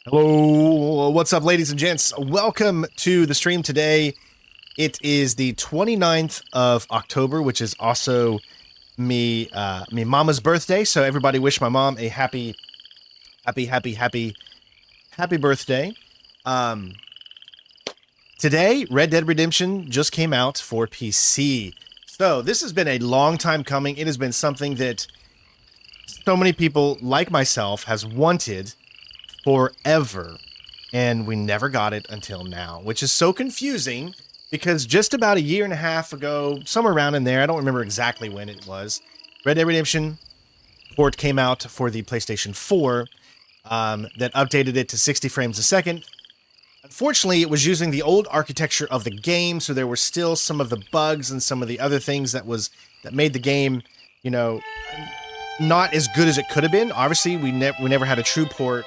Hello, what's up, ladies and gents? Welcome to the stream today. It is the 29th of October, which is also me mama's birthday. So everybody wish my mom a happy birthday. Um, Today, Red Dead Redemption just came out for PC. So this has been a long time coming. It has been something that so many people like myself has wanted forever, and we never got it until now, which is so confusing because just about a year and a half ago, somewhere around in there, I don't remember exactly when it was, Red Dead Redemption port came out for the PlayStation 4 that updated it to 60 frames a second. Unfortunately, it was using the old architecture of the game, so there were still some of the bugs and some of the other things that made the game, you know, not as good as it could have been. Obviously, we never had a true port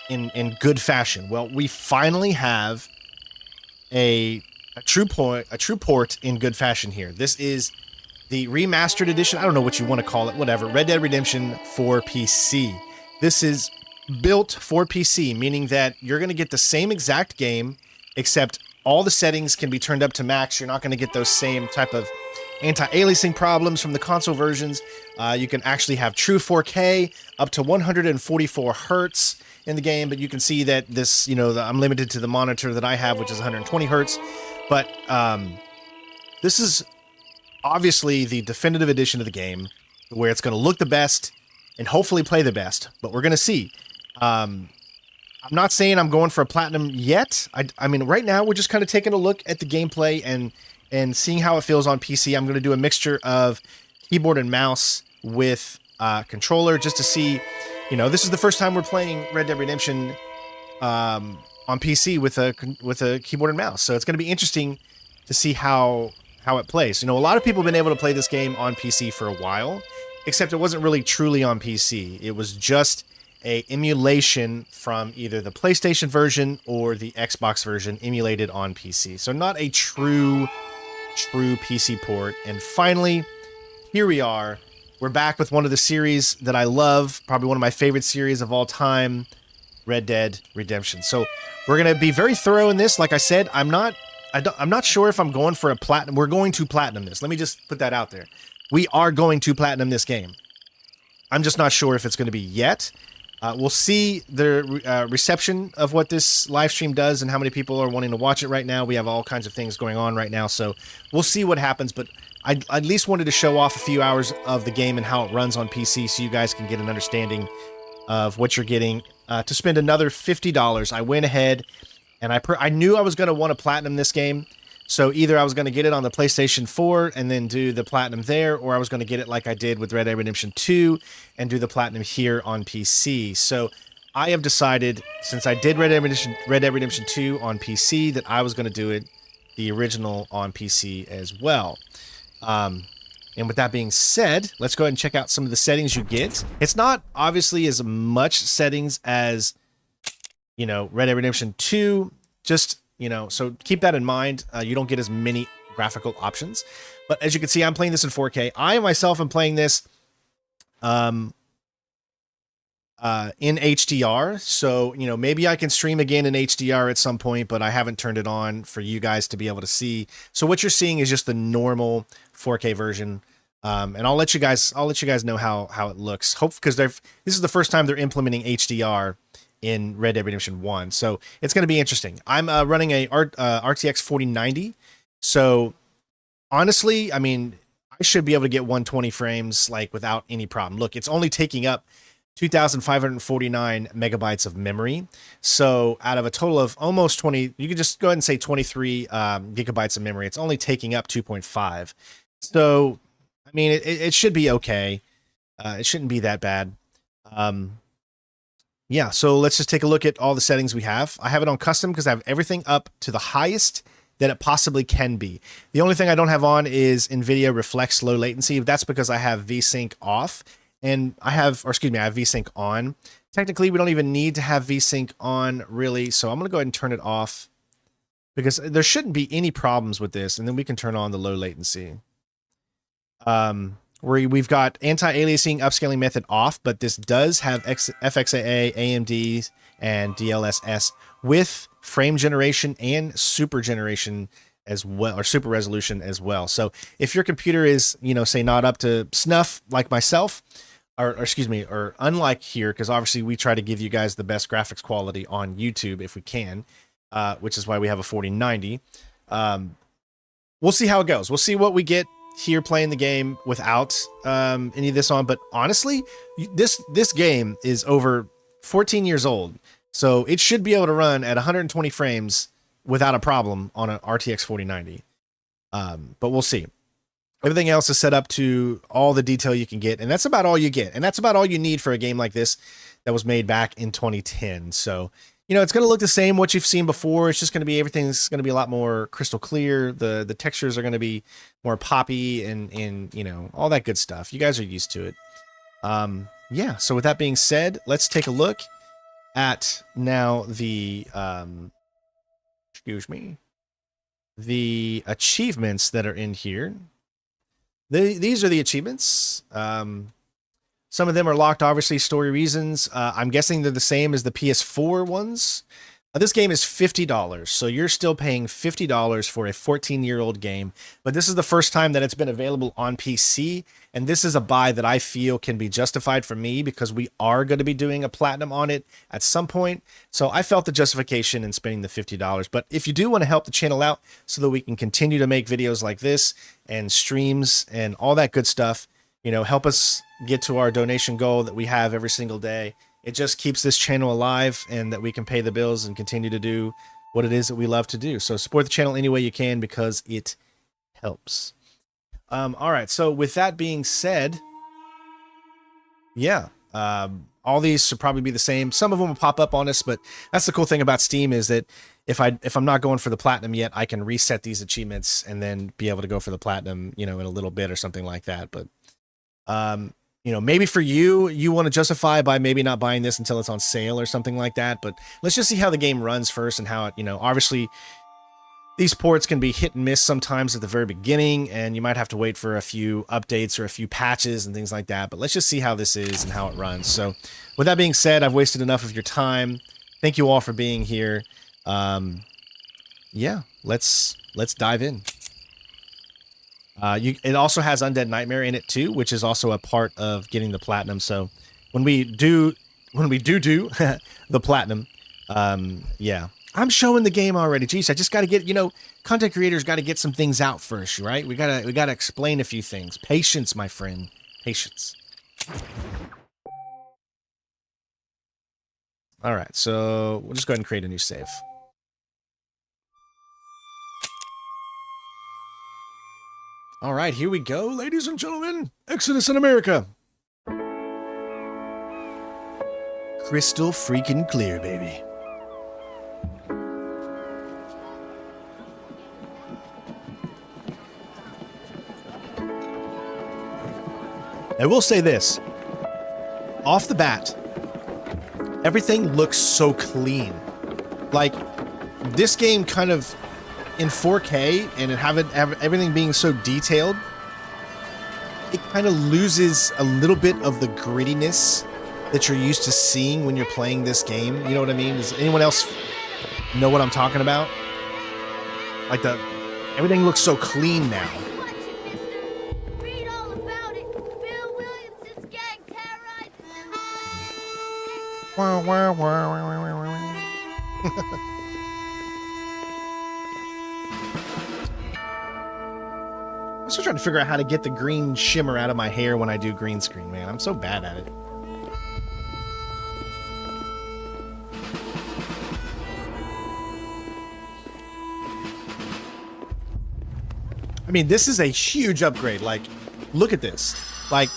in good fashion. Well, we finally have a true port in good fashion here. This is the remastered edition. I don't know what you want to call it, whatever. Red Dead Redemption for PC. This is built for PC, meaning that you're going to get the same exact game, except all the settings can be turned up to max. You're not going to get those same type of anti-aliasing problems from the console versions. You can actually have true 4K up to 144 hertz in the game, but you can see that this, I'm limited to the monitor that I have, which is 120 hertz. But this is obviously the definitive edition of the game, where it's going to look the best and hopefully play the best. But we're going to see. I'm not saying I'm going for a platinum yet. I mean, right now we're just kind of taking a look at the gameplay and seeing how it feels on PC. I'm going to do a mixture of keyboard and mouse with controller just to see. This is the first time we're playing Red Dead Redemption on PC with a keyboard and mouse. So it's going to be interesting to see how it plays. A lot of people have been able to play this game on PC for a while, except it wasn't really truly on PC. It was just a emulation from either the PlayStation version or the Xbox version emulated on PC. So not a true PC port. And finally, here we are. We're back with one of the series that I love, probably one of my favorite series of all time, Red Dead Redemption. So we're going to be very thorough in this. Like I said, I'm not sure if I'm going for a platinum. We're going to platinum this. Let me just put that out there. We are going to platinum this game. I'm just not sure if it's going to be yet. We'll see the reception of what this live stream does and how many people are wanting to watch it right now. We have all kinds of things going on right now, so we'll see what happens. But I at least wanted to show off a few hours of the game and how it runs on PC so you guys can get an understanding of what you're getting. To spend another $50, I went ahead and I knew I was going to want to platinum this game. So either I was going to get it on the PlayStation 4 and then do the platinum there, or I was going to get it like I did with Red Dead Redemption 2 and do the platinum here on PC. So I have decided, since I did Red Dead Redemption 2 on PC, that I was going to do it the original on PC as well. And with that being said, let's go ahead and check out some of the settings you get. It's not obviously as much settings as, Red Dead Redemption 2, just... so keep that in mind. You don't get as many graphical options. But as you can see, I'm playing this in 4K. I myself am playing this in HDR. So, maybe I can stream again in HDR at some point, but I haven't turned it on for you guys to be able to see. So what you're seeing is just the normal 4K version. And I'll let you guys know how it looks. Because this is the first time they're implementing HDR in Red Dead Redemption 1. So it's going to be interesting. I'm running a RTX 4090. So honestly, I mean, I should be able to get 120 frames like without any problem. Look, it's only taking up 2,549 megabytes of memory. So out of a total of almost 20, you could just go ahead and say 23 gigabytes of memory. It's only taking up 2.5. So, I mean, it should be okay. It shouldn't be that bad. Yeah, so let's just take a look at all the settings we have. I have it on custom because I have everything up to the highest that it possibly can be. The only thing I don't have on is NVIDIA Reflex Low Latency. That's because I have VSync off, and I have VSync on. Technically, we don't even need to have VSync on, really, so I'm going to go ahead and turn it off because there shouldn't be any problems with this, and then we can turn on the low latency. we've got anti-aliasing upscaling method off, but this does have FXAA, AMD, and DLSS with frame generation and super generation as well, or super resolution as well. So if your computer is, you know, say not up to snuff like myself, or excuse me, or unlike here, because obviously we try to give you guys the best graphics quality on YouTube if we can, which is why we have a 4090. We'll see how it goes. We'll see what we get here playing the game without any of this on. But honestly, this game is over 14 years old, so it should be able to run at 120 frames without a problem on an RTX 4090. But we'll see. Everything else is set up to all the detail you can get, and that's about all you get. And that's about all you need for a game like this that was made back in 2010. So, you know, it's going to look the same what you've seen before. It's just going to be, everything's going to be a lot more crystal clear. The textures are going to be more poppy and you know, all that good stuff. You guys are used to it. Yeah, so with that being said, let's take a look at now the excuse me, the achievements that are in here. These are the achievements. Some of them are locked, obviously, story reasons. I'm guessing they're the same as the PS4 ones. This game is $50, so you're still paying $50 for a 14-year-old game. But this is the first time that it's been available on PC, and this is a buy that I feel can be justified for me because we are going to be doing a platinum on it at some point. So I felt the justification in spending the $50. But if you do want to help the channel out so that we can continue to make videos like this and streams and all that good stuff, you know, help us get to our donation goal that we have every single day. It just keeps this channel alive and that we can pay the bills and continue to do what it is that we love to do. So support the channel any way you can because it helps. All right. So with that being said, yeah, all these should probably be the same. Some of them will pop up on us, but that's the cool thing about Steam is that if I'm not going for the platinum yet, I can reset these achievements and then be able to go for the platinum, you know, in a little bit or something like that. But, you know, maybe for you want to justify by maybe not buying this until it's on sale or something like that. But let's just see how the game runs first and how it, you know, obviously these ports can be hit and miss sometimes at the very beginning, and you might have to wait for a few updates or a few patches and things like that. But let's just see how this is and how it runs. So with that being said, I've wasted enough of your time. Thank you all for being here. Yeah, let's dive in. It also has Undead Nightmare in it too, which is also a part of getting the platinum. So when we do the platinum, yeah, I'm showing the game already. Jeez, I just got to get, you know, content creators got to get some things out first, right? We gotta explain a few things. Patience, my friend, patience. All right, so we'll just go ahead and create a new save. All right, here we go, ladies and gentlemen. Exodus in America. Crystal freaking clear, baby. I will say this. Off the bat, everything looks so clean. Like, this game kind of in 4K and everything being so detailed, it kind of loses a little bit of the grittiness that you're used to seeing when you're playing this game. You know what I mean? Does anyone else know what I'm talking about? Like everything looks so clean now. Read all about it. Bill Williamson's gang terrorized. Wow, wow, wow, wow, wow, wow. I'm still trying to figure out how to get the green shimmer out of my hair when I do green screen, man. I'm so bad at it. I mean, this is a huge upgrade. Like, look at this. Like,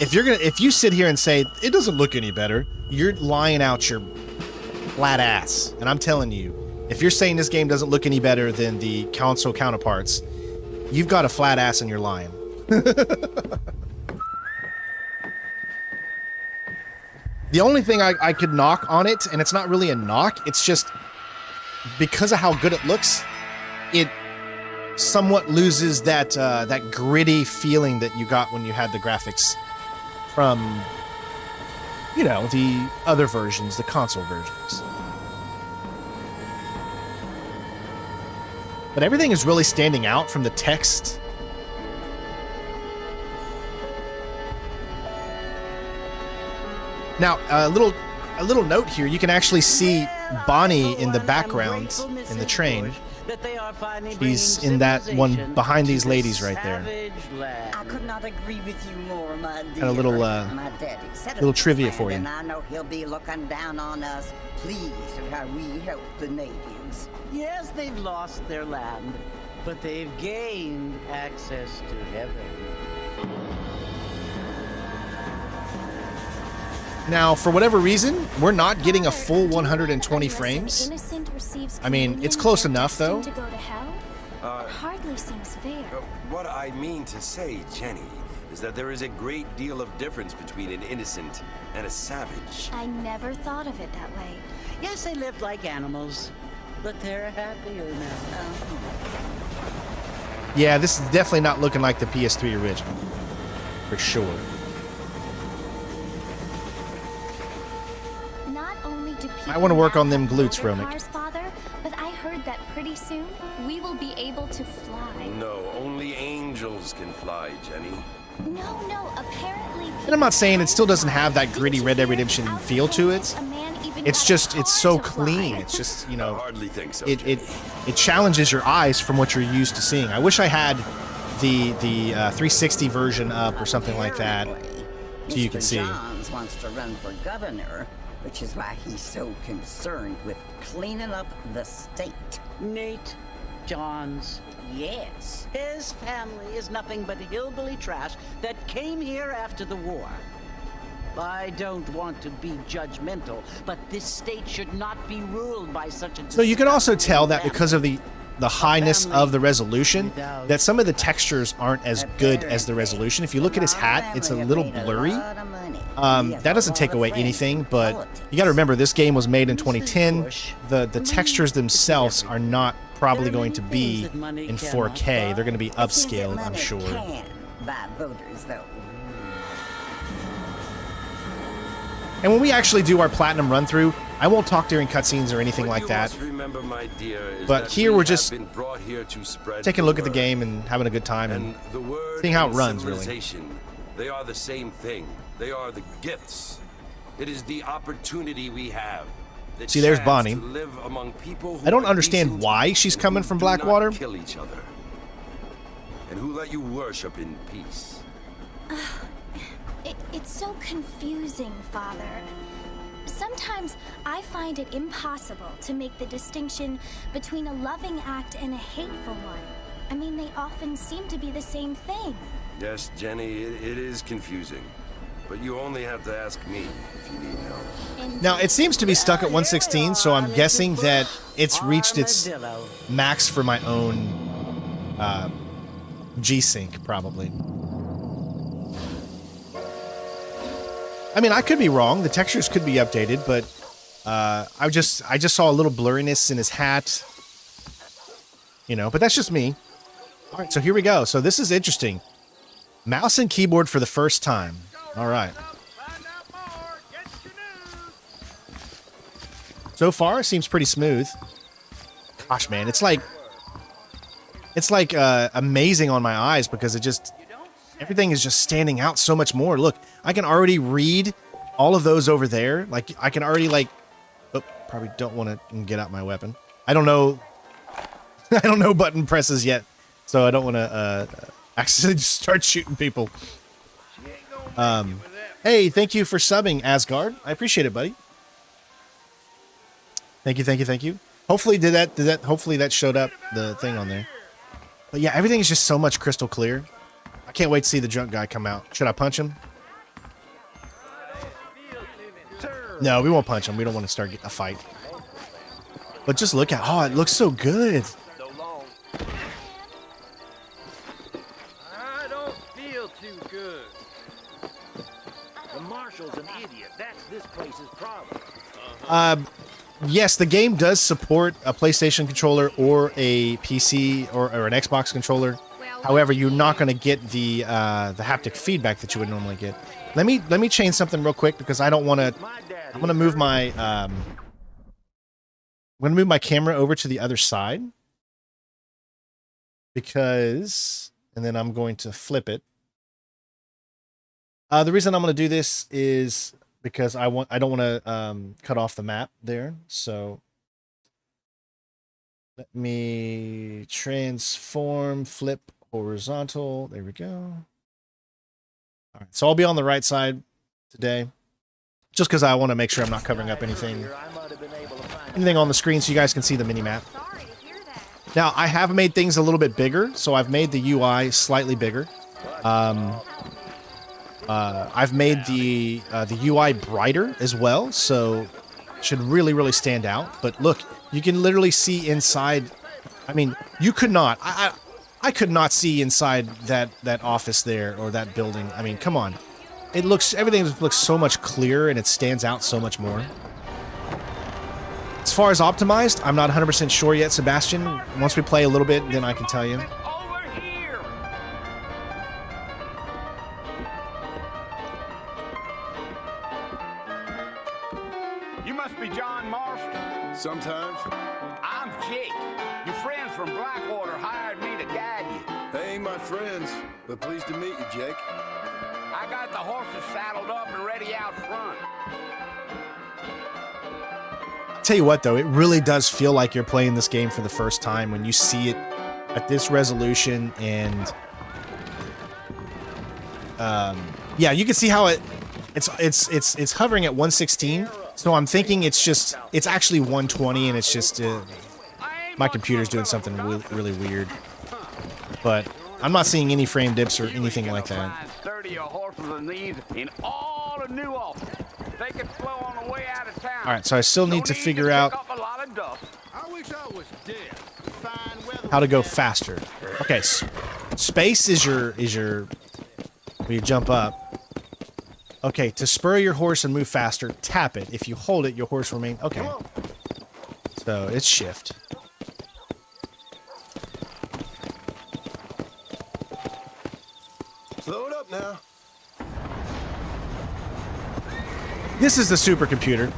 if you sit here and say it doesn't look any better, you're lying out your flat ass. And I'm telling you, if you're saying this game doesn't look any better than the console counterparts, you've got a flat ass and you're lying. The only thing I could knock on it, and it's not really a knock, it's just because of how good it looks, it somewhat loses that that gritty feeling that you got when you had the graphics from, you know, the other versions, the console versions. But everything is really standing out from the text. Now, a little note here, you can actually see Bonnie in the background in the train. She's in that one behind these ladies right there. I could not agree with you more, my dear. And a little, My daddy said little it was trivia planned, for you. And I know he'll be looking down on us, pleased at how we help the natives. Yes, they've lost their land, but they've gained access to heaven. Now, for whatever reason, we're not getting a full 120 frames. I mean, it's close enough, though. To go to hell? It hardly seems fair. What I mean to say, Jenny, is that there is a great deal of difference between an innocent and a savage. I never thought of it that way. Yes, they lived like animals, but they're happier now. Yeah, this is definitely not looking like the PS3 original. For sure. Not only do people I want to work on them have glutes, motor Romic. cars, Father, but I heard that pretty soon we will be able to fly. No, only angels can fly, Jenny. No, apparently. And I'm not saying it still doesn't have that gritty Red Dead Redemption feel to it. It's just, it's so clean. It's just, you I know, hardly think so. it challenges your eyes from what you're used to seeing. I wish I had the 360 version up or something like that, so you can see. Mr. Johns wants to run for governor, which is why he's so concerned with cleaning up the state. Nate Johns. Yes. His family is nothing but hillbilly trash that came here after the war. I don't want to be judgmental, but this state should not be ruled by such a... So you can also tell that because of the highness of the resolution, that some of the textures aren't as good as the resolution. If you look at his hat, it's a little blurry. That doesn't take away anything, but you got to remember this game was made in 2010. The textures themselves are not probably going to be in 4K. They're going to be upscaled, I'm sure. By voters, though. And when we actually do our platinum run through, I won't talk during cutscenes or anything like that. Remember, my dear, is But that here we we're have just been brought here to spread taking a the look at the word. game and having a good time and The word seeing how it and runs, really. civilization, they are the same thing. They are the gifts. It is the opportunity we have. The See, there's chance Bonnie. to live among people who I don't are understand decent, why she's coming from who do not Blackwater. Kill each other, and who let you worship in peace. It's so confusing, Father. Sometimes I find it impossible to make the distinction between a loving act and a hateful one. I mean, they often seem to be the same thing. Yes, Jenny, it is confusing. But you only have to ask me if you need help. And Now, it seems to be stuck at 116, so I'm guessing that it's reached its Armadillo. max for my own G-Sync, probably. I mean, I could be wrong. The textures could be updated, but I just saw a little blurriness in his hat. You know, but that's just me. All right, so here we go. So this is interesting. Mouse and keyboard for the first time. All right. So far, it seems pretty smooth. Gosh, man, it's like amazing on my eyes because it just everything is just standing out so much more. Look, I can already read all of those over there. Like I can already oh, probably don't want to get out my weapon. I don't know. I don't know button presses yet, so I don't want to actually just start shooting people. Hey, thank you for subbing, Asgard. I appreciate it, buddy. Thank you. Hopefully hopefully that showed up the thing on there. But yeah, everything is just so much crystal clear. I can't wait to see the drunk guy come out. Should I punch him? No, we won't punch him. We don't want to start a fight. But just look at, oh, it looks so good. I don't feel too good. The Marshal Yes, the game does support a PlayStation controller or a PC or an Xbox controller. However, you're not going to get the haptic feedback that you would normally get. Let me change something real quick because I don't want to. I'm going to move my camera over to the other side because, and then I'm going to flip it. The reason I'm going to do this is because I don't want to cut off the map there. So let me transform, flip horizontal. There we go. All right, so I'll be on the right side today, just because I want to make sure I'm not covering up anything on the screen so you guys can see the mini map. Now I have made things a little bit bigger, so I've made the UI slightly bigger. I've made the UI brighter as well, so it should really stand out. But look, you can literally see inside. I mean, you could not. I could not see inside that office there or that building. I mean, come on. Everything looks so much clearer and it stands out so much more. As far as optimized, I'm not 100% sure yet, Sebastian. Once we play a little bit, then I can tell you. Sometimes. I'm Jake. Your friends from Blackwater hired me to guide you. They ain't my friends, but pleased to meet you, Jake. I got the horses saddled up and ready out front. Tell you what, though, it really does feel like you're playing this game for the first time when you see it at this resolution, and yeah, you can see how it's hovering at 116. So I'm thinking it's actually 120, and it's just my computer's doing something really weird. But I'm not seeing any frame dips or anything like that. All right, so I still need to figure out how to go faster. Okay, space is your where you jump up. Okay, to spur your horse and move faster, tap it. If you hold it, your horse remains... Okay. So, it's shift. Slow it up now. This is the supercomputer.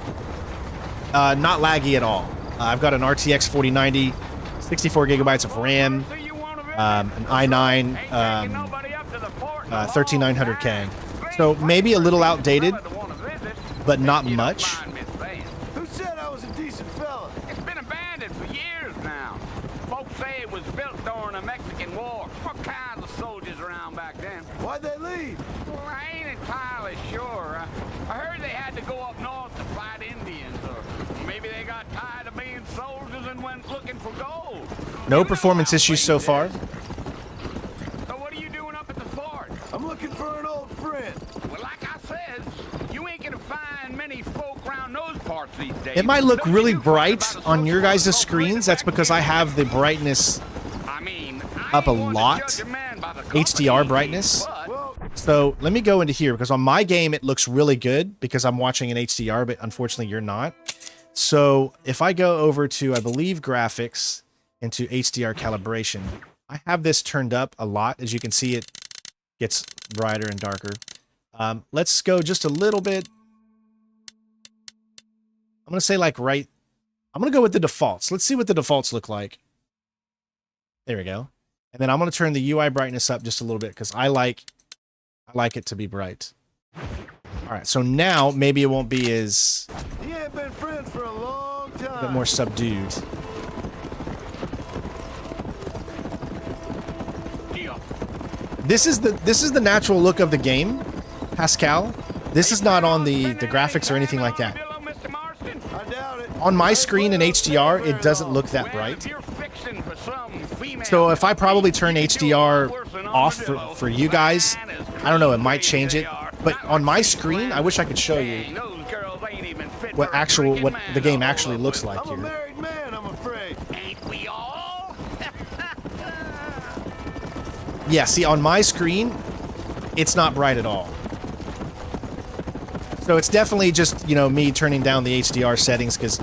Not laggy at all. I've got an RTX 4090, 64 gigabytes of RAM, an i9, 13900K. So maybe a little outdated, but not much. Who said I was a decent fella? It's been abandoned for years now. Folks say it was built during the Mexican War. What kinds of soldiers around back then? Why'd they leave? Well, I ain't entirely sure. I heard they had to go up north to fight Indians, or maybe they got tired of being soldiers and went looking for gold. No performance issues so far. So what are you doing up at the fort? I'm looking for an old friend. Well, like I said, you ain't gonna find many folk around those parts these days. It might look really bright on your guys' screens. That's because I have the brightness up a lot. HDR brightness. So let me go into here because on my game it looks really good because I'm watching in HDR, but unfortunately you're not. So if I go over to, I believe, graphics into HDR calibration, I have this turned up a lot. As you can see, it gets brighter and darker. Let's go just a little bit. I'm going to say like right. I'm going to go with the defaults. Let's see what the defaults look like. There we go. And then I'm going to turn the UI brightness up just a little bit because I like it to be bright. All right, so now maybe it won't be as He ain't been friends for a long time. a bit more subdued. This is the natural look of the game, Pascal. This is not on the graphics or anything like that. I doubt it. On my screen in HDR, it doesn't look that bright. So if I probably turn HDR off for you guys, I don't know, it might change it. But on my screen, I wish I could show you what the game actually looks like I'm a here. married man, I'm afraid. Ain't we all? Yeah, see, on my screen, it's not bright at all. So it's definitely just, you know, me turning down the HDR settings, because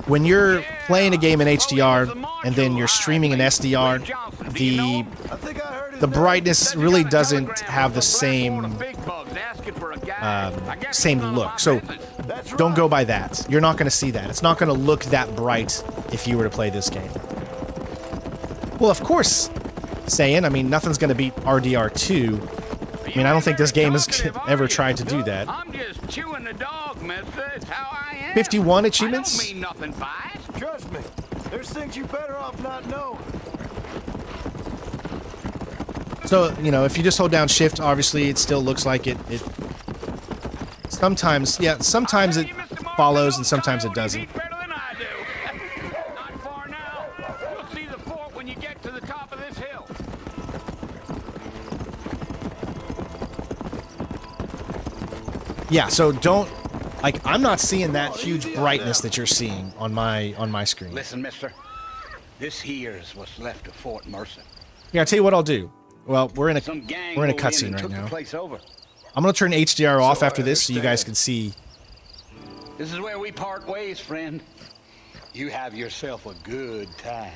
when you're playing a game in HDR and then you're streaming in SDR, the brightness really doesn't have the same look. So don't go by that. You're not going to see that. It's not going to look that bright if you were to play this game. Well, of course, I mean, nothing's going to beat RDR2. I mean, I don't think this game has ever tried to do that. I'm just chewing the dog, mister. It's how I am. 51 achievements? I don't mean nothing by it. Trust me, there's things you better off not knowing. So, you know, if you just hold down shift, obviously it still looks like it sometimes it follows and sometimes it doesn't. Not far now. You'll see the fort when you get to the top of this hill. Yeah, so don't, like, I'm not seeing that huge brightness that you're seeing on my screen. Listen, mister. This here's what's left of Fort Mercer. Yeah, I'll tell you what I'll do. Well, we're in a cutscene right now. I'm gonna turn HDR off after this so you guys can see. This is where we part ways, friend. You have yourself a good time.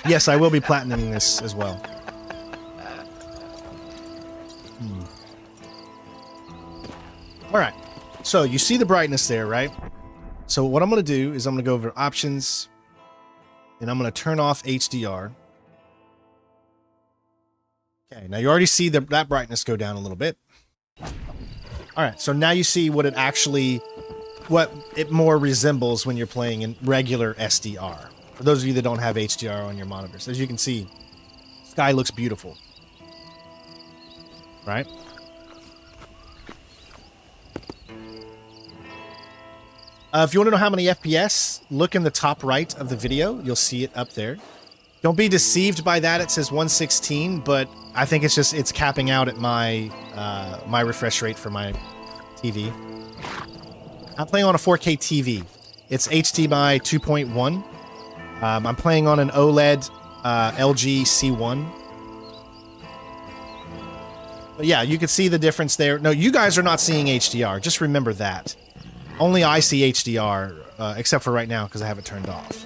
Yes, I will be platinuming this as well. Alright, so you see the brightness there, right? So what I'm going to do is I'm going to go over options, and I'm going to turn off HDR. Okay, now you already see that brightness go down a little bit. Alright, so now you see what it more resembles when you're playing in regular SDR. For those of you that don't have HDR on your monitors. As you can see, sky looks beautiful. Right? If you want to know how many FPS, look in the top right of the video. You'll see it up there. Don't be deceived by that. It says 116, but I think it's capping out at my my refresh rate for my TV. I'm playing on a 4K TV. It's HDMI 2.1. I'm playing on an OLED LG C1. But yeah, you can see the difference there. No, you guys are not seeing HDR. Just remember that. Only I see HDR, except for right now because I have it turned off.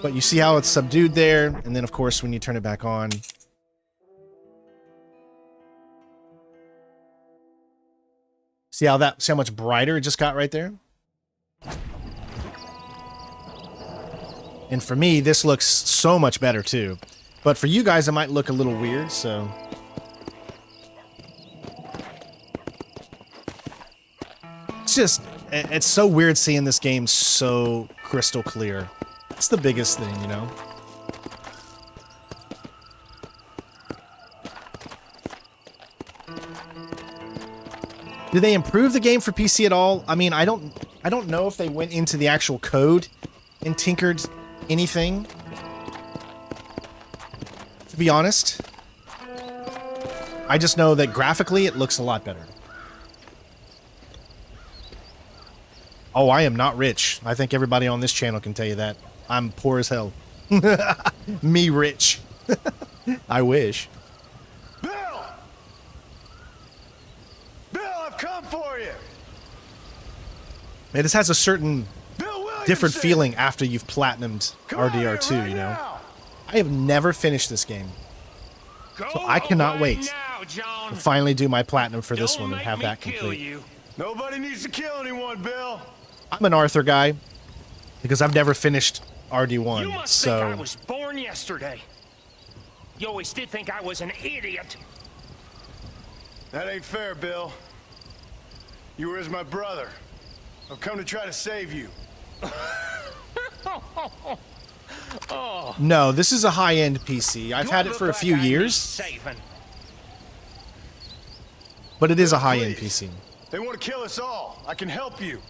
But you see how it's subdued there, and then of course when you turn it back on, see how much brighter it just got right there? And for me, this looks so much better too. But for you guys, it might look a little weird, so. It's so weird seeing this game so crystal clear. It's the biggest thing, you know? Did they improve the game for PC at all? I mean, I don't know if they went into the actual code and tinkered anything. To be honest. I just know that graphically it looks a lot better. Oh, I am not rich. I think everybody on this channel can tell you that. I'm poor as hell. Me rich. I wish. Bill! Bill, I've come for you! It just has a certain different feeling after you've platinumed RDR2, you know? I have never finished this game. So I cannot wait to finally do my platinum for this one and have that complete. Nobody needs to kill anyone, Bill. I'm an Arthur guy because I've never finished RD1, You must think I was born yesterday. You always did think I was an idiot. That ain't fair, Bill. You were as my brother. I've come to try to save you. No, this is a high-end PC. I've had it for a few years, but it is a high-end PC. They want to kill us all. I can help you.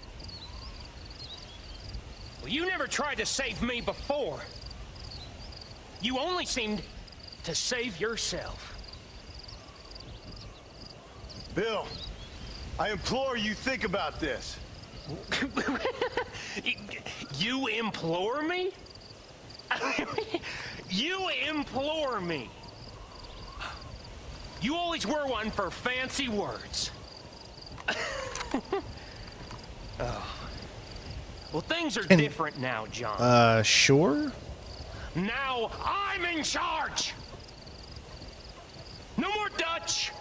Well, you never tried to save me before. You only seemed to save yourself. Bill, I implore you think about this. You implore me? You implore me? You always were one for fancy words. Oh. Well, things are different now, John. Sure? Now I'm in charge! No more Dutch!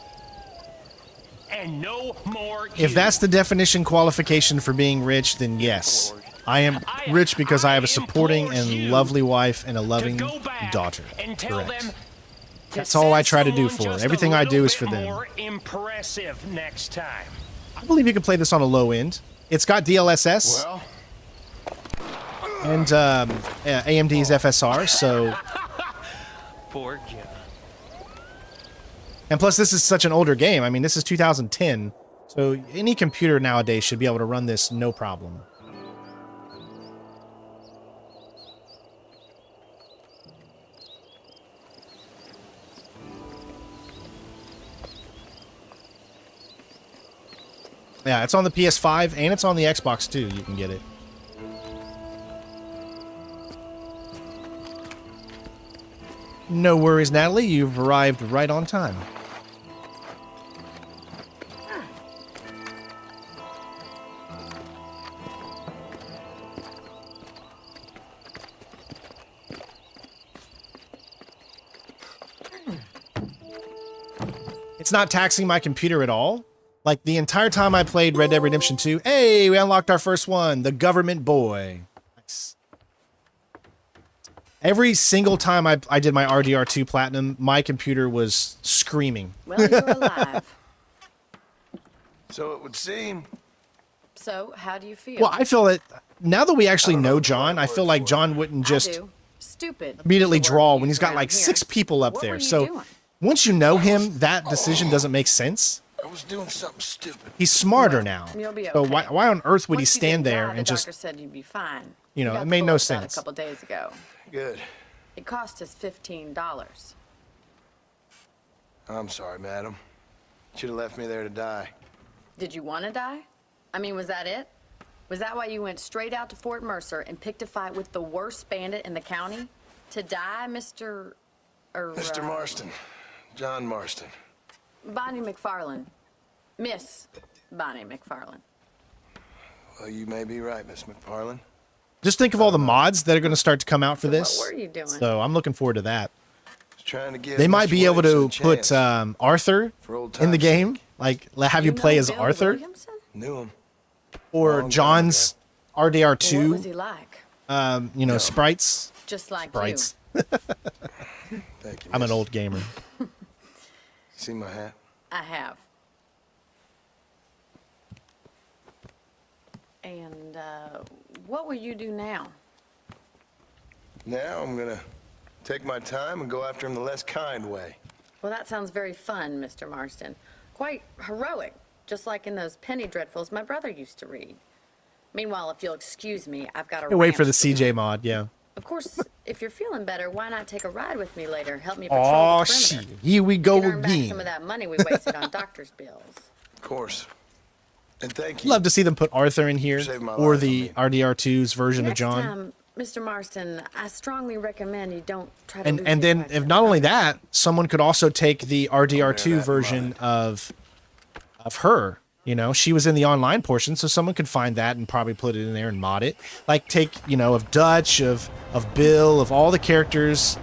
And no more you. If that's the definition qualification for being rich, then yes. I am rich because I have a supporting and lovely wife and a loving daughter. And tell Correct. them That's all I try to do for her. Everything I do is for them. More impressive next time. I believe you can play this on a low end. It's got DLSS. Well, And AMD's FSR, so... Poor John. And plus, this is such an older game. I mean, this is 2010, so any computer nowadays should be able to run this no problem. Yeah, it's on the PS5, and it's on the Xbox, too. You can get it. No worries, Natalie. You've arrived right on time. It's not taxing my computer at all. Like, the entire time I played Red Dead Redemption 2, hey, we unlocked our first one, the Government Boy. Nice. Every single time I did my RDR2 Platinum, my computer was screaming. Well, you're alive. so it would seem. So, how do you feel? Well, I feel that now that we actually know John, I feel like John wouldn't just I do. Stupid. immediately The word draw used when he's got around like here. 6 people up What there. were you So doing? once you know him, that decision doesn't make sense. I was doing something stupid. He's smarter now. You'll be So okay. why on earth would Once he you stand get there dry, and the just, doctor said you'd be fine. you know, got it the made no bullets out sense. A couple days ago. Good. It cost us $15. I'm sorry, madam. Should have left me there to die. Did you want to die? I mean, was that it? Was that why you went straight out to Fort Mercer and picked a fight with the worst bandit in the county? To die, Mr. Mr. Marston. John Marston. Bonnie McFarlane. Miss Bonnie McFarlane. Well, you may be right, Miss McFarlane. just think of all the mods that are going to start to come out for this. What were you doing? So I'm looking forward to that. Trying to give They might Mr. be able to Williamson a put chance. Arthur For old in the time's game, like have you play know as Bill Arthur, Williamson? Knew him. or Long time John's What was RDR2, he like? you know, sprites. Just like Sprites. Thank you. I'm an miss. old gamer. See my hat? I have. And what will you do now? Now I'm gonna take my time and go after him the less kind way. Well, that sounds very fun, Mr. Marston. Quite heroic, just like in those penny dreadfuls my brother used to read. Meanwhile, if you'll excuse me, I've got a Wait for the ranch to CJ mod, yeah. Of course, if you're feeling better, why not take a ride with me later? Help me patrol Oh the shit, perimeter. here we go We can earn back some of again. that money we wasted on doctor's bills. Of course. And thank you. Love to see them put Arthur in here, Saved my or life, the I RDR2's version of Next John. time, Mr. Marston, I strongly recommend you don't try to lose And your then wife if to not the only doctor. that, someone could also take the RDR2 that in version mind. of her. You know, she was in the online portion, so someone could find that and probably put it in there and mod it. Like take, you know, of Dutch, of Bill, of all the characters,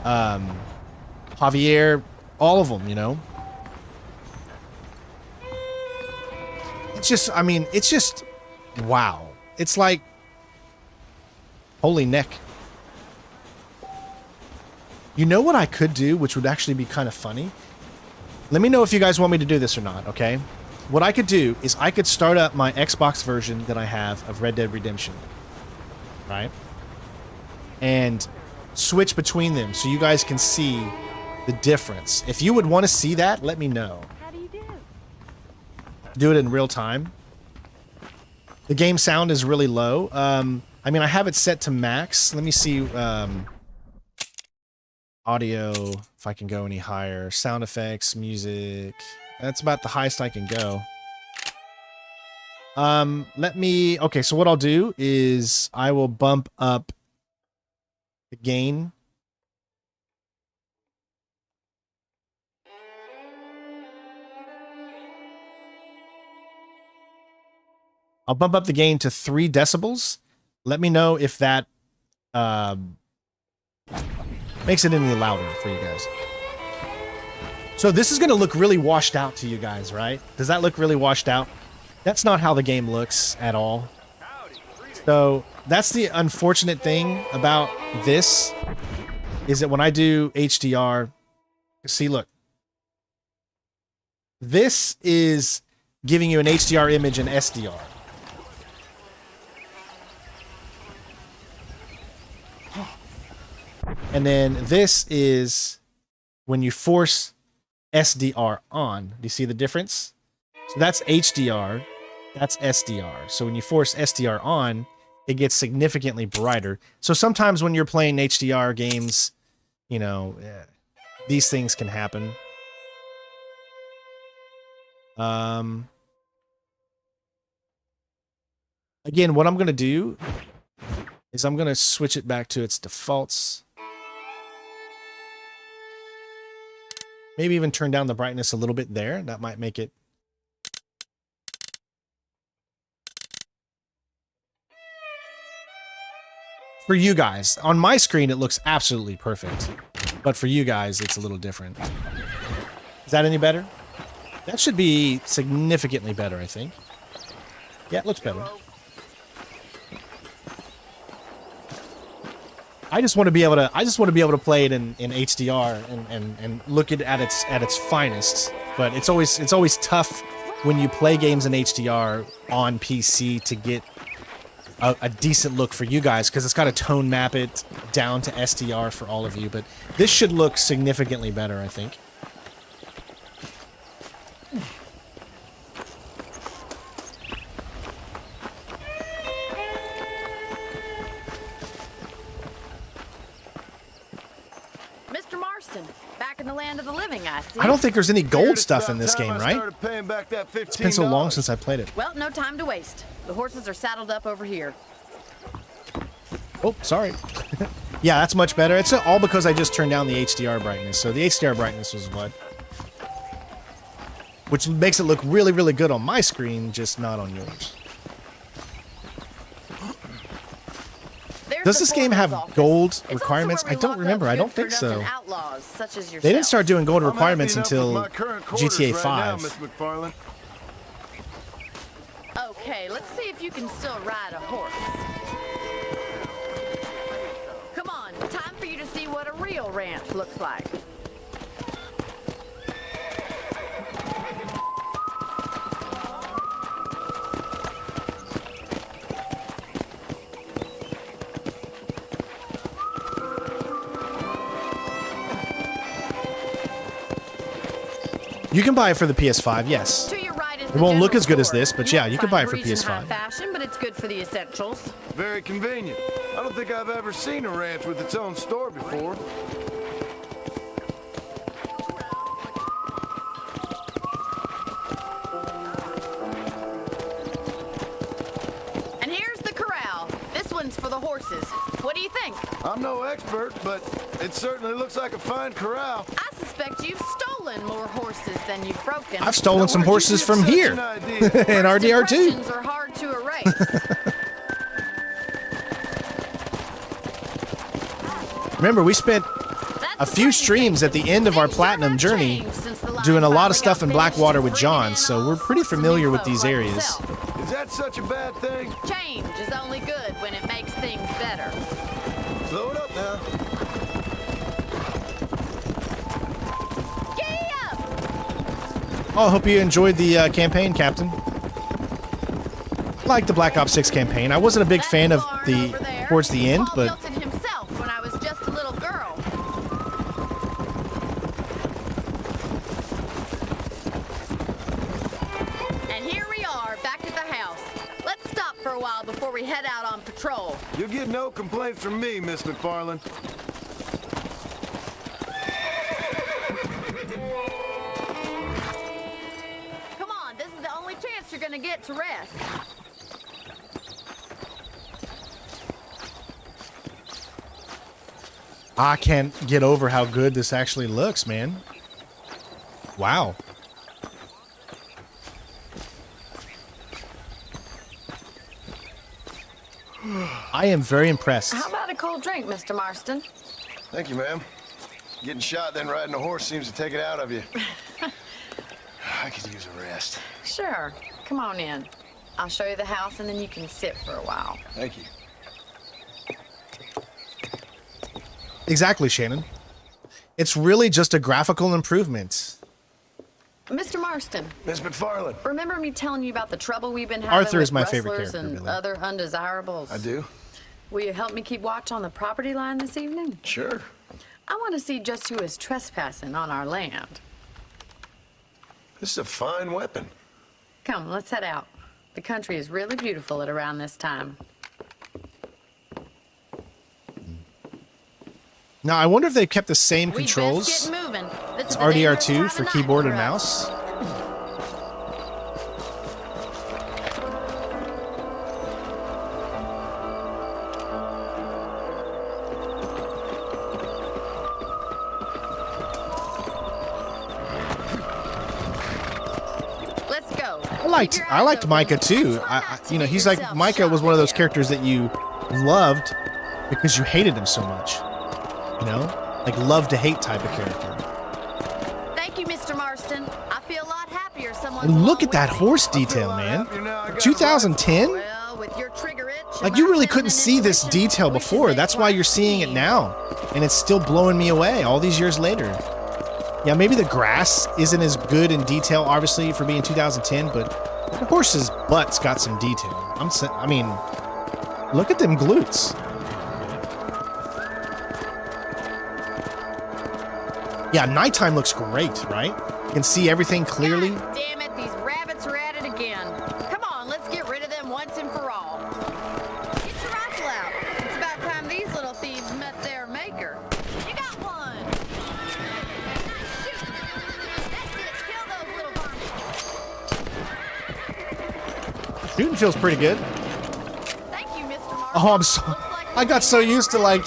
Javier, all of them, you know. It's just, I mean, it's just, wow. It's like, holy neck. You know what I could do, which would actually be kind of funny? Let me know if you guys want me to do this or not, okay? What I could do is I could start up my Xbox version that I have of Red Dead Redemption, right? And switch between them so you guys can see the difference. If you would want to see that, let me know. How do you do? Do it in real time. The game sound is really low. I mean, I have it set to max. Let me see audio, if I can go any higher. Sound effects, music. That's about the highest I can go. Okay, so what I'll do is I will bump up the gain. I'll bump up the gain to 3 decibels. Let me know if that makes it any louder for you guys. So this is going to look really washed out to you guys, right? Does that look really washed out? That's not how the game looks at all. So that's the unfortunate thing about this, is that when I do HDR, see, look. This is giving you an HDR image in SDR. And then this is when you force SDR on. Do you see the difference? So that's HDR, that's SDR. So when you force SDR on, it gets significantly brighter. So sometimes when you're playing HDR games, you know, these things can happen. Again, what I'm going to do is I'm going to switch it back to its defaults. Maybe even turn down the brightness a little bit there. That might make it. For you guys, on my screen, it looks absolutely perfect. But for you guys, it's a little different. Is that any better? That should be significantly better, I think. Yeah, it looks better. I just want to be able to play it in HDR and look at its finest. But it's always tough when you play games in HDR on PC to get a decent look for you guys, because it's got to tone map it down to SDR for all of you. But this should look significantly better, I think. Back in the land of the living, I see. I don't think there's any gold stuff in this game, right? It's been so long since I played it. Well, no time to waste. The horses are saddled up over here. Oh, sorry. Yeah, that's much better. It's all because I just turned down the HDR brightness. So the HDR brightness was what? Which makes it look really, really good on my screen, just not on yours. Does this game have gold requirements? I don't remember. I don't think so. They didn't start doing gold requirements until GTA 5. Okay, let's see if you can still ride a horse. Come on, time for you to see what a real ranch looks like. You can buy it for the PS5, yes. It won't look as good as this, but yeah, you can buy it for PS5. Fashion, but it's good for the essentials. Very convenient. I don't think I've ever seen a ranch with its own store before. And here's the corral. This one's for the horses. What do you think? I'm no expert, but it certainly looks like a fine corral. I suspect you've stolen more horses than you've broken. I've stolen some horses from here in RDR2. Are hard to erase. Remember, we spent a few streams at the end of our platinum journey doing a lot of stuff in Blackwater with John, so we're pretty familiar with these areas. Is that such a bad thing? Change is only good when it makes things better. Slow it up now. Giddy up! Oh, I hope you enjoyed the campaign, Captain. I liked the Black Ops 6 campaign. I wasn't a big fan of towards the end, but Paul built it himself when I was just a little girl. And here we are, back at the house. Let's stop for a while before we head out on patrol. You'll get no complaints from me, Miss McFarland. Come on, this is the only chance you're gonna get to rest. I can't get over how good this actually looks, man. Wow. I am very impressed. How about a cold drink, Mr. Marston? Thank you, ma'am. Getting shot, then riding a horse seems to take it out of you. I could use a rest. Sure. Come on in. I'll show you the house, and then you can sit for a while. Thank you. Exactly, Shannon. It's really just a graphical improvement. Mr. Marston. Miss McFarland. Remember me telling you about the trouble we've been having Arthur with is my favorite rustlers character, and really. other undesirables? I do. Will you help me keep watch on the property line this evening? Sure. I want to see just who is trespassing on our land. This is a fine weapon. Come, let's head out. The country is really beautiful at around this time. Now, I wonder if they kept the same We controls. best get moving. This It's is a dangerous RDR2 time for of night keyboard for and us. mouse. Let's go. I liked Micah too. You know, he's like Micah was one of those characters that you loved because you hated him so much. You know, like love to hate type of character. Thank you, Mr. Marston. I feel a lot happier someone. And look at that horse detail, man. 2010. Well, with your trigger itch. Like you really couldn't see this detail before. That's why you're seeing it now, and it's still blowing me away all these years later. Yeah, maybe the grass isn't as good in detail, obviously, for being 2010, but the horse's butt's got some detail. I mean, look at them glutes. Yeah, nighttime looks great, right? You can see everything clearly. God damn it, these rabbits are at it again. Come on, let's get rid of them once and for all. Get your rifle out. It's about time these little thieves met their maker. You got one. Shoot. That's it. Kill those little varmints. Shooting feels pretty good. Thank you, Mr. Marshall. Oh, I'm so... I got so used to, like...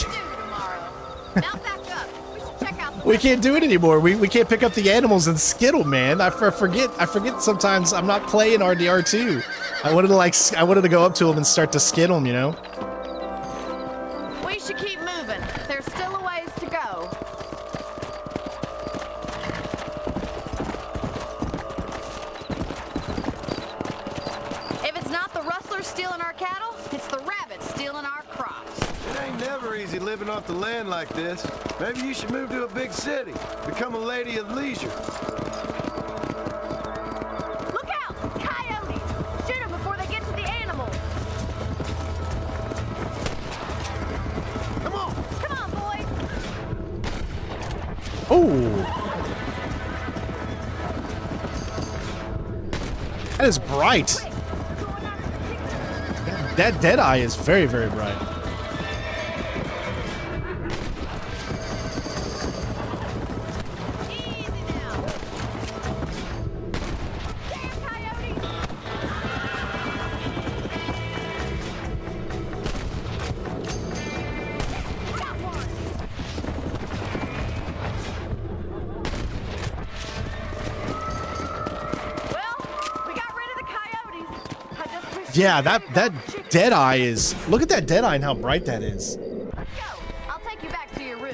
Mount back up. We should check out the We can't do it anymore. We can't pick up the animals and skittle, man. I forget sometimes I'm not playing RDR2. I wanted to go up to them and start to skittle them, you know? We should keep moving. There's still a ways to go. If it's not the rustlers stealing our cattle, it's the rabbits stealing our crops. It ain't never easy living off the land like this. Maybe you should move to a big city. Become a lady of leisure. Look out! Coyotes! Shoot them before they get to the animals. Come on! Come on, boys! Oh. That is bright. That dead eye is very, very bright. Easy now. Damn coyotes! Got one. Well, we got rid of the coyotes. I just wish Yeah, that dead eye is... Look at that dead eye and how bright that is. Let's go. I'll take you back to your room.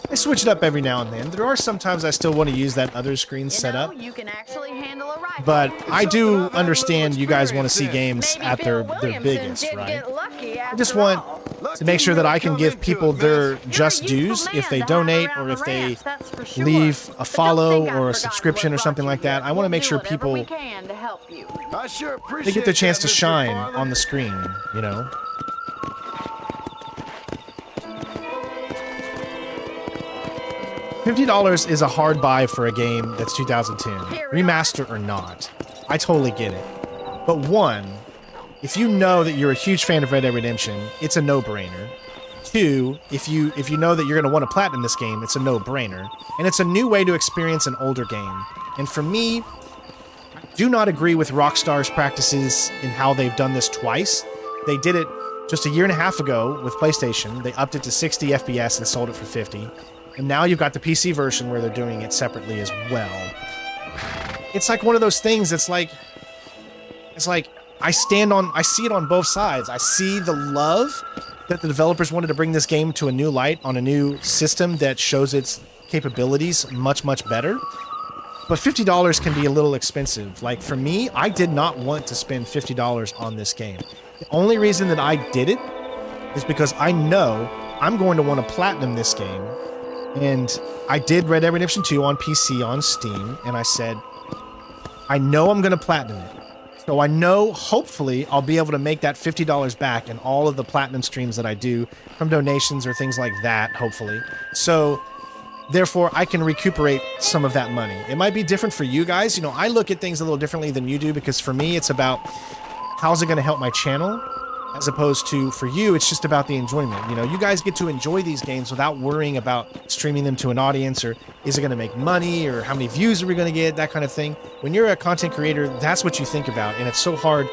I switch it up every now and then. There are sometimes I still want to use that other screen setup. You can actually handle a rifle. But I do understand you guys want to see games Maybe at their Bill Williamson biggest, did right? get lucky I just after want all. to make sure that I can give people their just You're a dues useful if man they to have donate around or the if they ranch, that's for sure. leave a But don't follow think I've or a forgotten subscription or what something brought like you that. here. I want to We'll make do sure whatever people we can to help you. I sure appreciate they get the chance that, to Mr. shine McFarland. on the screen, you know? $50 is a hard buy for a game that's 2010, remaster or not. I totally get it. But one, if you know that you're a huge fan of Red Dead Redemption, it's a no-brainer. Two, if you know that you're going to want to platinum this game, it's a no-brainer. And it's a new way to experience an older game. And for me, I do not agree with Rockstar's practices in how they've done this twice. They did it just a year and a half ago with PlayStation. They upped it to 60 FPS and sold it for 50. And now you've got the PC version where they're doing it separately as well. It's like one of those things that's like, it's like I see it on both sides. I see the love that the developers wanted to bring this game to a new light on a new system that shows its capabilities much, much better. But $50 can be a little expensive. Like for me, I did not want to spend $50 on this game. The only reason that I did it is because I know I'm going to want to platinum this game. And I did Red Dead Redemption 2 on PC on Steam, and I said, I know I'm going to platinum it. So I know, hopefully, I'll be able to make that $50 back in all of the platinum streams that I do from donations or things like that, hopefully. So, therefore, I can recuperate some of that money. It might be different for you guys. You know, I look at things a little differently than you do, because for me, it's about how's it going to help my channel, as opposed to, for you, it's just about the enjoyment. You know, you guys get to enjoy these games without worrying about streaming them to an audience, or is it going to make money, or how many views are we going to get, that kind of thing. When you're a content creator, that's what you think about, and it's so hard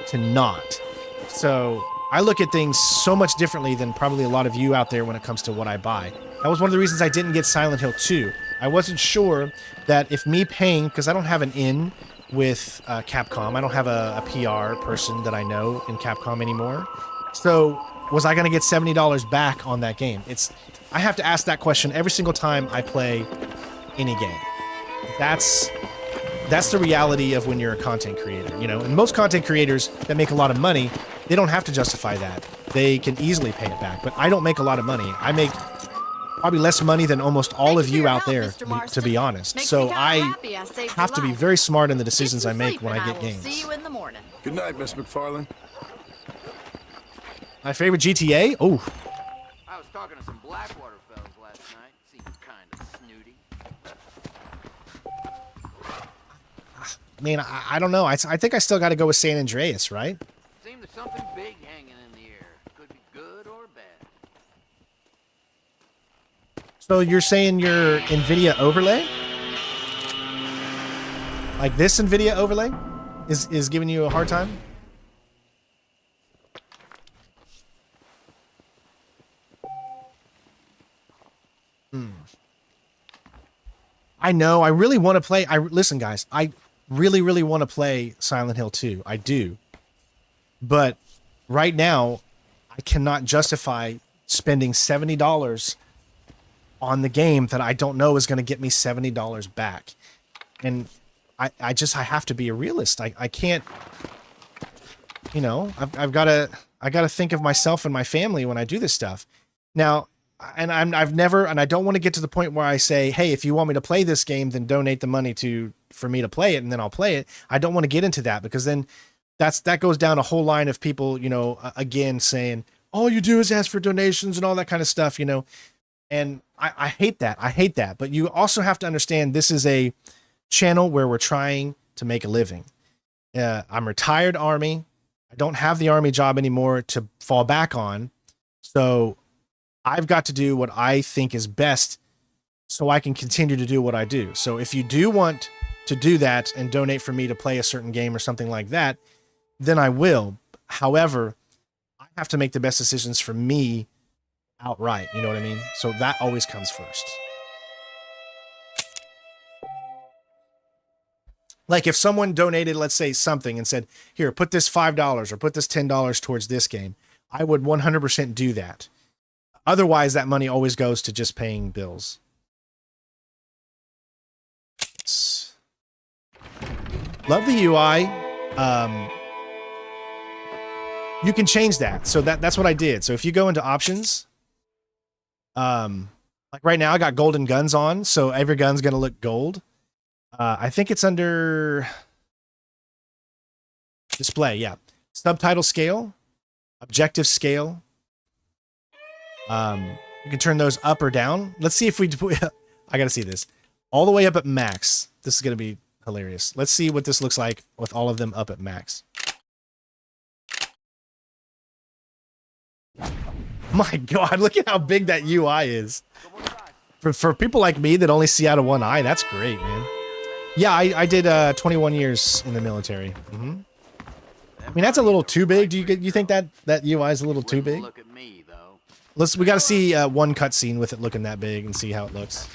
to not. So I look at things so much differently than probably a lot of you out there when it comes to what I buy. That was one of the reasons I didn't get Silent Hill 2. I wasn't sure that if me paying, because I don't have an in with Capcom. I don't have a PR person that I know in Capcom anymore. So was I going to get $70 back on that game? I have to ask that question every single time I play any game. That's the reality of when you're a content creator, you know. And most content creators that make a lot of money, they don't have to justify that. They can easily pay it back. But I don't make a lot of money. I make probably less money than almost all of you out there, to be honest. So I have to be very smart in the decisions I make when I get games. See you in the morning. Good night, Miss McFarlane. My favorite GTA? Oh. I was talking to some Blackwater fellas last night. Seemed kind of snooty. Man, I don't know. I think I still got to go with San Andreas, right? Seemed there's something big hanging in the air. Could be good or bad. So you're saying your NVIDIA overlay? Like this NVIDIA overlay is giving you a hard time? I know. I really want to play. Listen, guys. I really, really want to play Silent Hill 2. I do. But right now, I cannot justify spending $70 on the game that I don't know is going to get me $70 back. And I have to be a realist. I can't, you know, I got to think of myself and my family when I do this stuff. Now, and I've never, and I don't want to get to the point where I say, hey, if you want me to play this game, then donate the money for me to play it, and then I'll play it. I don't want to get into that, because then that goes down a whole line of people, you know, again, saying, all you do is ask for donations and all that kind of stuff, you know. And I hate that. I hate that. But you also have to understand, this is a channel where we're trying to make a living. I'm retired Army. I don't have the Army job anymore to fall back on. So I've got to do what I think is best so I can continue to do what I do. So if you do want to do that and donate for me to play a certain game or something like that, then I will. However, I have to make the best decisions for me outright. You know what I mean? So that always comes first. Like if someone donated, let's say, something and said, here, put this $5 or put this $10 towards this game, I would 100% do that. Otherwise, that money always goes to just paying bills. Love the UI. You can change that. So that's what I did. So if you go into options, like right now I got golden guns on, so every gun's going to look gold. I think it's under display. Yeah. Subtitle scale, objective scale. You can turn those up or down. Let's see if we do. I got to see this all the way up at max. This is going to be hilarious. Let's see what this looks like with all of them up at max. My God, look at how big that UI is. For people like me that only see out of one eye, that's great, man. Yeah, I did 21 years in the military. Mm-hmm. I mean, that's a little too big. Do you think that UI is a little too big? Look at me, though. We got to see one cutscene with it looking that big and see how it looks.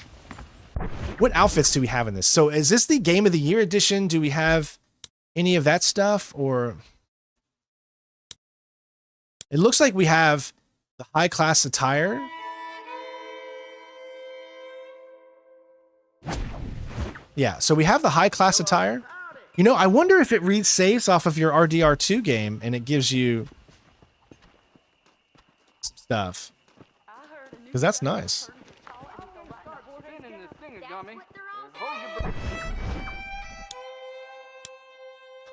What outfits do we have in this? So is this the Game of the Year edition? Do we have any of that stuff, or it looks like we have the high class attire. Yeah, so we have the high class attire. You know, I wonder if it reads saves off of your RDR2 game and it gives you some stuff. Because that's nice.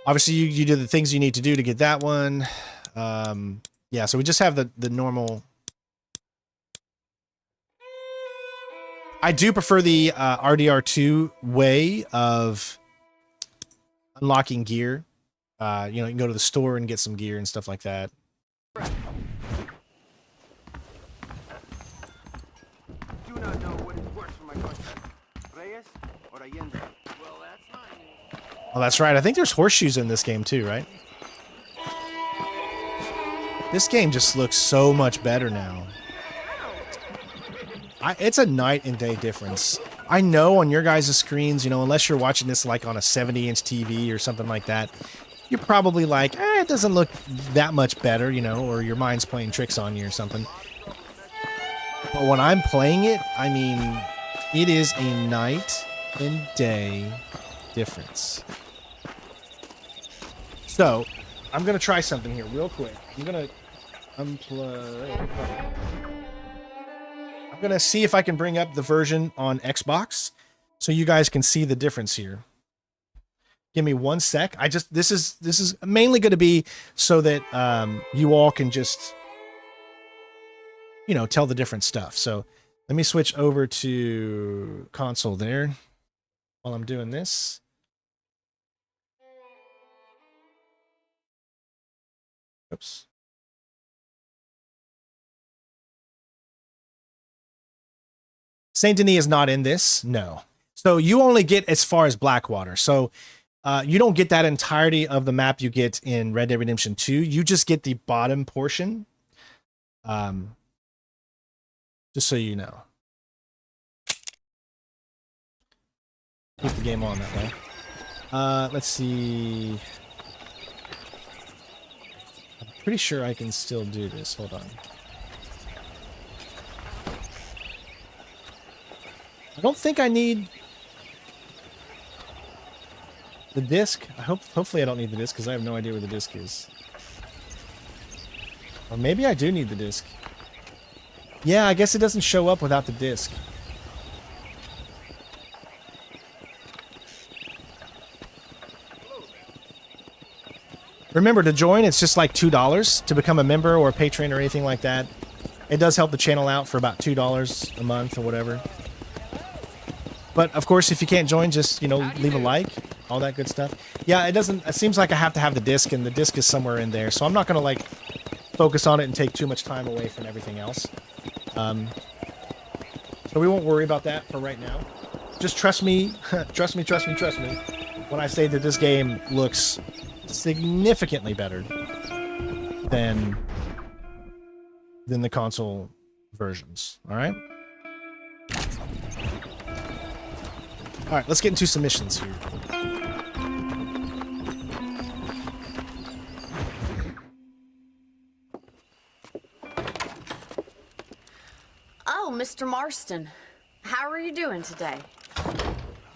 Obviously, you do the things you need to do to get that one. Yeah, so we just have the normal. I do prefer the RDR2 way of unlocking gear. You know, you can go to the store and get some gear and stuff like that. Do not know what is worse for my country, Reyes or Allende. Well, that's not new. Oh, that's right. I think there's horseshoes in this game too, right? This game just looks so much better now. It's a night and day difference. I know on your guys' screens, you know, unless you're watching this like on a 70-inch TV or something like that, you're probably like, it doesn't look that much better, you know, or your mind's playing tricks on you or something. But when I'm playing it, I mean, it is a night and day difference. So, I'm going to try something here real quick. I'm going to unplug. I'm going to see if I can bring up the version on Xbox so you guys can see the difference here. Give me 1 sec. This is mainly going to be so that you all can just, you know, tell the different stuff. So let me switch over to console there while I'm doing this. Oops. Saint Denis is not in this, no. So you only get as far as Blackwater. So you don't get that entirety of the map you get in Red Dead Redemption 2. You just get the bottom portion. Just so you know. Keep the game on that way. Let's see. I'm pretty sure I can still do this. Hold on. I don't think I need the disc. Hopefully I don't need the disc because I have no idea where the disc is. Or maybe I do need the disc. Yeah, I guess it doesn't show up without the disc. Remember, to join, it's just like $2 to become a member or a patron or anything like that. It does help the channel out for about $2 a month or whatever. But of course, if you can't join, just, you know, leave a like, all that good stuff. Yeah, it seems like I have to have the disc, and the disc is somewhere in there. So I'm not going to like focus on it and take too much time away from everything else. So we won't worry about that for right now. Just trust me, trust me when I say that this game looks significantly better than the console versions. All right. All right, let's get into submissions here. Oh, Mr. Marston, how are you doing today?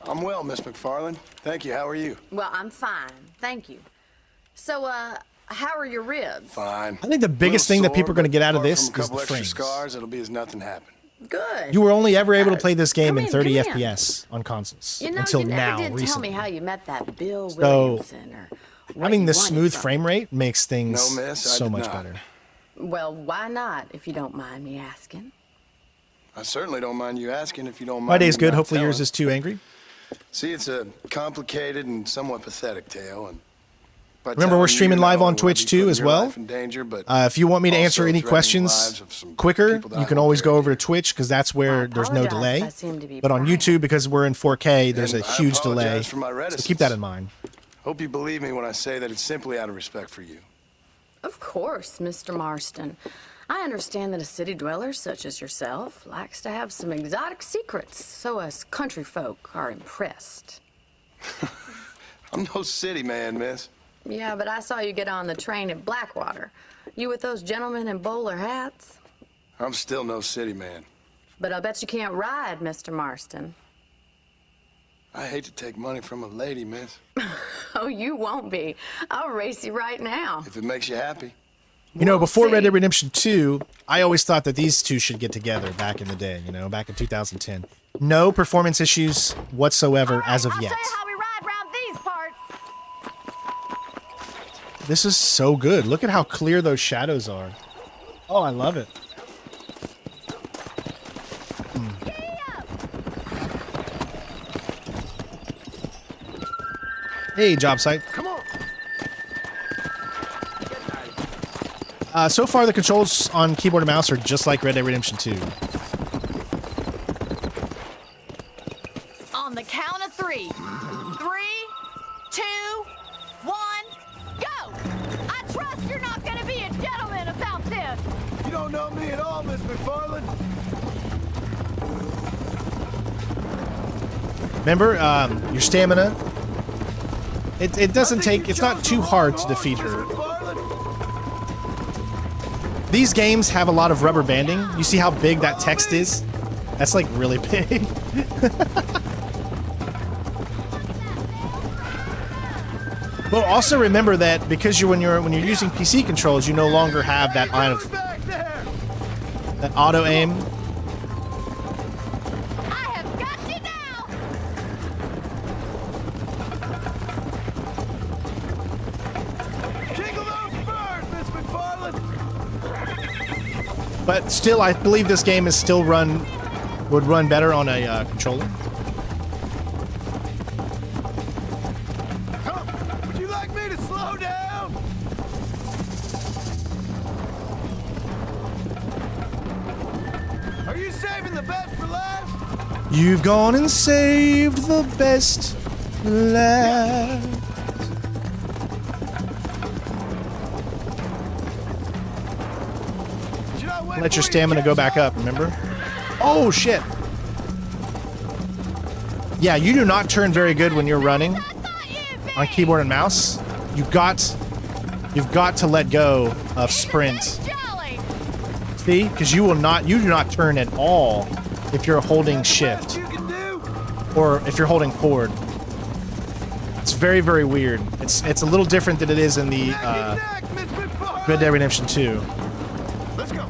I'm well, Miss McFarland. Thank you. How are you? Well, I'm fine, thank you. So, how are your ribs? Fine. I think the biggest thing that people are going to get out of this apart is from a the couple extra frames. scars, it'll be as nothing happened. Good. You were only ever able to play this game Come in in, 30 come in. FPS on consoles You know, until you never now, did recently. tell me how you met that Bill So, Williamson or what having you this wanted smooth from frame rate makes things No, miss, I so did much not. better. Well, why not, if you don't mind me asking? I certainly don't mind you asking if you don't mind. My day's me good. not Hopefully yours telling. is too angry. See, it's a complicated and somewhat pathetic tale, and by Remember, telling we're you, streaming not live on only will I be Twitch too putting as your well. life in danger, but If you want me to answer also any threatening questions lives of some quicker, people that you I can hold always very go over dear. to Twitch because that's where there's no apologize delay. if I seem to be But on prying. YouTube, because we're in 4K, there's a And I huge delay. apologize for my So reticence. keep that in mind. Hope you believe me when I say that it's simply out of respect for you. Of course, Mr. Marston. I understand that a city dweller such as yourself likes to have some exotic secrets, so us country folk are impressed. I'm no city man, miss. Yeah, but I saw you get on the train at Blackwater. You with those gentlemen in bowler hats? I'm still no city man. But I'll bet you can't ride, Mr. Marston. I hate to take money from a lady, miss. Oh, you won't be. I'll race you right now. If it makes you happy. You know, We'll before Red see. Dead Redemption 2, I always thought that these two should get together back in the day, you know, back in 2010. No performance issues whatsoever as of yet. I'll show you how we ride around these parts. This is so good. Look at how clear those shadows are. Oh, I love it. Hey, job site. Come on. So far, the controls on keyboard and mouse are just like Red Dead Redemption 2. On the count of 3. 3, 2, 1, go! I trust you're not gonna be a gentleman about this. You don't know me at all, Miss McFarland. Remember, your stamina. It doesn't take. It's not too hard to defeat her. These games have a lot of rubber banding. You see how big that text is? That's like really big. But also remember that because when you're using PC controls, you no longer have that line of that auto aim. I have got you now. Jingle those spurs, Miss McFarland. But still, I believe this game is still would run better on a controller. Would you like me to slow down? Are you saving the best for last? You've gone and saved the best last. Should I wait Let your for you to stamina go catch back up, remember? Oh, shit. Yeah, you do not turn very good when you're running on keyboard and mouse. You've got to let go of sprint. Jolly. See? Because you do not turn at all if you're holding shift you can do? or if you're holding forward. It's very, very weird. It's a little different than it is in the Neck, Miss McFarland. Red Dead Redemption 2. Let's go.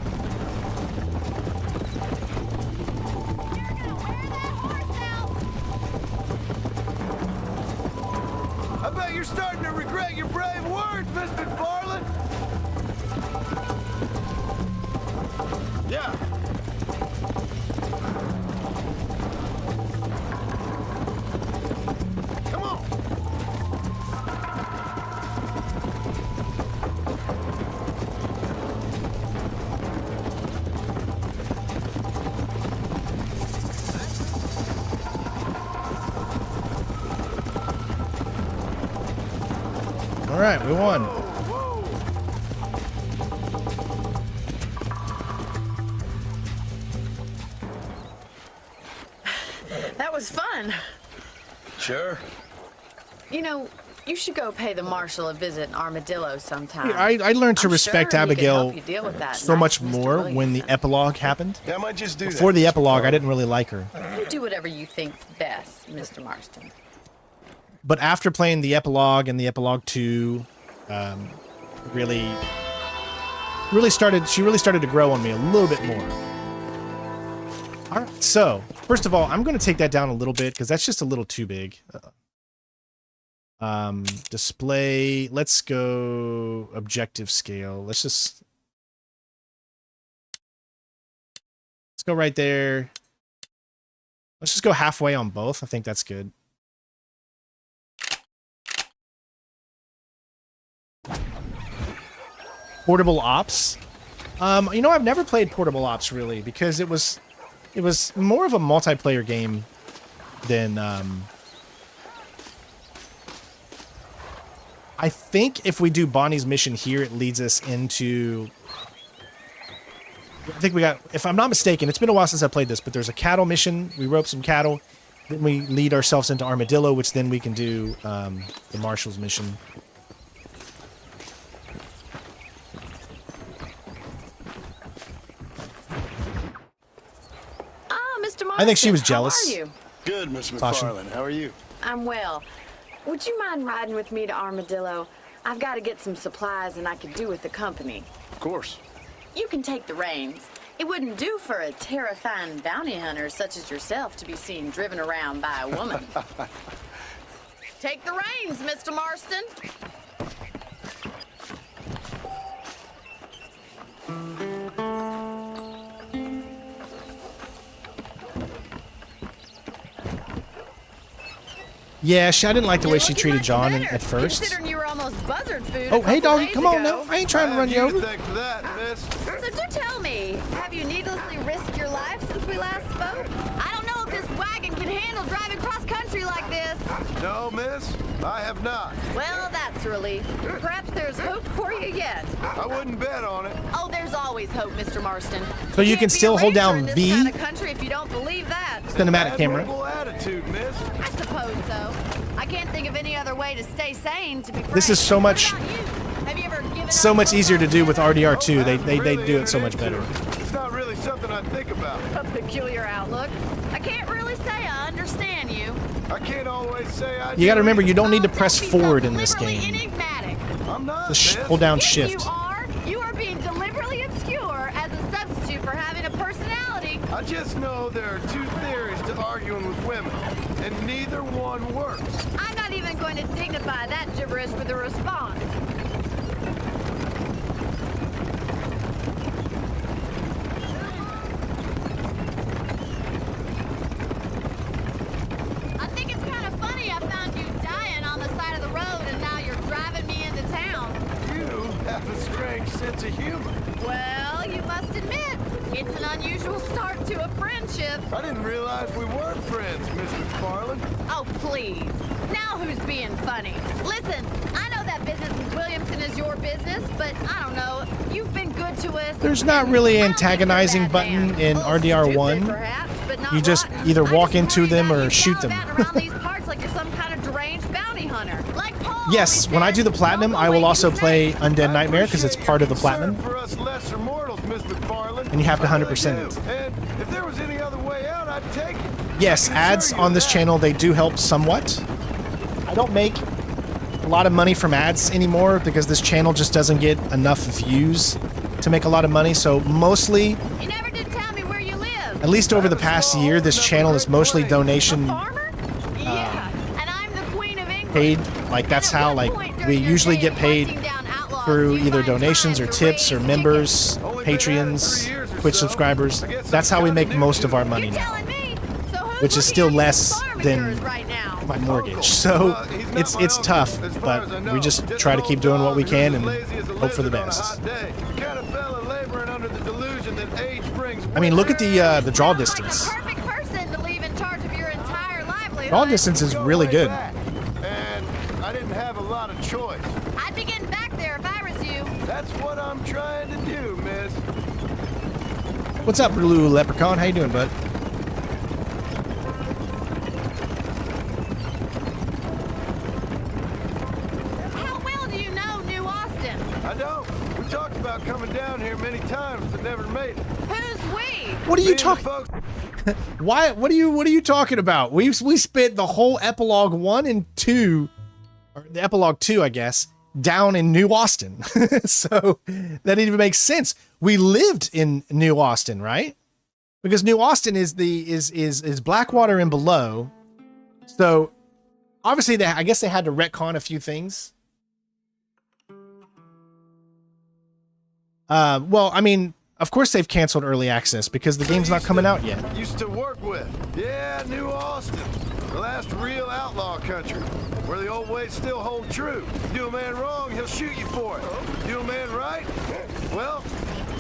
I bet you're starting to regret your brave words, Miss McFarland. Yeah. Come on. All right, we won. That was fun. Sure. You know, you should go pay the Marshal a visit in Armadillo sometime. I learned to I'm respect sure he can Abigail help you deal with that so nice much Mr. more when the Williamson. epilogue happened. Yeah, I might just do that. Before the Miss epilogue, I McFarland. didn't really like her. You do whatever you think's best, Mr. Marston. But after playing the epilogue and the epilogue 2, really started to grow on me a little bit more. All right, so first of all, I'm going to take that down a little bit because that's just a little too big. Display. Let's go objective scale. Let's go right there. Let's just go halfway on both. I think that's good. Portable Ops. You know, I've never played Portable Ops really because it was more of a multiplayer game than I think if we do Bonnie's mission here, it leads us into. I think we got, if I'm not mistaken, it's been a while since I played this, but there's a cattle mission. We roped some cattle, Then we lead ourselves into Armadillo, which then we can do the Marshal's mission. Mr. Marston, I think she was jealous. How are you? Good, Miss Sasha. McFarlane. How are you? I'm well. Would you mind riding with me to Armadillo? I've got to get some supplies and I could do with the company. Of course. You can take the reins. It wouldn't do for a terrifying bounty hunter such as yourself to be seen driven around by a woman. Take the reins, Mr. Marston. Yeah, I didn't like the way she treated John at first. Considering you were almost buzzard food. Oh, hey, doggy, come on now. I ain't trying to run you over. Thanks for that, miss. So do tell me, have you needlessly risked your life since we last spoke? I don't know if this wagon can handle driving cross country like this. No, miss, I have not. Well, that's a relief. Perhaps there's hope for you yet. I wouldn't bet on it. Oh, there's always hope, Mr. Marston. So you can still hold down V. V. In this kind of country if you don't believe that. Cinematic camera. Admirable attitude, miss. I suppose so. I can't think of any other way to stay sane, to be frank. This is so much, What about you? Have you ever given so up much hope? easier to do with RDR2. They Really do it so much better. It's not really something I think about. A peculiar outlook. I can't really say I understand you. I can't always say I You got to do remember, you either. don't need to press Don't be so forward in this deliberately game. Enigmatic. I'm not, Just miss. hold down Yes, shift. You are being deliberately obscure as a substitute for having a personality. I just know there are two theories to arguing with women, and neither one works. I'm not even going to dignify that gibberish with a response. I think it's kind of funny I found you dying on the side of the road and now you're driving me into town. You have a strange sense of humor. Well, you must admit, it's an unusual start to a friendship. I didn't realize we weren't friends, Miss McFarlane. Oh, please. Now who's being funny? Listen, I know that business with Williamson is your business, but I don't know. You've been good to us. There's not really I don't think you're a antagonizing bad button man. in A little RDR1. stupid, perhaps, but not You just rotten. either I walk just into worry them about or you shoot them. gallivanting around these parts like you're some kind of deranged bounty hunter. Like Paul Yes, always when I said, do the platinum, "Don't I will go also away play too Undead Nightmare because it's part of the Concern platinum. for us lesser mortals, Miss McFarlane. And you have to I 100% really it. do. And if there was any other way out, I'd take it. Yes, I can ads assure you on this that. channel, they do help somewhat. I don't make a lot of money from ads anymore because this channel just doesn't get enough views to make a lot of money. So mostly, You never did tell me where you live. at least over the past year, this channel is mostly A donation farmer? Yeah, and I'm the queen of England. paid. Like that's how like we usually get paid through either donations or tips or members, Patreons, Twitch subscribers. That's how we make most of our money now, which is still less than my mortgage. So it's tough, but we just try to keep doing what we can and hope for the best. I mean, look at the draw distance. Perfect person to leave in charge of your entire livelihood. Draw distance is really good. And I didn't have a lot of choice. I'd be getting back there if I was you. That's what I'm trying to do, miss. What's up, Blue Leprechaun? How you doing, bud? How well do you know New Austin? I don't. We talked about coming down here many times, but never made it. Who's we? What are you talking? Why? What are you talking about? We spent the whole epilogue 1 and 2, or the epilogue 2, I guess, down in New Austin. So that even makes sense. We lived in New Austin, right? Because New Austin is Blackwater and below. So obviously, I guess they had to retcon a few things. Well, I mean, of course they've canceled early access because the game's not coming out yet. Used to work with. Yeah, New Austin. The last real outlaw country. Where the old ways still hold true. Do a man wrong, he'll shoot you for it. Do a man right? Well,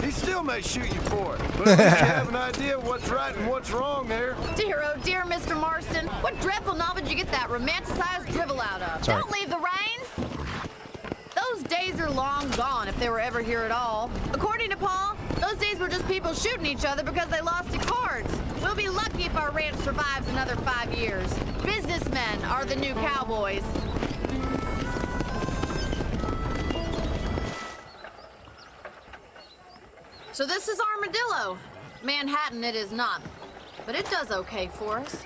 he still may shoot you for it. But at least you have an idea of what's right and what's wrong there. Dear, oh dear, Mr. Marston. What dreadful novel did you get that romanticized drivel out of? Sorry. Don't leave the reins. Those days are long gone, if they were ever here at all. According to Paul, those days were just people shooting each other because they lost at cards. We'll be lucky if our ranch survives another 5 years. Businessmen are the new cowboys. So this is Armadillo. Manhattan it is not, but it does okay for us.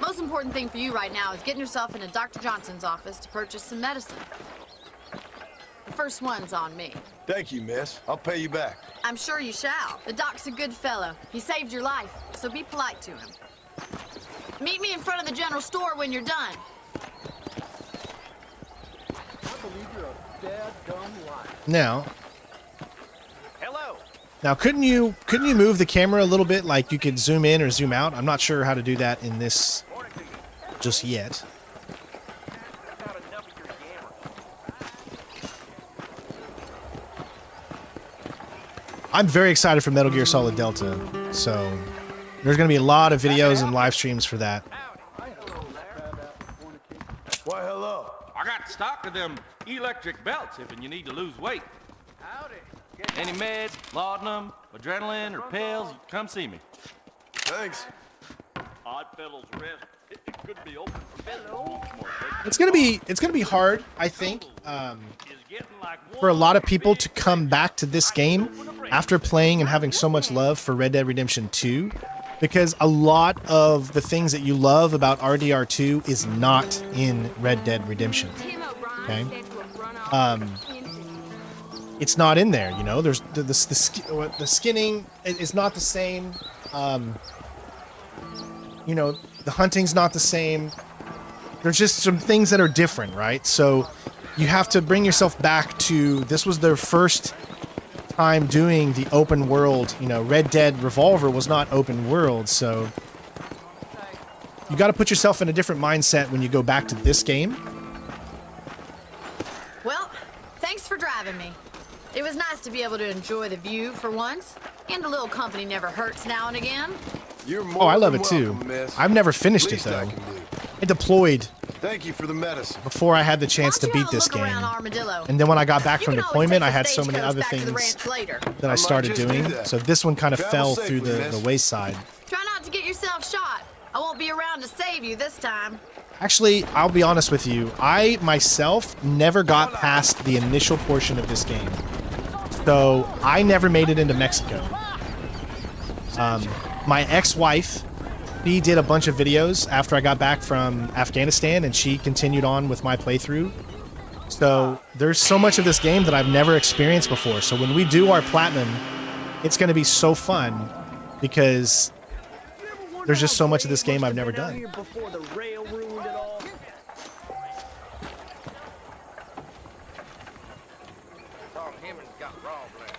Most important thing for you right now is getting yourself into Dr. Johnson's office to purchase some medicine. The first one's on me. Thank you, miss. I'll pay you back. I'm sure you shall. The doc's a good fellow. He saved your life, so be polite to him. Meet me in front of the general store when you're done. Now, Hello. couldn't you move the camera a little bit, like you could zoom in or zoom out? I'm not sure how to do that in this just yet. I'm very excited for Metal Gear Solid Delta, so there's going to be a lot of videos and live streams for that. Why, hello. I got stock of them electric belts if you need to lose weight. Howdy. Any meds, laudanum, adrenaline, or pills, come see me. Thanks. Oddfellows Rest. It could be open for business once more. It's gonna be hard, I think, for a lot of people to come back to this game after playing and having so much love for Red Dead Redemption 2, because a lot of the things that you love about RDR2 is not in Red Dead Redemption. Okay, it's not in there. You know, there's the skinning is not the same. You know, the hunting's not the same. There's just some things that are different, right? So you have to bring yourself back to, this was their first time doing the open world. You know, Red Dead Revolver was not open world, so you got to put yourself in a different mindset when you go back to this game. Well, thanks for driving me. It was nice to be able to enjoy the view for once, and a little company never hurts now and again. You're more Oh, I love than it too. welcome, miss. I've never finished it Least I though. can do. I deployed Thank you for the medicine. before I had the chance to Why don't you beat have a this look game. around Armadillo? And then when I got back You from can always deployment, take I the had so many stagecoach other back to the things ranch later. that I might started just do doing. that. So this one kind of Travel fell through safely, the miss. wayside. Try not to get yourself shot. I won't be around to save you this time. Actually, I'll be honest with you. I myself never got past the initial portion of this game. So I never made it into Mexico. My ex-wife, she did a bunch of videos after I got back from Afghanistan, and she continued on with my playthrough. So there's so much of this game that I've never experienced before. So when we do our platinum, it's going to be so fun because there's just so much of this game I've never done. Before the rail ruined it all. Tom Hammond's got raw blood.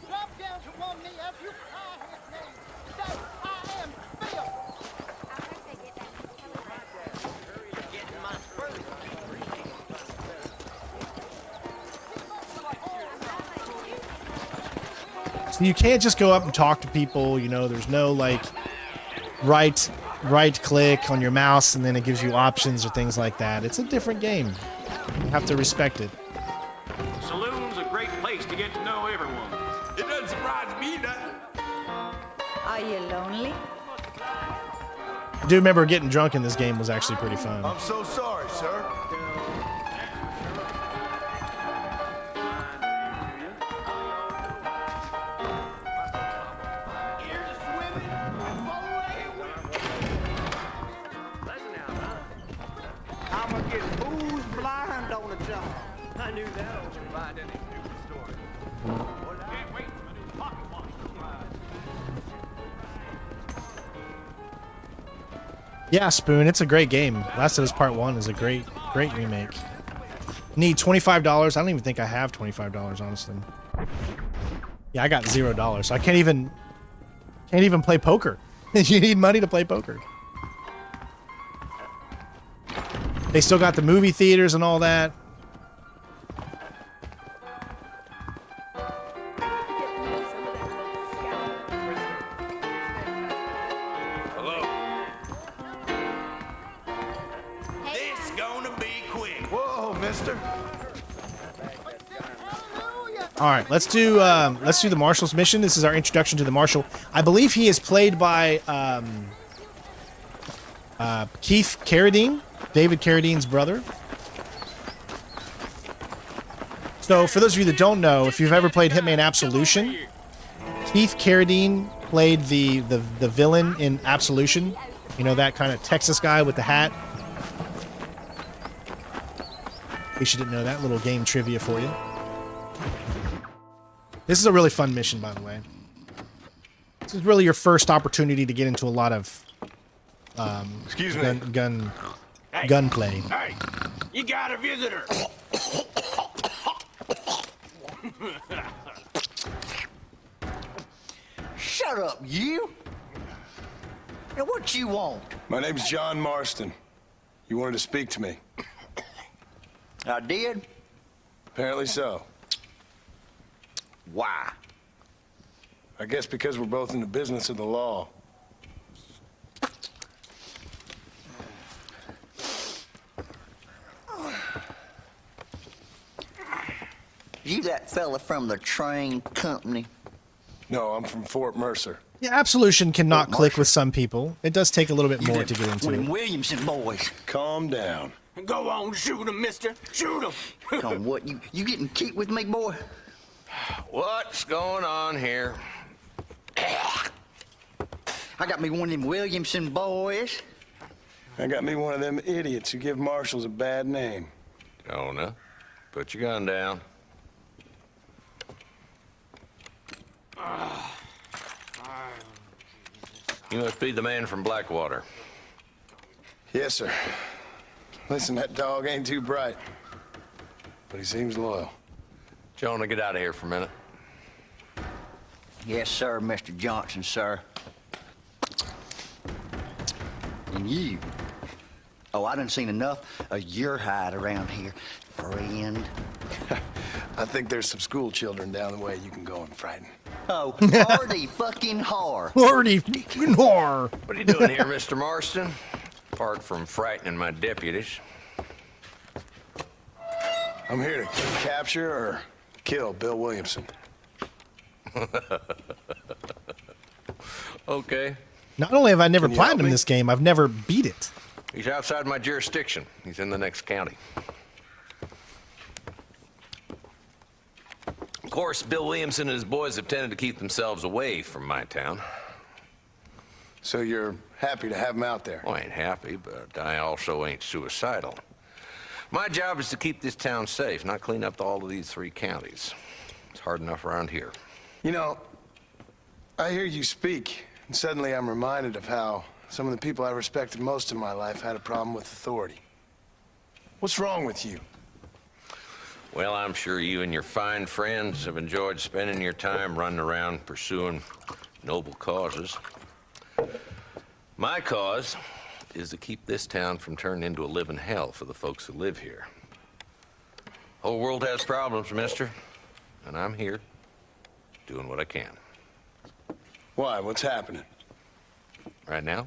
Drop down to one knee as you cry his name. Say, I am Phil. Getting my spurs. So you can't just go up and talk to people, you know, there's no like right click on your mouse and then it gives you options or things like that. It's a different game. You have to respect it. Saloon's a great place to get to know everyone. It doesn't surprise me nothing. Are you lonely? I do remember getting drunk in this game was actually pretty fun. I'm so sorry, sir. I'm gonna get booze blind on the job. I knew that on your mind any stupid story. Can't wait for my new pocket watch to arrive. Yeah, Spoon, it's a great game. Last of Us Part 1 is a great remake. Need $25. I don't even think I have $25, honestly. Yeah, I got $0, so I can't even play poker. You need money to play poker. They still got the movie theaters and all that. Hello. This gonna be quick. Whoa, mister. All right, let's do the Marshal's mission. This is our introduction to the Marshal. I believe he is played by Keith Carradine, David Carradine's brother. So, for those of you that don't know, if you've ever played Hitman Absolution, Keith Carradine played the villain in Absolution. You know, that kind of Texas guy with the hat. In case you didn't know that, little game trivia for you. This is a really fun mission, by the way. This is really your first opportunity to get into a lot of Excuse me. gunplay. Hey, you got a visitor. Shut up, you! Now what you want? My name's John Marston. You wanted to speak to me. I did? Apparently so. Why? I guess because we're both in the business of the law. You that fella from the train company? No, I'm from Fort Mercer. Yeah, Absolution cannot click with some people. It does take a little bit more to get into it. Williamson boys. Calm down. Go on, shoot him, mister. Shoot him. Come on, what? You getting kicked with me, boy? What's going on here? I got me one of them Williamson boys. I got me one of them idiots who give marshals a bad name. Jonah, put your gun down. You must be the man from Blackwater. Yes, sir. Listen, that dog ain't too bright, but he seems loyal. Jonah, get out of here for a minute. Yes, sir, Mr. Johnson, sir. And you. Oh, I done seen enough of your hide around here, friend. I think there's some school children down the way you can go and frighten. Oh, hardy fucking har. Hardy fucking har. What are you doing here, Mr. Marston? Apart from frightening my deputies. I'm here to capture or kill Bill Williamson. Okay. Not only have I never Can you help platinum me? this game, I've never beat it. He's outside my jurisdiction. He's in the next county. Of course, Bill Williamson and his boys have tended to keep themselves away from my town. So you're happy to have him out there? Well, I ain't happy, but I also ain't suicidal. My job is to keep this town safe, not clean up all of these 3 counties. It's hard enough around here. You know, I hear you speak, and suddenly I'm reminded of how some of the people I respected most in my life had a problem with authority. What's wrong with you? Well, I'm sure you and your fine friends have enjoyed spending your time running around pursuing noble causes. My cause is to keep this town from turning into a living hell for the folks who live here. Whole world has problems, mister, and I'm here doing what I can. Why? What's happening? Right now,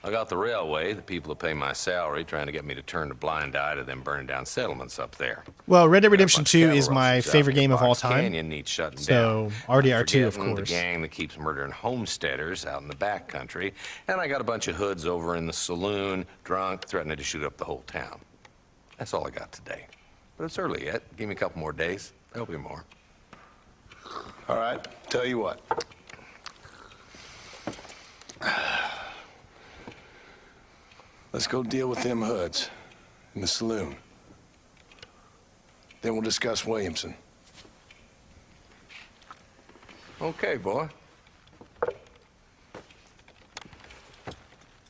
I got the railway, the people who pay my salary, trying to get me to turn a blind eye to them burning down settlements up there. Well, Red Dead Got a Redemption bunch 2 of is cattle my rustlers favorite out in game of all Box time. Canyon needs shutting So, down. RDR 2, of Forgetting course. The gang that keeps murdering homesteaders out in the back country, and I got a bunch of hoods over in the saloon, drunk, threatening to shoot up the whole town. That's all I got today. But it's early yet. Give me a couple more days. There'll be more. All right, tell you what. Let's go deal with them hoods in the saloon. Then we'll discuss Williamson. Okay, boy.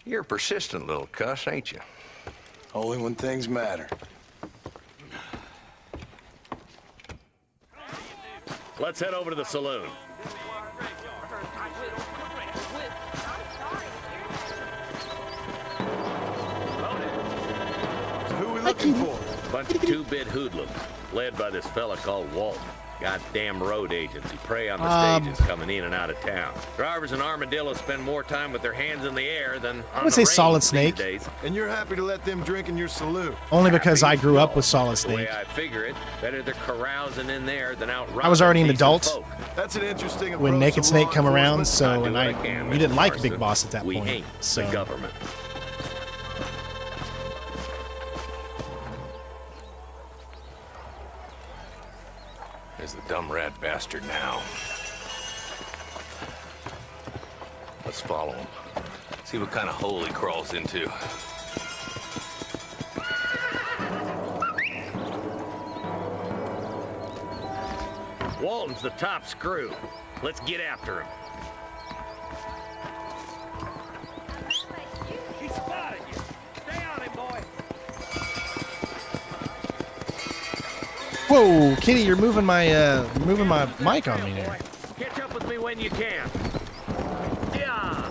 You're a persistent little cuss, ain't you? Only when things matter. Let's head over to the saloon. So who are we looking for? Bunch of 2-bit hoodlums, led by this fella called Walt. Goddamn road agency prey on the stages coming in and out of town. Drivers in Armadillo spend more time with their hands in the air than on I would the say range Solid these Snake. days. And you're happy to let them drink in your saloon? Only because I grew up with Solid The way Snake. I figure it, better they're carousing in there than out robbing I was already an decent adult folk. That's an interesting approach when Naked to Snake law come around, enforcement. so and what I can, you Mr. didn't like Mercer. Big Boss at that We point. ain't So the government. There's the dumb rat bastard now. Let's follow him. See what kind of hole he crawls into. Walton's the top screw. Let's get after him. He spotted you. Stay on him, boy. whoa, Kitty, you're moving my mic on me there. Catch up with me when you can. Yeah.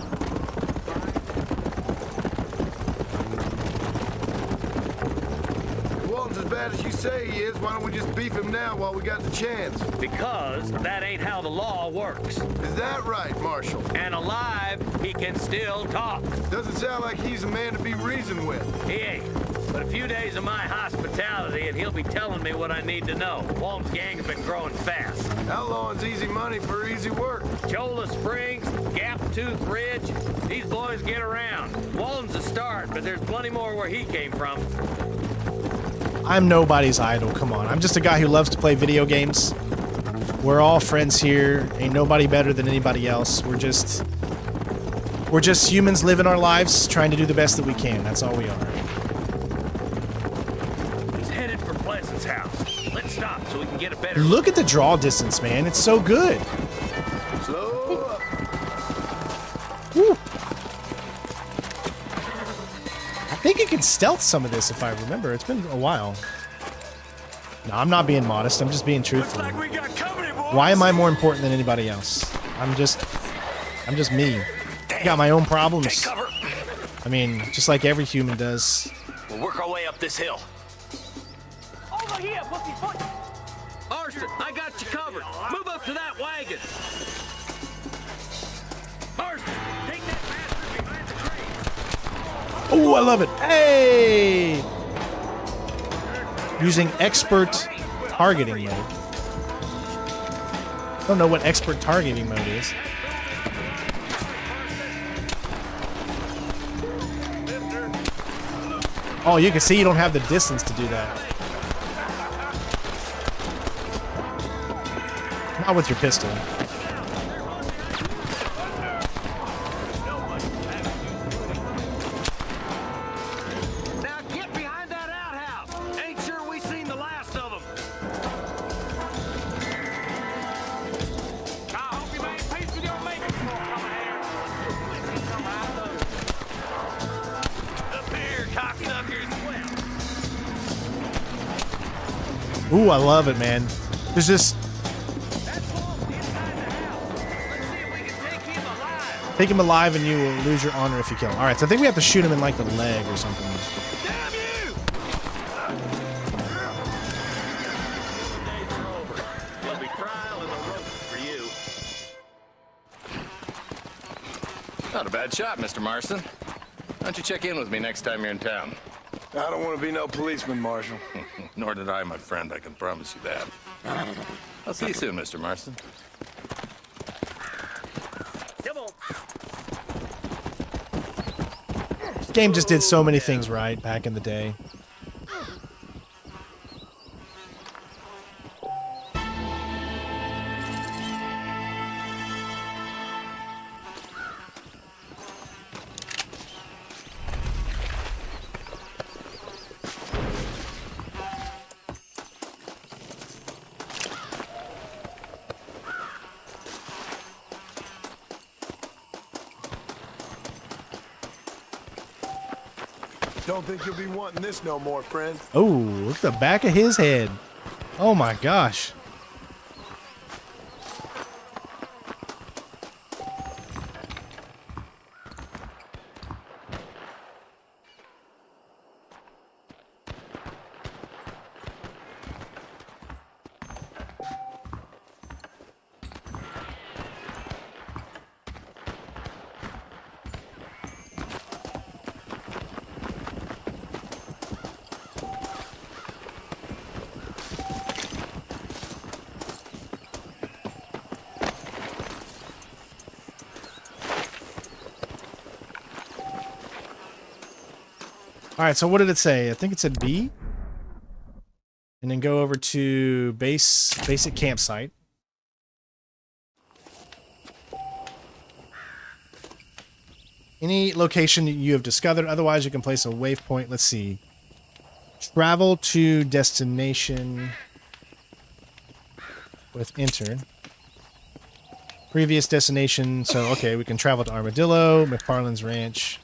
If Walton's as bad as you say he is, why don't we just beef him now while we got the chance? Because that ain't how the law works. Is that right, Marshal? And alive, he can still talk. Doesn't sound like he's a man to be reasoned with. He ain't. But a few days of my hospitality and he'll be telling me what I need to know. Walton's gang has been growing fast. Outlawing's easy money for easy work. Chola Springs, Gap Tooth Ridge, these boys get around. Walton's a start, but there's plenty more where he came from. I'm nobody's idol, come on. I'm just a guy who loves to play video games. We're all friends here. Ain't nobody better than anybody else. We're just humans living our lives, trying to do the best that we can. That's all we are. He's headed for Pleasant's house. Let's stop so we can get a better Look at the draw distance, man. It's so good. Slow up. Woo. I think you can stealth some of this if I remember. It's been a while. No, I'm not being modest. I'm just being truthful. Looks like we got company, boys. Why am I more important than anybody else? I'm just me. I got my own problems. Take cover. I mean, just like every human does. We'll work our way up this hill. Over here, pussyfoot! Marston, I got you covered. Move up to that wagon. Marston, take that bastard behind the tree. Oh, I love it. Hey! Using expert targeting mode. I don't know what expert targeting mode is. Oh, you can see you don't have the distance to do that. Not with your pistol. Now get behind that outhouse. Ain't sure we seen the last of them. I hope you made peace with your mate before coming here. Up here, cocksuckers. Ooh, I love it, man. There's this. Take him alive and you will lose your honor if you kill him. Alright, so I think we have to shoot him in like the leg or something. Damn you! Days are over. There'll be trial and the rope for you. Not a bad shot, Mr. Marston. Why don't you check in with me next time you're in town? I don't want to be no policeman, Marshal. Nor did I, my friend. I can promise you that. I'll see you soon, Mr. Marston. Come on. This game just did so many things right back in the day. Don't think you'll be wanting this no more, friend. Oh, look at the back of his head. Oh my gosh. All right, so what did it say? I think it said B. And then go over to basic campsite. Any location that you have discovered. Otherwise, you can place a waypoint. Let's see. Travel to destination with enter. Previous destination. So, okay, we can travel to Armadillo, McFarland's Ranch.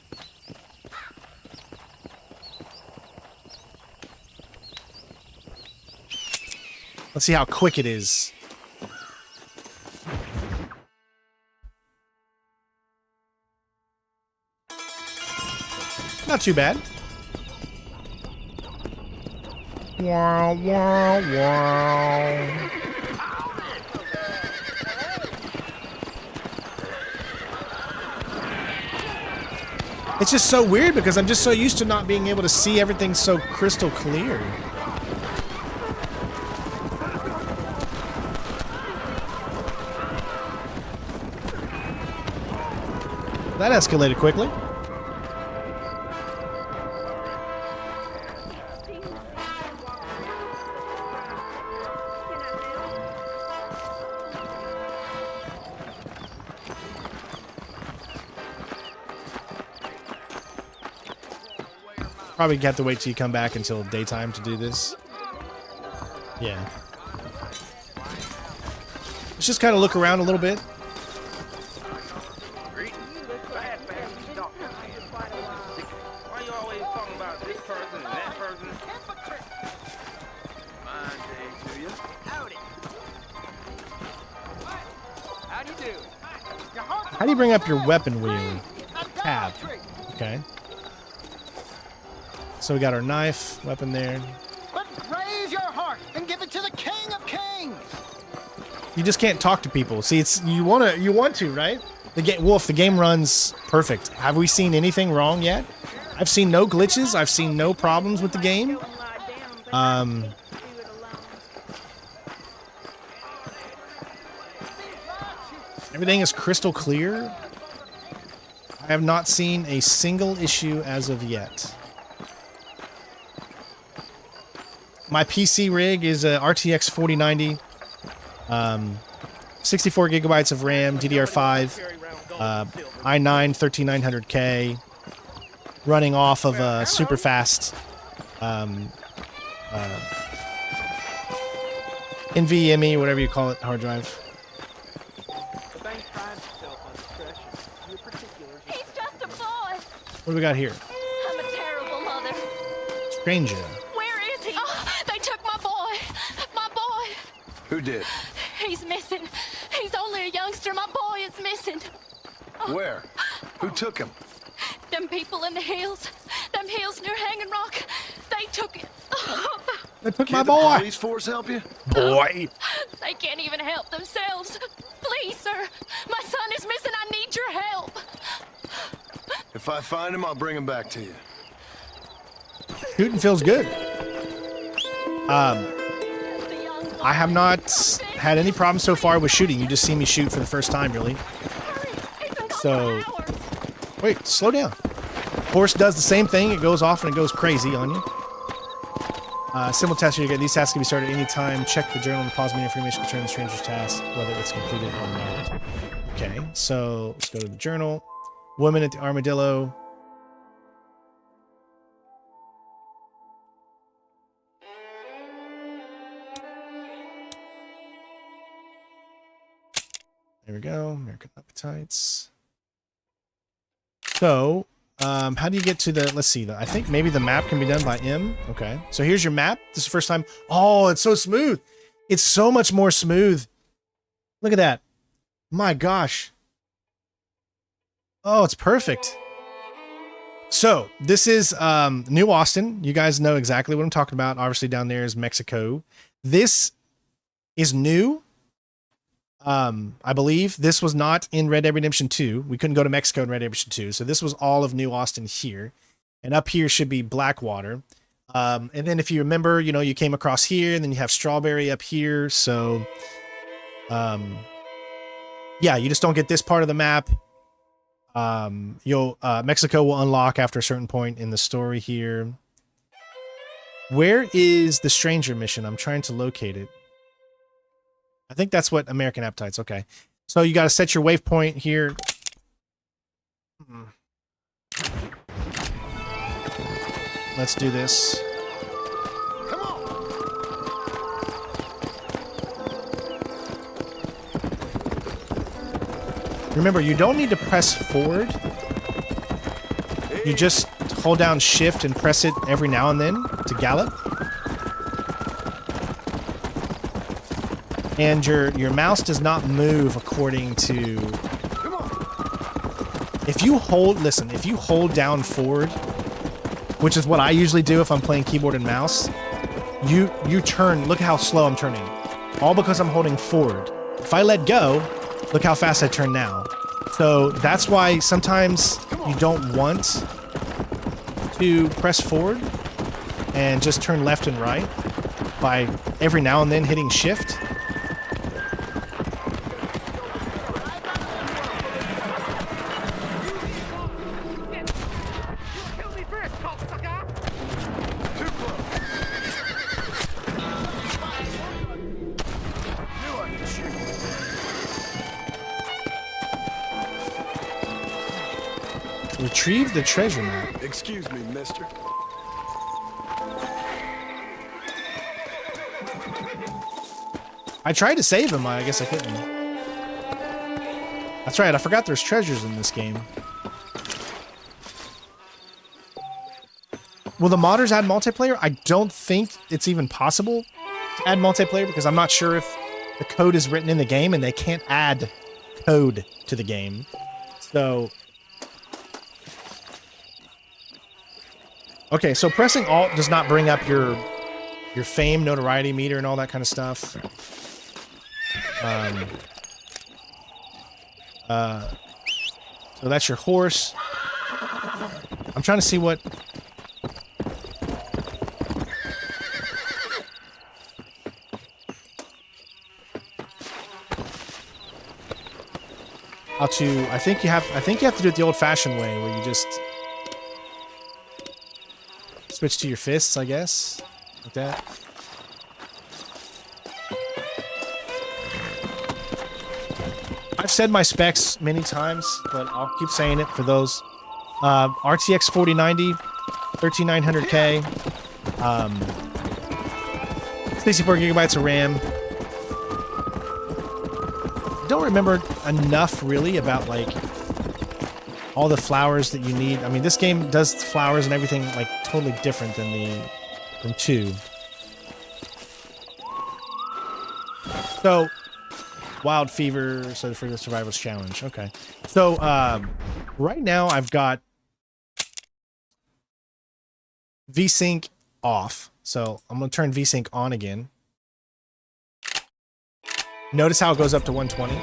Let's see how quick it is. Not too bad. Wow, wow, wow. It's just so weird because I'm just so used to not being able to see everything so crystal clear. That escalated quickly. Probably have to wait till you come back until daytime to do this. Yeah. Let's just kind of look around a little bit. How do you bring up your weapon wheel? Tab. Okay. So we got our knife, weapon there. But raise your heart and give it to the King of Kings. You just can't talk to people. See, it's you want to, right? The game, Wolf. The game runs perfect. Have we seen anything wrong yet? I've seen no glitches. I've seen no problems with the game. Everything is crystal clear. I have not seen a single issue as of yet. My PC rig is a RTX 4090, 64 gigabytes of RAM, DDR5, i9 13900K, running off of a super fast NVMe, whatever you call it, hard drive. He's just a boy. What do we got here? I'm a terrible mother. Stranger. Where is he? Oh, they took my boy. My boy. Who did? He's missing. He's only a youngster. My boy is missing. Where? Who took him? Them people in the hills. Them hills near Hanging Rock. They took it. They took my Can't the boy. police force help you? Boy. They can't even help themselves. Please, sir. My son is missing. I need your help. If I find him, I'll bring him back to you. Shooting feels good. I have not had any problems so far with shooting. You just see me shoot for the first time, really. So, wait, slow down. Horse does the same thing. It goes off and it goes crazy on you. Simultaneously, these tasks can be started anytime. Check the journal and pause me information to determine the stranger's task, whether it's completed or not. Okay, so let's go to the journal. Woman at the Armadillo. There we go. American Appetites. So, how do you get to the, let's see, I think maybe the map can be done by M. Okay. So here's your map. This is the first time. Oh, it's so smooth. It's so much more smooth. Look at that. My gosh. Oh, it's perfect. So this is New Austin. You guys know exactly what I'm talking about. Obviously down there is Mexico. This is new. I believe this was not in Red Dead Redemption 2. We couldn't go to Mexico in Red Dead Redemption 2. So this was all of New Austin here. And up here should be Blackwater. And then if you remember, you know, you came across here and then you have Strawberry up here. So, yeah, you just don't get this part of the map. Mexico will unlock after a certain point in the story here. Where is the stranger mission? I'm trying to locate it. I think that's what American Appetite's. Okay. So you got to set your waypoint here. Let's do this. Come on. Remember, you don't need to press forward. You just hold down shift and press it every now and then to gallop. And your mouse does not move according to... If you hold down forward, which is what I usually do if I'm playing keyboard and mouse, you turn, look how slow I'm turning. All because I'm holding forward. If I let go, look how fast I turn now. So that's why sometimes you don't want to press forward and just turn left and right by every now and then hitting shift. Retrieve the treasure map. Excuse me, mister. I tried to save him, I guess I couldn't. That's right, I forgot there's treasures in this game. Will the modders add multiplayer? I don't think it's even possible to add multiplayer because I'm not sure if the code is written in the game and they can't add code to the game. So... Okay, so pressing Alt does not bring up your fame, notoriety meter, and all that kind of stuff. So that's your horse. I'm trying to see what... I think you have to do it the old-fashioned way, where you just switch to your fists, I guess, like that. I've said my specs many times, but I'll keep saying it for those. RTX 4090, 13900K, 64 gigabytes of RAM. Don't remember enough really about like all the flowers that you need. I mean, this game does flowers and everything like totally different than from 2. So, Wild Fever, so for the Survival's Challenge. Okay. So, right now I've got VSync off. So, I'm going to turn VSync on again. Notice how it goes up to 120.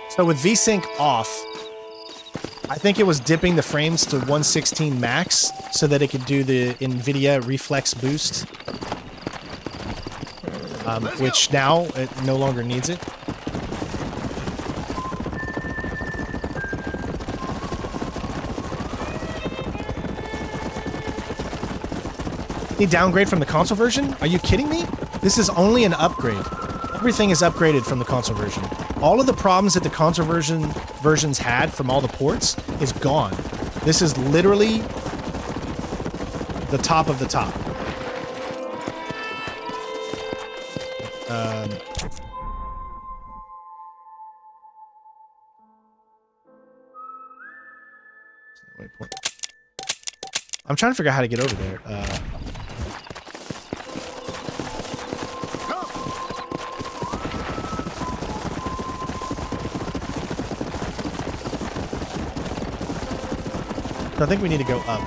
So with VSync off, I think it was dipping the frames to 116 max so that it could do the NVIDIA reflex boost, which now it no longer needs it. Any downgrade from the console version? Are you kidding me? This is only an upgrade. Everything is upgraded from the console version. All of the problems that the console versions had from all the ports is gone. This is literally the top of the top. I'm trying to figure out how to get over there. I think we need to go up.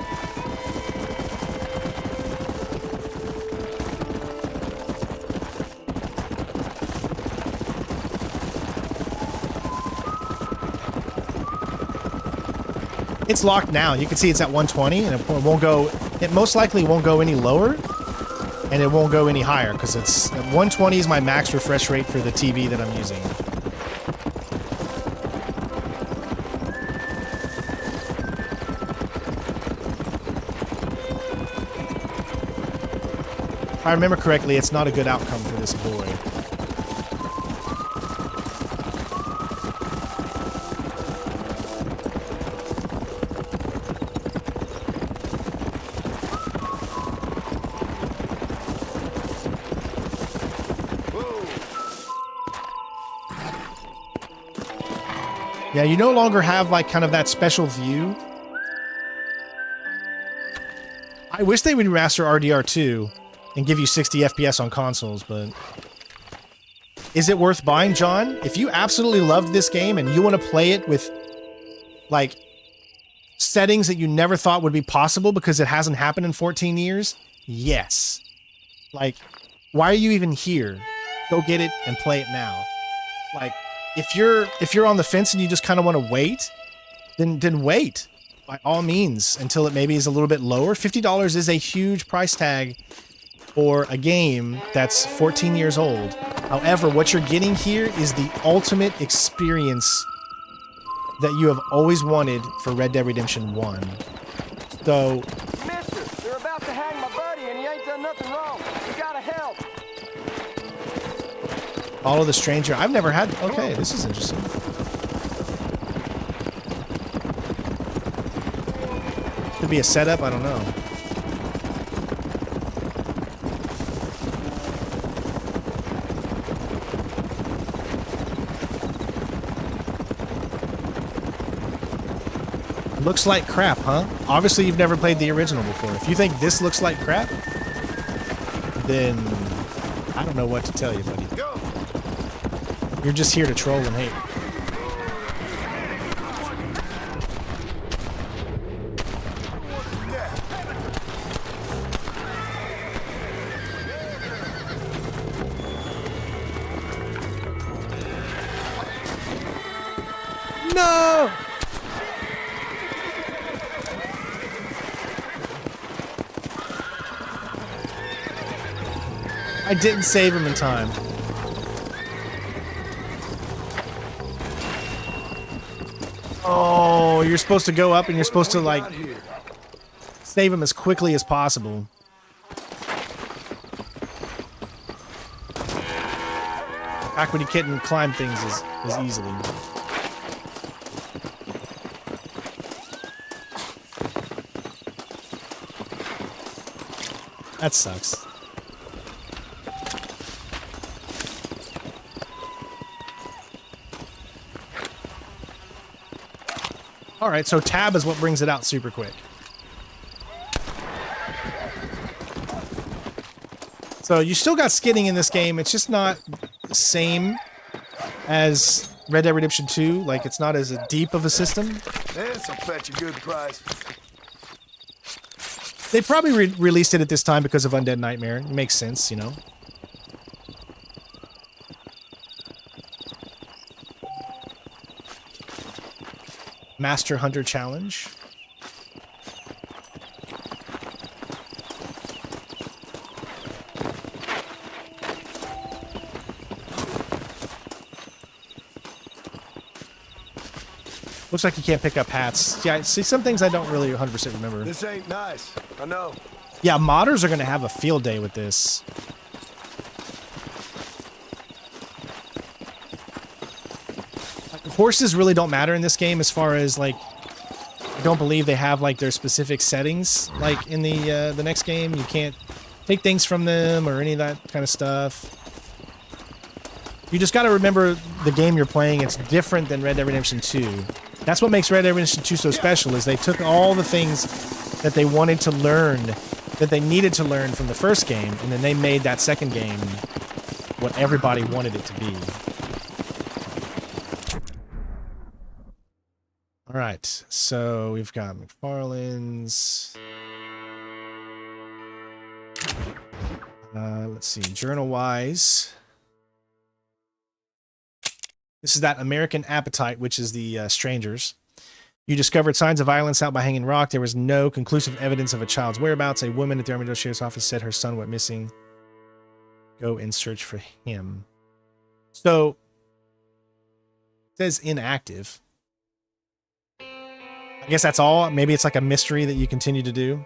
It's locked now. You can see it's at 120 and it won't go, it most likely won't go any lower and it won't go any higher because it's 120 is my max refresh rate for the TV that I'm using. If I remember correctly, it's not a good outcome for this boy. Yeah, you no longer have like kind of that special view. I wish they would remaster RDR2 and give you 60 FPS on consoles, but is it worth buying, John? If you absolutely loved this game and you want to play it with like settings that you never thought would be possible because it hasn't happened in 14 years, yes. Like, why are you even here? Go get it and play it now. Like, if you're on the fence and you just kind of want to wait, then wait by all means until it maybe is a little bit lower. $50 is a huge price tag for a game that's 14 years old. However, what you're getting here is the ultimate experience that you have always wanted for Red Dead Redemption 1. So, Mister, they're about to hang my buddy and he ain't done nothing wrong. You gotta help. Follow the stranger. I've never had... Okay, this is interesting. Could be a setup, I don't know. Looks like crap, huh? Obviously you've never played the original before. If you think this looks like crap, then I don't know what to tell you, buddy. You're just here to troll and hate. No! I didn't save him in time. Oh, you're supposed to go up and you're supposed to, like, save him as quickly as possible. Back when you couldn't climb things as easily. That sucks. Alright, so tab is what brings it out super quick. So you still got skidding in this game, it's just not the same as Red Dead Redemption 2. Like, it's not as deep of a system. This'll fetch a good price. They probably released it at this time because of Undead Nightmare. It makes sense, you know. Master Hunter Challenge. Looks like you can't pick up hats. Yeah, see, some things I don't really 100% remember. This ain't nice. I know. Yeah, modders are going to have a field day with this. Like, horses really don't matter in this game as far as, like, I don't believe they have, like, their specific settings. Like, in the next game, you can't take things from them or any of that kind of stuff. You just got to remember the game you're playing. It's different than Red Dead Redemption 2. That's what makes Red Dead Redemption 2 so special, is they took all the things that they wanted to learn, that they needed to learn from the first game, and then they made that second game what everybody wanted it to be. Alright, so we've got McFarlane's. Let's see, journal-wise. This is that American Appetite, which is the strangers. You discovered signs of violence out by Hanging Rock. There was no conclusive evidence of a child's whereabouts. A woman at the Armadillo Sheriff's Office said her son went missing. Go and search for him. So, it says inactive. I guess that's all. Maybe it's like a mystery that you continue to do.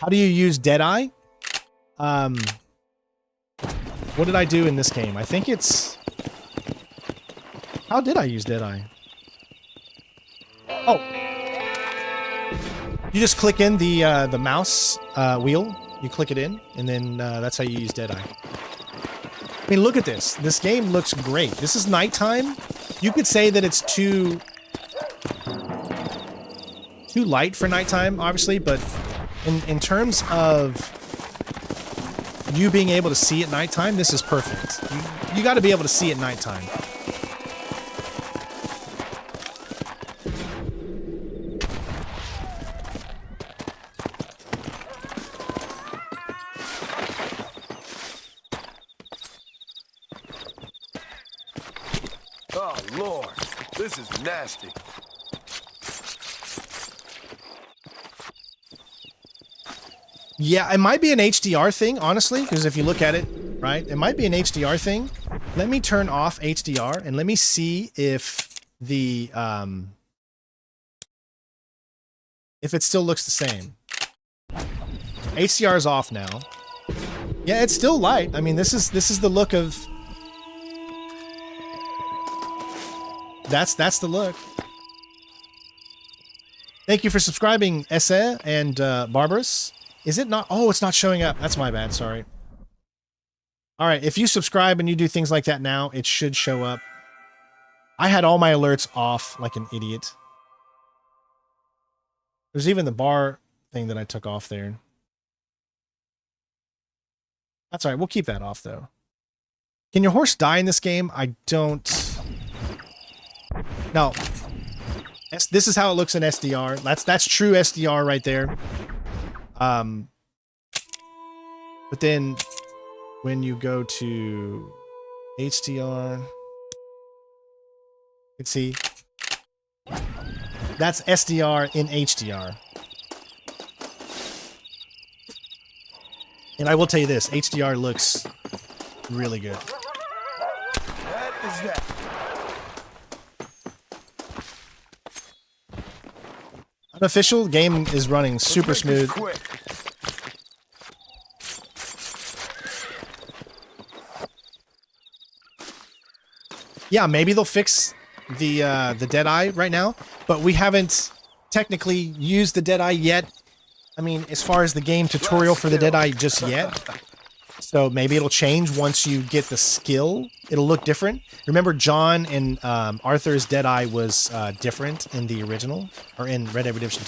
How do you use Deadeye? What did I do in this game? I think it's... How did I use Deadeye? Oh. You just click in the mouse wheel. You click it in, and then that's how you use Deadeye. I mean, look at this. This game looks great. This is nighttime. You could say that it's too light for nighttime, obviously, but in terms of you being able to see at nighttime, this is perfect. You got to be able to see at nighttime. Oh, Lord. This is nasty. Yeah, it might be an HDR thing, honestly, because if you look at it, right, it might be an HDR thing. Let me turn off HDR and let me see if the if it still looks the same. HDR is off now. Yeah, it's still light. I mean, this is the look of... That's the look. Thank you for subscribing, Esse and Barbarous. Is it not? Oh, it's not showing up. That's my bad. Sorry. All right. If you subscribe and you do things like that now, it should show up. I had all my alerts off like an idiot. There's even the bar thing that I took off there. That's all right. We'll keep that off, though. Can your horse die in this game? I don't... No. This is how it looks in SDR. That's true SDR right there. But then when you go to HDR, you can see that's SDR in HDR. And I will tell you this, HDR looks really good. That is that. Unofficial game is running super smooth. Yeah, maybe they'll fix the Deadeye right now, but we haven't technically used the Deadeye yet. I mean, as far as the game tutorial for the Deadeye just yet. So maybe it'll change once you get the skill. It'll look different. Remember, John and Arthur's Deadeye was different in the original, or in Red Dead Redemption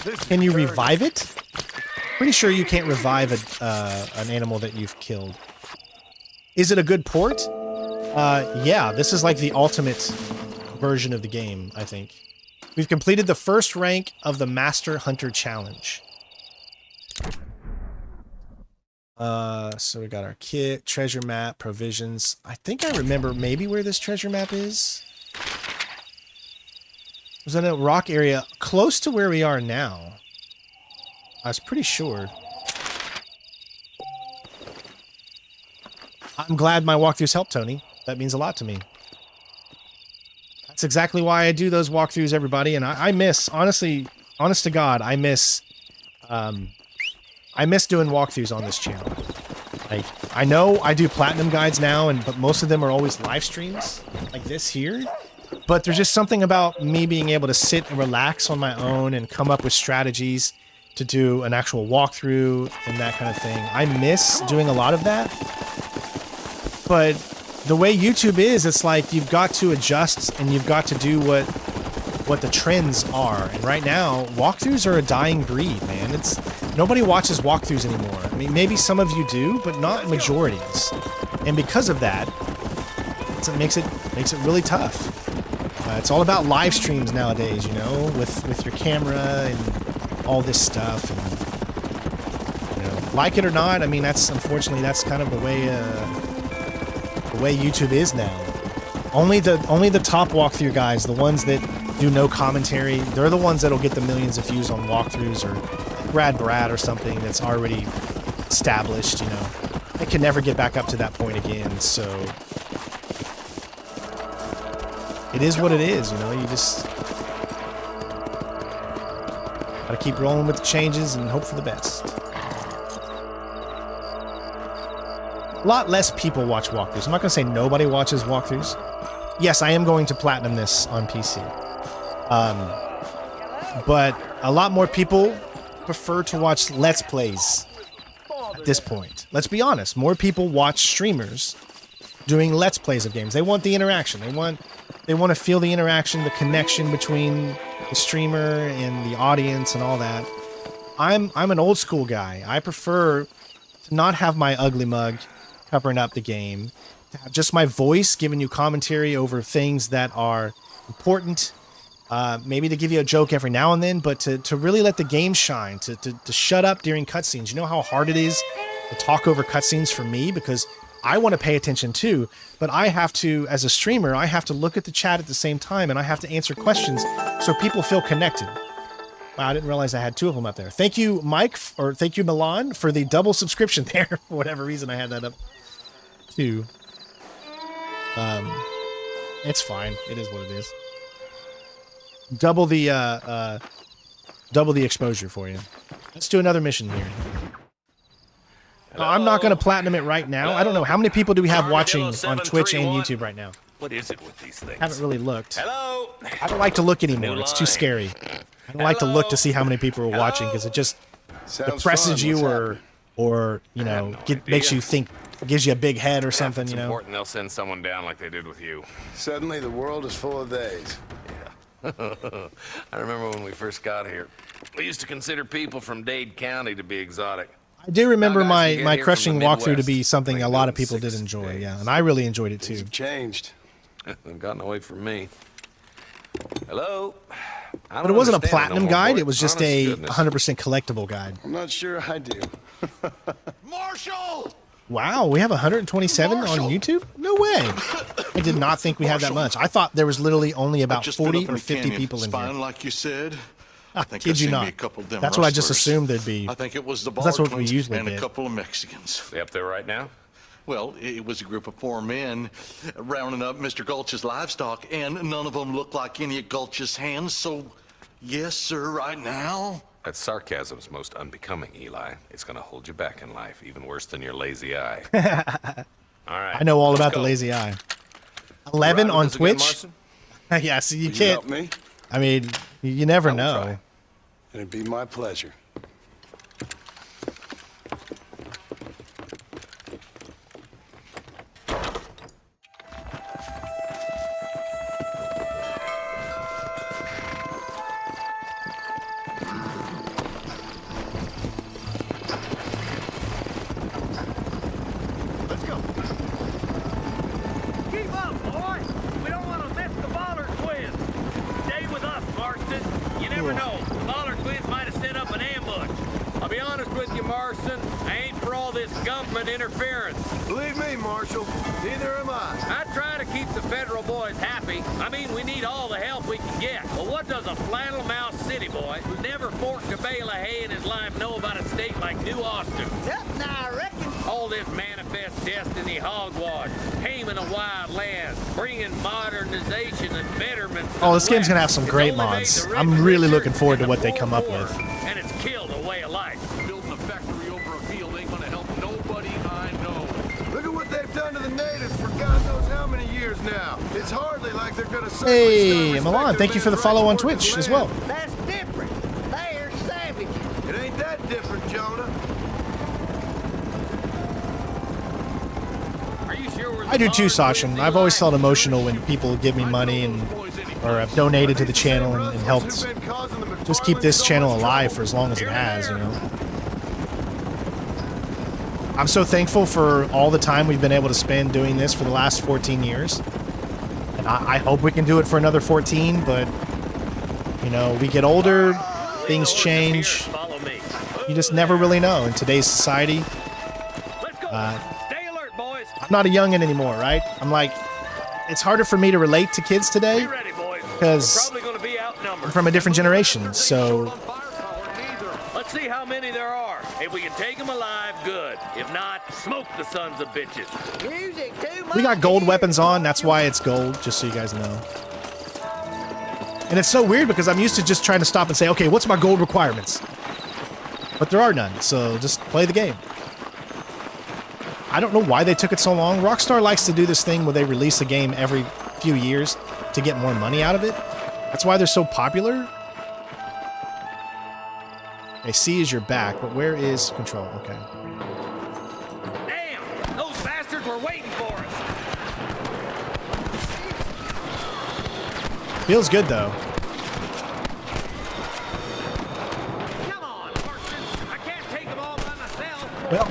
2. Can you revive it? Pretty sure you can't revive an animal that you've killed. Is it a good port? Yeah, this is like the ultimate version of the game, I think. We've completed the first rank of the Master Hunter Challenge. So we got our kit, treasure map, provisions. I think I remember maybe where this treasure map is. It was in a rock area close to where we are now. I was pretty sure. I'm glad my walkthroughs helped, Tony. That means a lot to me. That's exactly why I do those walkthroughs, everybody. And I miss, honestly, honest to God, I miss doing walkthroughs on this channel. Like, I know I do platinum guides now, but most of them are always live streams, like this here. But there's just something about me being able to sit and relax on my own and come up with strategies to do an actual walkthrough and that kind of thing. I miss doing a lot of that. But the way YouTube is, it's like you've got to adjust and you've got to do what the trends are. And right now, walkthroughs are a dying breed, man. Nobody watches walkthroughs anymore. I mean, maybe some of you do, but not majorities. And because of that, it makes it really tough. It's all about live streams nowadays, you know, with your camera and all this stuff. And, you know, like it or not, I mean, unfortunately that's kind of the way YouTube is now. Only the top walkthrough guys, the ones that do no commentary, they're the ones that'll get the millions of views on walkthroughs, or Brad or something that's already established, you know. They can never get back up to that point again, so it is what it is, you know. You just gotta keep rolling with the changes and hope for the best. A lot less people watch walkthroughs. I'm not going to say nobody watches walkthroughs. Yes, I am going to platinum this on PC. But a lot more people prefer to watch Let's Plays at this point. Let's be honest. More people watch streamers doing Let's Plays of games. They want the interaction. They want to feel the interaction, the connection between the streamer and the audience and all that. I'm an old school guy. I prefer to not have my ugly mug covering up the game, to have just my voice giving you commentary over things that are important, maybe to give you a joke every now and then, but to really let the game shine, to shut up during cutscenes. You know how hard it is to talk over cutscenes for me, because I want to pay attention too, but I have to, as a streamer, I have to look at the chat at the same time, and I have to answer questions so people feel connected. Wow, I didn't realize I had two of them up there. Thank you, Mike, or thank you, Milan, for the double subscription there. For whatever reason, I had that up too. It's fine. It is what it is. Double the exposure for you. Let's do another mission here. I'm not going to platinum it right now. I don't know. How many people do we have watching on Twitch and YouTube right now? What is it with these things? Haven't really looked. Hello. I don't like to look anymore. It's too scary. I don't like to look to see how many people are watching, because it just depresses you, or you know, makes you think, gives you a big head or something. It's you know. important they'll send someone down like they did with you. Suddenly, the world is full of days. Yeah. I remember when we first got here. We used to consider people from Dade County to be exotic. I do remember Now, guys, my here crushing from the walkthrough to be Midwest. something a Like lot of doing people did 6 enjoy. days. Yeah, and I really enjoyed it too. Things have changed. They've gotten away from me. Hello. I But don't it wasn't a understand platinum no more, guide. boy. It was just Honest a goodness. 100% collectible guide. I'm not sure I do. Marshal! Wow, we have 127 on YouTube? No way. I did not think we had that much. I thought there was literally only about 40 or 50 people in here. Like you said. I think Kid you seen me not. a couple of them That's what I just rustlers. assumed there'd be. I think it was the 'Cause that's what we Baldwins usually and did. a couple of Mexicans. They up there right now? Well, it was a group of poor men rounding up Mr. Gulch's livestock, and none of them looked like any of Gulch's hands, so yes, sir, right now. That sarcasm's most unbecoming, Eli. It's gonna hold you back in life, even worse than your lazy eye. All right. I know all let's about the go. lazy eye. 11 You on riding with us again, Twitch? Marson? Yeah, so you Will you can't. help me? I mean, you never I will know. try. It'd be my pleasure. Let's go. Keep up, boy. We don't want to miss the bollard quiz. Stay with us, Marston. You never know. The bollard quiz might have set up an ambush. I'll be honest with you, Marston. I ain't for all this government interference. Believe me, Marshal, neither am I. I try to keep the federal boys happy. I mean, we need all the help we can get. But what does a flannel mouse city boy who's never forked a bale of hay in his life know about a state like New Austin? Nothing, I reckon. All this manifest destiny hogwash, taming a wild land, bringing modernization and betterment. Oh, this game's gonna have some great mods. I'm really looking forward to what they come up with. And it's killed a way of life. Building a factory over a field ain't gonna help nobody I know. Look at what they've done to the natives for God knows how many years now. It's hardly like they're gonna Hey, Milan, thank you for the follow on Twitch as well. That's different. They're savages. It ain't that different, Jonah. Are you sure we're I do too, Sachin. I've always felt emotional when people give me money and or have donated to the channel and helped just keep this channel alive for as long as it has, you know. I'm so thankful for all the time we've been able to spend doing this for the last 14 years. And I hope we can do it for another 14, but, you know, we get older, things change. Follow me. You just never really know in today's society. Stay alert, boys. I'm not a youngin' anymore, right? I'm like, it's harder for me to relate to kids today Be ready, boys. because Probably gonna be outnumbered. I'm from a different generation. So Let's see how many there are. If we can take them alive, good. If not, smoke the sons of bitches. Music too much. we got gold weapons on. That's why it's gold, just so you guys know. And it's so weird because I'm used to just trying to stop and say, okay, what's my gold requirements? But there are none, so just play the game. I don't know why they took it so long. Rockstar likes to do this thing where they release a game every few years to get more money out of it. That's why they're so popular. Okay, C is your back, but where is control? Okay. Damn! Those bastards were waiting for us. Feels good, though. Come on, Marston. I can't take them all by myself. Well,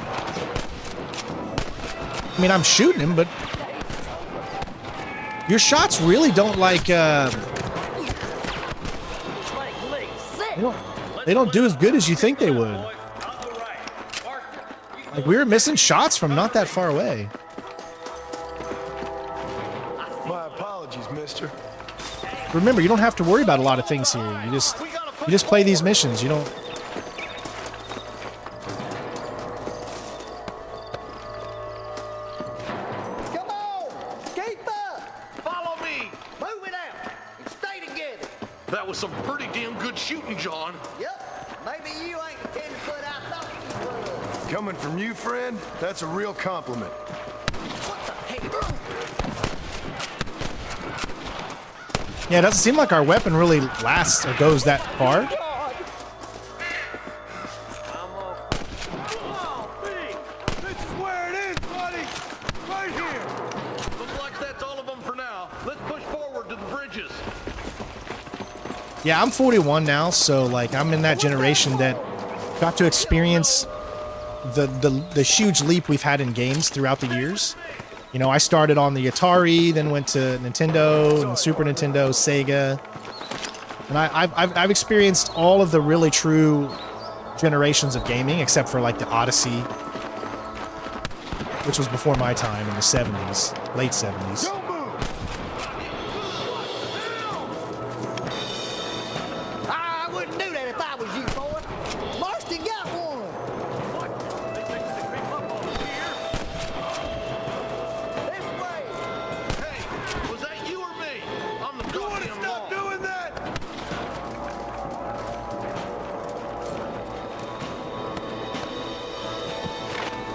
I mean, I'm shooting him, but your shots really don't like, they don't do as good as you think they would. Like, we were missing shots from not that far away. My apologies, mister. Remember, you don't have to worry about a lot of things here. You just play these missions. You don't. Come on! Keep up! Follow me! Move it out! And stay together! That was some pretty damn good shooting, John. Yep. Maybe you ain't the tenderfoot I thought you was. Coming from you, friend, that's a real compliment. Yeah, it doesn't seem like our weapon really lasts or goes that far. This is where it is, buddy. Right here. Looks like that's all of them for now. Let's push forward to the bridges. Yeah, I'm 41 now, so like I'm in that generation that got to experience the huge leap we've had in games throughout the years. You know, I started on the Atari, then went to Nintendo, and Super Nintendo, Sega, and I've experienced all of the really true generations of gaming, except for like the Odyssey, which was before my time in the 70s, late 70s. I wouldn't do that if I was you, boy. Marston got one. This way. Hey, was that you or me? I'm the goddamn Stop law. doing that.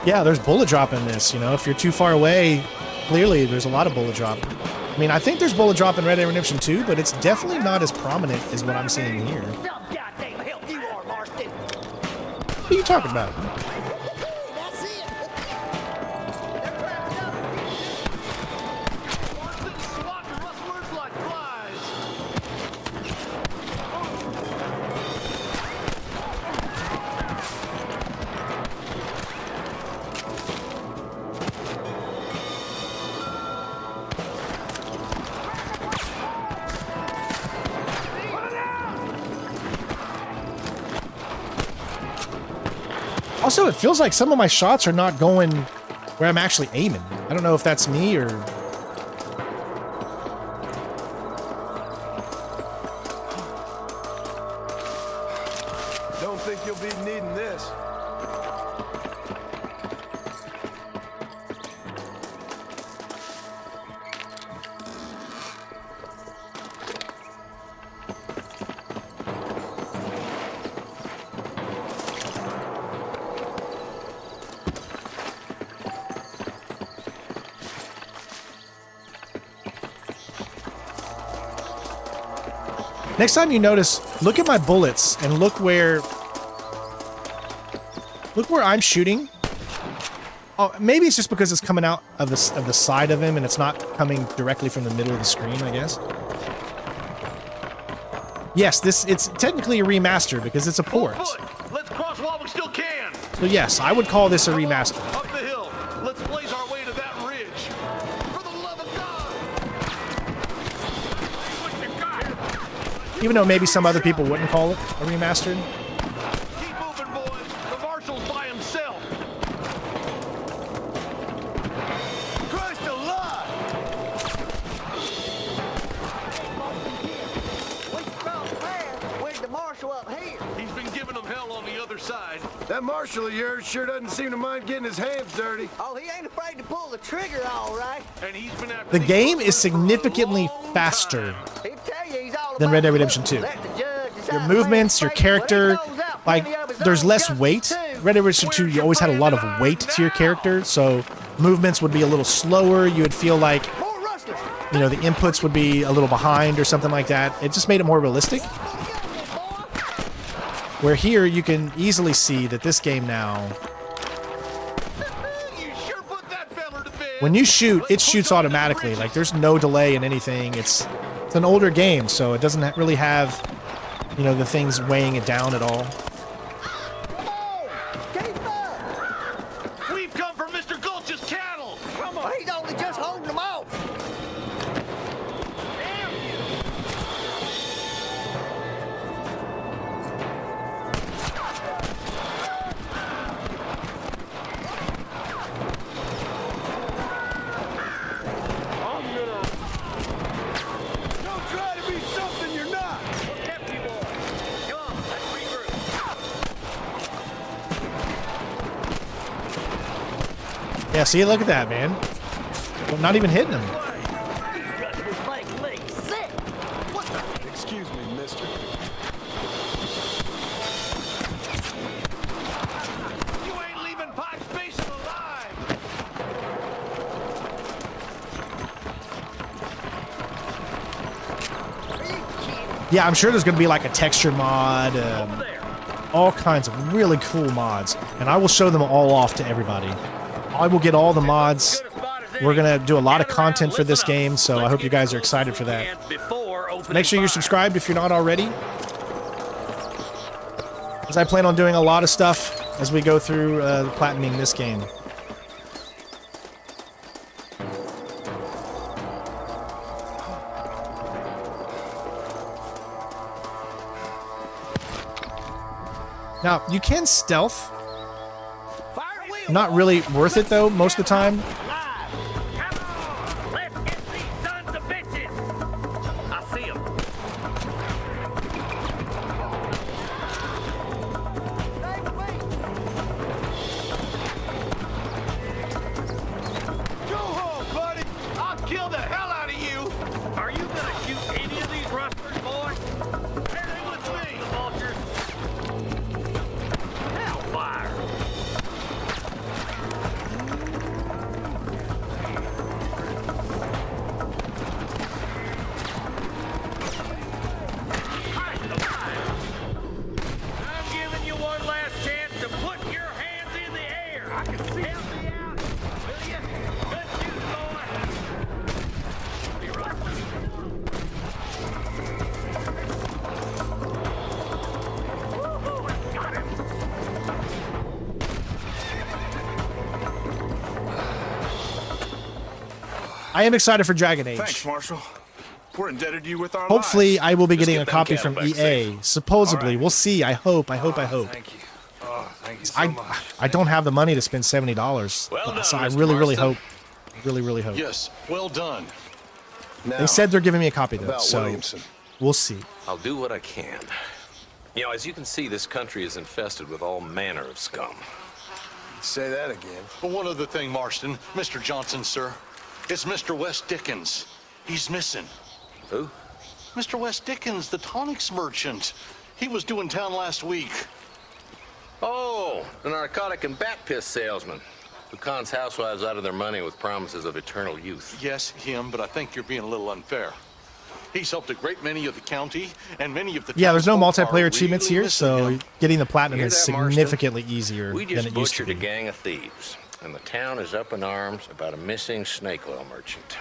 Yeah, there's bullet drop in this, you know. If you're too far away, clearly there's a lot of bullet drop. I mean, I think there's bullet drop in Red Dead Redemption 2, but it's definitely not as prominent as what I'm seeing here. Some goddamn help you are, Marston. What are you talking about? That's it. Marston's swatting rustlers like flies. Also, it feels like some of my shots are not going where I'm actually aiming. I don't know if that's me or... Don't think you'll be needing this. Next time you notice, look at my bullets and look where I'm shooting. Oh, maybe it's just because it's coming out of the side of him and it's not coming directly from the middle of the screen, I guess. Yes, it's technically a remaster because it's a port. Let's cross while we still can. So yes, I would call this a remaster. Up the hill. Let's blaze our way to that ridge. For the love of God! Even though maybe some other people wouldn't call it a remastered. Keep moving, boys. The marshal's by himself. Christ alive! We crossed there. Where's the marshal up here? He's been giving them hell on the other side. That marshal of yours sure doesn't seem to mind getting his hands dirty. Oh, he ain't afraid to pull the trigger, all right. And he's been after The game is significantly faster He'll tell you he's all than about Red Dead the Redemption look. 2. Let the judge decide Your the movements, your man's fate. character, When he goes out, like, plenty of his there's own less justice, weight. too. Red Dead Redemption 2, you always had a lot of weight to your character, so movements would be a little slower. You would feel like, you know, the inputs would be a little behind or something like that. It just made it more realistic. Where here you can easily see that this game now, when you shoot, it shoots automatically. Like there's no delay in anything. It's an older game, so it doesn't really have, you know, the things weighing it down at all. We've come for Mr. Gulch's cattle. Come on. He's only just holding them off. Don't try to be something you're not. Yeah, see, look at that, man. I'm not even hitting him. Excuse me, mister. You ain't leaving Pike's Basin alive! Yeah, I'm sure there's going to be like a texture mod, all kinds of really cool mods, and I will show them all off to everybody. I will get all the mods. We're going to do a lot of content for this game, so I hope you guys are excited for that. Make sure you're subscribed if you're not already, because I plan on doing a lot of stuff as we go through platinuming this game. Now, you can stealth. Not really worth it, though, most of the time. Let's get these sons of bitches! I see them. Go home, buddy. I'll kill the hell out of you! Are you gonna shoot any of these rustlers, boy? Anything with me, vultures! Hellfire! I'm giving you one last chance to put your hands in the air. I can see. Help me out, will you? Good shoot, boy. Be right. Woo-hoo, I got him. I am excited for Dragon Age. Thanks, Marshal. We're indebted to you with our Hopefully, lives. I will be Just getting get a them copy cattle from back EA. safe. Supposedly, All right. we'll see. I hope. Thank you. Oh, thank you so much. I don't have the money to spend $70, Well done, so I Mr. really Marston. hope. Really hope. Yes, well done. They said they're giving me a copy though, about so Williamson. we'll see. I'll do what I can. You know, as you can see, this country is infested with all manner of scum. Say that again. But one other thing, Marston. Mr. Johnson, sir. It's Mr. West Dickens. He's missing. Who? Mr. West Dickens, the tonics merchant. He was due in town last week. Oh, the narcotic and bat piss salesman who cons housewives out of their money with promises of eternal youth. Yes, him, but I think you're being a little unfair. He's helped a great many of the county, and many of the Yeah, there's no townsfolk multiplayer are achievements really here, missing so him. getting the platinum Hear is that, Marston? significantly easier We than just it used to butchered a be. gang of thieves, and the town is up in arms about a missing snake oil merchant.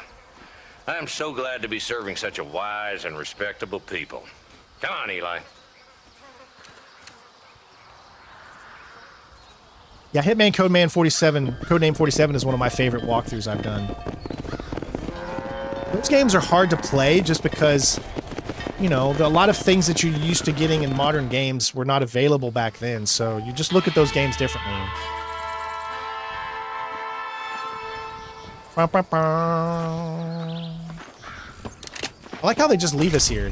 I am so glad to be serving such a wise and respectable people. Come on, Eli. Yeah, Hitman Codename 47 is one of my favorite walkthroughs I've done. Those games are hard to play just because, you know, a lot of things that you're used to getting in modern games were not available back then, so you just look at those games differently. I like how they just leave us here.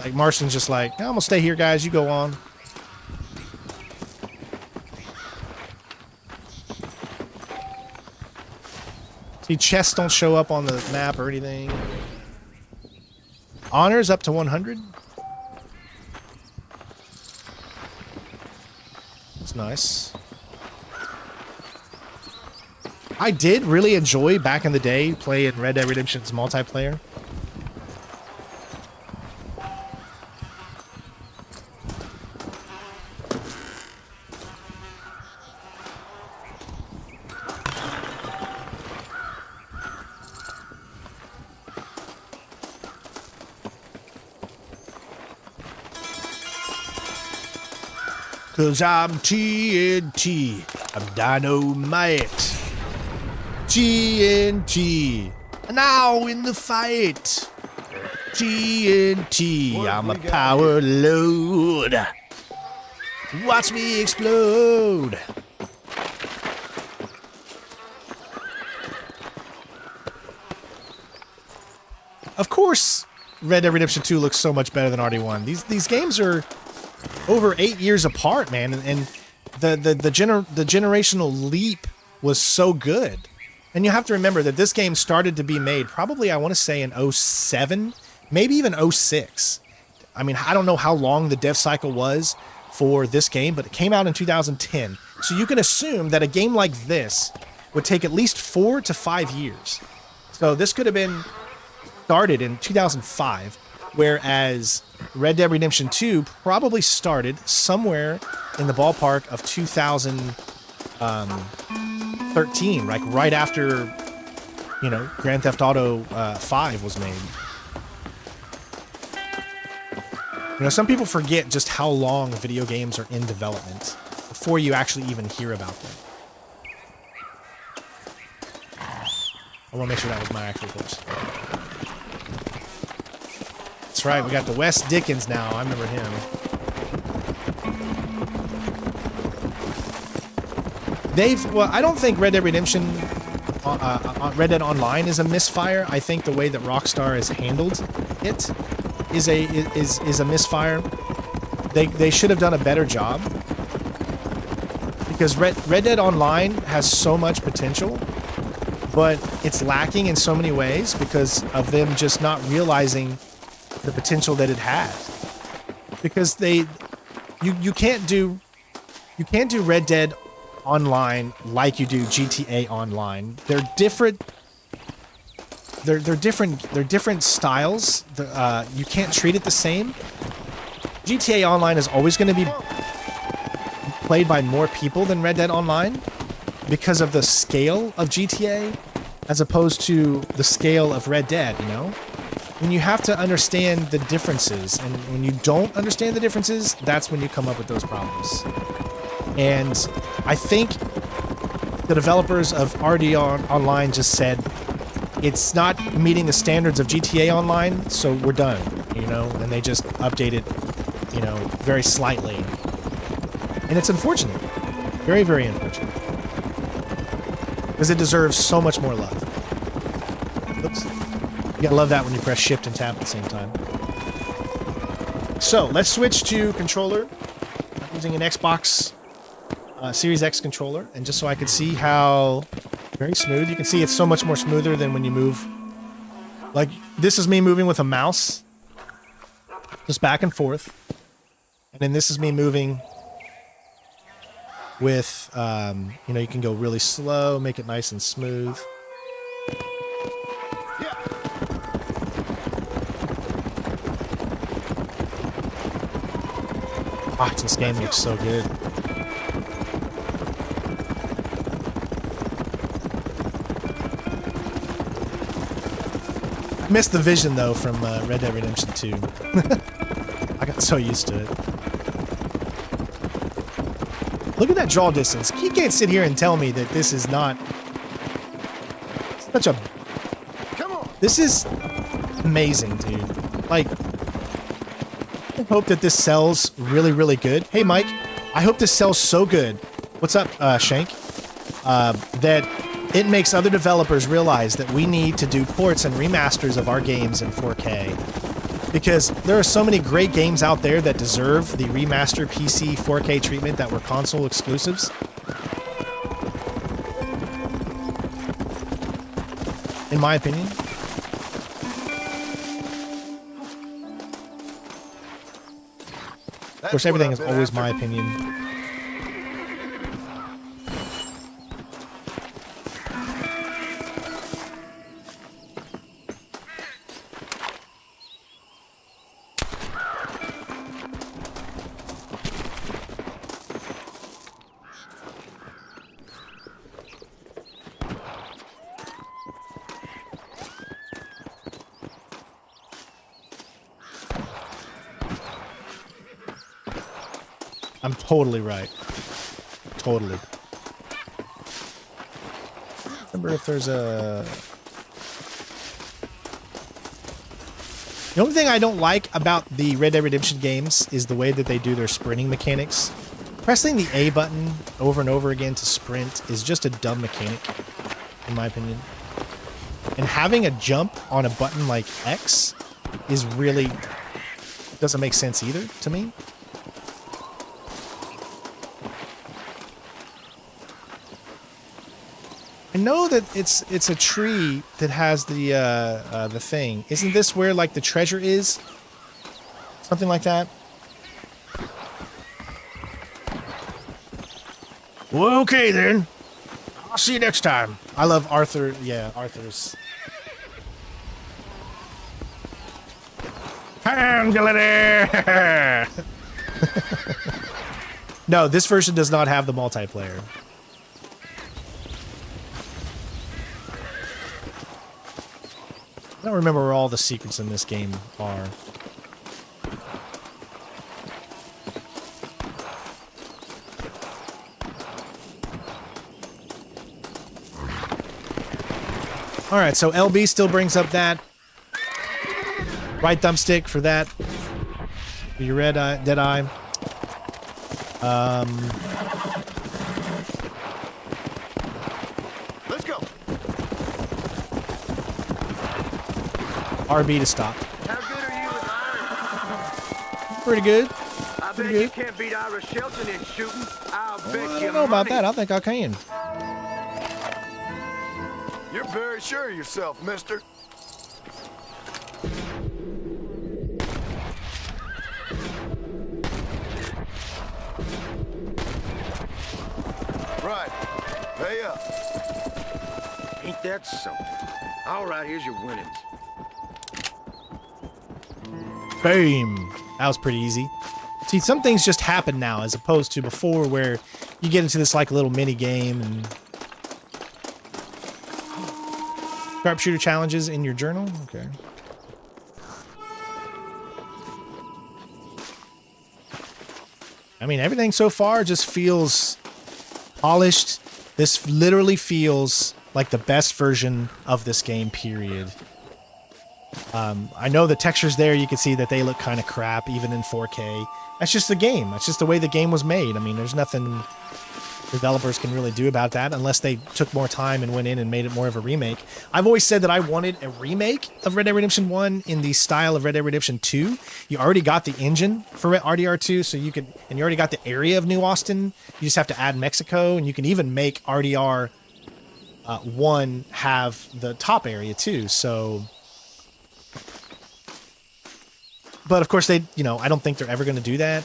Like, Marston's just like, I'm gonna stay here, guys, you go on. See, chests don't show up on the map or anything. Honors up to 100. That's nice. I did really enjoy back in the day playing Red Dead Redemption's multiplayer. Cause I'm TNT. I'm dynamite. TNT. Now in the fight. TNT. I'm a power load. Watch me explode. Of course, Red Dead Redemption 2 looks so much better than RD1. These games are over 8 years apart, man, and the generational leap was so good. And you have to remember that this game started to be made probably, I want to say, in 07, maybe even 06. I mean, I don't know how long the dev cycle was for this game, but it came out in 2010. So you can assume that a game like this would take at least 4 to 5 years. So this could have been started in 2005, whereas Red Dead Redemption 2 probably started somewhere in the ballpark of 2013, like right after, you know, Grand Theft Auto 5 was made. You know, some people forget just how long video games are in development before you actually even hear about them. I want to make sure that was my actual horse. That's right, we got the Wes Dickens now. I remember him. Well, I don't think Red Dead Redemption, Red Dead Online is a misfire. I think the way that Rockstar has handled it is a misfire. They should have done a better job, because Red Dead Online has so much potential, but it's lacking in so many ways because of them just not realizing the potential that it had. Because you can't do Red Dead Online like you do GTA Online. They're different. They're different styles. You can't treat it the same. GTA Online is always going to be played by more people than Red Dead Online because of the scale of GTA as opposed to the scale of Red Dead, you know? When you have to understand the differences, and when you don't understand the differences, that's when you come up with those problems. And I think the developers of RD Online just said, it's not meeting the standards of GTA Online, so we're done, you know? And they just updated, you know, very slightly. And it's unfortunate. Very, very unfortunate. Because it deserves so much more love. Oops. You gotta love that when you press shift and tap at the same time. So, let's switch to controller. I'm using an Xbox Series X controller, and just so I could see how very smooth. You can see it's so much more smoother than when you move. Like, this is me moving with a mouse. Just back and forth. And then this is me moving with, you know, you can go really slow, make it nice and smooth. Ah, this game looks so good. I missed the vision, though, from Red Dead Redemption 2. I got so used to it. Look at that draw distance. You can't sit here and tell me that this is not such a... This is amazing, dude. Like, I hope that this sells really, really good. Hey, Mike, I hope this sells so good. What's up, Shank? That it makes other developers realize that we need to do ports and remasters of our games in 4K. Because there are so many great games out there that deserve the remaster PC 4K treatment that were console exclusives. In my opinion. Of course, everything is always my opinion. I'm totally right. Totally. Remember if there's a... The only thing I don't like about the Red Dead Redemption games is the way that they do their sprinting mechanics. Pressing the A button over and over again to sprint is just a dumb mechanic, in my opinion. And having a jump on a button like X is really... doesn't make sense either to me. I know that it's a tree that has the thing. Isn't this where like the treasure is? Something like that. Well, okay then. I'll see you next time. I love Arthur. Yeah, Arthur's. Glitter. No, this version does not have the multiplayer. I don't remember where all the secrets in this game are. Alright, so LB still brings up that right thumbstick for that. For your red eye, dead eye. Let's go. RB to stop. How good are you with iron? Pretty good. I bet you can't beat Irish Shelton in shooting. I'll bet I you don't know about money. that. I think I can. You're very sure of yourself, mister. Right. Pay up. Ain't that something? All right, here's your winnings. Boom. That was pretty easy. See, some things just happen now as opposed to before where you get into this like little mini game and sharpshooter challenges in your journal. Okay. I mean, everything so far just feels polished. This literally feels like the best version of this game, period. I know the textures there, you can see that they look kind of crap, even in 4K. That's just the game. That's just the way the game was made. I mean, there's nothing developers can really do about that unless they took more time and went in and made it more of a remake. I've always said that I wanted a remake of Red Dead Redemption 1 in the style of Red Dead Redemption 2. You already got the engine for RDR2, so you could, and you already got the area of New Austin. You just have to add Mexico, and you can even make RDR 1 have the top area too. So, but of course they, you know, I don't think they're ever going to do that.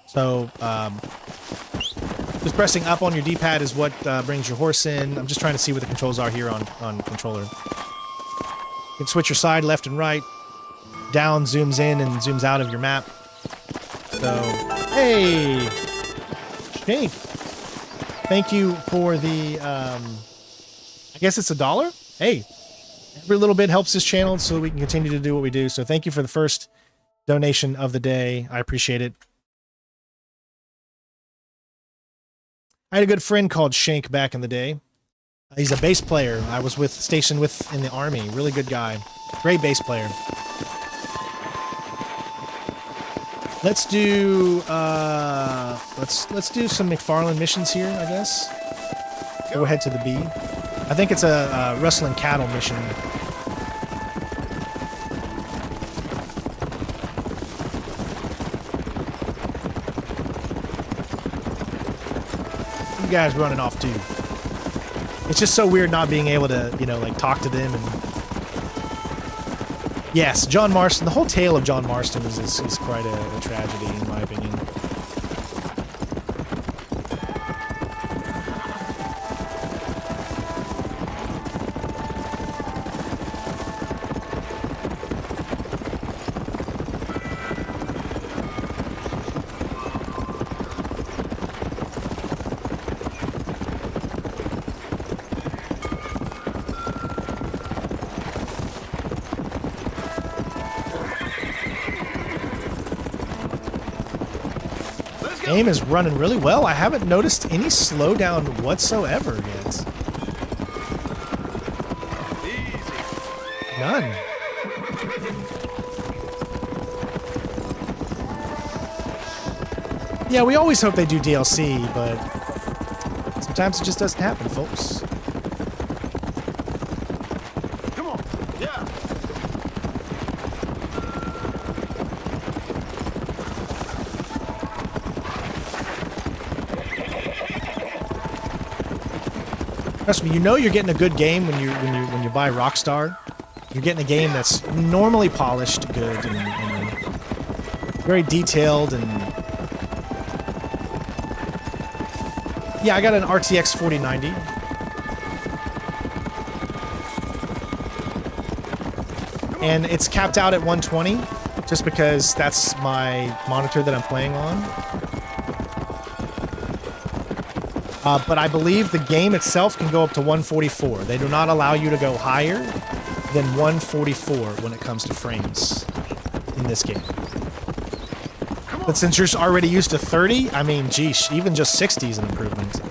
So, just pressing up on your D-pad is what brings your horse in. I'm just trying to see what the controls are here on controller. You can switch your side left and right. Down zooms in and zooms out of your map. So, hey! Shank! Thank you for the, I guess it's $1? Hey! Every little bit helps this channel so we can continue to do what we do. So thank you for the first donation of the day. I appreciate it. I had a good friend called Shank back in the day. He's a bass player. I was stationed with in the army. Really good guy. Great bass player. Let's do let's do some McFarlane missions here, I guess. We'll head to the B. I think it's a rustling cattle mission. You guys running off too. It's just so weird not being able to, you know, like talk to them. And yes, John Marston. The whole tale of John Marston is quite a tragedy, in my opinion. Game is running really well. I haven't noticed any slowdown whatsoever yet. None. Yeah, we always hope they do DLC, but sometimes it just doesn't happen, folks. Come on. Yeah. Trust me, you know you're getting a good game when you buy Rockstar. You're getting a game that's normally polished, good, and very detailed, and yeah, I got an RTX 4090. And it's capped out at 120, just because that's my monitor that I'm playing on. But I believe the game itself can go up to 144. They do not allow you to go higher than 144 when it comes to frames in this game. But since you're already used to 30, I mean, geesh, even just 60 is an improvement.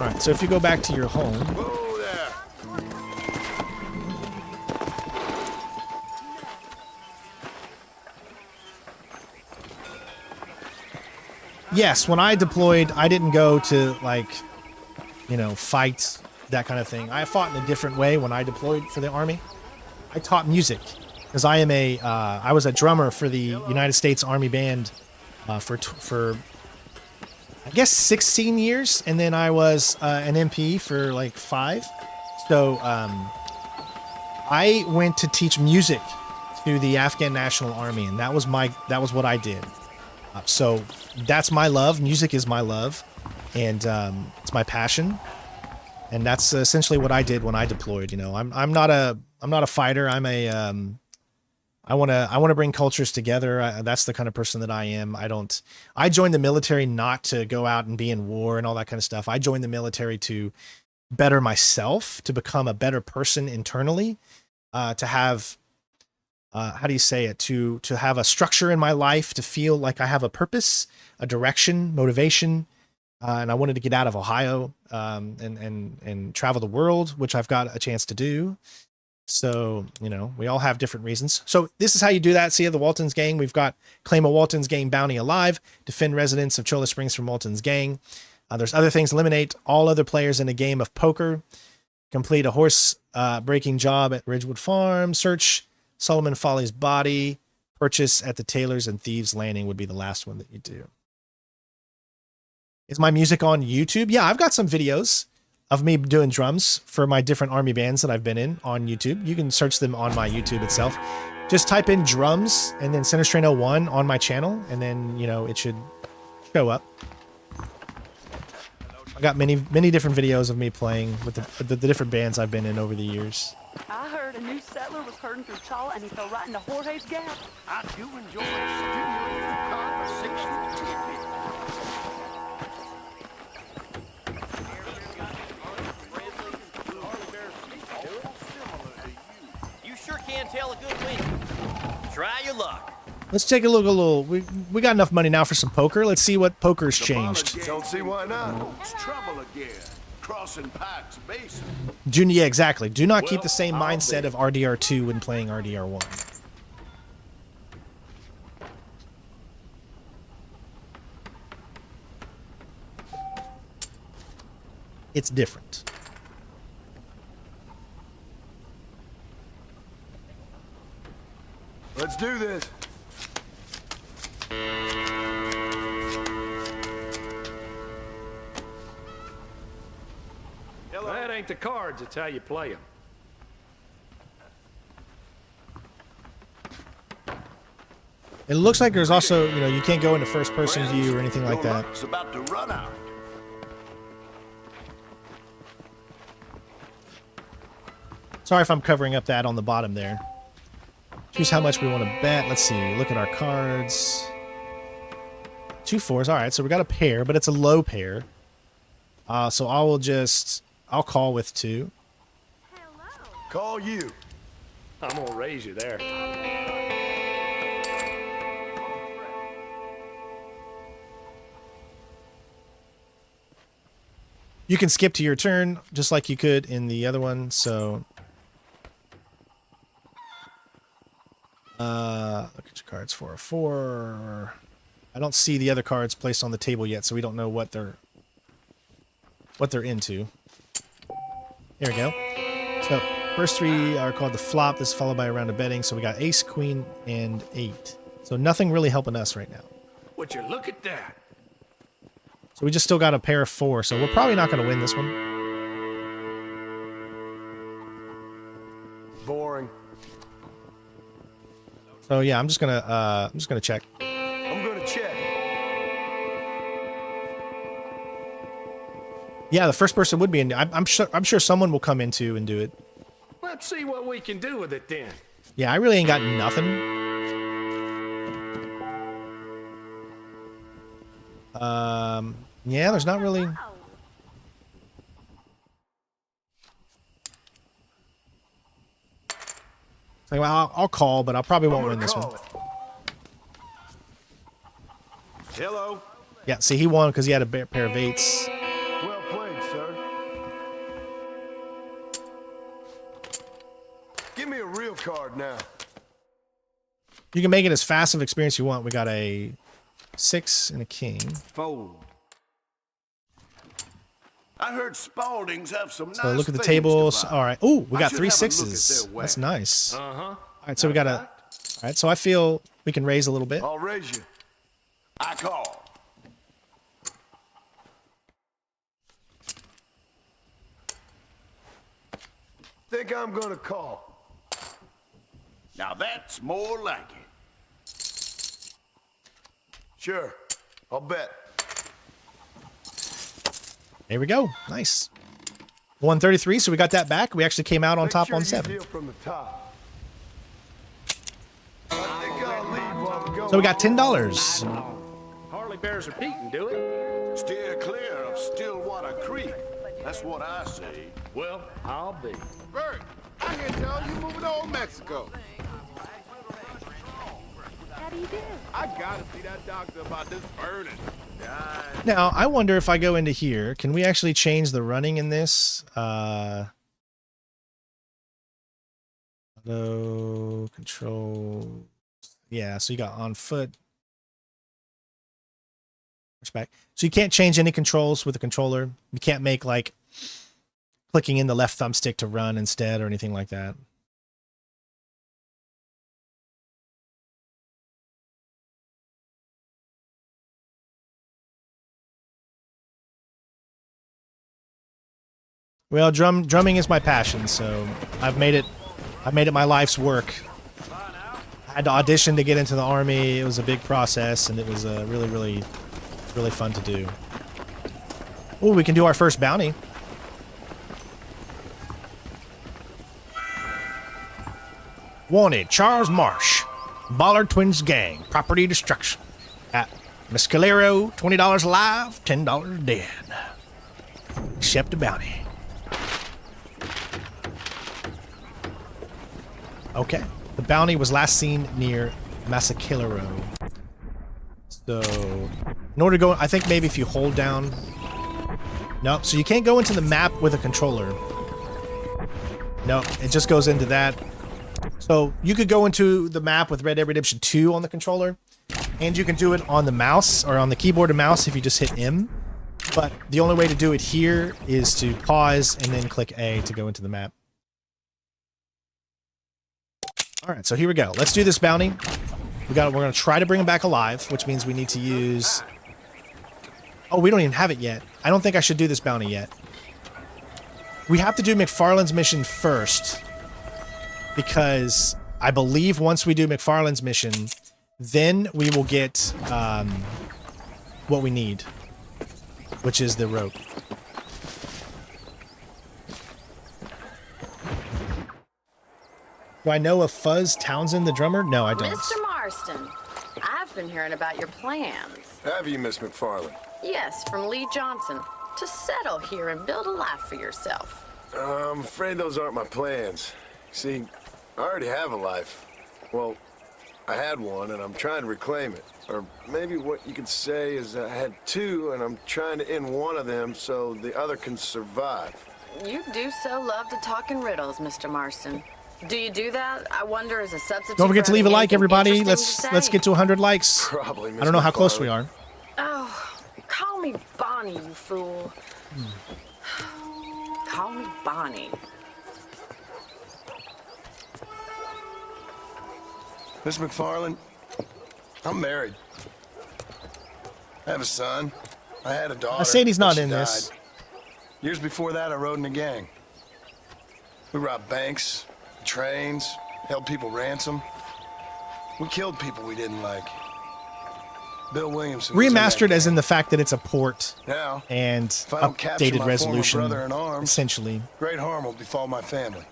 Alright, so if you go back to your home... Yes, when I deployed, I didn't go to, like, you know, fight, that kind of thing. I fought in a different way when I deployed for the Army. I taught music, because I am I was a drummer for the United States Army Band for, I guess, 16 years, and then I was an MP for, like, 5. So, I went to teach music to the Afghan National Army, and that was what I did. So that's my love. Music is my love, and it's my passion, and that's essentially what I did when I deployed. You know, I'm not a fighter. I'm a I want to bring cultures together. That's the kind of person that I am. I joined the military not to go out and be in war and all that kind of stuff. I joined the military to better myself, to become a better person internally, to have. How do you say it? To have a structure in my life, to feel like I have a purpose, a direction, motivation, and I wanted to get out of Ohio and travel the world, which I've got a chance to do. So, you know, we all have different reasons. So this is how you do that. See, the Walton's Gang, we've got claim a Walton's Gang bounty alive, defend residents of Cholla Springs from Walton's Gang. There's other things, eliminate all other players in a game of poker, complete a horse breaking job at Ridgewood Farm, search Solomon Folly's body, purchase at the Taylor's and Thieves Landing would be the last one that you do. Is my music on YouTube? Yeah, I've got some videos of me doing drums for my different army bands that I've been in on YouTube. You can search them on my YouTube itself. Just type in drums and then Center Strain 01 on my channel, and then, you know, it should show up. I got many different videos of me playing with the different bands I've been in over the years. I heard a new settler was herding through Cholla and he fell right into Jorge's Gap. I do enjoy stimulating conversation. You sure can tell a good win. Try your luck. Let's take a look. We got enough money now for some poker. Let's see what poker's changed. Don't see why not. It's trouble again. Crossing Pike's Basin. Yeah, exactly. Do not keep the same mindset of RDR2 when playing RDR1. It's different. Let's do this. That ain't the cards, it's how you play them. It looks like there's also, you know, you can't go into first-person view or anything like that. It's about to run out. Sorry if I'm covering up that on the bottom there. Choose how much we want to bet. Let's see. Look at our cards. 2 4s. All right, so we got a pair, but it's a low pair. So I'll call with 2. Call you. I'm gonna raise you there. You can skip to your turn, just like you could in the other one, so... look at your cards. 404. I don't see the other cards placed on the table yet, so we don't know what they're into. There we go. So, first three are called the flop. This is followed by a round of betting, so we got ace, queen, and 8. So nothing really helping us right now. Would you look at that? So we just still got a pair of 4, so we're probably not going to win this one. Boring. So yeah, I'm just gonna check. I'm gonna check. Yeah, the first person would be in. I'm sure someone will come into and do it. Let's see what we can do with it then. Yeah, I really ain't got nothing. Yeah, there's not really. So, well, I'll call, but I probably won't win this one. Hello. Yeah, see, he won because he had a pair of 8s. Well played, sir. Give me a real card now. You can make it as fast of experience you want. We got a 6 and a king. Fold. I heard Spaldings have some nice. So look at the things to tables. buy. All right. Oh, we I got should 3 have a look at 6s. their That's wax. nice. Uh-huh. All right, so we got a. All right, so I feel we can raise a little bit. I'll raise you. I call. Think I'm gonna call. Now that's more like it. Sure, I'll bet. There we go. Nice. 133, so we got that back. We actually came out on top on 7. Deal from the top. I think I'll leave while we go. So we got $10. Hardly bears repeating, do it? Steer clear of Stillwater Creek. That's what I say. Well, I'll be. Bert, I hear tell you moving to old Mexico. How do you do? I gotta see that doctor about this burning. Now, I wonder if I go into here, can we actually change the running in this? Auto control. Yeah, so you got on foot. Back. So you can't change any controls with the controller. You can't make like clicking in the left thumbstick to run instead or anything like that. Well, drumming is my passion, so I've made it my life's work. I had to audition to get into the army. It was a big process, and it was really fun to do. Oh, we can do our first bounty. Wanted, Charles Marsh, Bollard Twins Gang, property destruction. At Mescalero, $20 alive, $10 dead. Accept a bounty. Okay. The bounty was last seen near Mescalero. So, in order to go, I think maybe if you hold down. Nope. So you can't go into the map with a controller. Nope. It just goes into that. So you could go into the map with Red Dead Redemption 2 on the controller, and you can do it on the mouse or on the keyboard and mouse if you just hit M. But the only way to do it here is to pause and then click A to go into the map. All right, so here we go. Let's do this bounty. We're going to try to bring him back alive, which means we need to use... Oh, we don't even have it yet. I don't think I should do this bounty yet. We have to do McFarlane's mission first, because I believe once we do McFarlane's mission, then we will get what we need, which is the rope. Do I know of Fuzz Townsend, the drummer? No, I don't. Mr. Marston, I've been hearing about your plans. Have you, Miss McFarlane? Yes, from Lee Johnson. To settle here and build a life for yourself. I'm afraid those aren't my plans. See, I already have a life. Well, I had one, and I'm trying to reclaim it. Or maybe what you could say is I had two, and I'm trying to end one of them so the other can survive. You do so love to talk in riddles, Mr. Marston. Do you do that? I wonder as a substitute. Don't forget to leave a like, everybody. Let's Let's get to 100 likes. Probably. I don't know how close we are. Oh, call me Bonnie, you fool. Call me Bonnie. Miss McFarland, I'm married. I have a son. I had a daughter. Sadie's not but she in this. died. Years before that, I rode in a gang. We robbed banks, trains, held people ransom. We killed people we didn't like. Bill Williamson. Remastered as in the fact that it's a port Now, and if I don't capture updated my resolution, former brother in arms, essentially. great harm will befall my family.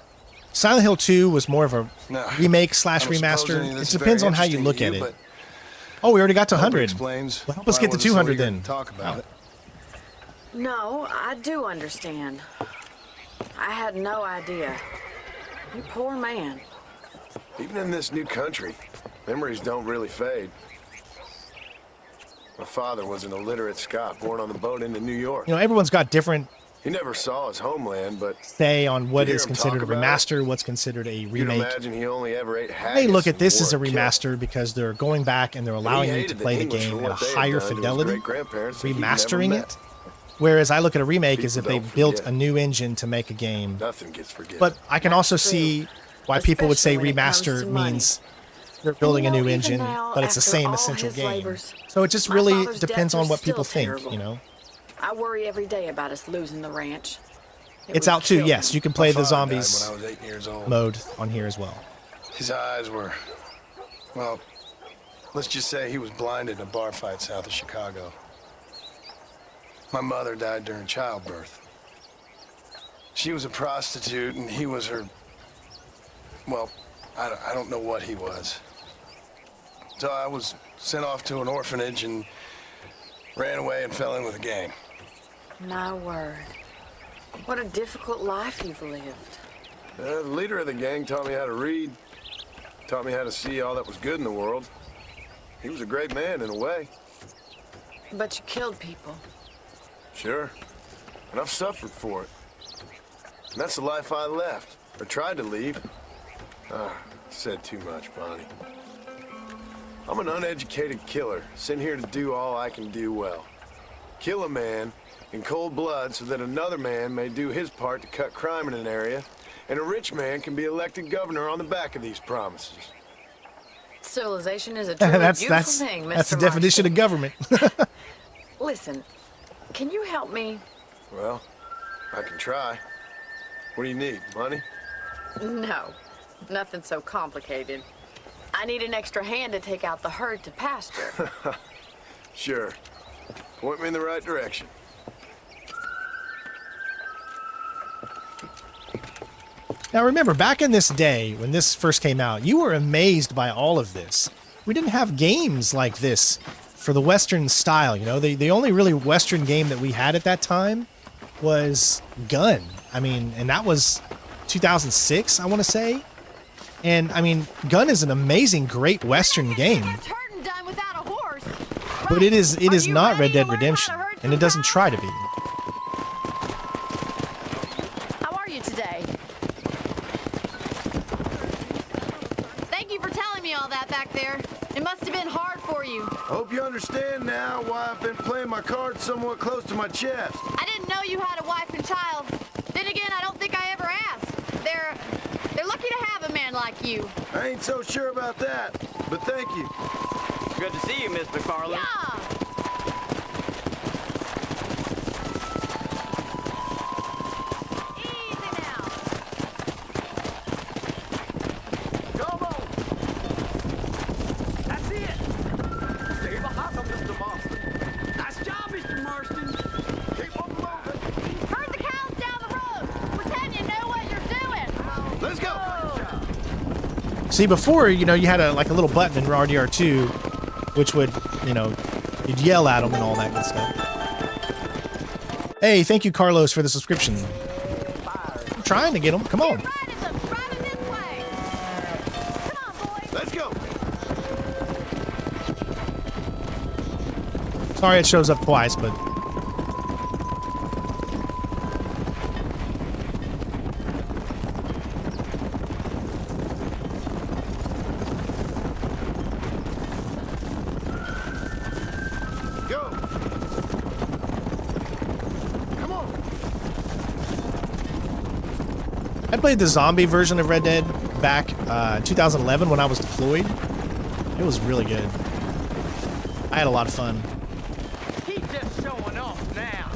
Silent Hill 2 was more of a No, remake / I don't suppose remaster. any of It this is depends very on how you interesting look to at you, it. but Oh, we already got to I hope it 100. explains Well, help us why get I to wasn't so 200 eager to then. talk about it. No, I do understand. I had no idea. You poor man. Even in this new country, memories don't really fade. My father was an illiterate Scot born on the boat into New York. You know, everyone's got different He never saw his homeland, but say on what to hear is him considered a talk about remaster, what's considered a you'd remake. imagine he only ever ate They haggis look at and this as a wore kilt. remaster because they're going back and they're allowing he you to hated play the English game for at a what they had higher done to his fidelity, great-grandparents that he'd never remastering met. it. Whereas I look at a remake as if People they don't built forget. a new engine to make a game. Nothing gets forgiven. But I can also see why people would say Especially when it comes remaster to money. means they're building a You know, new even engine, now, but it's the after same all essential his game. labors, So it just my really father's depends death on was what people still think, terrible. you know? I worry every day about us losing the ranch. It's out too, yes. You can play the My father died zombies when I was 8 years old. mode on here as well. His eyes were, well, let's just say he was blinded in a bar fight south of Chicago. My mother died during childbirth. She was a prostitute and he was her, well, I don't know what he was. So I was sent off to an orphanage and ran away and fell in with a gang. My word. What a difficult life you've lived. The leader of the gang taught me how to read, taught me how to see all that was good in the world. He was a great man in a way. But you killed people. Sure. And I've suffered for it. And that's the life I left, or tried to leave. Said too much, Bonnie. I'm an uneducated killer, sent here to do all I can do well. Kill a man in cold blood so that another man may do his part to cut crime in an area, and a rich man can be elected governor on the back of these promises. Civilization is a truly beautiful thing, Mr. That's the definition of government. Listen, can you help me? Well, I can try. What do you need, money? No, nothing so complicated. I need an extra hand to take out the herd to pasture. Sure. Point me in the right direction. Now remember, back in this day, when this first came out, you were amazed by all of this. We didn't have games like this for the Western style, you know? The only really Western game that we had at that time was Gun. I mean, and that was 2006, I want to say. And, I mean, Gun is an amazing, great Western game. But it is not Red Dead Redemption, and it doesn't try to be. How are you today? Thank you for telling me all that back there. It must have been hard for you. Hope you understand now why I've been playing my cards somewhat close to my chest. I didn't know you had a wife and child. Then again, I don't think I ever asked. They're lucky to have a man like you. I ain't so sure about that, but thank you. Good to see you, Miss McFarland. Yeah. Come on. That's it. Stay behind them, Mr. Marston. Nice job, Mr. Marston. Keep on moving. Herd the cows down the road. Pretend you know what you're doing. Let's go. See, before, you know, you had a little button in RDR2, which would, you know, you'd yell at them and all that good stuff. Hey, thank you, Carlos, for the subscription. I'm trying to get them. Come on. Sorry it shows up twice, but... Go. Come on. I played the zombie version of Red Dead back in 2011 when I was deployed. It was really good. I had a lot of fun. He's just showing off now.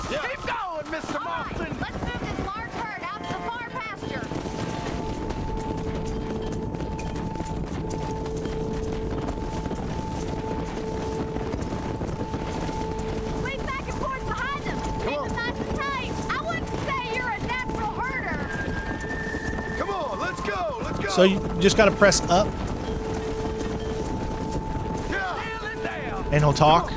Keep going, Mr. Marston. Let's move this large herd out to the far pasture. Swing back and forth behind them. Keep them nice and tight. I wouldn't say you're a natural herder. Come on, let's go. Let's go. So you just gotta press up and he'll talk.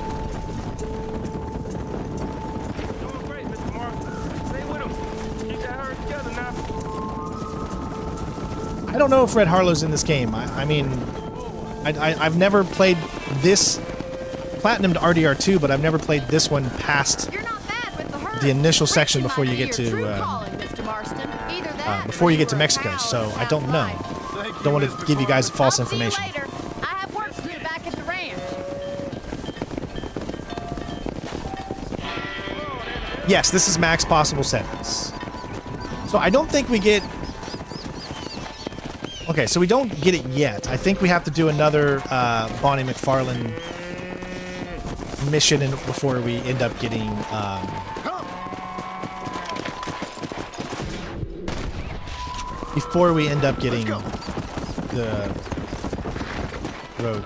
I don't know if Red Harlow's in this game. I mean, I've never played this Platinumed RDR2, but I've never played this one past the initial section before you get to Mexico. So I don't know. Don't want to give you guys false information. I have work to do back at the ranch. Yes, this is max possible settings. So I don't think we get... Okay, so we don't get it yet. I think we have to do another Bonnie McFarlane mission before we end up getting... before we end up getting the road.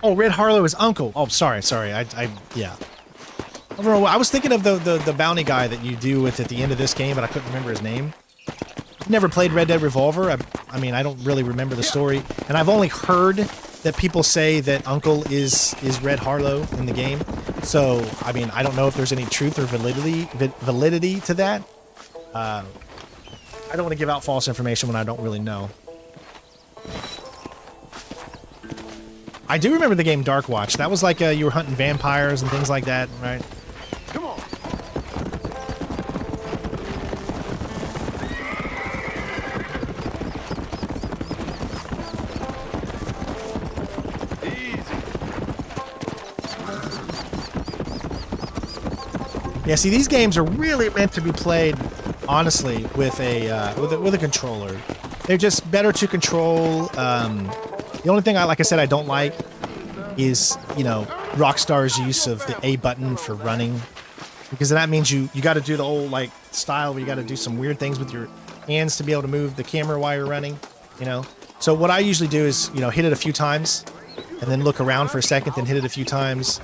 Oh, Red Harlow is uncle. Oh, sorry. Yeah. I was thinking of the bounty guy that you do with at the end of this game, but I couldn't remember his name. Never played Red Dead Revolver. I mean, I don't really remember the story, and I've only heard that people say that Uncle is Red Harlow in the game. So, I mean, I don't know if there's any truth or validity to that. I don't want to give out false information when I don't really know. I do remember the game Dark Watch. That was like you were hunting vampires and things like that, right? Come on. Yeah, see, these games are really meant to be played, honestly, with a controller. They're just better to control. The only thing, like I said, I don't like is, you know, Rockstar's use of the A button for running, because that means you got to do the old like style where you got to do some weird things with your hands to be able to move the camera while you're running, you know. So what I usually do is, you know, hit it a few times, and then look around for a second, then hit it a few times.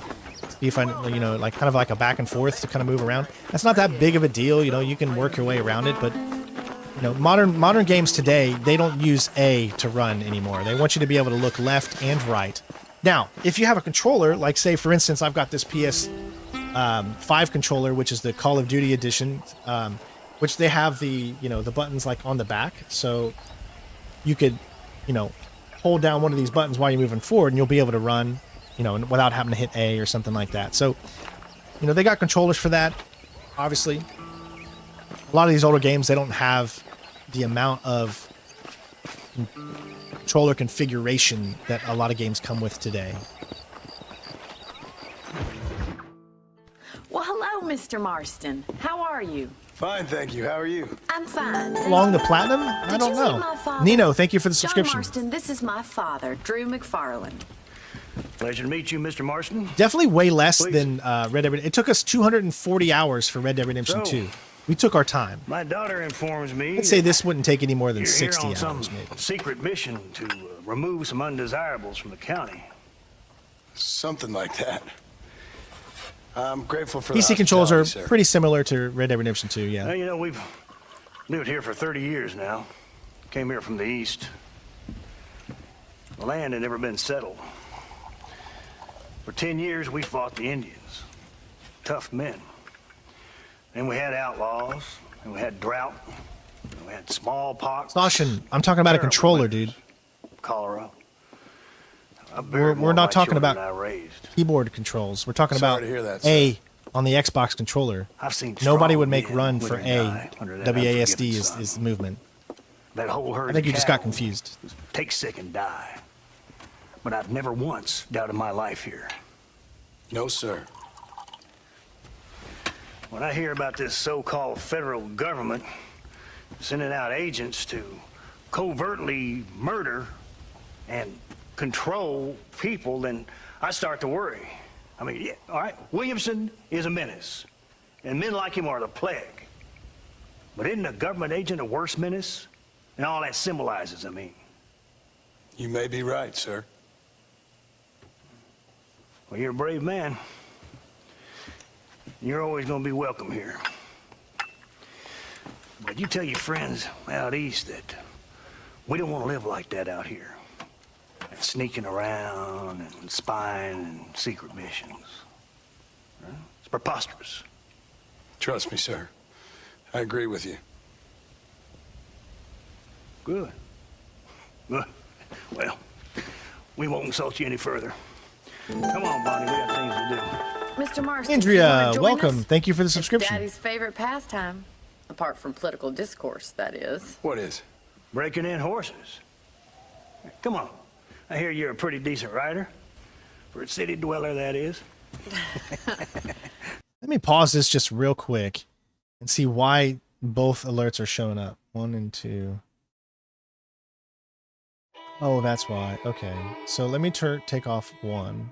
See if I, you know, like kind of like a back and forth to kind of move around. That's not that big of a deal, you know. You can work your way around it, but you know, modern games today, they don't use A to run anymore. They want you to be able to look left and right. Now, if you have a controller, like say for instance, I've got this PS5 controller, which is the Call of Duty edition, which they have the, you know, the buttons like on the back, so you could, you know, hold down one of these buttons while you're moving forward, and you'll be able to run, you know, without having to hit A or something like that. So, you know, they got controllers for that, obviously. A lot of these older games, they don't have the amount of controller configuration that a lot of games come with today. Well, hello, Mr. Marston. How are you? Fine, thank you. How are you? I'm fine. Along the Platinum? I don't know. Nino, thank you for the subscription. John Marston, this is my father, Drew McFarlane. Pleasure to meet you, Mr. Marston. Definitely way less than Red Dead Redemption. It took us 240 hours for Red Dead Redemption 2. We took our time. My daughter informs me I'd say this wouldn't take any more than you're 60 here on hours, some maybe. secret mission to remove some undesirables from the county. Something like that. I'm grateful for PC the controls are hospitality, sir. pretty similar to Red Dead Redemption 2, yeah. Well, you know, we've lived here for 30 years now. Came here from the east. The land had never been settled. For 10 years, we fought the Indians. Tough men. Then we had outlaws, and we had drought, and we had smallpox. Sashin, I'm talking about a controller, dude. cholera. We're not talking about keyboard controls. We're talking Sorry about to hear that, A on the Xbox controller. I've seen Nobody strong would make men run for wither A. die under that WASD unforgiving is sun. the movement. That whole herd I think of you just got cattle confused. take sick and die. But I've never once doubted my life here. No, sir. When I hear about this so-called federal government sending out agents to covertly murder and control people, then I start to worry. I mean, yeah, all right, Williamson is a menace, and men like him are the plague. But isn't a government agent a worse menace? And all that symbolizes, I mean. You may be right, sir. Well, you're a brave man. You're always going to be welcome here. But you tell your friends out east that we don't want to live like that out here. Sneaking around and spying and secret missions. It's preposterous. Trust me, sir. I agree with you. Good. Good. Well, we won't insult you any further. Come on, Bonnie, we got things to do. Mr. Marston, you wanna Andrea, join welcome. us? Thank you for the It's subscription. Daddy's favorite pastime, apart from political discourse, that is. What is? Breaking in horses. Come on. I hear you're a pretty decent rider. For a city dweller, that is. Let me pause this just real quick and see why both alerts are showing up. 1 and 2. Oh, that's why. Okay. So let me take off 1.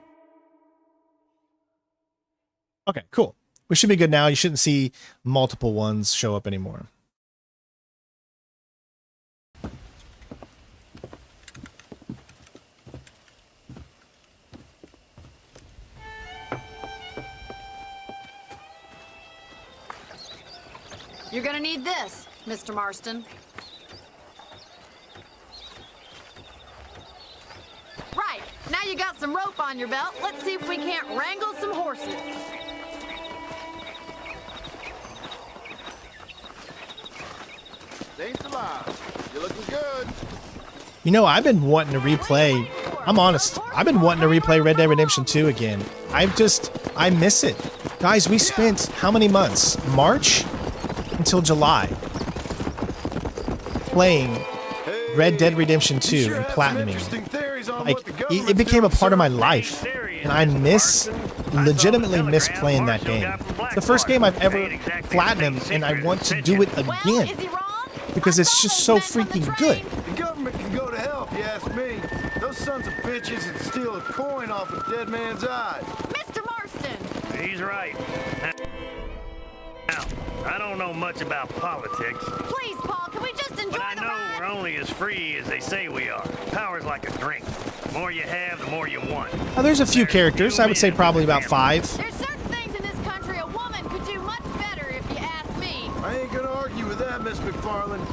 Okay, cool. We should be good now. You shouldn't see multiple ones show up anymore. You're gonna need this, Mr. Marston. Right, now you got some rope on your belt. Let's see if we can't wrangle some horses. Thanks a lot. You're looking good. You know, I've been wanting to replay. I'm honest. I've been wanting to replay Red Dead Redemption 2 again. I miss it. Guys, we spent how many months? March until July playing Red Dead Redemption 2 and platinuming. Like, it became a part of my life. And I legitimately miss playing that game. It's the first game I've ever platinumed, and I want to do it again. Because it's just so freaking good. The government can go to hell if you ask me. Those sons of bitches would steal a coin off a dead man's eyes. Mr. Marston! He's right. Now, I don't know much about politics. Please, Paul, can we just enjoy But I know we're only as free as they say we are. Power's like a drink. The more you have, the more you want. Now, there's a few characters. I would say probably about 5. There's certain things in this country a woman could do much better if you ask me. I ain't gonna argue with that, Miss McFarland.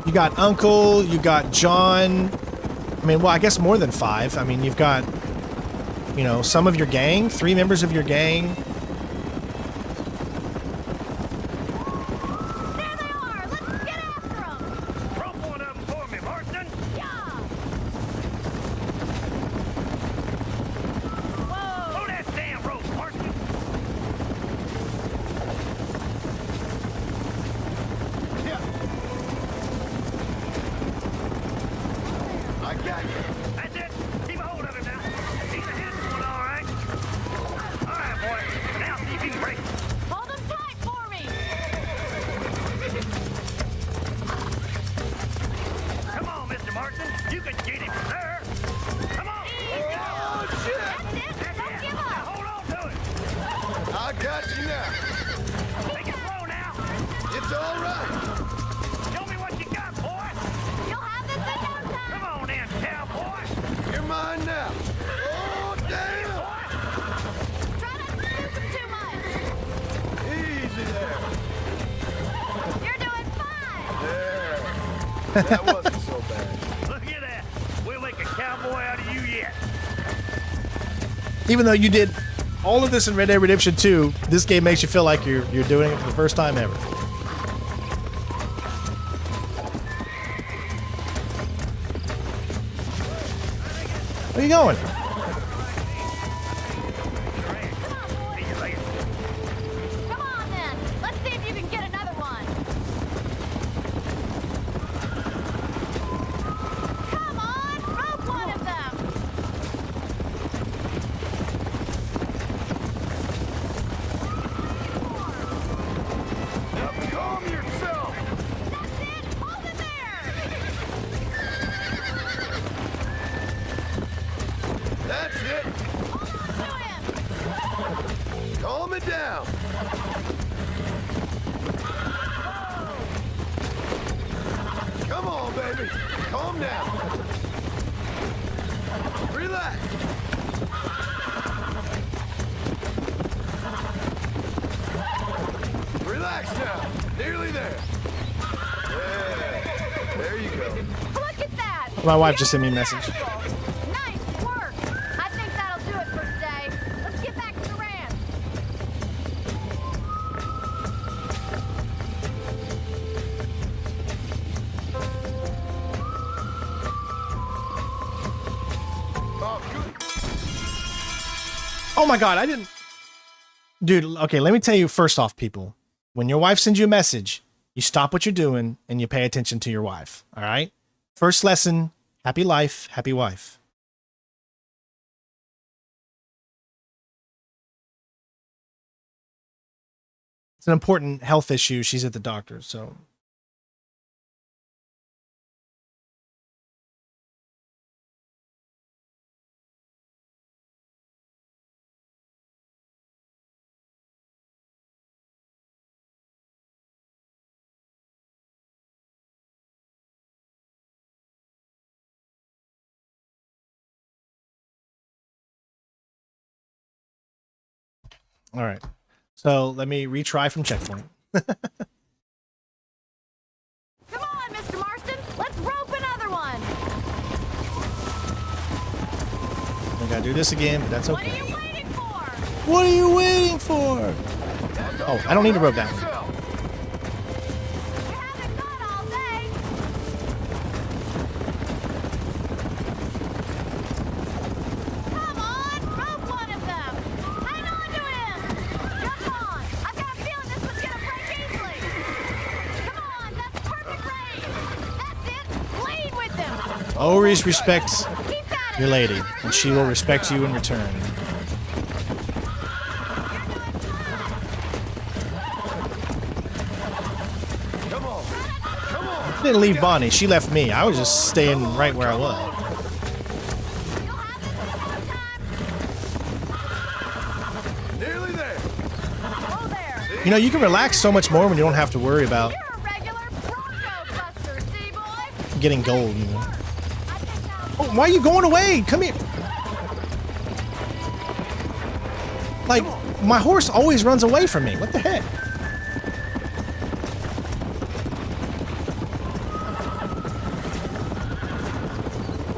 You got Uncle, you got John. I mean, well, I guess more than 5. I mean, you've got, you know, some of your gang, 3 members of your gang. There they are! Let's get after them! Rope one of them for me, Marston! Yeah! Throw that damn rope, Marston! I got you. That's it! Keep a hold of him now! He's a hit one, all right! All right, boy. Now see if you can break it. Hold them tight for me! Come on, Mr. Marston. You can get him, sir. Come on. Oh, shit! That's it! Don't give up! Hold on to it. I got you now. Make it slow now. It's all right. Show me what you got, boy. You'll have this in no time! Come on then, cowboy. You're mine now. Oh, damn! Try not to scoop them too much! Easy there. You're doing fine! There. That wasn't so bad. Look at that. We'll make a cowboy out of you yet. Even though you did all of this in Red Dead Redemption 2, this game makes you feel like you're doing it for the first time ever. Where are you going? Come on then. Let's see if you can get another one. Come on, rope one of them. Now calm yourself. That's it. Hold it there. That's it. Hold on to him. Calm it down. Come on, baby. Calm down. Relax. Relax now. Nearly there. Yeah. There you go. Look at that. My wife just sent me a message. Nice work. I think that'll do it for today. Let's get back to the ranch. Oh, good. Oh my god, I didn't... Dude, okay, let me tell you first off, people. When your wife sends you a message, you stop what you're doing and you pay attention to your wife, all right? First lesson, happy life, happy wife. It's an important health issue. She's at the doctor, so... All right. So let me retry from checkpoint. Come on, Mr. Marston. Let's rope another one. I gotta do this again, but that's What are okay. you waiting for? What are you waiting for? Oh, I don't need to rope that one. You haven't gone all day. Come on, rope one of them. Hang on to him. Jump on. I've got a feeling this one's gonna break easily. Come on, that's perfect range. That's it. Lead with them. Always respect Keep at your it. lady, and she will respect you in return. Come on. Come on. I didn't leave Bonnie. She left me. I was just staying right where I was. Nearly there. Oh, there. You know, you can relax so much more when you don't have to worry about You're a regular Bronco buster, see, boy? getting gold, you know. Oh, why are you going away? Come here. Like, my horse always runs away from me. What the heck?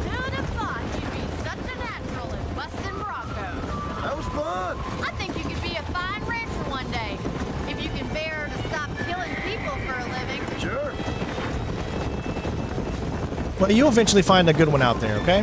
Who'd have thought you'd be such a natural at busting Broncos? That was fun. I think you could be a fine rancher one day, if you can bear to stop killing people for a living. Sure. Well, you'll eventually find a good one out there, okay?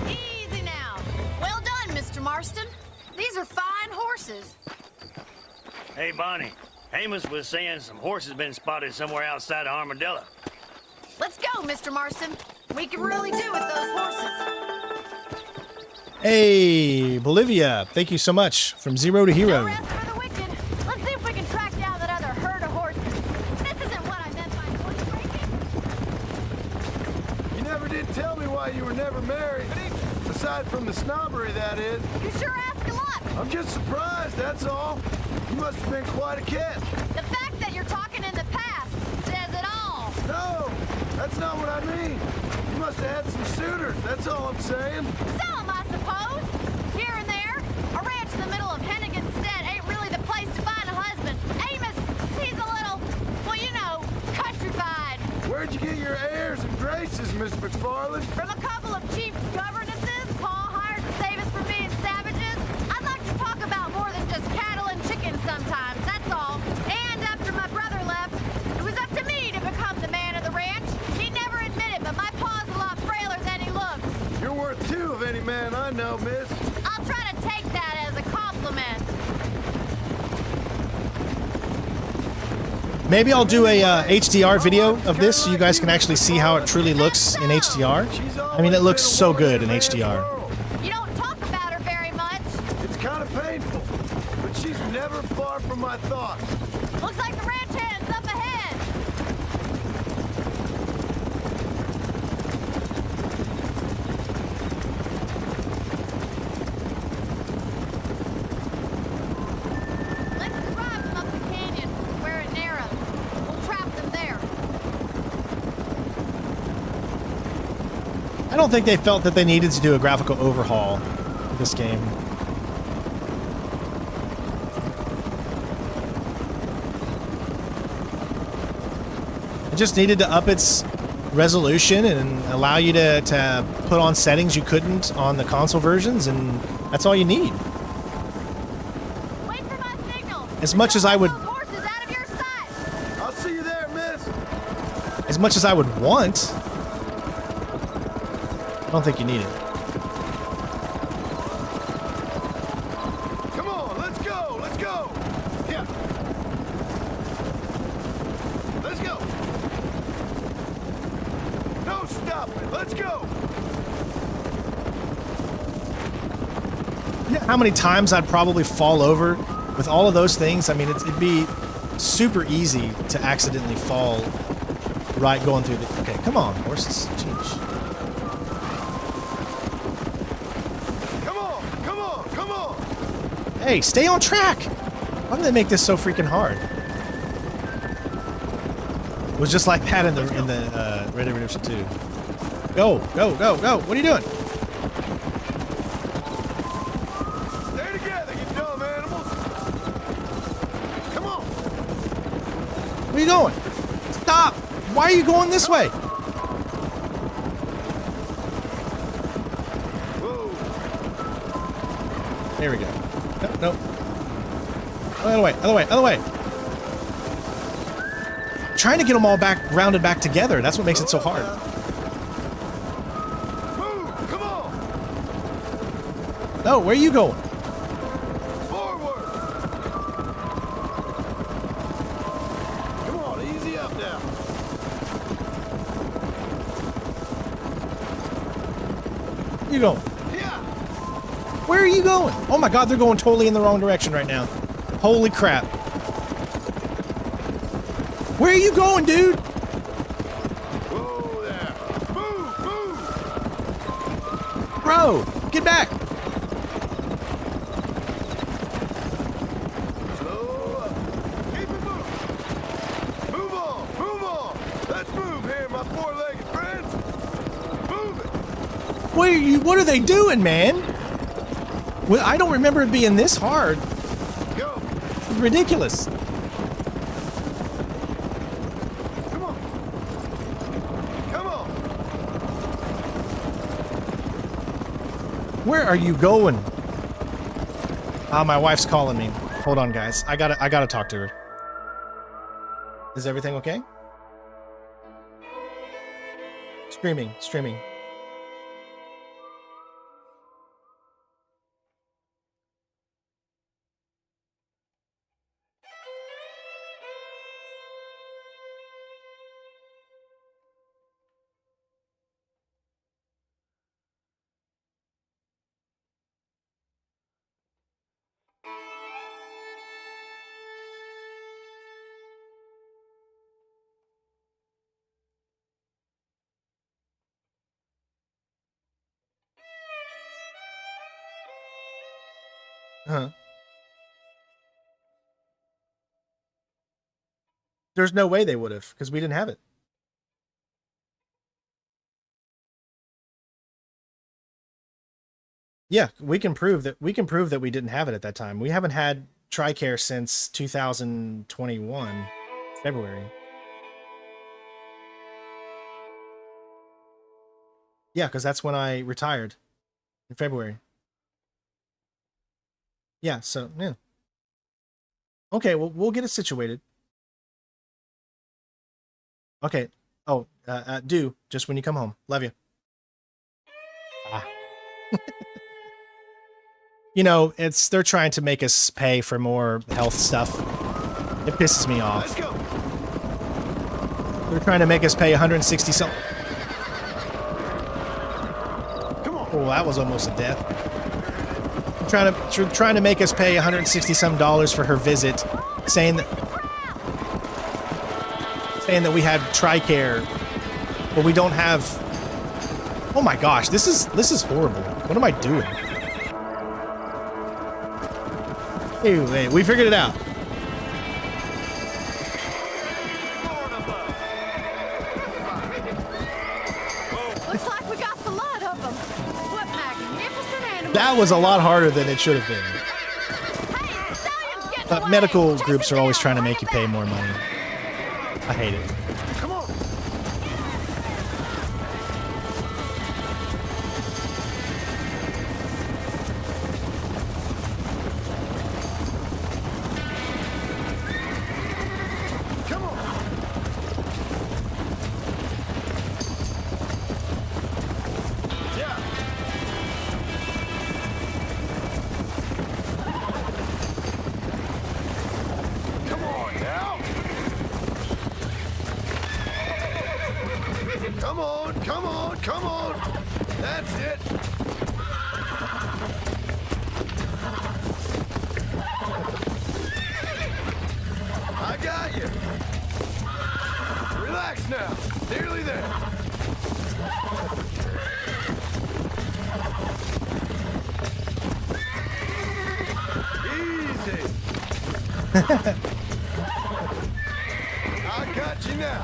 Easy now. Well done, Mr. Marston. These are fine horses. Hey, Bonnie. Amos was saying some horses been spotted somewhere outside of Armadillo. Let's go, Mr. Marston. We can really do with those horses. Hey, Bolivia. Thank you so much. From zero to hero. Rest for the wicked. Let's see if we can track down that other herd of horses. This isn't what I meant by horse breaking. You never did tell me why you were never married. Aside from the snobbery, that is. You sure ask a lot. I'm just surprised, that's all. You must have been quite a catch. The fact that you're talking in the past says it all. No, that's not what I mean. You must have had some suitors, that's all I'm saying. Some, I suppose. Here and there. A ranch in the middle of Hennigan's Stead ain't really the place to find a husband. Amos, he's a little, well, you know, countrified. Where'd you get your airs and graces, Miss McFarland? From a couple of cheap governesses Paul hired to save us from being savages. I'd like to talk about more than just cattle and chickens sometimes, that's all. And after my brother left, it was up to me to become the man of the ranch. He never admitted, but my paw's a lot frailer than he looks. You're worth two of any man I know, miss. I'll try to take that as a compliment. Maybe I'll do a HDR video of this so you guys can actually see how it truly looks in HDR. I mean, it looks so good in HDR. You don't talk about her very much. It's kind of painful, but she's never far from my thoughts. Looks like the ranch hand's up ahead. Let's drive them up the canyon where it narrows. We'll trap them there. I don't think they felt that they needed to do a graphical overhaul of this game. It just needed to up its resolution and allow you to put on settings you couldn't on the console versions, and that's all you need. Wait for my signal. As much as I would, Horses out of your sight. I'll see you there, miss. as much as I would want, I don't think you need it. Come on, let's go, let's go. Yeah. Let's go. No stopping, let's go. You know how many times I'd probably fall over with all of those things? I mean, it'd be super easy to accidentally fall right going through the... Okay, come on, horses. Jeez. Come on, come on, come on. Hey, stay on track! Why do they make this so freaking hard? It was just like that in the Red Dead Redemption 2. Go, go, go, go! What are you doing? Stay together, you dumb animals. Come on. Where are you going? Stop! Why are you going this way? Whoa. There we go. Nope, nope. Other way, other way, other way. I'm trying to get them all back, rounded back together. That's what makes it so hard. Move, come on. No, where are you going? Forward. Come on, easy up now. Where you going? Yeah. Where are you going? Oh my god, they're going totally in the wrong direction right now. Holy crap. Where are you going, dude? Whoa there. Move, move. Bro, get back. Slow up. Keep it moving. Move on, move on. Let's move here, my four-legged friends. Move it. What are they doing, man? Well, I don't remember it being this hard. Go. It's ridiculous. Come on. Come on. Where are you going? Ah, my wife's calling me. Hold on, guys. I gotta talk to her. Is everything okay? Streaming. Huh. There's no way they would have, because we didn't have it. Yeah, we can prove that we didn't have it at that time. We haven't had TRICARE since 2021 February. Yeah, because that's when I retired in February. Yeah, so yeah. Okay, well we'll get it situated. Okay. Oh, do just when you come home. Love you. Ah. You know, they're trying to make us pay for more health stuff. It pisses me off. Let's go. They're trying to make us pay 160 something. Come on. Oh, that was almost a death. Trying to make us pay 160 some dollars for her visit, saying that we had TRICARE, but we don't have. Oh my gosh, this is horrible. What am I doing? Anyway, we figured it out. Looks like we got the lot of them. What magnificent animals. That was a lot harder than it should have been. But medical groups are always trying to make you pay more money. I hate it. Come on. Come on. Yeah. Come on now. Come on, come on, come on. That's it. I got you. Relax now. Nearly there. Easy. I got you now.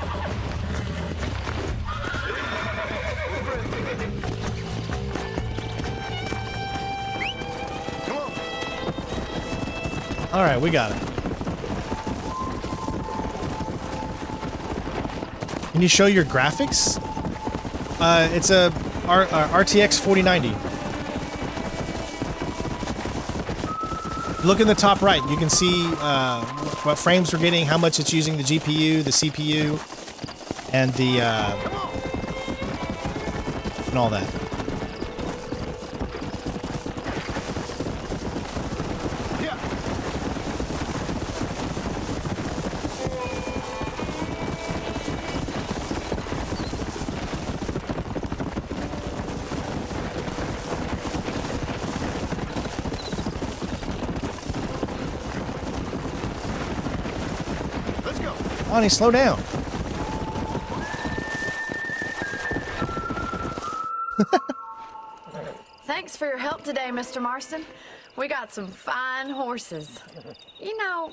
Come on. All right, we got it. Can you show your graphics? It's a RTX 4090. Look in the top right. You can see what frames we're getting, how much it's using the GPU, the CPU, and the and all that. Bonnie, slow down. Thanks for your help today, Mr. Marston. We got some fine horses. You know,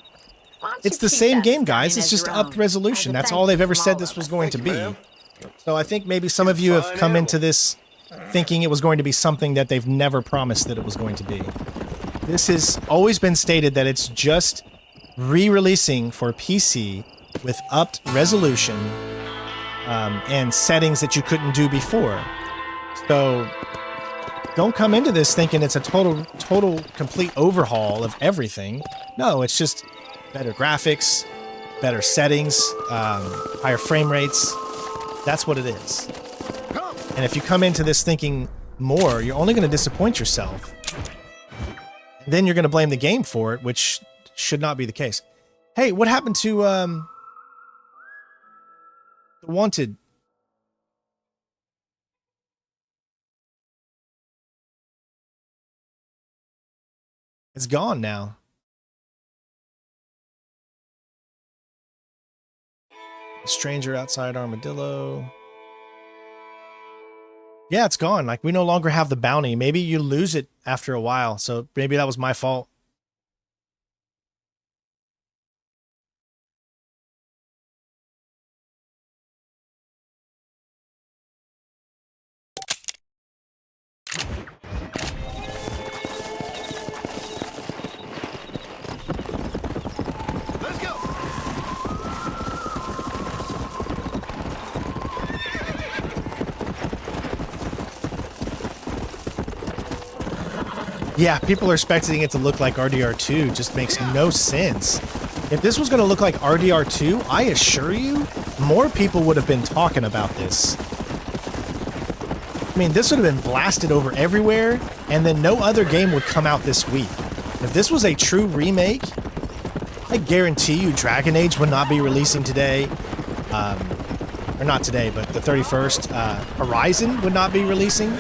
why don't It's you the keep same that game, guys. stain It's as just your upped own, resolution. as a That's thank all they've you ever from said all this of was us. going to Thank you, be. ma'am. So I think maybe some of you have Fine come into animal. this thinking it was going to be something that they've never promised that it was going to be. This has always been stated that it's just re-releasing for PC with upped resolution and settings that you couldn't do before. So don't come into this thinking it's a total complete overhaul of everything. No, it's just better graphics, better settings, higher frame rates. That's what it is. And if you come into this thinking more, you're only going to disappoint yourself. And then you're going to blame the game for it, which should not be the case. Hey, what happened to the Wanted? It's gone now. Stranger outside Armadillo. Yeah, it's gone. Like, we no longer have the bounty. Maybe you lose it after a while, so maybe that was my fault. Yeah, people are expecting it to look like RDR2. Just makes no sense. If this was going to look like RDR2, I assure you, more people would have been talking about this. I mean, this would have been blasted over everywhere, and then no other game would come out this week. If this was a true remake, I guarantee you Dragon Age would not be releasing today. Or not today, but the 31st. Horizon would not be releasing.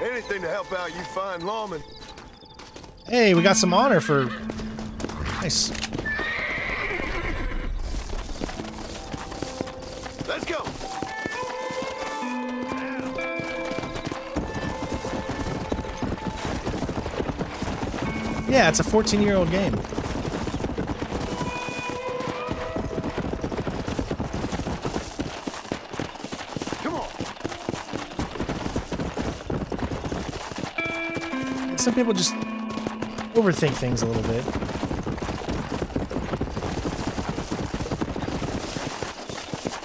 Anything to help out you fine lawmen. Hey, we got some honor for... Nice. Let's go. Yeah, it's a 14-year-old game. Some people just overthink things a little bit.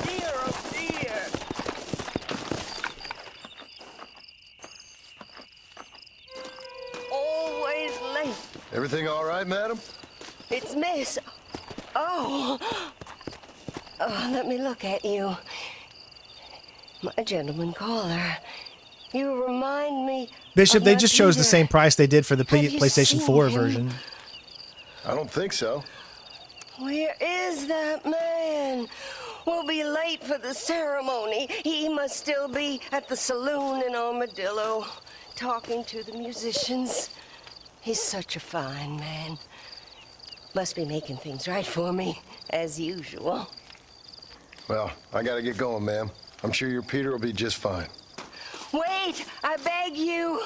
Dear, oh dear. Always late. Everything all right, madam? It's Miss. Oh. Oh, let me look at you. My gentleman caller. You remind me. Bishop, of they my just chose the Peter. same price they did for the Have you PlayStation seen 4 him? version. I don't think so. Where is that man? We'll be late for the ceremony. He must still be at the saloon in Armadillo, talking to the musicians. He's such a fine man. Must be making things right for me, as usual. Well, I gotta get going, ma'am. I'm sure your Peter will be just fine. Wait, I beg you.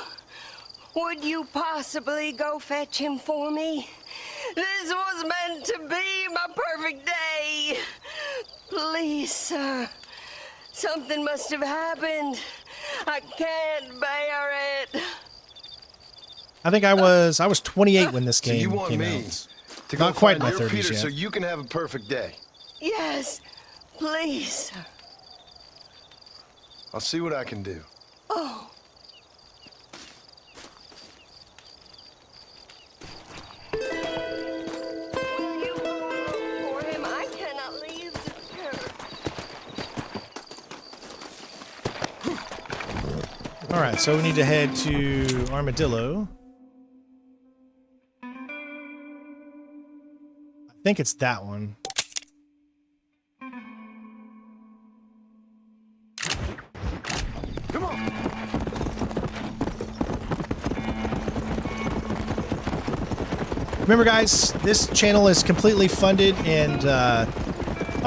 Would you possibly go fetch him for me? This was meant to be my perfect day. Please, sir. Something must have happened. I can't bear it. I think I was 28 when this So you game want came me out. to go Not quite find my your 30s Peter yet. so you can have a perfect day. Yes, please, sir. I'll see what I can do. Oh. Will you look for him? I cannot leave the church. All right, so we need to head to Armadillo. I think it's that one. Come on. Remember, guys, this channel is completely funded, and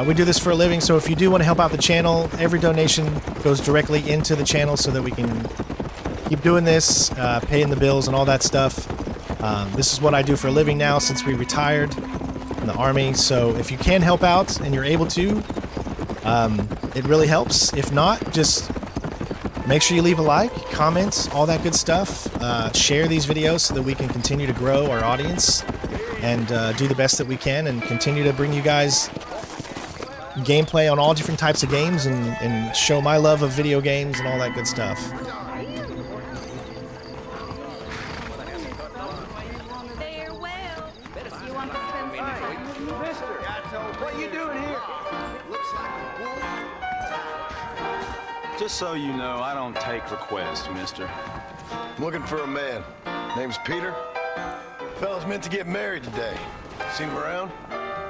we do this for a living. So if you do want to help out the channel, every donation goes directly into the channel so that we can keep doing this, paying the bills and all that stuff. This is what I do for a living now since we retired from the Army. So if you can help out and you're able to, it really helps. If not, just make sure you leave a like, comment, all that good stuff. Share these videos so that we can continue to grow our audience and do the best that we can and continue to bring you guys gameplay on all different types of games and show my love of video games and all that good stuff. What you doing here? Just so you know, I don't take requests, mister. I'm looking for a man. Name's Peter. Fella's meant to get married today. Seen him around?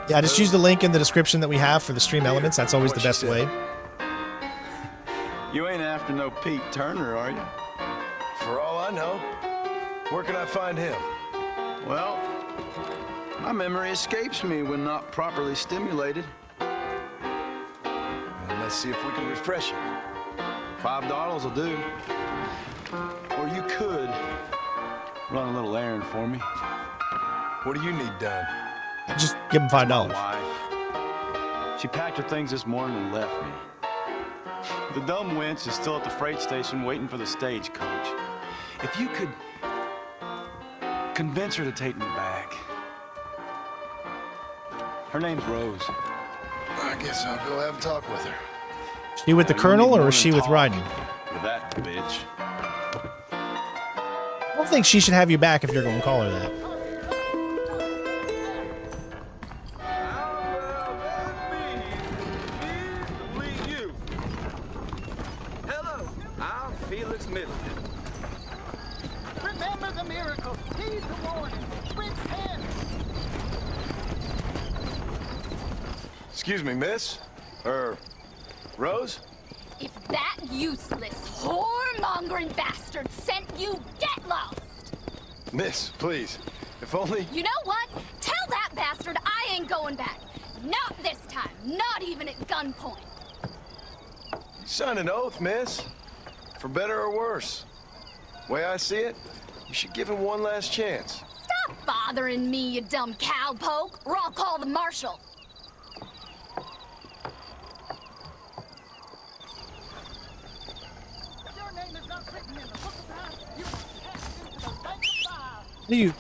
Yeah, just use the link in the description that we have for the stream elements. That's always the best way. You ain't after no Pete Turner, are you? For all I know. Where can I find him? Well, my memory escapes me when not properly stimulated. And let's see if we can refresh it. $5 will do. Or you could run a little errand for me. What do you need done? Just give him $5. My wife. She packed her things this morning and left me. The dumb wench is still at the freight station waiting for the stagecoach. if you could convince her to take me back. Her name's Rose. I guess I'll go have a talk with her. She with the colonel, or is she with Ryden? With that bitch. I don't think she should have you back if you're going to call her that. Hello, I'm Felix Middleton. Remember the miracle. Heed the warning. Repent. Excuse me, miss? Rose? If that useless, whoremongering bastard sent you, get lost! Miss, please. If only... You know what? Tell that bastard I ain't going back. Not this time. Not even at gunpoint. You signed an oath, miss. For better or worse. Way I see it, you should give him one last chance. Stop bothering me, you dumb cowpoke, or I'll call the marshal. What do you...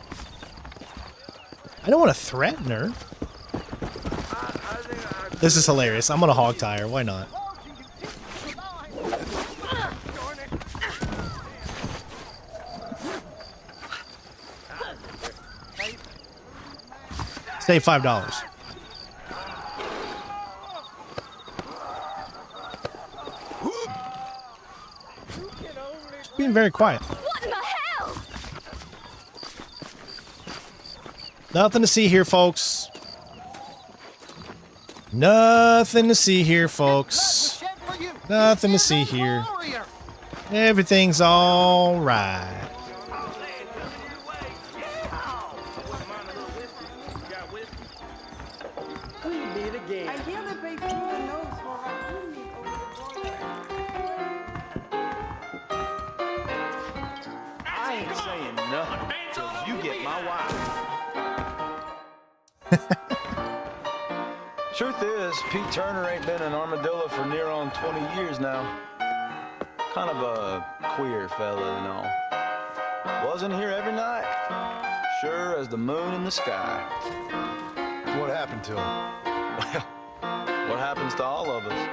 I don't want to threaten her. This is hilarious. I'm going to hog tie her. Why not? Save $5. She's being very quiet. What in the hell? Nothing to see here, folks. Nothing to see here, folks. Nothing to see here. Everything's all right. I hear that they threw the nose for our enemy over the border. I ain't saying nothing till you get my wife. Truth is, Pete Turner ain't been in Armadillo for near on 20 years now. Kind of a queer fella and all. Wasn't here every night. Sure as the moon in the sky. What happened to him? Well, what happens to all of us?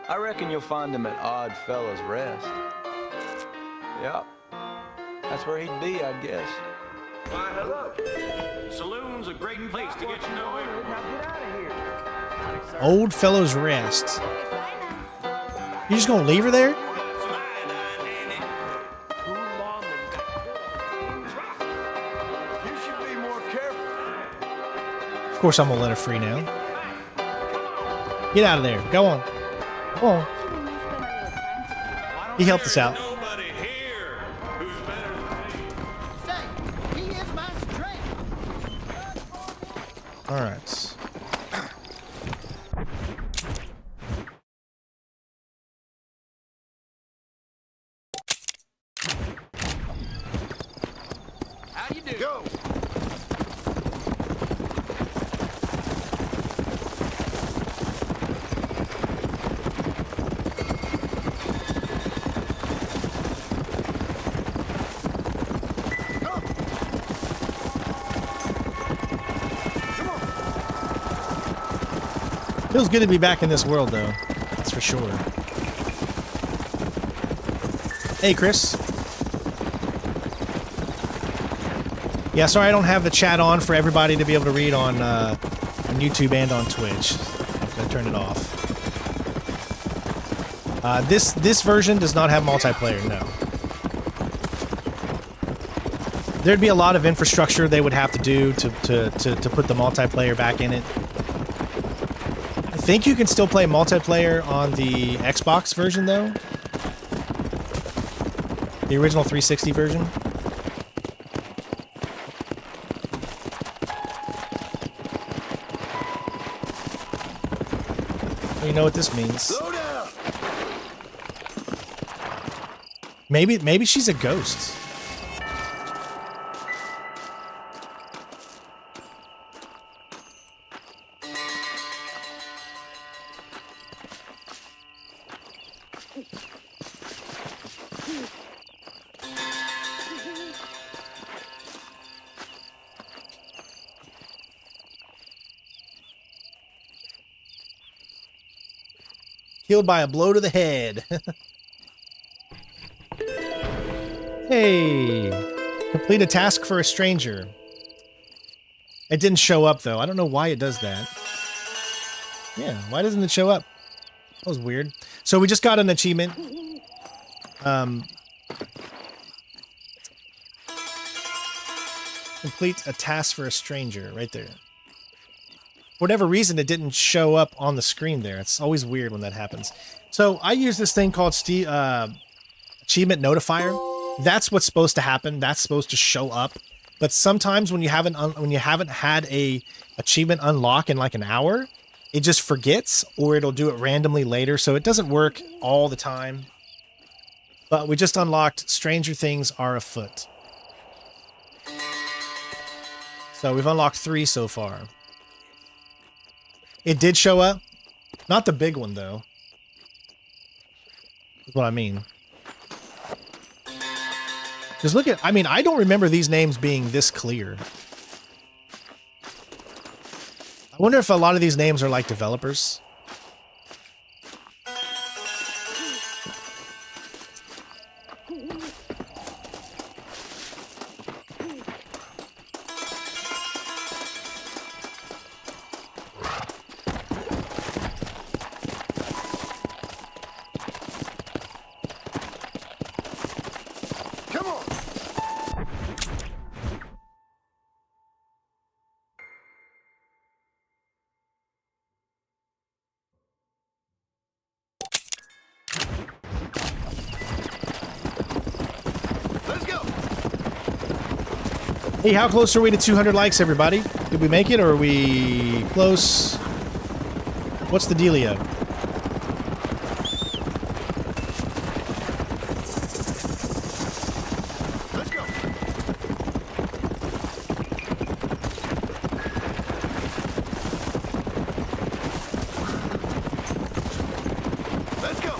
I reckon you'll find him at Odd Fella's Rest. Yep. That's where he'd be, I guess. Why, hello. Saloon's a great place to get to know everyone. Now get out of here. Old Fellow's Rest. You just gonna leave her there? You should be more careful. Of course I'm gonna let her free now. Get out of there. Go on. Go on. He helped us out. He is my strength. All right. How you do? Go. Feels good to be back in this world, though. That's for sure. Hey, Chris. Yeah, sorry I don't have the chat on for everybody to be able to read on YouTube and on Twitch. I turned it off. This version does not have multiplayer, no. There'd be a lot of infrastructure they would have to do to put the multiplayer back in it. I think you can still play multiplayer on the Xbox version, though. The original 360 version. You know what this means. Slow down. Maybe she's a ghost. Killed by a blow to the head. Hey. Complete a task for a stranger. It didn't show up, though. I don't know why it does that. Yeah, why doesn't it show up? That was weird. So we just got an achievement. Complete a task for a stranger, right there. For whatever reason, it didn't show up on the screen there. It's always weird when that happens. So I use this thing called Achievement Notifier. That's what's supposed to happen. That's supposed to show up. But sometimes when you haven't had a achievement unlock in like an hour, it just forgets, or it'll do it randomly later. So it doesn't work all the time. But we just unlocked Stranger Things Are Afoot. So we've unlocked 3 so far. It did show up. Not the big one, though. That's what I mean. Just look at... I mean, I don't remember these names being this clear. I wonder if a lot of these names are like developers. Hey, how close are we to 200 likes, everybody? Did we make it, or are we close? What's the dealio? Let's go. Let's go.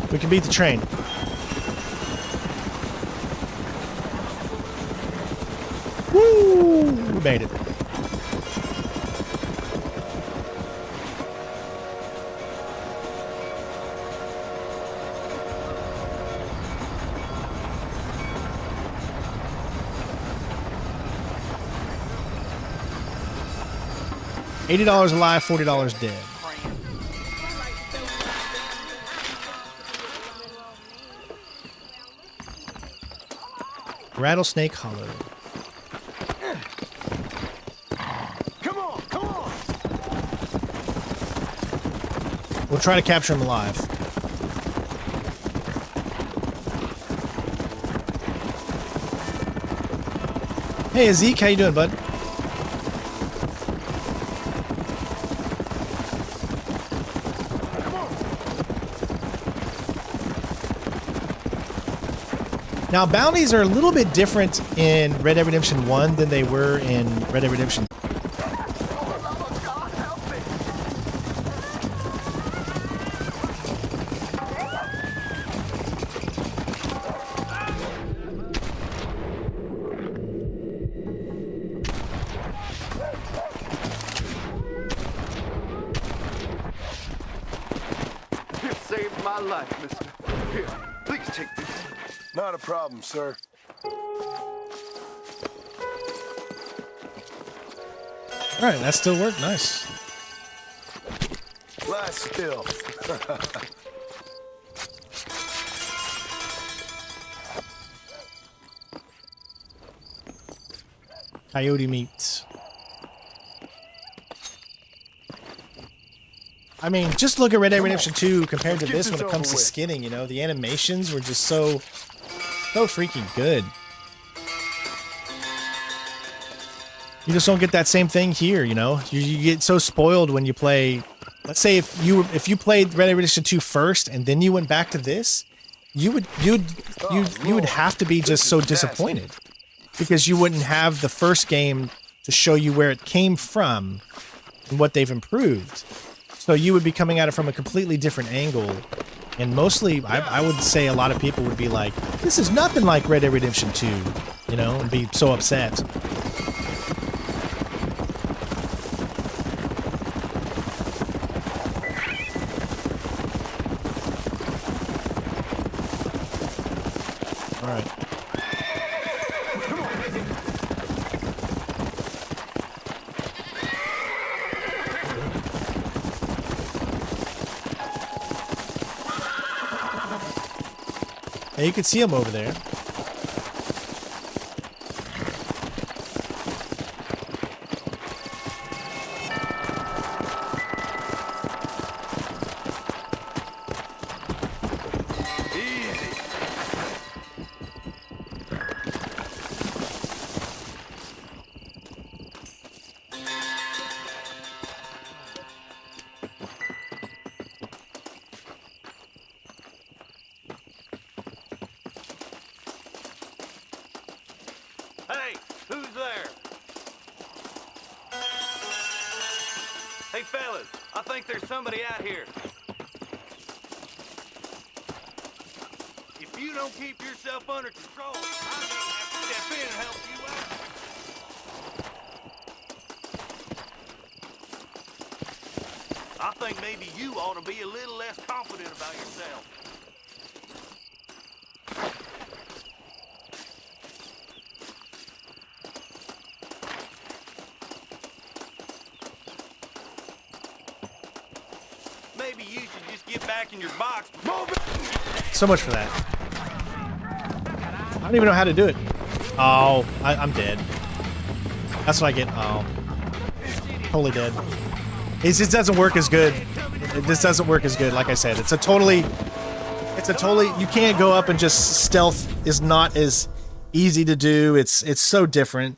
We can beat the train. Woo! We made it. $80 alive, $40 dead. Rattlesnake Hollow. Come on, come on. We'll try to capture him alive. Hey, Zeke, how you doing, bud? Now, bounties are a little bit different in Red Dead Redemption 1 than they were in Red Dead Redemption. You saved my life, mister. Here, please take this. Not a problem, sir. All right, that still worked. Nice. Lie still. Coyote meat. I mean, just look at Red Dead Redemption 2 compared to this when it comes to skinning, you know? The animations were just so freaking good. You just don't get that same thing here, you know? You get so spoiled when you play... Let's say if you played Red Dead Redemption 2 first and then you went back to this, you would have to be just so disappointed. Because you wouldn't have the first game to show you where it came from and what they've improved. So you would be coming at it from a completely different angle. And mostly, I would say a lot of people would be like, this is nothing like Red Dead Redemption 2. you know, and be so upset. All right. Hey, you can see him over there. Hey, who's there? Hey, fellas, I think there's somebody out here. If you don't keep yourself under control, I may have to step in and help you out. I think maybe you ought to be a little less confident about yourself. Maybe you should just get back in your box. So much for that. I don't even know how to do it. Oh, I'm dead. That's what I get. Oh. Totally dead. It just doesn't work as good. This doesn't work as good, like I said. It's a totally, you can't go up and just stealth is not as easy to do. It's so different.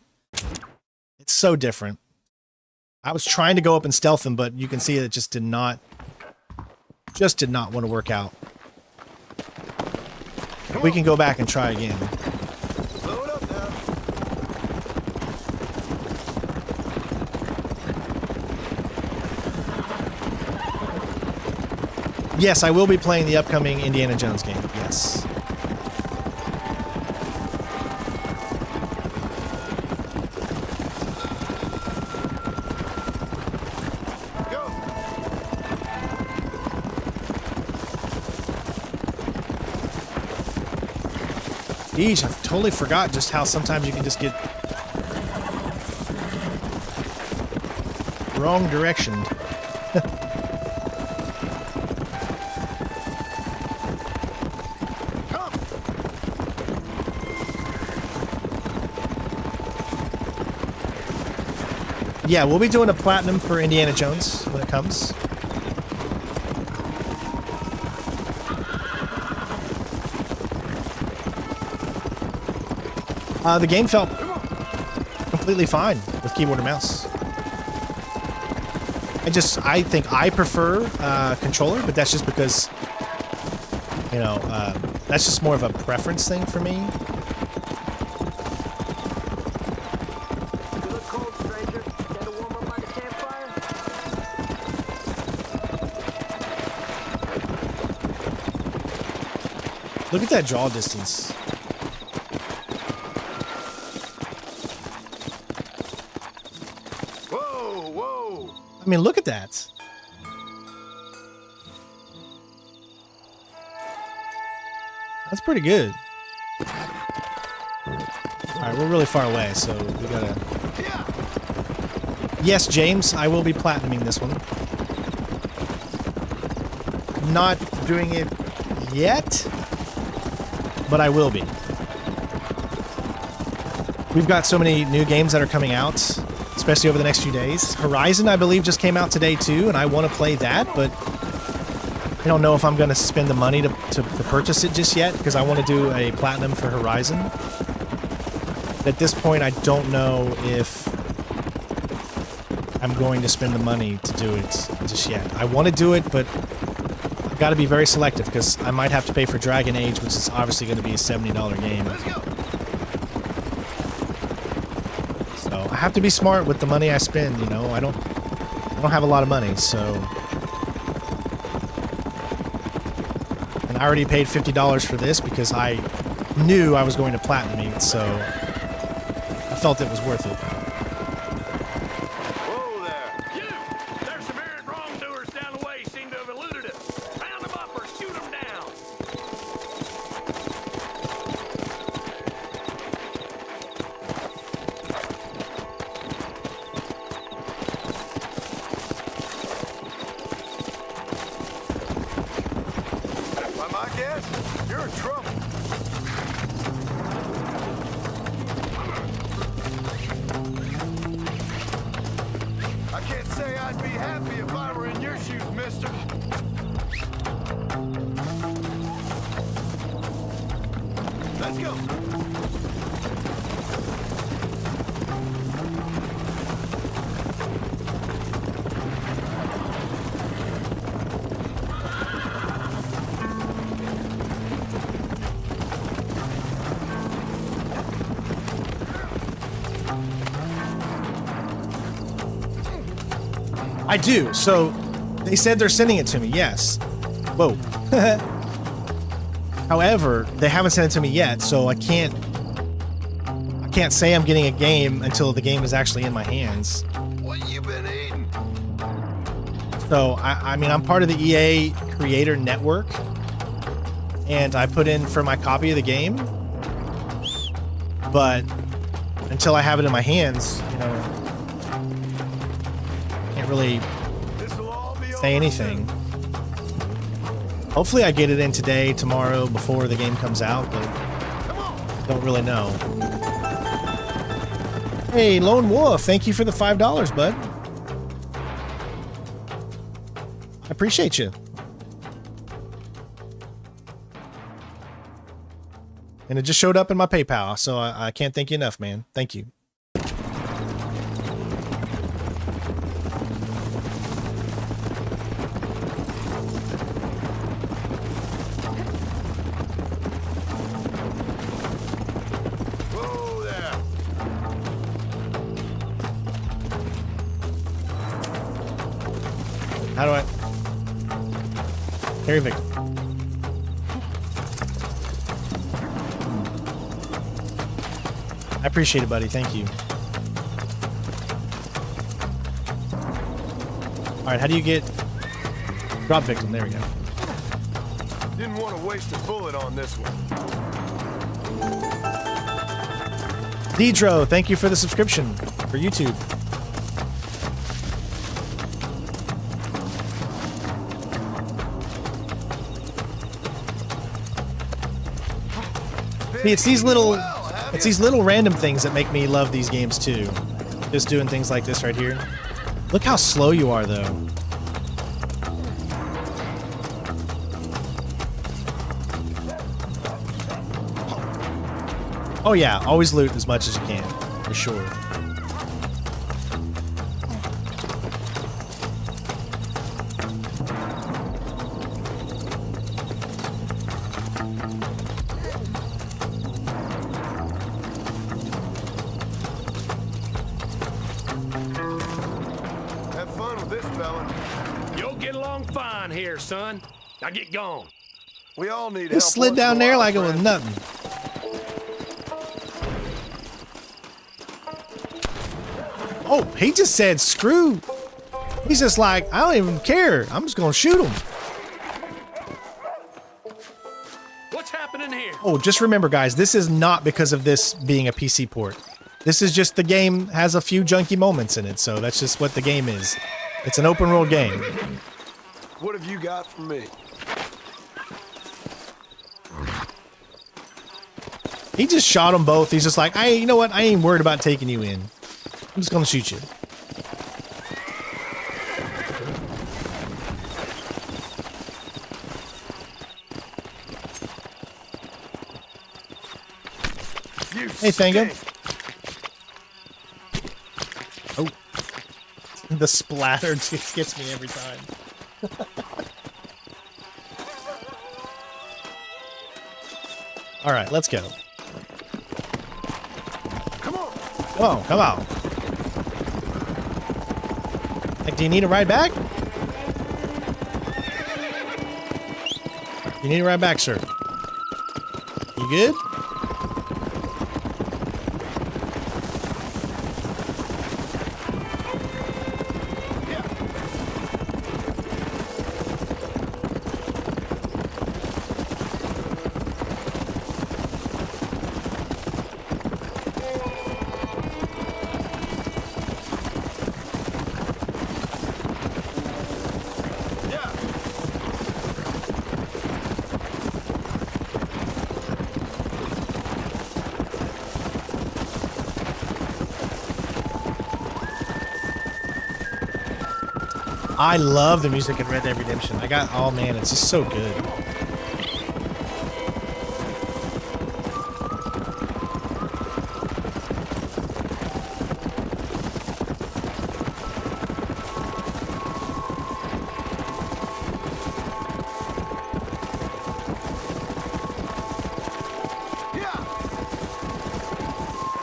It's so different. I was trying to go up and stealth him, but you can see it just did not want to work out. We can go back and try again. Yes, I will be playing the upcoming Indiana Jones game. Yes. Geez, I totally forgot just how sometimes you can just get wrong directioned. Yeah, we'll be doing a platinum for Indiana Jones when it comes. The game felt completely fine with keyboard and mouse. I think I prefer controller, but that's just because, you know, that's just more of a preference thing for me. Look at that draw distance. Whoa, whoa. I mean, look at that. That's pretty good. Alright, we're really far away, so we gotta... Yes, James, I will be platinuming this one. Not doing it yet, but I will be. We've got so many new games that are coming out, especially over the next few days. Horizon, I believe, just came out today too, and I want to play that, but I don't know if I'm going to spend the money to purchase it just yet, because I want to do a platinum for Horizon. At this point, I don't know if I'm going to spend the money to do it just yet. I want to do it, but I've got to be very selective, because I might have to pay for Dragon Age, which is obviously going to be a $70 game. So I have to be smart with the money I spend, you know. I don't have a lot of money, so... And I already paid $50 for this because I knew I was going to platinum it, so felt it was worth it. Whoa there. You! There's some errant wrongdoers down the way seem to have eluded us. Round them up or shoot them down. By my guess, you're in trouble. I can't say I'd be happy if I were in your shoes, mister. Let's go. I do. So they said they're sending it to me. Yes. Whoa. However, they haven't sent it to me yet, so I can't say I'm getting a game until the game is actually in my hands. What you been eating? So I mean, I'm part of the EA Creator Network, and I put in for my copy of the game, but until I have it in my hands, you know, can't really say anything. Hopefully I get it in today, tomorrow, before the game comes out, but don't really know. Hey, Lone Wolf, thank you for the $5, bud. I appreciate you. And it just showed up in my PayPal, so I can't thank you enough, man. Thank you. Whoa there. How do I... Carry Victor. I appreciate it, buddy. Thank you. Alright, how do you get... Drop victim. There we go. Didn't want to waste a bullet on this one. Deidro, thank you for the subscription for YouTube. See, it's these little random things that make me love these games too. Just doing things like this right here. Look how slow you are though. Oh yeah, always loot as much as you can, for sure. Have fun with this, fella. You'll get along fine here, son. Now get gone. We all need help. Just slid down there like it was nothing. Oh, he just said screw. He's just like, I don't even care. I'm just gonna shoot him. What's happening here? Oh, just remember, guys, this is not because of this being a PC port. This is just the game has a few junky moments in it, so that's just what the game is. It's an open world game. What have you got for me? He just shot them both. He's just like, you know what? I ain't worried about taking you in. I'm just gonna shoot you. Hey, Fango. Oh. The splatter just gets me every time. All right, let's go. Come on. Whoa, come on. Heck, do you need a ride back? You need a ride back, sir. You good? I love the music in Red Dead Redemption. Oh man, it's just so good.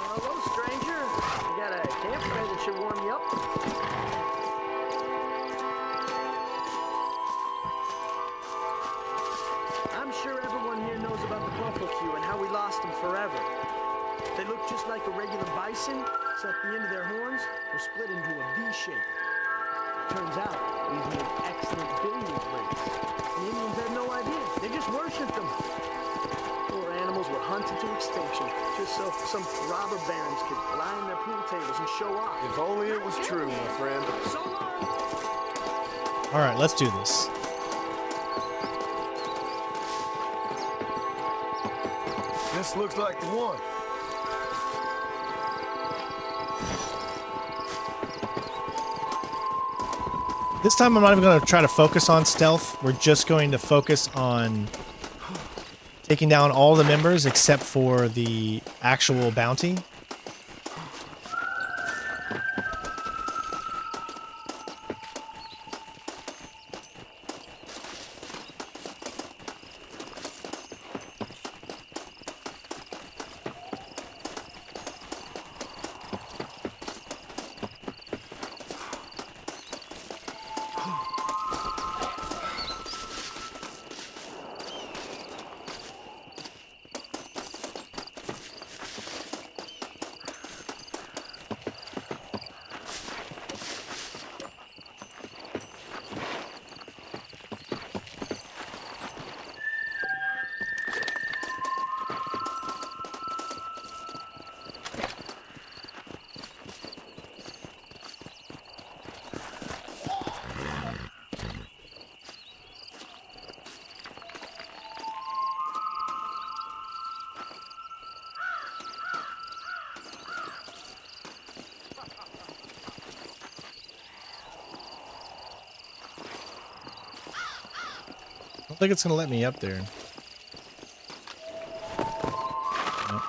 Hello, stranger. You got a campfire that should warm you up? I'm sure everyone here knows about the buffalo queue and how we lost them forever. They look just like a regular bison, except the end of their horns were split into a V shape. Turns out, these made excellent billiard plates. The Indians had no idea. They just worshipped them. Poor animals were hunted to extinction, just so some robber barons could line their pool tables and show off. If only it was true, my friend. So long! All right, let's do this. This looks like the one. This time I'm not even going to try to focus on stealth. We're just going to focus on taking down all the members except for the actual bounty. I don't think it's going to let me up there. Nope.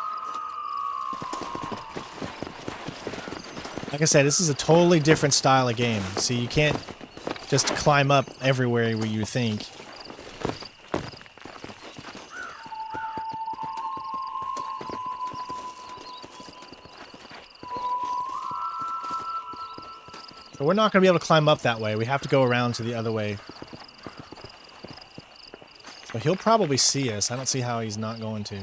Like I said, this is a totally different style of game. See, you can't just climb up everywhere where you think. So we're not going to be able to climb up that way. We have to go around to the other way. So he'll probably see us. I don't see how he's not going to.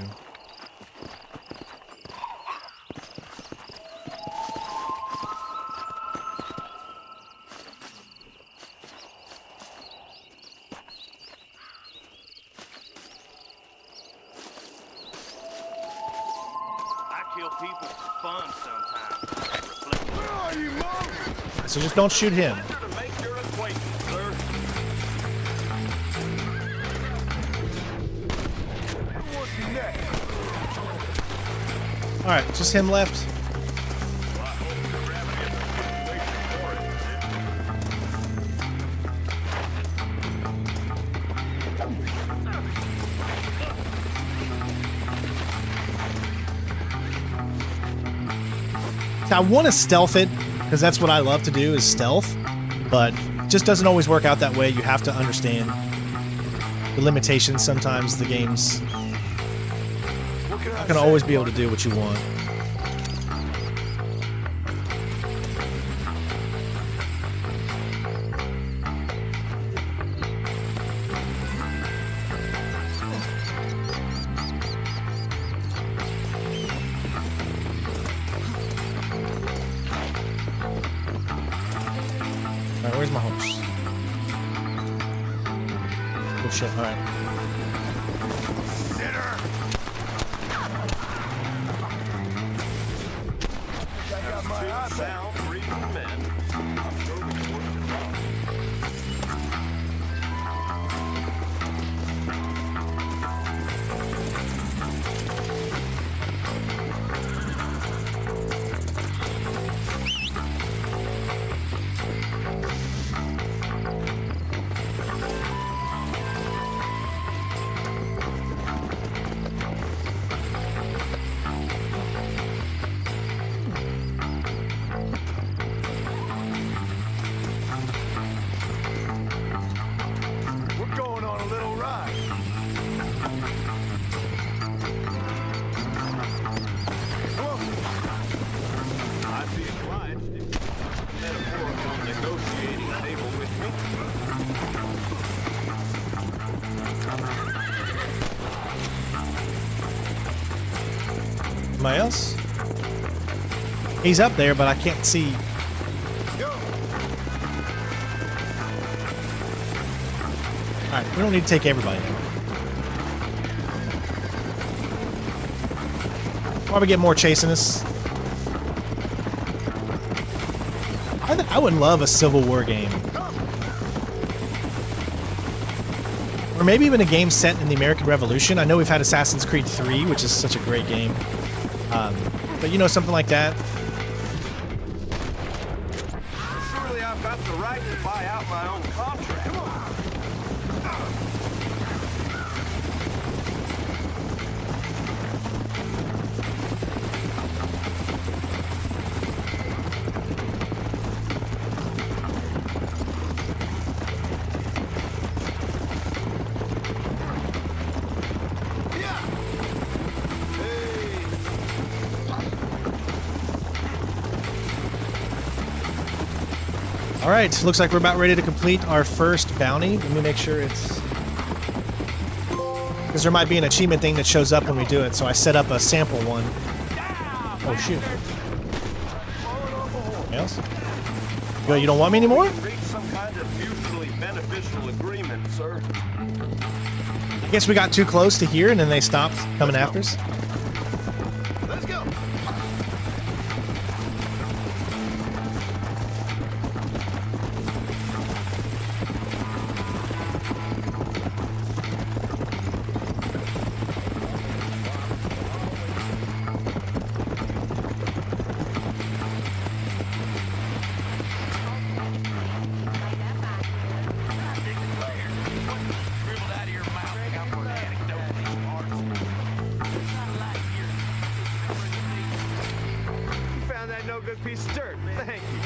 So just don't shoot him. Alright, just him left. I want to stealth it, because that's what I love to do, is stealth, but it just doesn't always work out that way. You have to understand the limitations sometimes. The game's not going to always be able to do what you want. Alright, where's my horse? Oh shit, alright. negotiating table with me. Anybody else? He's up there, but I can't see. Alright, we don't need to take everybody. Probably get more chasing us. I would love a Civil War game. Or maybe even a game set in the American Revolution. I know we've had Assassin's Creed 3, which is such a great game. But you know, something like that. Surely I've got the right to buy out my own contract. Come on. All right, looks like we're about ready to complete our first bounty. Let me make sure it's... Because there might be an achievement thing that shows up when we do it, so I set up a sample one. Oh, shoot. Anything else? Yo, you don't want me anymore? Reach some kind of mutually beneficial agreement, sir. I guess we got too close to here, and then they stopped coming after us. Let's go. Piece of dirt. Thank you.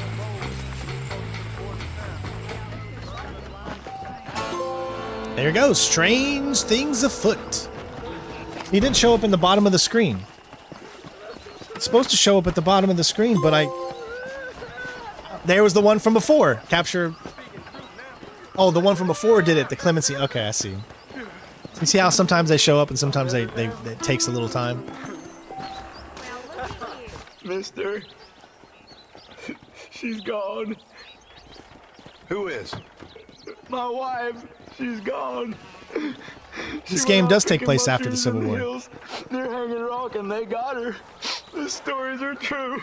There goes. Strange things afoot. He didn't show up in the bottom of the screen. It's supposed to show up at the bottom of the screen, but there was the one from before. Capture... Oh, the one from before did it. The clemency. Okay, I see. You see how sometimes they show up and sometimes it takes a little time? Mister... She's gone. Who is? My wife. She's gone. This game does take place after the Civil War. They're hanging rock and they got her. The stories are true.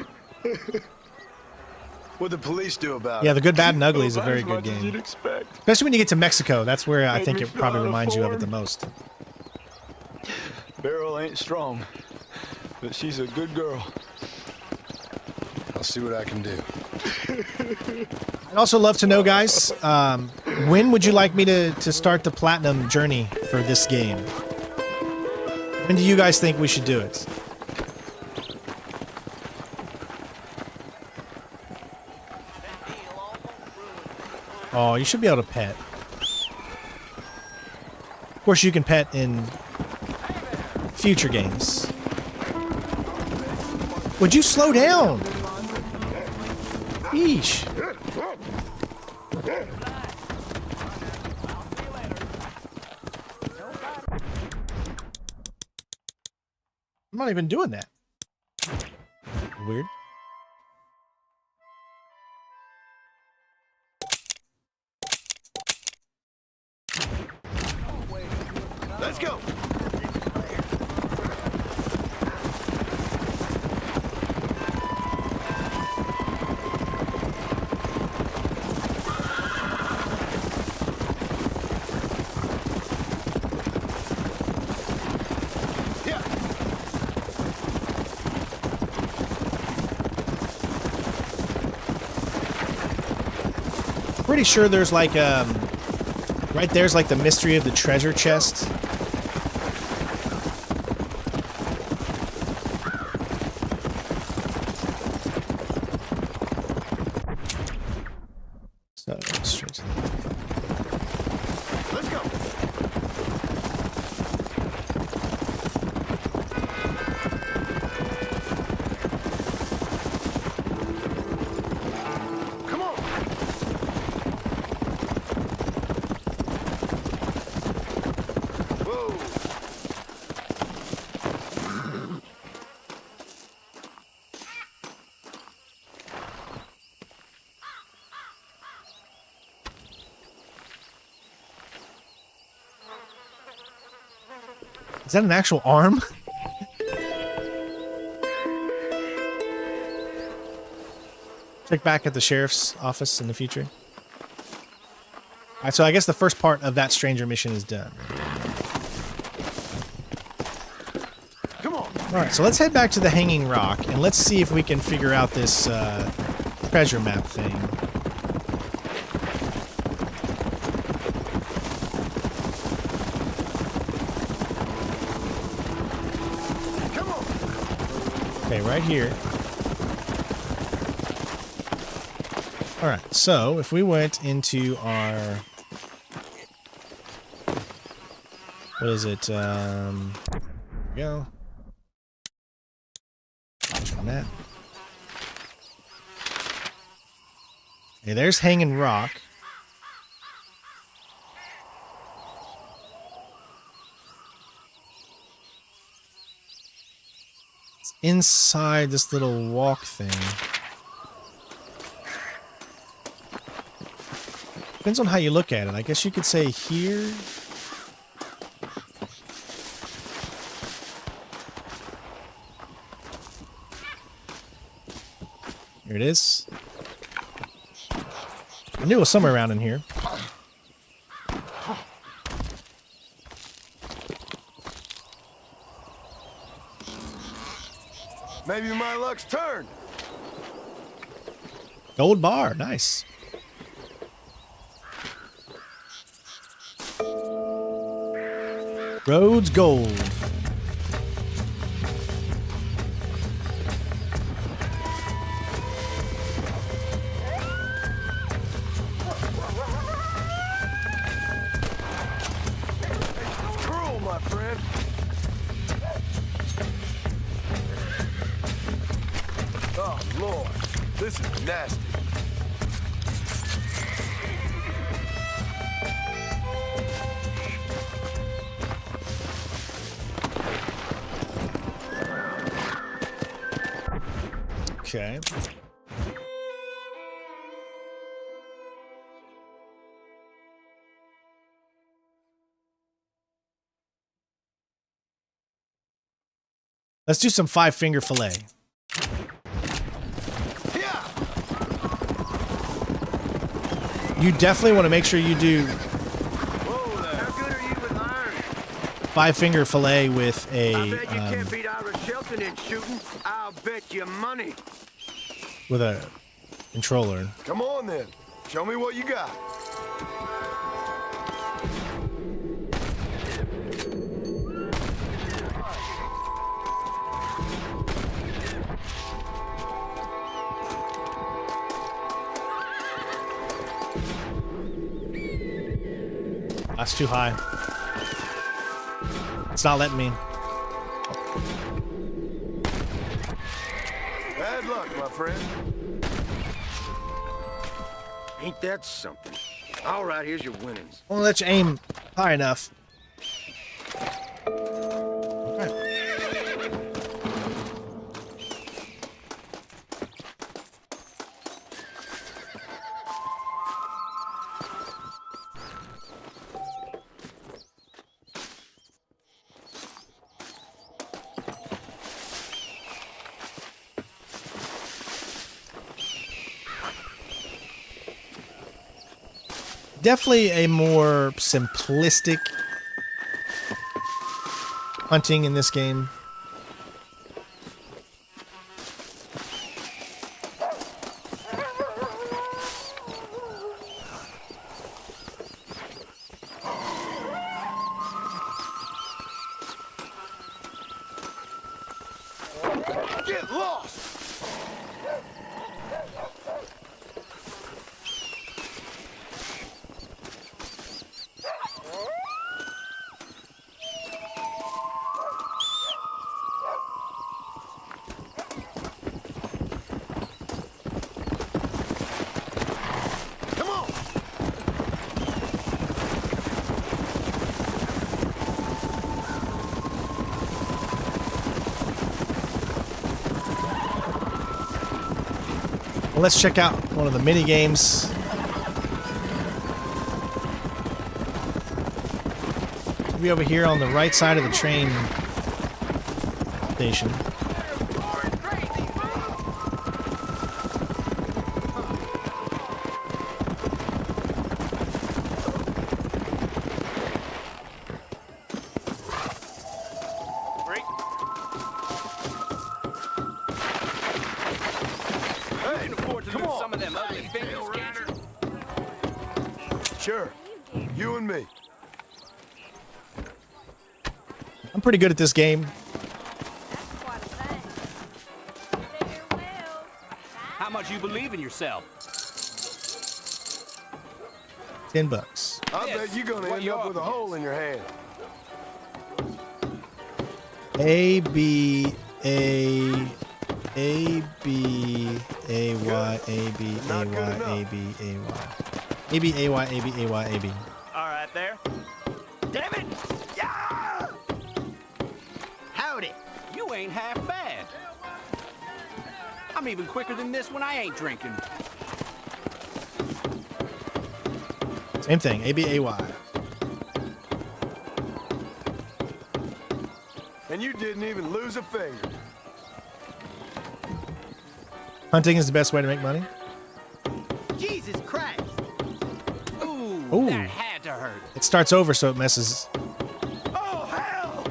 What'd the police do about it? Yeah, The Good, Bad, and Ugly is a very good game. Especially when you get to Mexico. That's where I think it probably reminds you of it the most. Beryl ain't strong, but she's a good girl. I'll see what I can do. I'd also love to know, guys, when would you like me to start the platinum journey for this game? When do you guys think we should do it? Oh, you should be able to pet. Of course, you can pet in future games. Would you slow down? Yeesh. I'm not even doing that. Weird. Let's go. Pretty sure there's like right there's like the mystery of the treasure chest. So straight to Let's go. Come on. Is that an actual arm? Check back at the sheriff's office in the future. Alright, so I guess the first part of that stranger mission is done. Come on. Alright, so let's head back to the Hanging Rock and let's see if we can figure out this treasure map thing. Come on. Okay, right here. Alright, so if we went into our... What is it? There we go. On that. Okay, there's Hanging Rock. It's inside this little walk thing. Depends on how you look at it. I guess you could say here. Here it is. I knew it was somewhere around in here. Maybe my luck's turned. Gold bar, nice. Rhodes Gold. Cruel, my friend. Oh, Lord. This is nasty. Okay. Let's do some 5-finger fillet. You definitely want to make sure you do 5-finger fillet with a Can't beat Ira Shelton in shooting. I'll bet you money. with a controller. Come on, then. Show me what you got. That's too high. It's not letting me. Bad luck, my friend. Ain't that something? All right, here's your winnings. Won't let you aim high enough. Definitely a more simplistic hunting in this game. Get lost! Well, let's check out one of the mini games. We'll be over here on the right side of the train station. Sure. You and me. I'm pretty good at this game. How much you believe in yourself? $10. I bet you're gonna end up with a hole in your hand. A B A A B A Y A B A Y A B A Y A B A Y A B A Y A B. All right, there. Damn it! Yeah! Howdy. You ain't half bad. I'm even quicker than this when I ain't drinking. Same thing. A B A Y. And you didn't even lose a finger. Hunting is the best way to make money. Jesus Christ! Ooh, Ooh. that had to hurt. It starts over, so it messes. Oh, hell!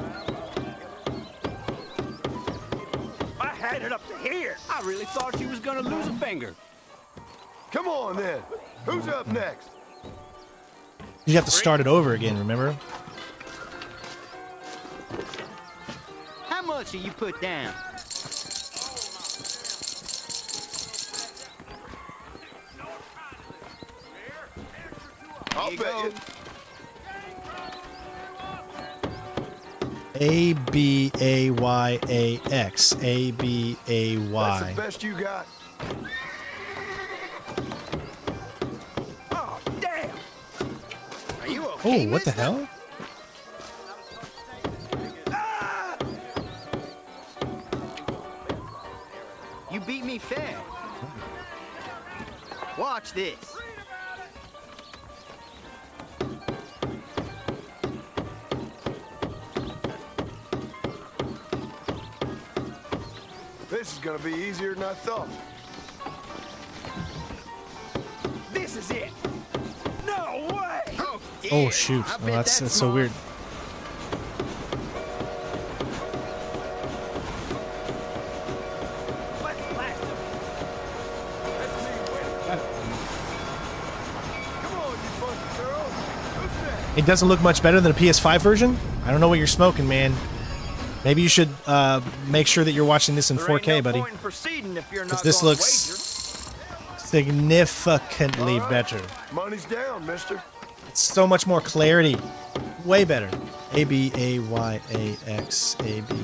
I had it up to here. I really thought you was gonna lose a finger. Come on, then. Who's up next? You have to start it over again, remember? How much do you put down? I'll bet you. A B A Y A X. A B A That's Y. the best you got. Oh, damn! Are you okay, Oh, what the mister? hell? You beat me fair. Watch this. This is gonna be easier than I thought. This is it. No way! Oh shoot! I Oh, bet that's so weird. Let's blast him. Come on, you bunch of girls. Who's that? It doesn't look much better than a PS5 version. I don't know what you're smoking, man. Maybe you should make sure that you're watching this in 4K, buddy. Because this looks significantly better. Money's down, mister. It's so much more clarity. Way better. A B A Y A X A B.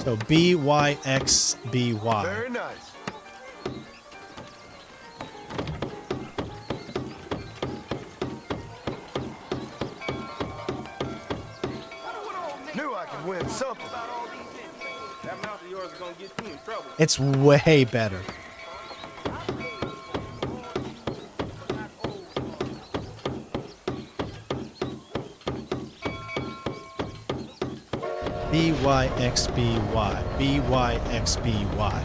So B Y X B Y. Very nice. Knew I could win something. That mouth of yours is gonna get you in trouble. It's way better. B Y X B Y. B Y X B Y.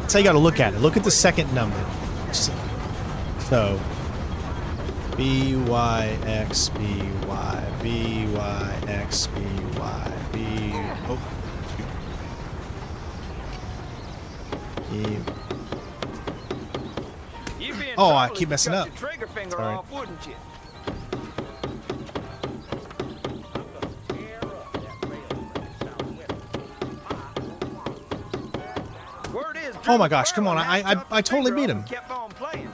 That's how you got to look at it. Look at the second number. So B Y X B Y. B Y X B Y. B. Oh. B. Oh, I keep messing up. Trigger finger Sorry. off, wouldn't you? Oh my gosh! Come on! I totally beat him. Kept on playing.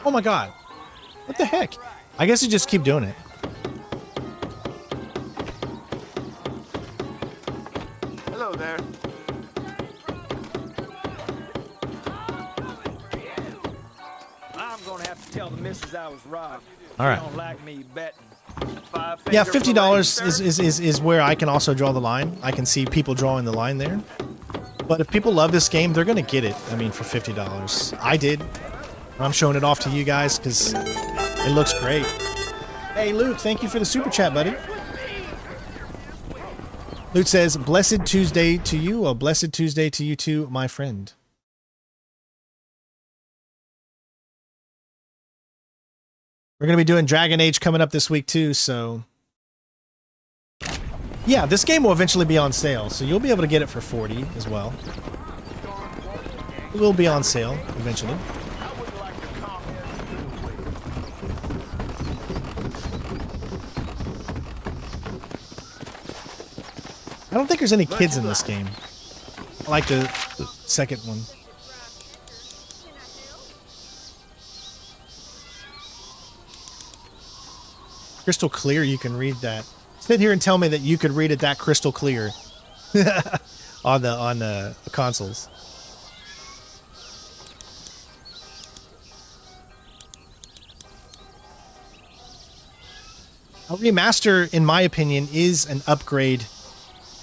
Oh my god! What the heck? I guess you just keep doing it. Hello there. I'm gonna have to tell the missus I was robbed. All right. She don't like me betting. Yeah, $50 is where I can also draw the line. I can see people drawing the line there. But if people love this game, they're gonna get it. I mean, for $50. I did. I'm showing it off to you guys because it looks great. Hey, Luke, thank you for the super chat, buddy. Luke says, "Blessed Tuesday to you. A blessed Tuesday to you too, my friend." We're going to be doing Dragon Age coming up this week too, so... Yeah, this game will eventually be on sale, so you'll be able to get it for $40 as well. It will be on sale eventually. I don't think there's any kids in this game. I like the second one. Crystal clear, you can read that. Sit here and tell me that you could read it that crystal clear on the consoles. A remaster, in my opinion, is an upgrade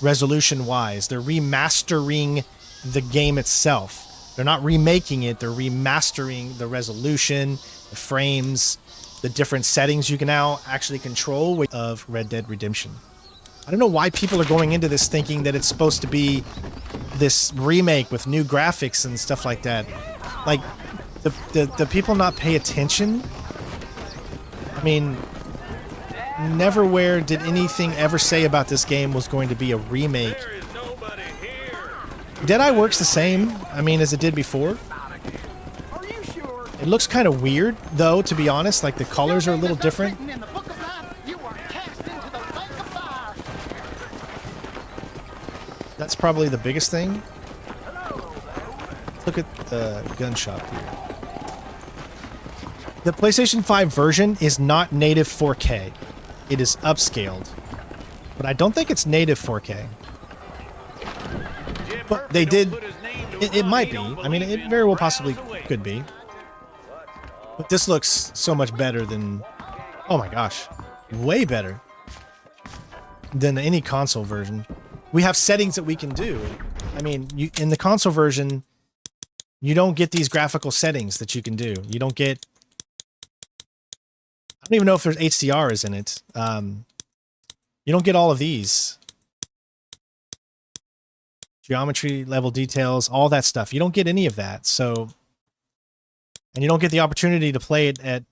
resolution-wise. They're remastering the game itself. They're not remaking it, they're remastering the resolution, the frames, the different settings you can now actually control of Red Dead Redemption. I don't know why people are going into this thinking that it's supposed to be this remake with new graphics and stuff like that. Like, the people not pay attention? I mean, neverwhere did anything ever say about this game was going to be a remake. Deadeye works the same, I mean, as it did before. It looks kind of weird, though, to be honest. Like, the colors are a little different. That's probably the biggest thing. Look at the gun shop here. The PlayStation 5 version is not native 4K. It is upscaled. But I don't think it's native 4K. But they did... It might be. I mean, it very well possibly could be. But this looks so much better than... Oh my gosh. Way better than any console version. We have settings that we can do. I mean, in the console version, you don't get these graphical settings that you can do. You don't get... I don't even know if there's HDR in it. You don't get all of these. Geometry, level details, all that stuff. You don't get any of that, so... And you don't get the opportunity to play it at...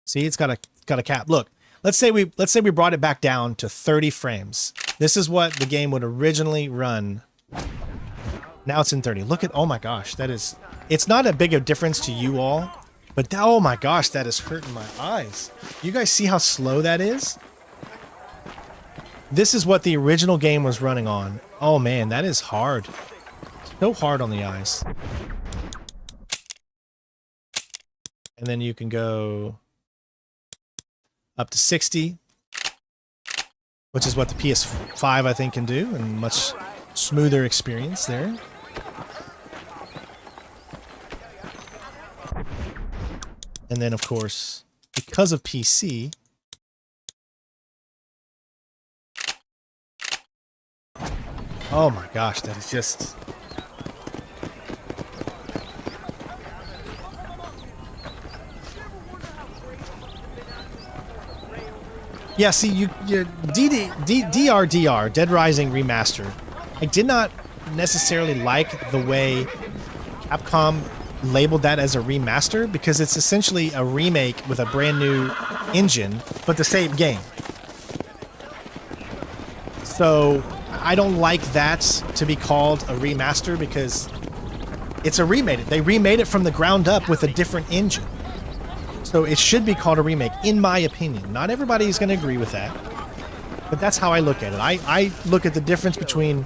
See, it's got a cap. Look, let's say we brought it back down to 30 frames. This is what the game would originally run. Now it's in 30. Look at... Oh my gosh, that is... It's not a big a difference to you all, but oh my gosh, that is hurting my eyes. You guys see how slow that is? This is what the original game was running on. Oh man, that is hard. So hard on the eyes. And then you can go up to 60, which is what the PS5 I think can do, and much smoother experience there. And then of course, because of PC, oh my gosh, that is just... Yeah, see, you DRDR, Dead Rising Remastered. I did not necessarily like the way Capcom labeled that as a remaster, because it's essentially a remake with a brand new engine, but the same game. So I don't like that to be called a remaster, because it's a remake. They remade it from the ground up with a different engine. So it should be called a remake, in my opinion. Not everybody's going to agree with that, but that's how I look at it. I look at the difference between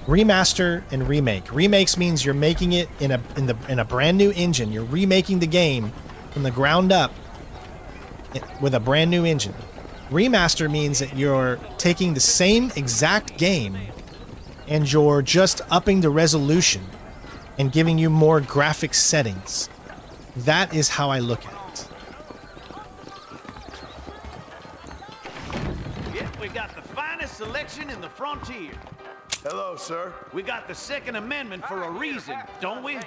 remaster and remake. Remakes means you're making it in a brand new engine. You're remaking the game from the ground up with a brand new engine. Remaster means that you're taking the same exact game and you're just upping the resolution and giving you more graphic settings. That is how I look at it. Yep, we got the finest selection in the frontier. Hello, sir. We got the Second Amendment for a reason, don't we? All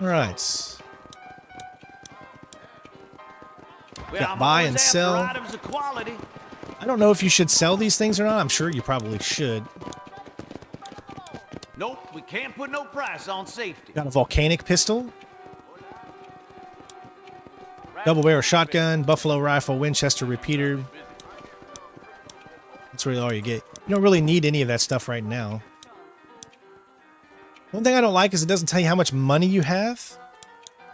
right. Well, Got I'm buy always and after sell. items of quality. I don't know if you should sell these things or not. I'm sure you probably should. Nope, we can't put no price on safety. Got a volcanic pistol. Double barrel shotgun, buffalo rifle, Winchester repeater. That's really all you get. You don't really need any of that stuff right now. One thing I don't like is it doesn't tell you how much money you have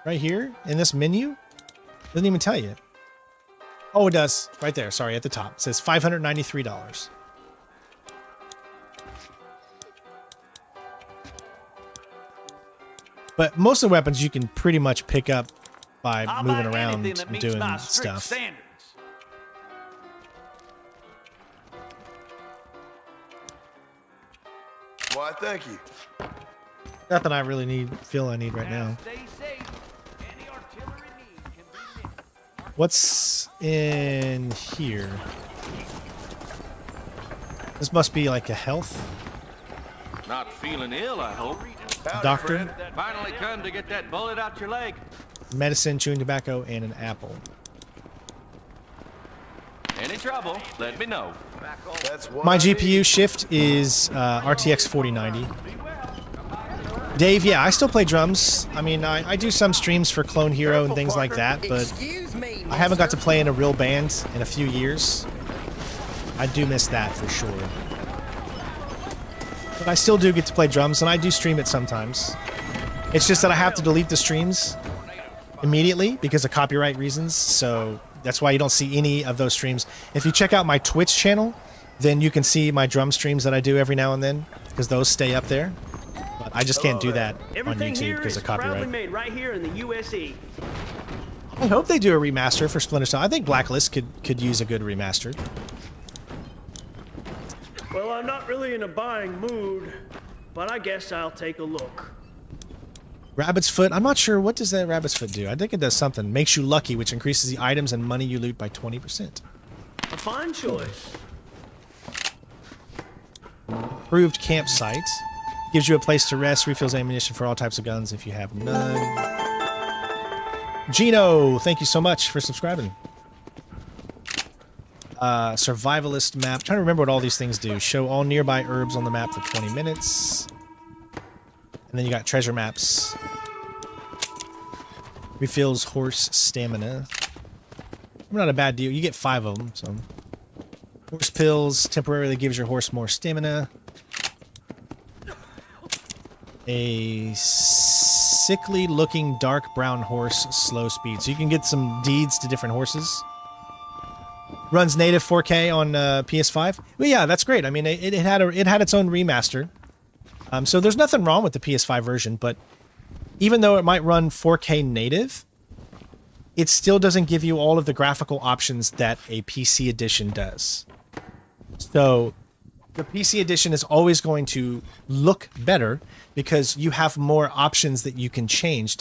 right here in this menu. Doesn't even tell you. Oh, it does. Right there. Sorry, at the top. It says $593. But most of the weapons you can pretty much pick up by I'll moving buy around anything that and meets doing my strict stuff. standards. Why, thank you. Nothing I really feel I need right now. Stay safe. Any artillery need can be met. What's in here? This must be like a health Not feeling ill, I hope. doctor, Finally come to get that bullet out your leg. medicine, chewing tobacco, and an apple. Any trouble, let me know. That's what My I need. GPU shift is RTX 4090. Dave, yeah, I still play drums. I mean, I do some streams for Clone Hero and things like that, but Excuse me, I haven't got to play in a real band in a few years. I do miss that for sure. But I still do get to play drums, and I do stream it sometimes. It's just that I have to delete the streams immediately because of copyright reasons, so that's why you don't see any of those streams. If you check out my Twitch channel, then you can see my drum streams that I do every now and then, because those stay up there. But I just can't do that on Everything YouTube here because is of proudly copyright. made right here in the USE. I hope they do a remaster for Splinter Cell. I think Blacklist could use a good remaster. Well, I'm not really in a buying mood, but I guess I'll take a look. Rabbit's Foot. I'm not sure. What does that Rabbit's Foot do? I think it does something. Makes you lucky, which increases the items and money you loot by 20%. A fine choice. Approved campsite. Gives you a place to rest. Refills ammunition for all types of guns if you have none. Gino, thank you so much for subscribing. Survivalist map. I'm trying to remember what all these things do. Show all nearby herbs on the map for 20 minutes. And then you got treasure maps. Refills horse stamina. Not a bad deal. You get 5 of them. So, horse pills temporarily gives your horse more stamina. A sickly looking dark brown horse, slow speed. So you can get some deeds to different horses. Runs native 4K on PS5. Well, yeah, that's great. I mean, it had its own remaster. So there's nothing wrong with the PS5 version, but even though it might run 4K native, it still doesn't give you all of the graphical options that a PC edition does. So the PC edition is always going to look better because you have more options that you can change,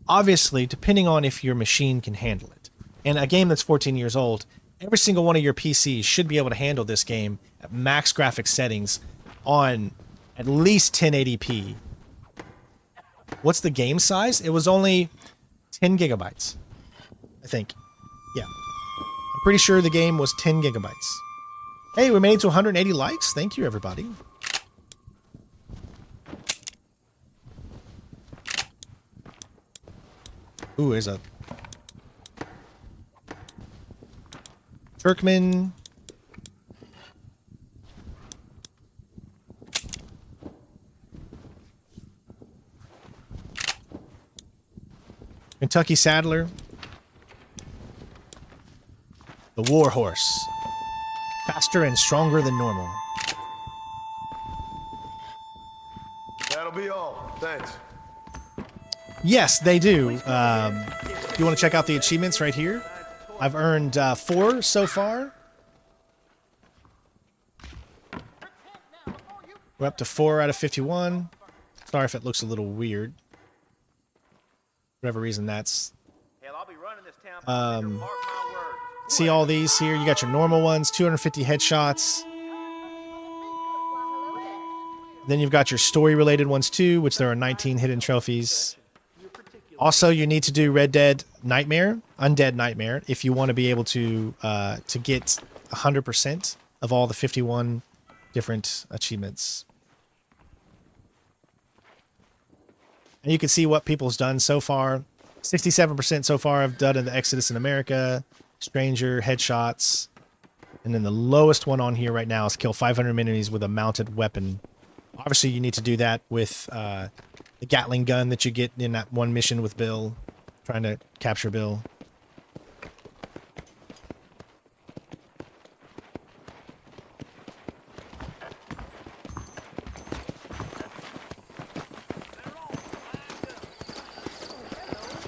obviously, depending on if your machine can handle it. And a game that's 14 years old, every single one of your PCs should be able to handle this game at max graphics settings on at least 1080p. What's the game size? It was only 10 gigabytes, I think. Yeah. I'm pretty sure the game was 10 gigabytes. Hey, we made it to 180 likes. Thank you, everybody. Ooh, there's a Turkmen. Kentucky Saddler. The War Horse. Faster and stronger than normal. That'll be all. Thanks. Yes, they do. You want to check out the achievements right here? I've earned 4 so far. We're up to 4 out of 51. Sorry if it looks a little weird. Whatever reason that's. See all these here? You got your normal ones, 250 headshots. Then you've got your story-related ones too, which there are 19 hidden trophies. Also, you need to do Red Dead Nightmare, Undead Nightmare, if you want to be able to get 100% of all the 51 different achievements. And you can see what people's done so far. 67% so far have done in the Exodus in America, Stranger, Headshots. And then the lowest one on here right now is kill 500 enemies with a mounted weapon. Obviously, you need to do that with the Gatling gun that you get in that one mission with Bill, trying to capture Bill.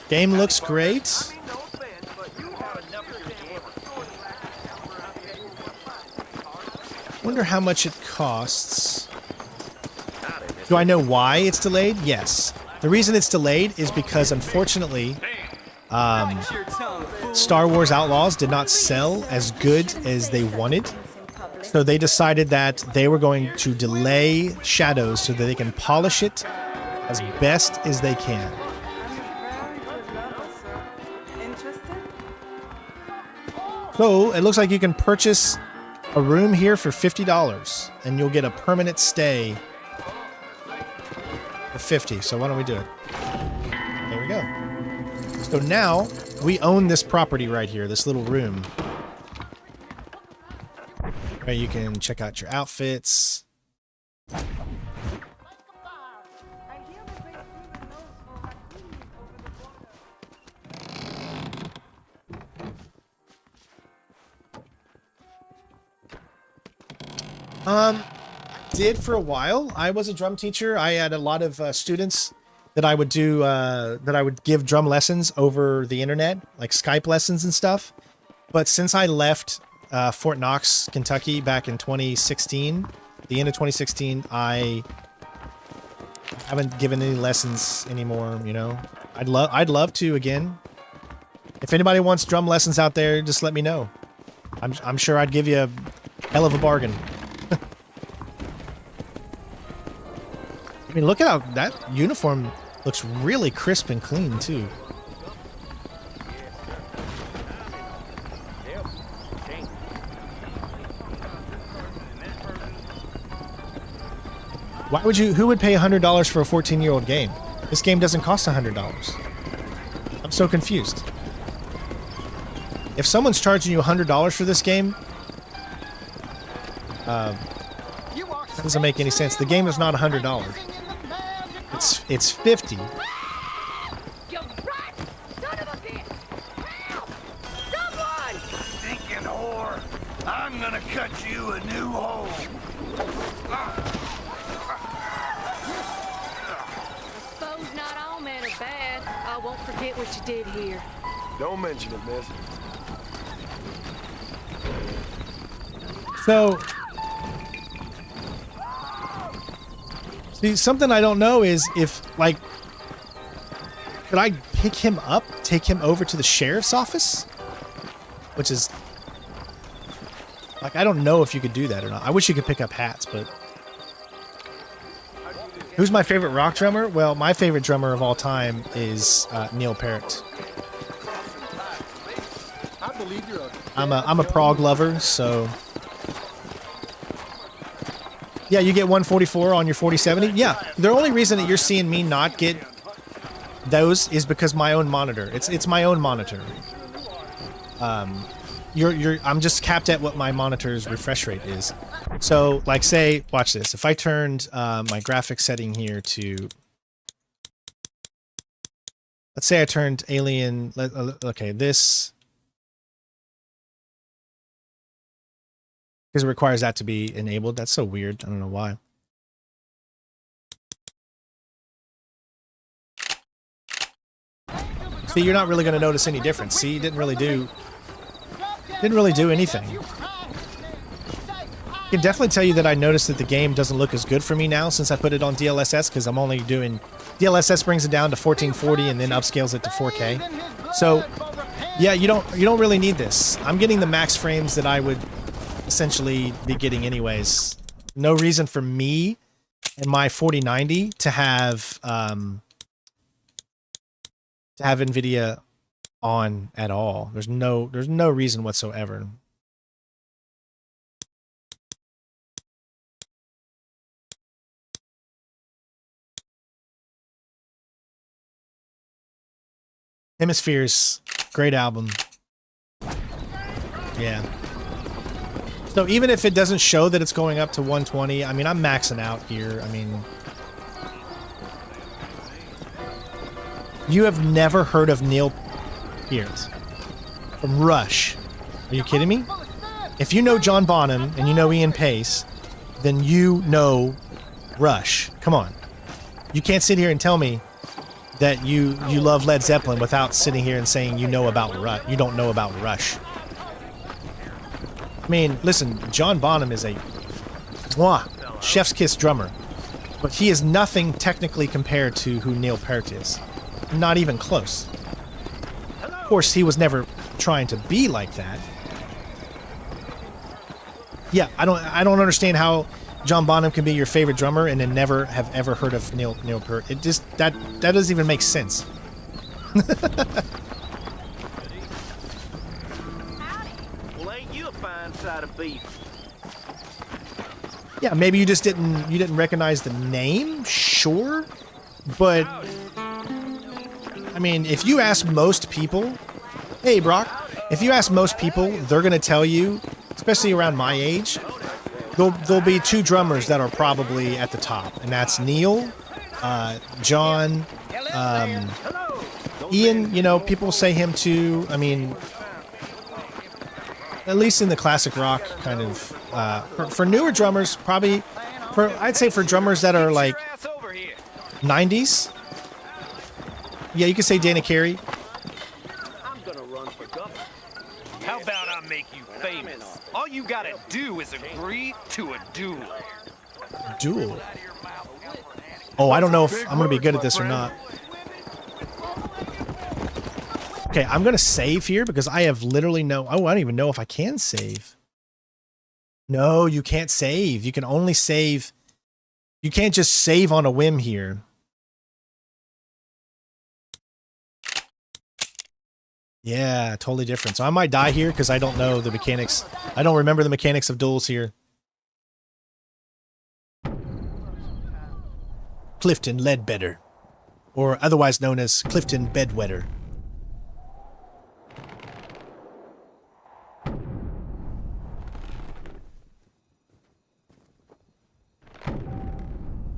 Game looks great. Wonder how much it costs. Do I know why it's delayed? Yes. The reason it's delayed is because, unfortunately, Star Wars Outlaws did not sell as good as they wanted. So they decided that they were going to delay Shadows so that they can polish it as best as they can. So it looks like you can purchase a room here for $50 and you'll get a permanent stay for $50. So why don't we do it? There we go. So now we own this property right here, this little room. Where you can check out your outfits. Did for a while. I was a drum teacher. I had a lot of students that I would do, that I would give drum lessons over the internet, like Skype lessons and stuff. But since I left Fort Knox, Kentucky back in 2016, the end of 2016, I haven't given any lessons anymore, you know. I'd love to again. If anybody wants drum lessons out there, just let me know. I'm sure I'd give you a hell of a bargain. I mean, look at how that uniform looks really crisp and clean, too. Why would you, who would pay $100 for a 14-year-old game? This game doesn't cost $100. I'm so confused. If someone's charging you $100 for this game, that doesn't make any sense. The game is not $100. It's 50. Stinking whore! I'm gonna cut you a new hole. I suppose not all men are bad. I won't forget what you did here. Don't mention it, miss. So, see, something I don't know is if, like, could I pick him up, take him over to the sheriff's office? Which is, like, I don't know if you could do that or not. I wish you could pick up hats, but... Who's my favorite rock drummer? Well, my favorite drummer of all time is Neil Peart. I'm a prog lover, so... Yeah, you get 144 on your 4070. Yeah, the only reason that you're seeing me not get those is because my own monitor. It's my own monitor. I'm just capped at what my monitor's refresh rate is. So, like, say, watch this. If I turned my graphics setting here to, let's say I turned Alien. Okay, this. Because it requires that to be enabled. That's so weird. I don't know why. See, you're not really going to notice any difference. See, didn't really do anything. I can definitely tell you that I noticed that the game doesn't look as good for me now since I put it on DLSS, because I'm only doing DLSS brings it down to 1440 and then upscales it to 4K. So, yeah, you don't really need this. I'm getting the max frames that I would essentially be getting anyways. No reason for me and my 4090 to have NVIDIA on at all. There's no reason whatsoever. Hemispheres, great album. Yeah. So even if it doesn't show that it's going up to 120, I mean, I'm maxing out here. I mean, you have never heard of Neil Peart from Rush. Are you kidding me? If you know John Bonham and you know Ian Pace, then you know Rush. Come on. You can't sit here and tell me that you love Led Zeppelin without sitting here and saying you know about Rush. You don't know about Rush. I mean, listen, John Bonham is a chef's kiss drummer, but he is nothing technically compared to who Neil Peart is. Not even close. Of course, he was never trying to be like that. Yeah, I don't understand how John Bonham can be your favorite drummer and then never have ever heard of Neil Peart. It just that doesn't even make sense. Well, ain't you a fine side of beef? Yeah, maybe you just didn't recognize the name, sure, but I mean, if you ask most people, hey Brock, if you ask most people, they're gonna tell you, especially around my age, there'll be two drummers that are probably at the top, and that's Neil, John, Ian. You know, people say him too. I mean, at least in the classic rock kind of. For newer drummers, probably. I'd say for drummers that are like 90s. Yeah, you could say Dana Carey. I'm gonna run for governor. How about I make you famous? All you gotta do is agree to a duel. Duel? Oh, I don't know if I'm gonna be good at this or not. Okay, I'm gonna save here because I have literally no... Oh, I don't even know if I can save. No, you can't save. You can only save... You can't just save on a whim here. Yeah, totally different. So I might die here because I don't know the mechanics. I don't remember the mechanics of duels here. Clifton Ledbetter, or otherwise known as Clifton Bedwetter.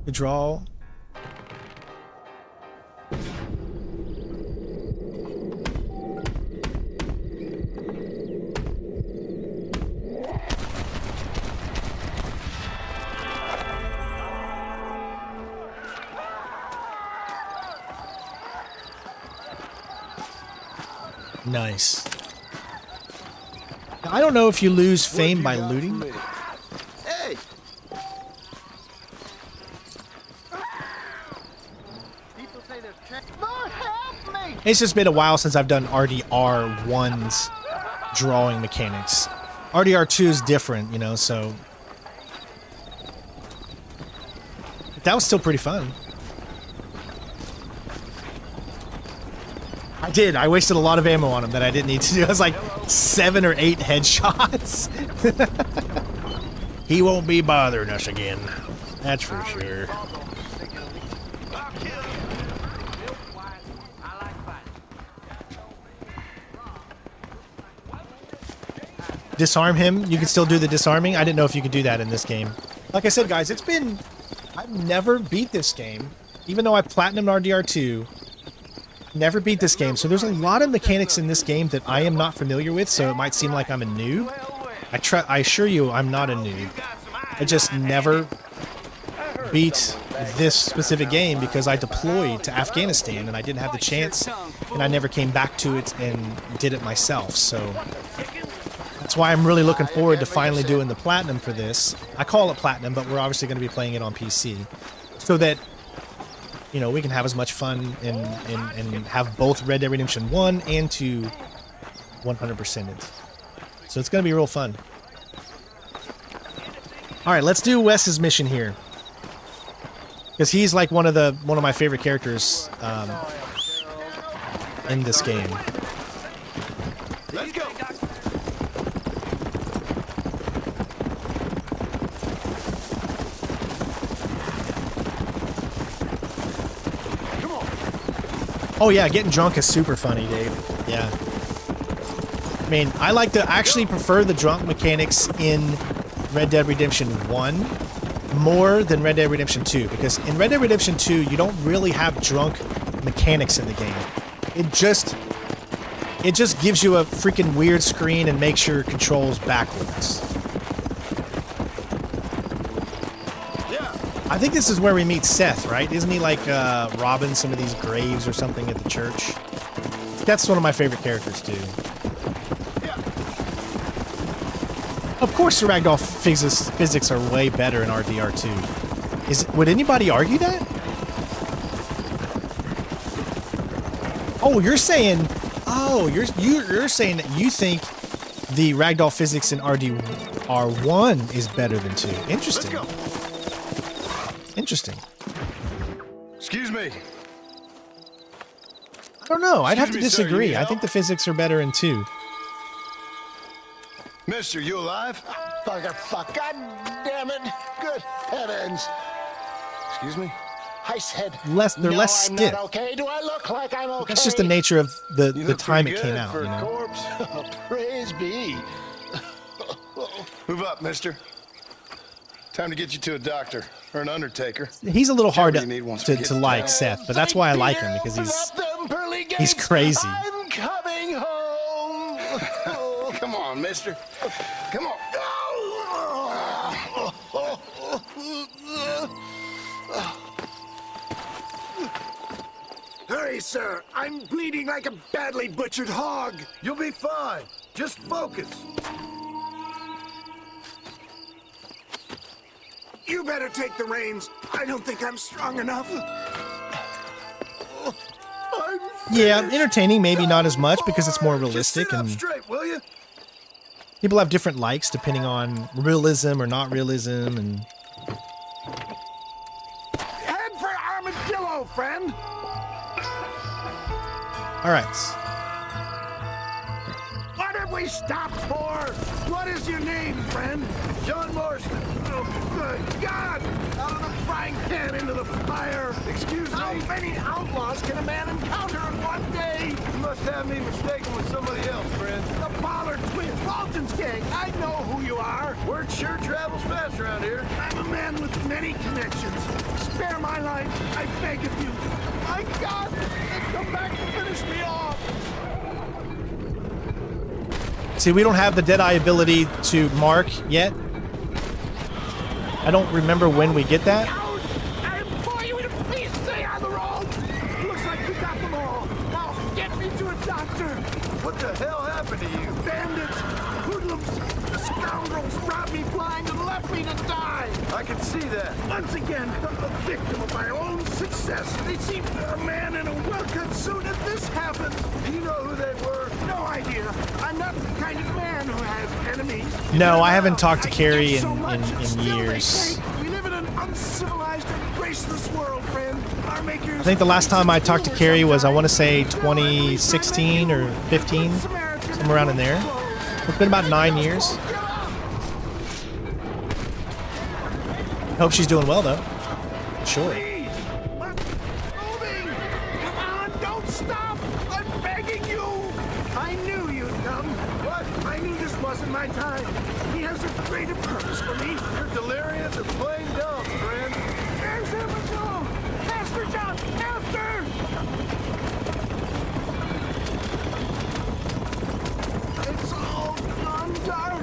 The draw. Nice. Now, I don't know if you lose fame by looting. Hey! It's just been a while since I've done RDR1's drawing mechanics. RDR2 is different, you know, so... But that was still pretty fun. I did. I wasted a lot of ammo on him that I didn't need to do. I was like 7 or 8 headshots. He won't be bothering us again. That's for sure. Disarm him? You can still do the disarming? I didn't know if you could do that in this game. Like I said, guys, it's been... I've never beat this game. Even though I platinumed RDR2, never beat this game. So there's a lot of mechanics in this game that I am not familiar with, so it might seem like I'm a noob. I assure you I'm not a noob. I just never beat this specific game because I deployed to Afghanistan and I didn't have the chance, and I never came back to it and did it myself. So that's why I'm really looking forward to finally doing the platinum for this. I call it platinum, but we're obviously going to be playing it on PC so that, you know, we can have as much fun and have both Red Dead Redemption 1 and 2 100%ed. So it's going to be real fun. All right, let's do Wes's mission here. Because he's like one of my favorite characters in this game. Let's go. Come on. Oh yeah, getting drunk is super funny, Dave. Yeah. I mean, I actually prefer the drunk mechanics in Red Dead Redemption 1 more than Red Dead Redemption 2, because in Red Dead Redemption 2, you don't really have drunk mechanics in the game. It just gives you a freaking weird screen and makes your controls backwards. Yeah. I think this is where we meet Seth, right? Isn't he like robbing some of these graves or something at the church? That's one of my favorite characters too. Of course, the ragdoll physics are way better in RDR2. Would anybody argue that? Oh, you're saying that you think the ragdoll physics in RDR1 is better than 2. Interesting. Let's go. Interesting. Excuse me. I don't know. I'd have to Excuse me, sir, you disagree. need I think the physics are better in 2. Mister, you alive? Fuck, God damn it. Good heavens. Excuse me? I said, They're less I'm stiff. not okay. Do I look like I'm okay? That's just the nature of the time it came out, for you a know. corpse. Praise be. Move up, mister. Time to get you to a doctor or an undertaker. He's a little hard Whichever you need once we get to to like town. Seth, but that's why I like him, because he's crazy. I'm coming home. Come on, mister. Come on. Hurry, sir. I'm bleeding like a badly butchered hog. You'll be fine. Just focus. You better take the reins. I don't think I'm strong enough. Yeah, entertaining, maybe not as much because it's more realistic, Just sit up and straight, will you? people have different likes depending on realism or not realism, and Head for Armadillo, friend. all right. What have we stopped for? What is your name, friend? John Marston. Oh, good God! Out of the frying pan into the fire. Excuse How me. many outlaws can a man encounter in one day? You must have me mistaken with somebody else, friend. The Pollard twins, Walton's gang. I know who you are. Word sure travels fast around here. I'm a man with many connections. Spare my life, I beg of you. My God, come back and finish me off. See, we don't have the Deadeye ability to mark yet. I don't remember when we get that. I implore you to please stay on the road. Looks like we got them all. Now get me to a doctor. What the hell happened to you? Bandits, hoodlums, scoundrels robbed me blind and left me to die. I can see that. Once again, a victim of my own success. They seemed a man in a well-cut suit, and this happened. Do you know who they were? No idea. I'm not the kind of man who has enemies. No, I haven't talked to Carrie So in much, still they years. hate. We live in an uncivilized and graceless world, friend. Our makers. I think the last time I talked to Carrie was, I want to say 2016 or 15, somewhere around in there. It's been about 9 years. Hope she's doing well, though. Sure. Moving! Come on, don't stop! I'm begging you! I knew you'd come. What? I knew this wasn't my time. He has a greater purpose for me. You're delirious and plain dumb, friend. There's Armadillo! Faster, John! Faster! It's all gone dark.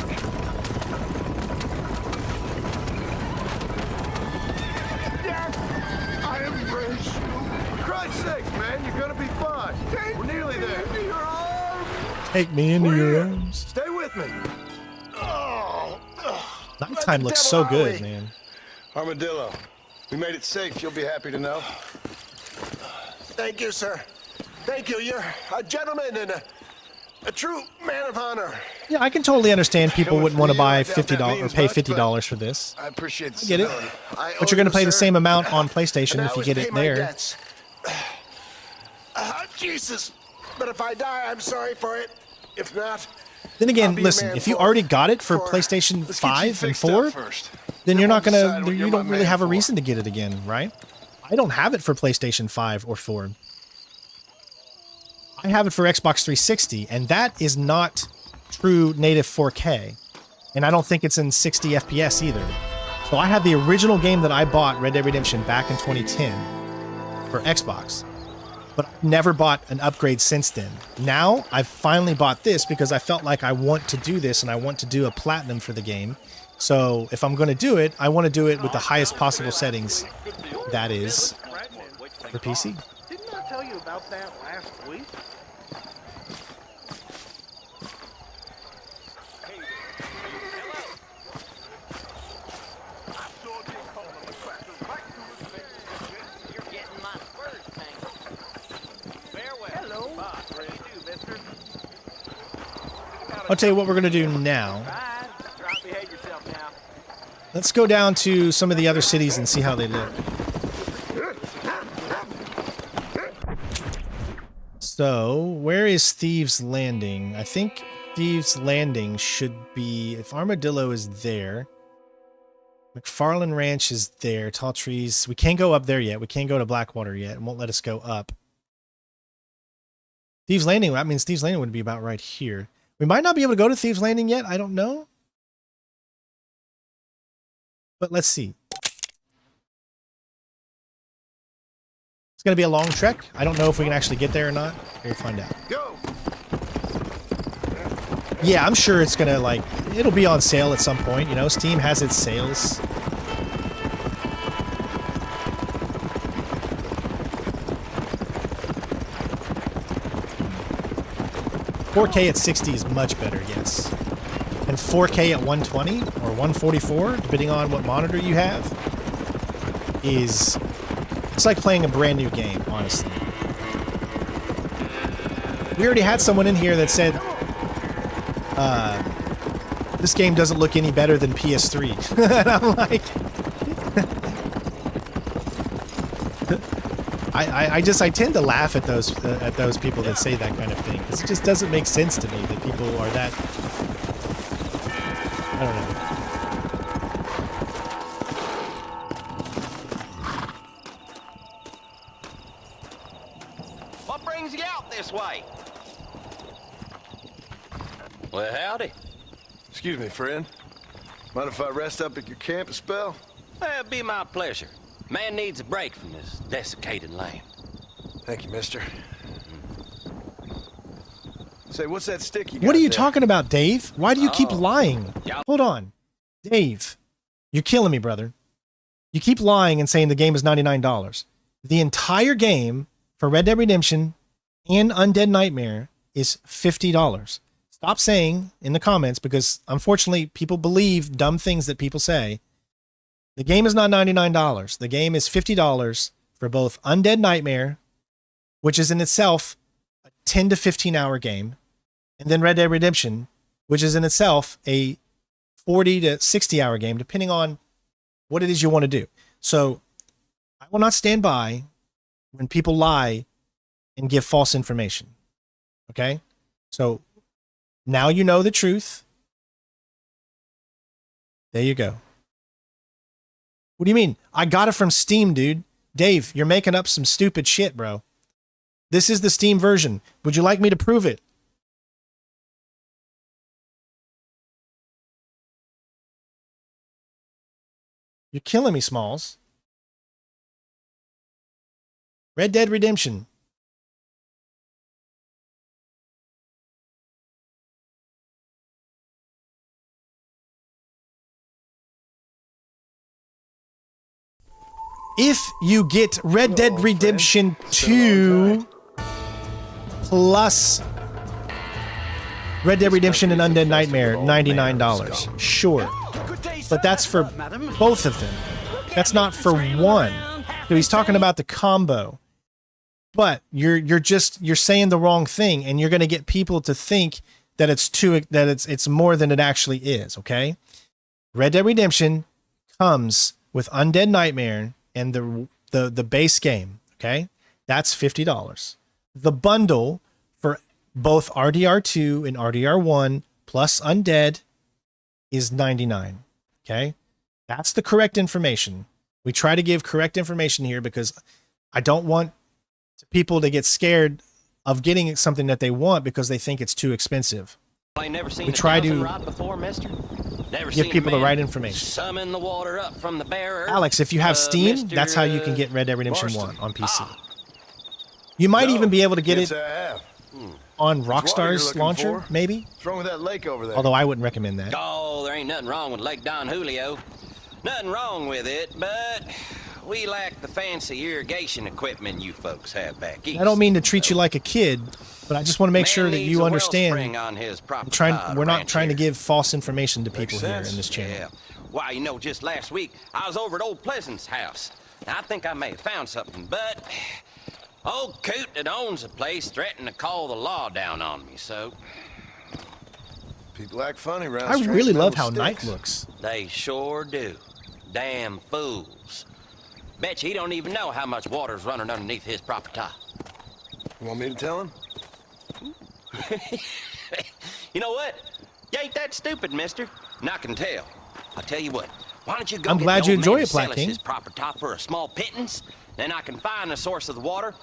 Death, I embrace you. For Christ's sakes, man, you're gonna be fine. We're nearly there. Into your arms. Take me into your arms. Stay with me. Nighttime looks so good, man. Armadillo, we made it safe. You'll be happy to know. Thank you, sir. Thank you. You're a gentleman and a true man of honor. Yeah, I can totally understand people wouldn't want to buy I doubt that $50 or means pay much, $50 for this. I appreciate the I get it. civility. I But owe you're going to you, pay the sir. same amount on PlayStation And I if you always get pay it my there. debts. Jesus. But if I die, I'm sorry for it. If not, Then I'll again, be a listen, man if you for- already got it for for- PlayStation let's get you 5 and fixed up 4, first. then you're not we'll going decide to, what you you're don't my really man have a for. reason to get it again, right? I don't have it for PlayStation 5 or 4. I have it for Xbox 360, and that is not true native 4K. And I don't think it's in 60 FPS either. So I have the original game that I bought, Red Dead Redemption, back in 2010 for Xbox. But I've never bought an upgrade since then. Now, I've finally bought this because I felt like I want to do this and I want to do a platinum for the game. So if I'm going to do it, I want to do it with the highest possible settings. That is for PC. Didn't I tell you about that last week? You're getting my spurs tangled. Farewell. Hello. Bye. What do you do, mister? I'll tell you what we're going to do now. Bye. Try and behave yourself now. Let's go down to some of the other cities and see how they look. So, where is Thieves Landing? I think Thieves Landing should be, if Armadillo is there, McFarland Ranch is there, Tall Trees. We can't go up there yet. We can't go to Blackwater yet. It won't let us go up. Thieves Landing, that means Thieves Landing would be about right here. We might not be able to go to Thieves Landing yet. I don't know. But let's see. It's going to be a long trek. I don't know if we can actually get there or not. We'll find out. Go. Yeah, I'm sure it's going to, like, it'll be on sale at some point. You know, Steam has its sales. $4K at 60 is much better, yes. And 4K at 120 or 144, depending on what monitor you have, is... It's like playing a brand new game, honestly. We already had someone in here that said, this game doesn't look any better than PS3. And I'm like... I tend to laugh at those people that say that kind of thing, because it just doesn't make sense to me that people are that... I don't know. What brings you out this way? Well, howdy. Excuse me, friend. Mind if I rest up at your camp a spell? Well, it'd be my pleasure. Man needs a break from this desiccated land. Thank you, mister. Say, what's that stick you got What are you there? talking about, Dave? Why do you keep Oh. lying? Yeah. Hold on. Dave, you're killing me, brother. You keep lying and saying the game is $99. The entire game for Red Dead Redemption and Undead Nightmare is $50. Stop saying in the comments, because unfortunately people believe dumb things that people say. The game is not $99. The game is $50 for both Undead Nightmare, which is in itself a 10 to 15 hour game, and then Red Dead Redemption, which is in itself a 40 to 60 hour game, depending on what it is you want to do. So I will not stand by when people lie and give false information. Okay? So now you know the truth. There you go. What do you mean? I got it from Steam, dude. Dave, you're making up some stupid shit, bro. This is the Steam version. Would you like me to prove it? You're killing me, Smalls. Red Dead Redemption. If you get Red Dead Redemption 2 plus Red Dead Redemption and Undead Nightmare, $99. Sure. But that's for both of them. That's not for one. So he's talking about the combo. But you're saying the wrong thing, and you're going to get people to think that it's more than it actually is, okay? Red Dead Redemption comes with Undead Nightmare and the base game, okay? That's $50. The bundle for both RDR2 and RDR1 plus Undead is $99, okay? That's the correct information. We try to give correct information here because I don't want people to get scared of getting something that they want because they think it's too expensive. I never seen We try to rod before, mister. Never give seen people a the man right information. Summon the water up from the bearer. Alex, if you have Steam, Mr. that's how you can get Red Dead Redemption Marston. 1 on PC. You might even be able to get it I have. on It's water you're Rockstar's looking launcher, for. maybe. What's wrong with that lake over there? Although I wouldn't recommend that. Oh, there ain't nothing wrong with Lake Don Julio. Nothing wrong with it, but we lack the fancy irrigation equipment you folks have back east. I don't mean to treat you like a kid, but I just want to make Man sure that needs you a understand. wellspring on his proper We're not ranch trying to here. give false information to people here sense. in this channel. Yeah. Why, you know, just last week, I was over at Old Pleasant's house. Now, I think I may have found something, but old Coot that owns the place threatened to call the law down on me, so... People act funny around. I strange really men love with how sticks. Night looks. They sure do. Damn fools. Bet you he don't even know how much water's running underneath his proper top. You want me to tell him? You know what? You ain't that stupid, mister. And I can tell. I'll tell you what. Why don't you go I'm get glad the you old enjoy man it, to sell Black us King. his proper top for a small pittance? Then I can find the source of the water,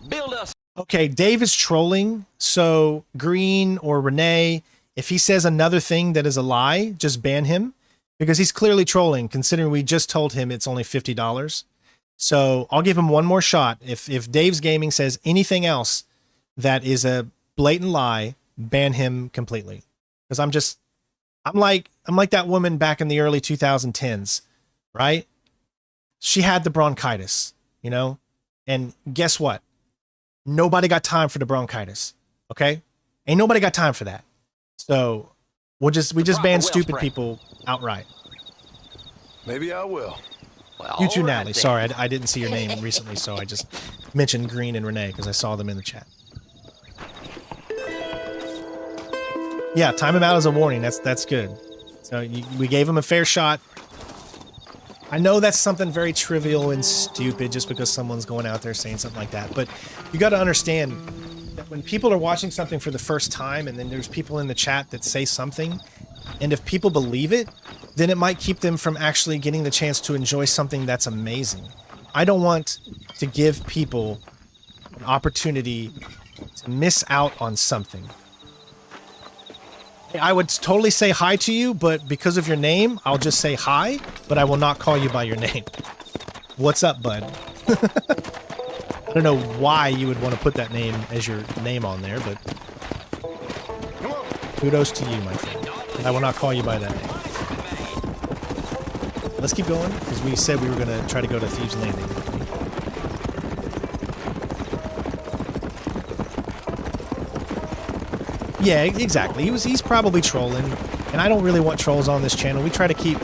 build us... Okay, Dave is trolling, so Green or Renee, if he says another thing that is a lie, just ban him, because he's clearly trolling, considering we just told him it's only $50. So I'll give him one more shot. If Dave's Gaming says anything else that is a blatant lie, ban him completely. Because I'm like that woman back in the early 2010s, right? She had the bronchitis, you know? And guess what? Nobody got time for the bronchitis. Okay? Ain't nobody got time for that. So we just ban stupid people outright. Maybe I will. Well, You too, all right Natalie. then. Sorry, I didn't see your name recently, so I just mentioned Green and Renee because I saw them in the chat. Yeah, time him out as a warning. That's good. So we gave him a fair shot. I know that's something very trivial and stupid just because someone's going out there saying something like that, but you got to understand that when people are watching something for the first time and then there's people in the chat that say something, and if people believe it, then it might keep them from actually getting the chance to enjoy something that's amazing. I don't want to give people an opportunity to miss out on something. I would totally say hi to you, but because of your name, I'll just say hi, but I will not call you by your name. What's up, bud? I don't know why you would want to put that name as your name on there, but kudos to you, my friend. I will not call you by that name. Let's keep going, because we said we were going to try to go to Thieves Landing. Yeah, exactly. He's probably trolling, and I don't really want trolls on this channel. We try to keep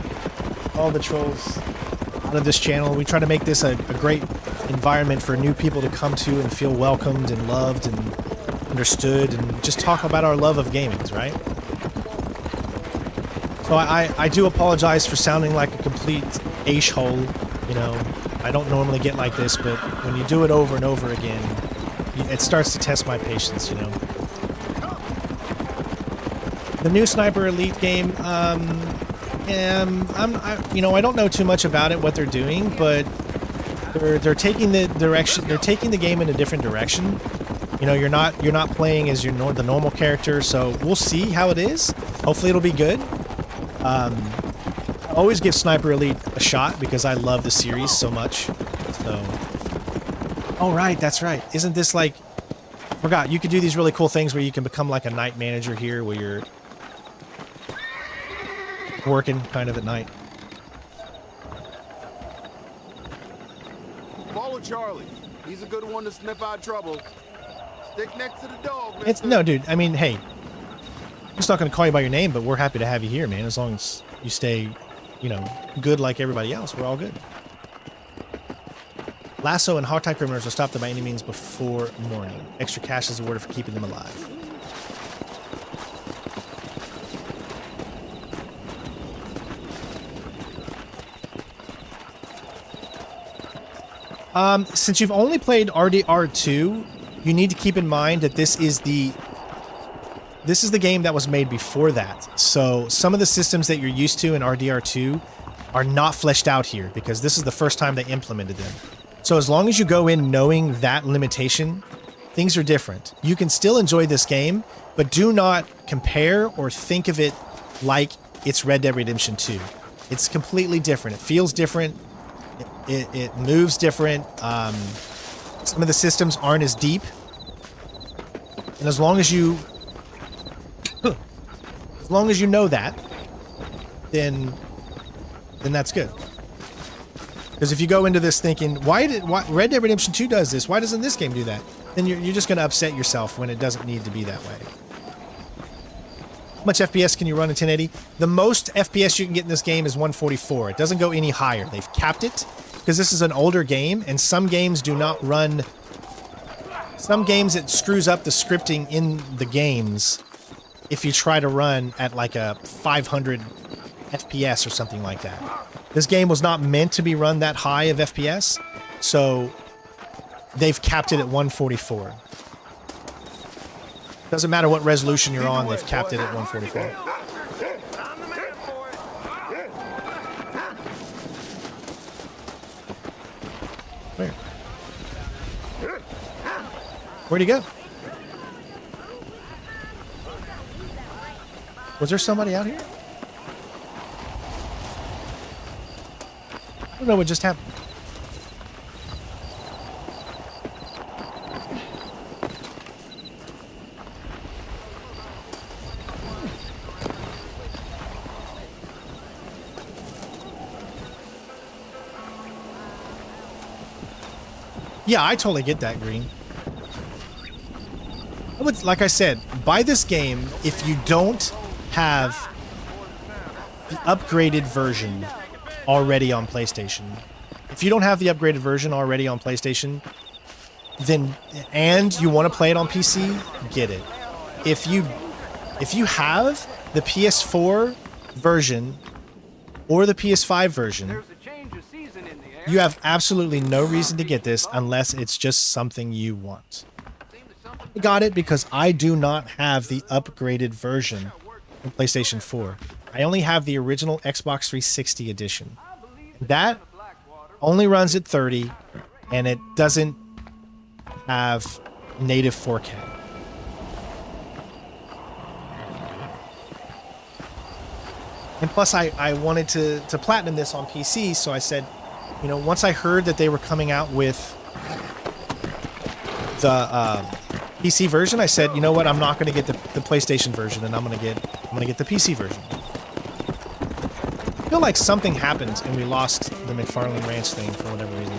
all the trolls out of this channel. We try to make this a great environment for new people to come to and feel welcomed and loved and understood, and just talk about our love of gaming, right? So I do apologize for sounding like a complete ace-hole, you know. I don't normally get like this, but when you do it over and over again, it starts to test my patience, you know. The new Sniper Elite game, I don't know too much about it, what they're doing, but they're taking the direction, they're taking the game in a different direction. You know, you're not playing as the normal character, so we'll see how it is. Hopefully it'll be good. Always give Sniper Elite a shot because I love the series so much. So, oh right, that's right. Isn't this like? Forgot you could do these really cool things where you can become like a night manager here, where you're working kind of at night. Follow Charlie. He's a good one to sniff out trouble. Stick next to the dog, mister. It's no, dude. I mean, hey, I'm just not going to call you by your name, but we're happy to have you here, man. As long as you stay, you know, good like everybody else, we're all good. Lasso and hogtie criminals will stop them by any means before morning. Extra cash is awarded for keeping them alive. Since you've only played RDR2, you need to keep in mind that this is the game that was made before that. So some of the systems that you're used to in RDR2 are not fleshed out here because this is the first time they implemented them. So as long as you go in knowing that limitation, things are different. You can still enjoy this game, but do not compare or think of it like it's Red Dead Redemption 2. It's completely different. It feels different. It moves different. Some of the systems aren't as deep. And as long as you know that, then that's good. Because if you go into this thinking, why Red Dead Redemption 2 does this, why doesn't this game do that? Then you're just going to upset yourself when it doesn't need to be that way. How much FPS can you run in 1080? The most FPS you can get in this game is 144. It doesn't go any higher. They've capped it because this is an older game, and some games do not run. Some games it screws up the scripting in the games if you try to run at like a 500 FPS or something like that. This game was not meant to be run that high of FPS, so they've capped it at 144. Doesn't matter what resolution you're on, they've capped it at 144. Where? Where'd he go? Was there somebody out here? I don't know what just happened. Yeah, I totally get that, Green. Like I said, buy this game if you don't have the upgraded version already on PlayStation. If you don't have the upgraded version already on PlayStation, then and you want to play it on PC, get it. If you have the PS4 version or the PS5 version, you have absolutely no reason to get this unless it's just something you want. I got it because I do not have the upgraded version in PlayStation 4. I only have the original Xbox 360 edition. That only runs at 30, and it doesn't have native 4K. And plus, I wanted to platinum this on PC, so I said, you know, once I heard that they were coming out with the PC version, I said, you know what, I'm not going to get the PlayStation version, and I'm going to get the PC version. I feel like something happened and we lost the McFarlane Ranch thing for whatever reason.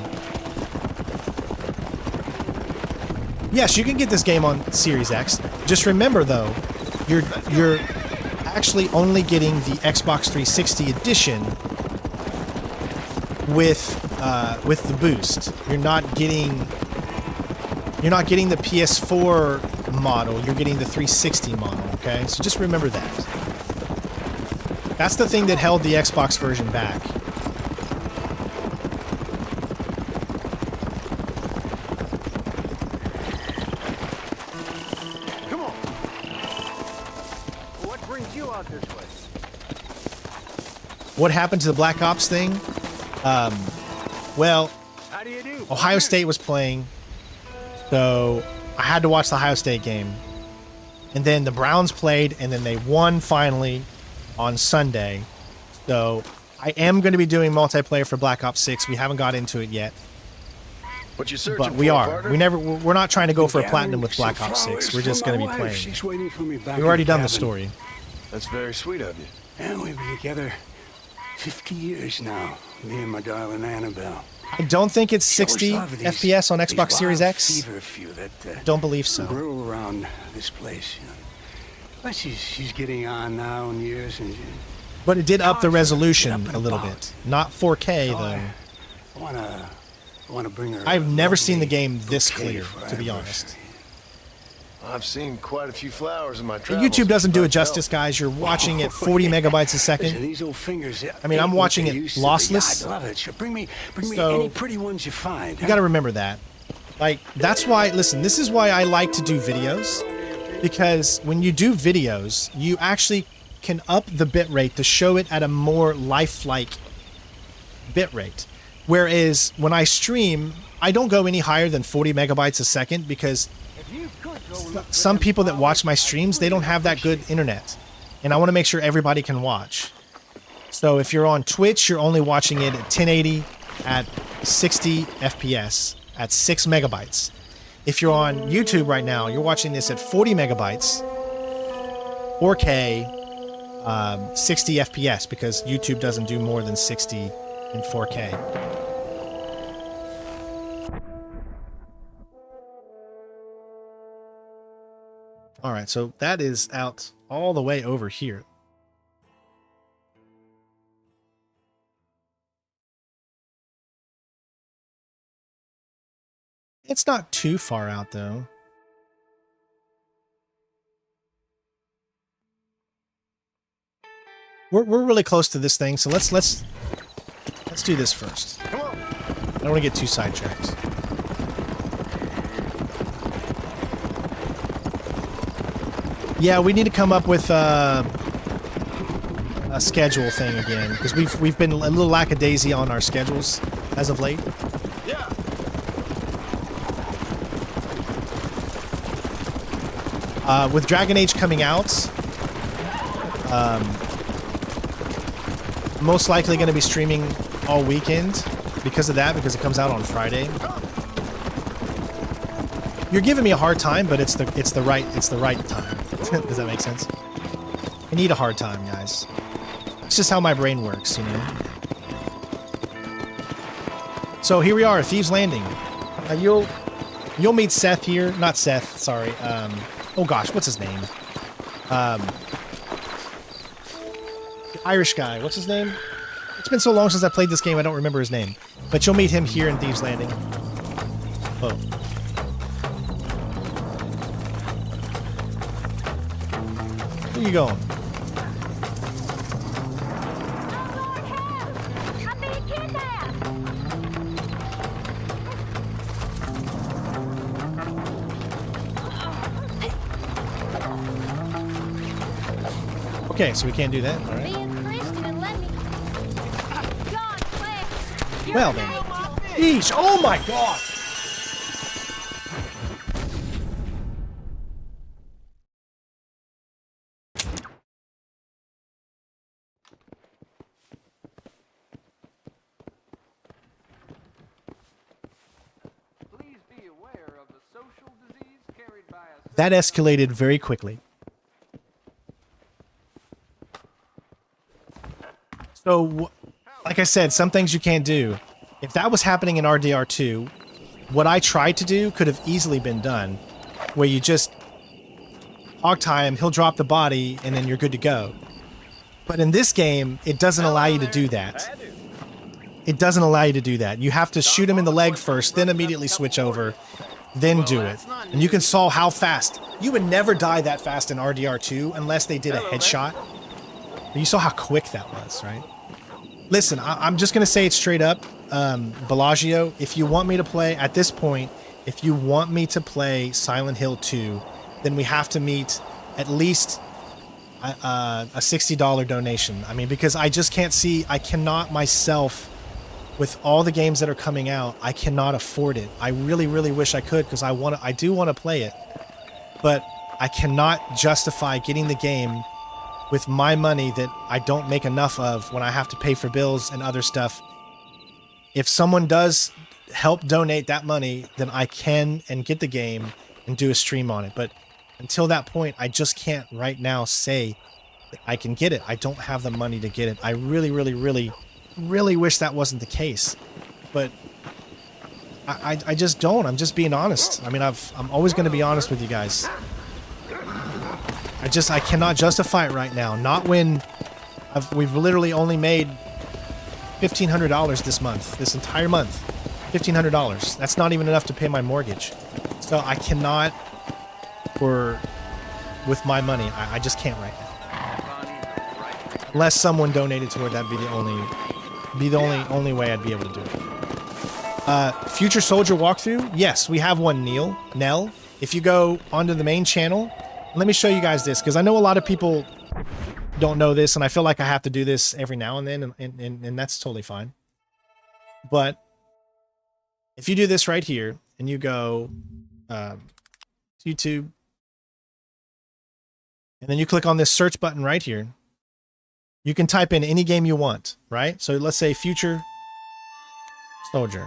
Yes, you can get this game on Series X. Just remember though, you're actually only getting the Xbox 360 edition with the boost. You're not getting the PS4 model, you're getting the 360 model, okay? So just remember that. That's the thing that held the Xbox version back. Come on. What brings you out this way? What happened to the Black Ops thing? Well, How do you do? Ohio State was playing, so I had to watch the Ohio State game. And then the Browns played, and then they won finally on Sunday. So I am going to be doing multiplayer for Black Ops 6. We haven't got into it yet. What you searching But we for, are. partner? We're not trying to go for a platinum with Black Ops 6. We're just going to be playing. She's waiting for me back. We've already done the story. That's very sweet of you. And we've been together 50 years now, me and my darling Annabelle. I don't think it's 60 FPS on Xbox Series X. Fever few that Don't believe so. grew around this place. You know. But she's getting on now in years, and But it did up the resolution a little bit. Not 4K though. I wanna bring her. I've never seen the game this clear, to be honest. I've seen quite a few flowers in my And travels. YouTube doesn't do it Can't justice, guys. You're watching it 40 megabytes a second. These old fingers. I mean, I'm watching it lossless. I love it. Bring me So, any pretty ones you find. You got to remember that. Like, that's why, listen, this is why I like to do videos. Because when you do videos, you actually can up the bitrate to show it at a more lifelike bitrate. Whereas when I stream, I don't go any higher than 40 megabytes a second because some people that watch my streams, they don't have that good internet. And I want to make sure everybody can watch. So if you're on Twitch, you're only watching it at 1080 at 60 FPS at 6 megabytes. If you're on YouTube right now, you're watching this at 40 megabytes, 4K, 60 FPS because YouTube doesn't do more than 60 in 4K. All right, so that is out all the way over here. It's not too far out though. We're really close to this thing, so let's do this first. I don't want to get too sidetracked. Yeah, we need to come up with a schedule thing again because we've been a little lackadaisy on our schedules as of late. Yeah. With Dragon Age coming out, most likely going to be streaming all weekend because of that, because it comes out on Friday. You're giving me a hard time, but it's the right time. Does that make sense? I need a hard time, guys. It's just how my brain works, you know. So here we are, Thieves Landing. You'll meet Seth here, not Seth. Sorry. Oh gosh, what's his name? The Irish guy. What's his name? It's been so long since I played this game, I don't remember his name. But you'll meet him here in Thieves Landing. Oh. Where are you going? I'm being kidnapped! Okay, so we can't do that. All right. Being Christian and let me... God bless! Well then. Yeesh. Oh my god! Please be aware of the social disease carried by a... That escalated very quickly. So, like I said, some things you can't do. If that was happening in RDR2, what I tried to do could have easily been done, where you just hog tie him, he'll drop the body, and then you're good to go. But in this game, it doesn't allow you to do that. It doesn't allow you to do that. You have to shoot him in the leg first, then immediately switch over, then do it. And you can saw how fast. You would never die that fast in RDR2 unless they did a headshot. But you saw how quick that was, right? Listen, I'm just going to say it straight up. Bellagio, if you want me to play, at this point, if you want me to play Silent Hill 2, then we have to meet at least a $60 donation. I mean, because I just can't see, I cannot myself, with all the games that are coming out, I cannot afford it. I really, really wish I could, because I do want to play it. But I cannot justify getting the game with my money that I don't make enough of when I have to pay for bills and other stuff. If someone does help donate that money, then I can and get the game and do a stream on it. But until that point, I just can't right now say that I can get it. I don't have the money to get it. I really, really, really, really wish that wasn't the case. But I just don't. I'm just being honest. I mean, I'm always going to be honest with you guys. I cannot justify it right now. Not when we've literally only made $1,500 this month, this entire month. $1,500. That's not even enough to pay my mortgage. So I cannot with my money. I just can't right now. Unless someone donated toward that, be the only way I'd be able to do it. Future Soldier walkthrough. Yes, we have one. Nell. If you go onto the main channel, let me show you guys this because I know a lot of people don't know this, and I feel like I have to do this every now and then, and that's totally fine. But if you do this right here and you go YouTube, and then you click on this search button right here, you can type in any game you want, right? So let's say Future Soldier.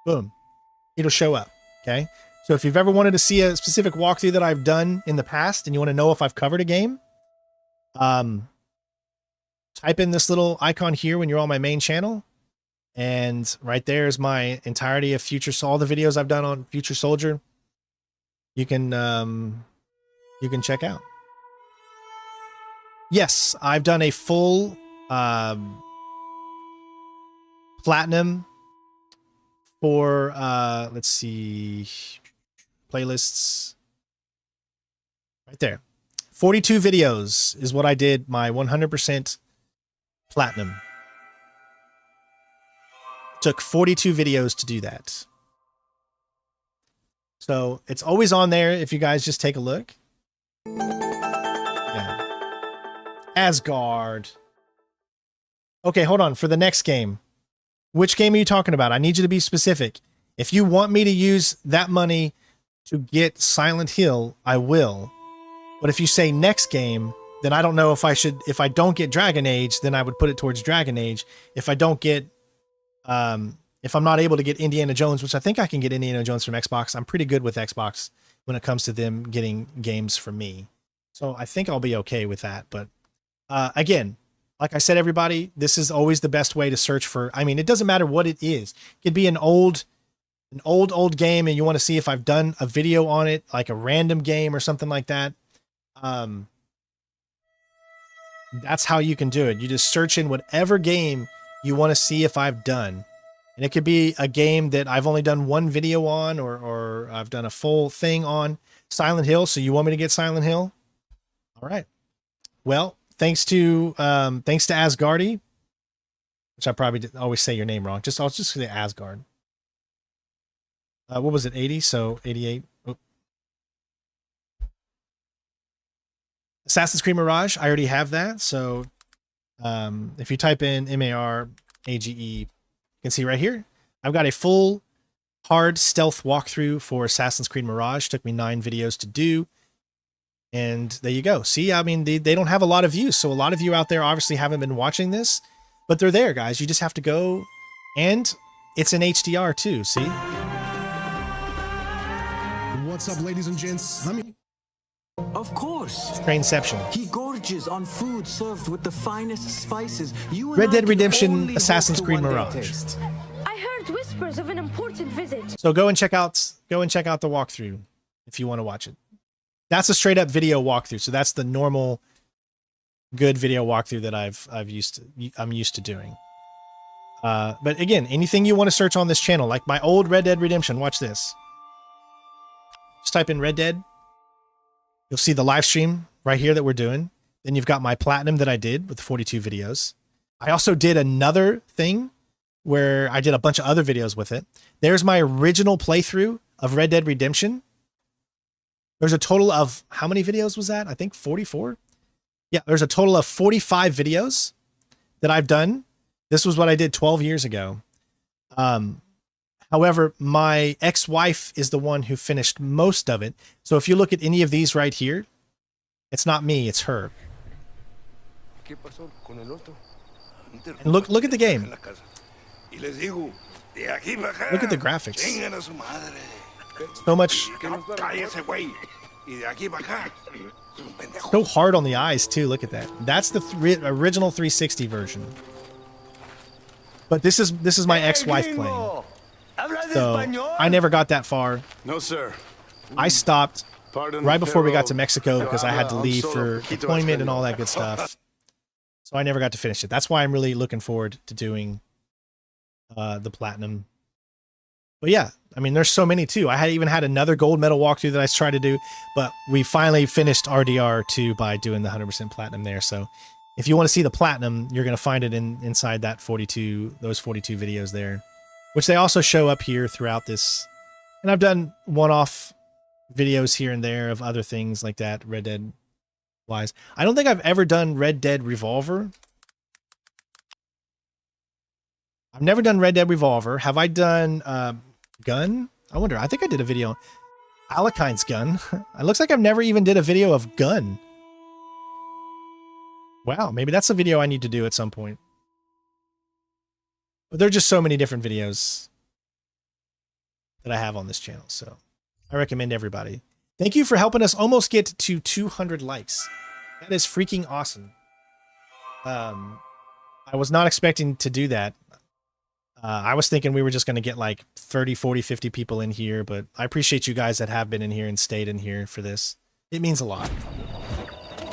Boom. It'll show up, okay? So if you've ever wanted to see a specific walkthrough that I've done in the past and you want to know if I've covered a game, type in this little icon here when you're on my main channel, and right there is my entirety of all the videos I've done on Future Soldier. You can check out. Yes, I've done a full platinum for let's see, playlists right there. 42 videos is what I did my 100% platinum. Took 42 videos to do that. So it's always on there if you guys just take a look. Yeah. Asgard. Okay, hold on. For the next game, which game are you talking about? I need you to be specific. If you want me to use that money to get Silent Hill, I will. But if you say next game, then I don't know if I should. If I don't get Dragon Age, then I would put it towards Dragon Age. If I don't get, if I'm not able to get Indiana Jones, which I think I can get Indiana Jones from Xbox. I'm pretty good with Xbox when it comes to them getting games from me. So I think I'll be okay with that. But again, like I said, everybody, this is always the best way to search for. I mean, it doesn't matter what it is. It could be an old game and you want to see if I've done a video on it, like a random game or something like that. That's how you can do it. You just search in whatever game you want to see if I've done. And it could be a game that I've only done one video on, or I've done a full thing on Silent Hill. So you want me to get Silent Hill? All right. Well, thanks to Asgardy, which I probably always say your name wrong. I'll just say Asgard. What was it? 80? So 88. Oh. Assassin's Creed Mirage. I already have that. So if you type in MARAGE, you can see right here, I've got a full hard stealth walkthrough for Assassin's Creed Mirage. Took me 9 videos to do. And there you go. See, I mean, they don't have a lot of views. So a lot of you out there obviously haven't been watching this, but they're there, guys. You just have to go, and it's in HDR too. See? What's up, ladies and gents? Of course. Trainception. He gorges on food served with the finest spices. Red Dead Redemption, Assassin's Creed Mirage. I heard whispers of an important visit. So go and check out the walkthrough if you want to watch it. That's a straight up video walkthrough. So that's the normal good video walkthrough that I'm used to doing. But again, anything you want to search on this channel, like my old Red Dead Redemption, watch this. Just type in Red Dead. You'll see the live stream right here that we're doing. Then you've got my platinum that I did with 42 videos. I also did another thing where I did a bunch of other videos with it. There's my original playthrough of Red Dead Redemption. There's a total of, how many videos was that? I think 44. Yeah, there's a total of 45 videos that I've done. This was what I did 12 years ago. However, my ex-wife is the one who finished most of it. So if you look at any of these right here, it's not me, it's her. And look at the game. Look at the graphics. So much. So hard on the eyes too. Look at that. That's the original 360 version. But this is my ex-wife playing. So I never got that far. No, sir. I stopped right before we got to Mexico because I had to leave for deployment and all that good stuff. So I never got to finish it. That's why I'm really looking forward to doing the platinum But yeah, I mean, there's so many too. I had even had another gold medal walkthrough that I tried to do, but we finally finished RDR2 by doing the 100% platinum there. So if you want to see the platinum, you're going to find it inside that 42, those 42 videos there, which they also show up here throughout this. And I've done one-off videos here and there of other things like that, Red Dead wise. I don't think I've ever done Red Dead Revolver. I've never done Red Dead Revolver. Have I done Gun? I wonder. I think I did a video. Alakine's Gun. It looks like I've never even did a video of Gun. Wow, maybe that's a video I need to do at some point. But there are just so many different videos that I have on this channel, so I recommend everybody. Thank you for helping us almost get to 200 likes. That is freaking awesome. I was not expecting to do that. I was thinking we were just going to get like 30, 40, 50 people in here, but I appreciate you guys that have been in here and stayed in here for this. It means a lot.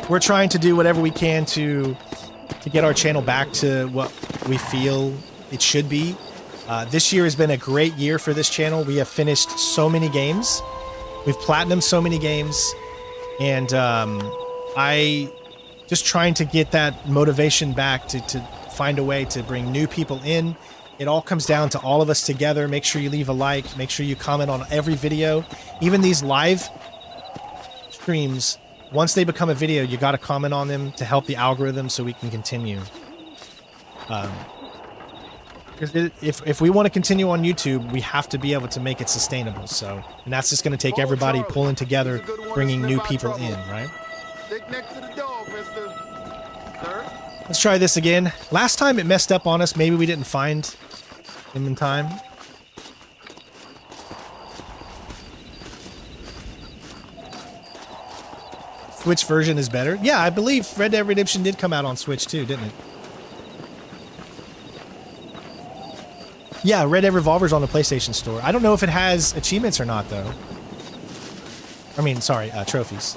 We're trying to do whatever we can to get our channel back to what we feel it should be. This year has been a great year for this channel. We have finished so many games. We've platinumed so many games. And I just trying to get that motivation back to find a way to bring new people in. It all comes down to all of us together. Make sure you leave a like. Make sure you comment on every video. Even these live streams, once they become a video, you got to comment on them to help the algorithm so we can continue. Because if we want to continue on YouTube, we have to be able to make it sustainable. So, and that's just going to take everybody pulling together, bringing new people in, right? Stick next to the dog, mister. Sir? Let's try this again. Last time it messed up on us. Maybe we didn't find him in time. Switch version is better. Yeah, I believe Red Dead Redemption did come out on Switch too, didn't it? Yeah, Red Dead Revolver's on the PlayStation Store. I don't know if it has achievements or not, though. I mean, sorry, trophies.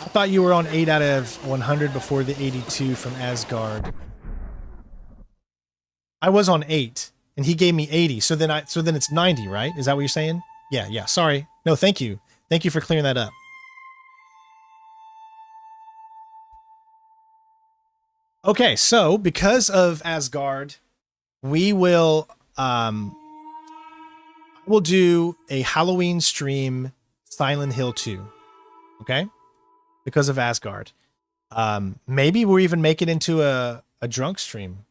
I thought you were on 8 out of 100 before the 82 from Asgard. I was on 8, and he gave me 80. So then it's 90, right? Is that what you're saying? Yeah. Sorry. No, thank you. Thank you for clearing that up. Okay, so because of Asgard, we will we'll do a Halloween stream Silent Hill 2. Okay? Because of Asgard. Maybe we'll even make it into a drunk stream.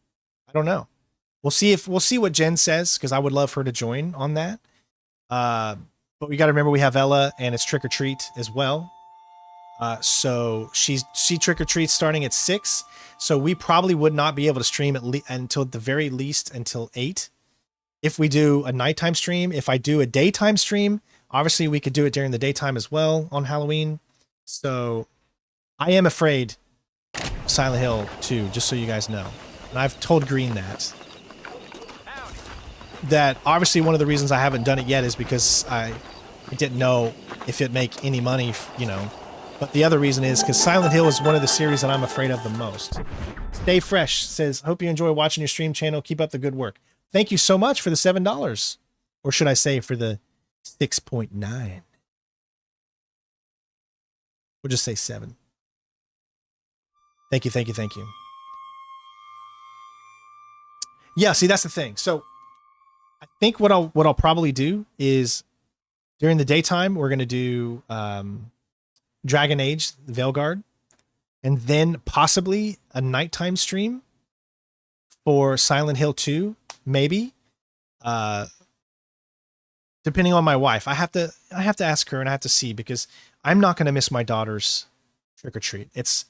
I don't know. We'll see what Jen says, because I would love her to join on that. But we got to remember we have Ella, and it's trick or treat as well. So she trick or treats starting at 6. So we probably would not be able to stream until at the very least until 8. If we do a nighttime stream, if I do a daytime stream, obviously we could do it during the daytime as well on Halloween. So I am afraid of Silent Hill 2, just so you guys know. And I've told Green that obviously one of the reasons I haven't done it yet is because I didn't know if it'd make any money, you know. But the other reason is because Silent Hill is one of the series that I'm afraid of the most. Stay Fresh says, hope you enjoy watching your stream channel. Keep up the good work. Thank you so much for the $7. Or should I say for the 6.9. We'll just say 7. Thank you. Yeah, see, that's the thing. So I think what I'll probably do is during the daytime, we're going to do Dragon Age, Veilguard, and then possibly a nighttime stream for Silent Hill 2, maybe. Depending on my wife. I have to ask her and I have to see, because I'm not going to miss my daughter's trick or treat. It's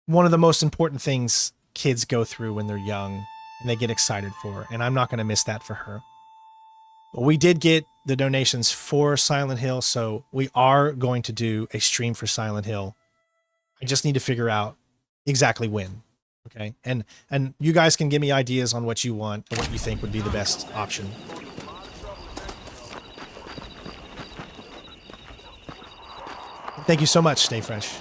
one of the most important things kids go through when they're young and they get excited for, and I'm not going to miss that for her. But we did get the donations for Silent Hill, so we are going to do a stream for Silent Hill. I just need to figure out exactly when. Okay, and you guys can give me ideas on what you want and what you think would be the best option. Thank you so much, Stay Fresh.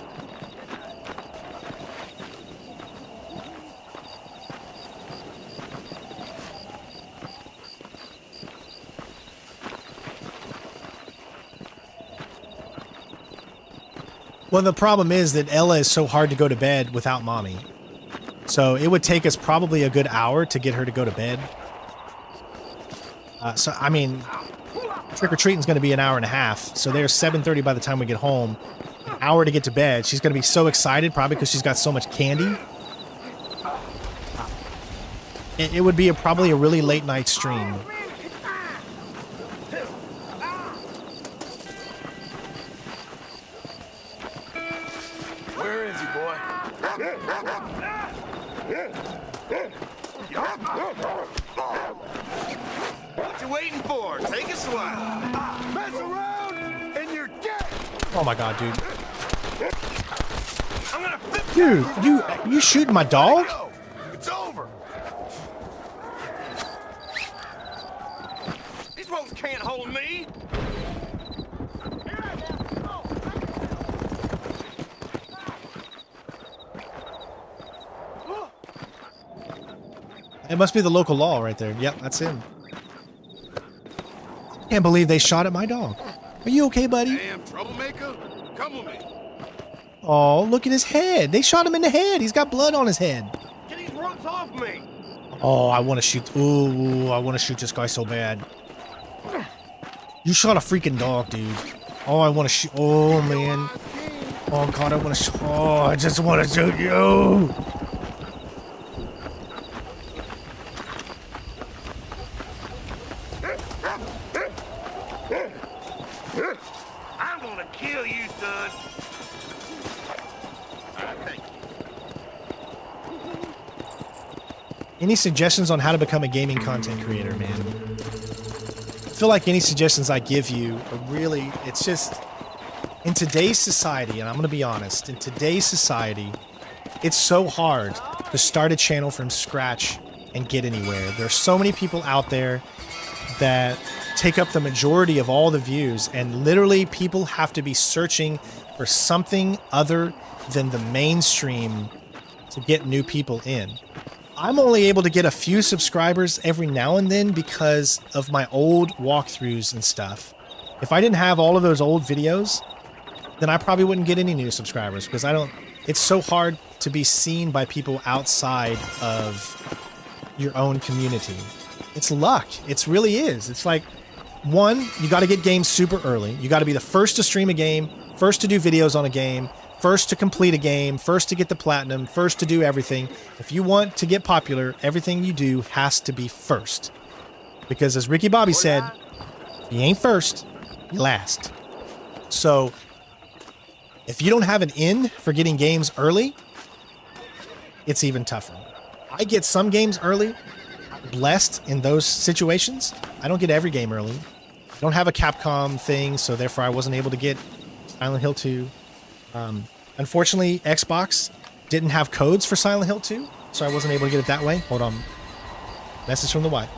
Well, the problem is that Ella is so hard to go to bed without mommy. So it would take us probably a good hour to get her to go to bed. So, I mean, trick-or-treating is going to be an hour and a half. So there's 7:30 by the time we get home. An hour to get to bed. She's going to be so excited, probably because she's got so much candy. It would be probably a really late night stream. Where is he, boy? What you waiting for? Take a swing. Mess around and you're dead. Oh my god, dude. I'm gonna flip Dude, you shooting my dog? It's over. These ropes can't hold me. It must be the local law right there. Yep, that's him. Can't believe they shot at my dog. Are you okay, buddy? Damn troublemaker. Come with me. Oh, look at his head. They shot him in the head. He's got blood on his head. Get these ropes off me. Oh, I want to shoot. Ooh, I want to shoot this guy so bad. You shot a freaking dog, dude. Oh, I want to shoot. Oh, man. Oh, God, I want to shoot. Oh, I just want to shoot you. I'm gonna kill you, son. Any suggestions on how to become a gaming content creator, man? I feel like any suggestions I give you are really, it's just, in today's society, and I'm going to be honest, in today's society, it's so hard to start a channel from scratch and get anywhere. There are so many people out there that take up the majority of all the views, and literally people have to be searching for something other than the mainstream to get new people in. I'm only able to get a few subscribers every now and then because of my old walkthroughs and stuff. If I didn't have all of those old videos, then I probably wouldn't get any new subscribers because it's so hard to be seen by people outside of your own community. It's luck. It really is. It's like, one, you got to get games super early. You got to be the first to stream a game, first to do videos on a game, first to complete a game, first to get the platinum, first to do everything. If you want to get popular, everything you do has to be first. Because as Ricky Bobby said, if you ain't first, you last. So if you don't have an in for getting games early, it's even tougher. I get some games early, blessed in those situations. I don't get every game early. I don't have a Capcom thing, so therefore I wasn't able to get Silent Hill 2. Unfortunately, Xbox didn't have codes for Silent Hill 2, so I wasn't able to get it that way. Hold on. Message from the wife.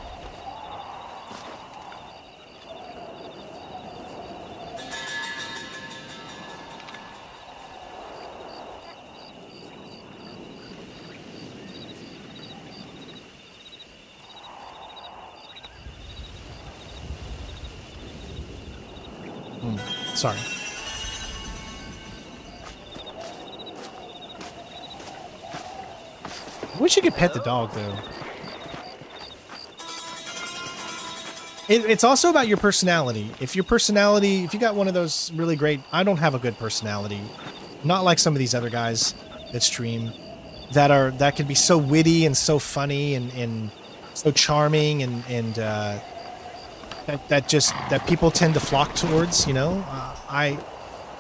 Sorry. I wish you could pet the dog, though. It's also about your personality. If you got one of those really great... I don't have a good personality. Not like some of these other guys that stream that can be so witty and so funny and so charming and that people tend to flock towards, you know.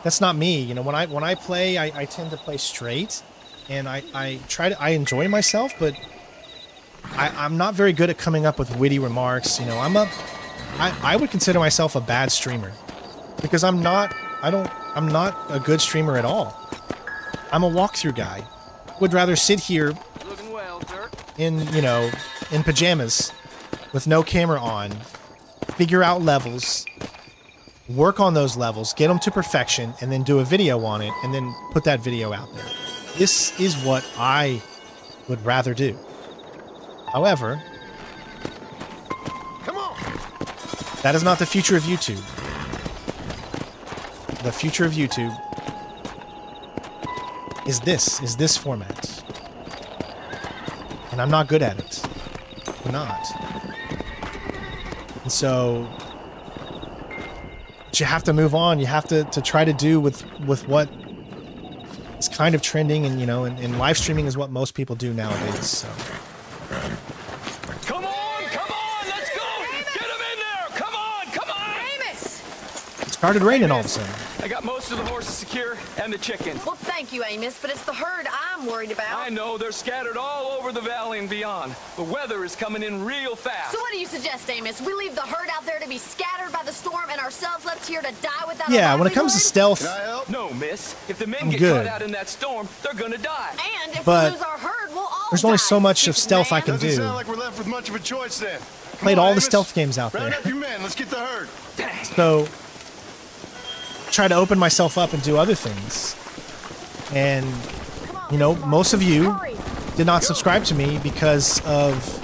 That's not me, you know. When I play, I tend to play straight, and I enjoy myself, but I'm not very good at coming up with witty remarks, you know. I would consider myself a bad streamer because I'm not a good streamer at all. I'm a walkthrough guy. Would rather sit here in pajamas with no camera on, figure out levels, work on those levels, get them to perfection, and then do a video on it, and then put that video out there. This is what I would rather do. However, that is not the future of YouTube. The future of YouTube is this format. And I'm not good at it. I'm not. And so but you have to move on. You have to try to do with what is kind of trending, and you know, and live streaming is what most people do nowadays. So Come on, let's go! Get him in there! Come on! Amos! it started raining all of a sudden. I got most of the horses secure and the chickens. Well, thank you, Amos, but it's the herd I'm worried about. I know, they're scattered all over the valley and beyond. The weather is coming in real fast. So what do you suggest, Amos? We leave the herd out there to be scattered by the storm and ourselves left here to die without Yeah, a when it comes to stealth, Can I help? No, miss. If the men I'm get good. caught out in that storm, they're gonna die. And if But we lose our herd, we'll all there's only die. so much of stealth I can Doesn't do. sound like we're left with much of a choice then. Played Come on, all the Amos. stealth games out Round there. up your men. Let's get the herd. So try to open myself up and do other things. And you know, most of you did not subscribe to me because of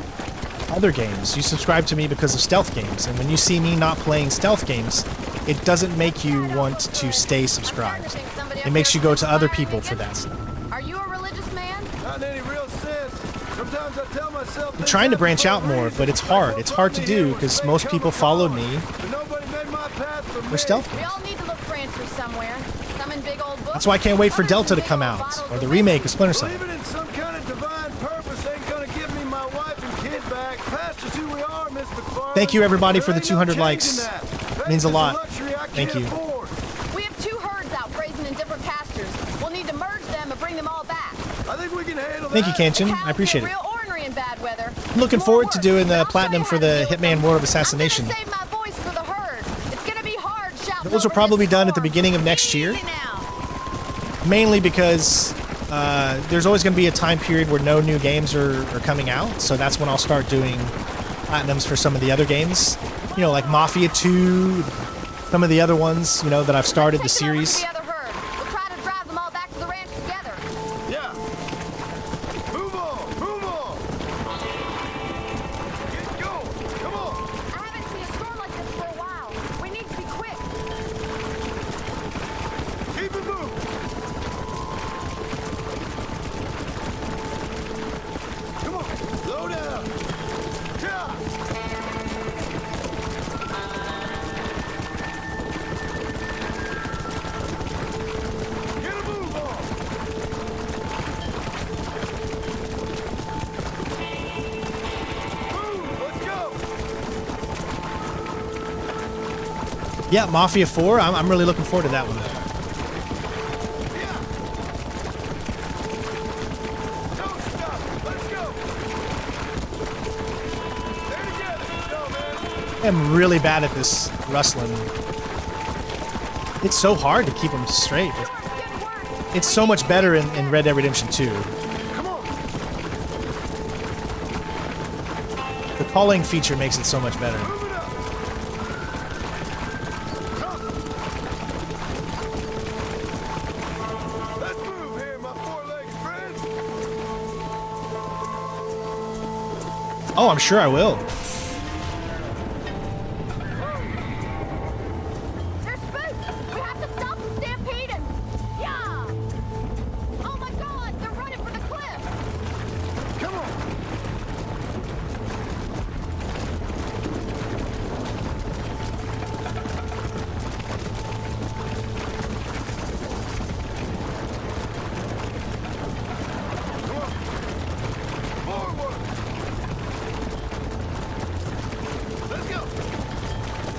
other games. You subscribe to me because of stealth games. And when you see me not playing stealth games, it doesn't make you want to stay subscribed. It makes you go to other people for that stuff. Are you a religious man? Not in any real sense. Sometimes I tell myself I'm trying to branch out more, but it's hard. It's hard to do because most people follow me nobody made my path for for stealth We games. all need to look for answers somewhere. Some in big old books. That's why I can't wait for Delta to come out, or the remake of Splinter Cell. Believing in some kind of divine purpose ain't gonna give me my wife and kid back. Past is who we are, Miss McFarlane. Thank you everybody for the There ain't no 200 likes. changing that. Means a Faith is lot. luxury I Thank can't you. afford. We have two herds out grazing in different pastures. We'll need to merge them and bring them all back. I think we can handle Thank you, that. Kanchan. I appreciate it. Real ornery in bad weather. I'm looking forward to doing the platinum for the Hitman World of Assassination. Save my voice for the herd. It's gonna be hard shouting. Those will over probably be this done at the storm. beginning of next year. Easy now. Mainly because there's always going to be a time period where no new games are coming out. So that's when I'll start doing platinums for some of the other games. You know, like Mafia 2, some of the other ones, you know, that I've started the series. The other herd. We'll try to drive them all back to the ranch together. Yeah. Move on. Move on. Get going. Come on. I haven't seen a storm like this for a while. We need to be quick. Keep it moving. Come on. Slow down. Yeah. Get a move on. Move. Let's go. Yeah, Mafia 4. I'm really looking forward to that one. Don't stop. Let's go. Stay together. Go, man. I'm really bad at this rustling. It's so hard to keep them straight. It's so much better in Red Dead Redemption 2. Come on. The calling feature makes it so much better. Move it up. Come. Let's move here, my four-legged friends. Oh, I'm sure I will. They're spooked. We have to stop them stampeding. Yeah. Oh my God, they're running for the cliff. Come on. Come on. Forward. Let's go.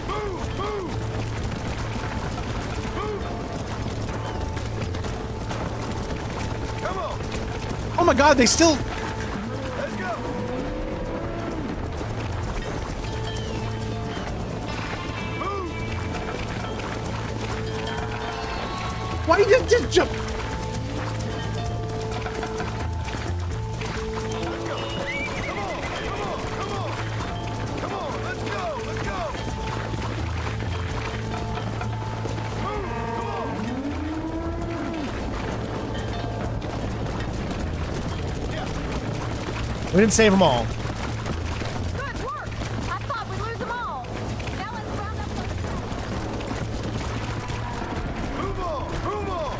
Move, move. Move. Come on. Oh my God, they still... Let's go. Move. Why you just jump? Let's go. Come on. Come on. Come on. Come on. Let's go. Let's go. Move. Come on. We didn't save them all. Good work. I thought we'd lose them all. Now let's round up the Move on. Move on.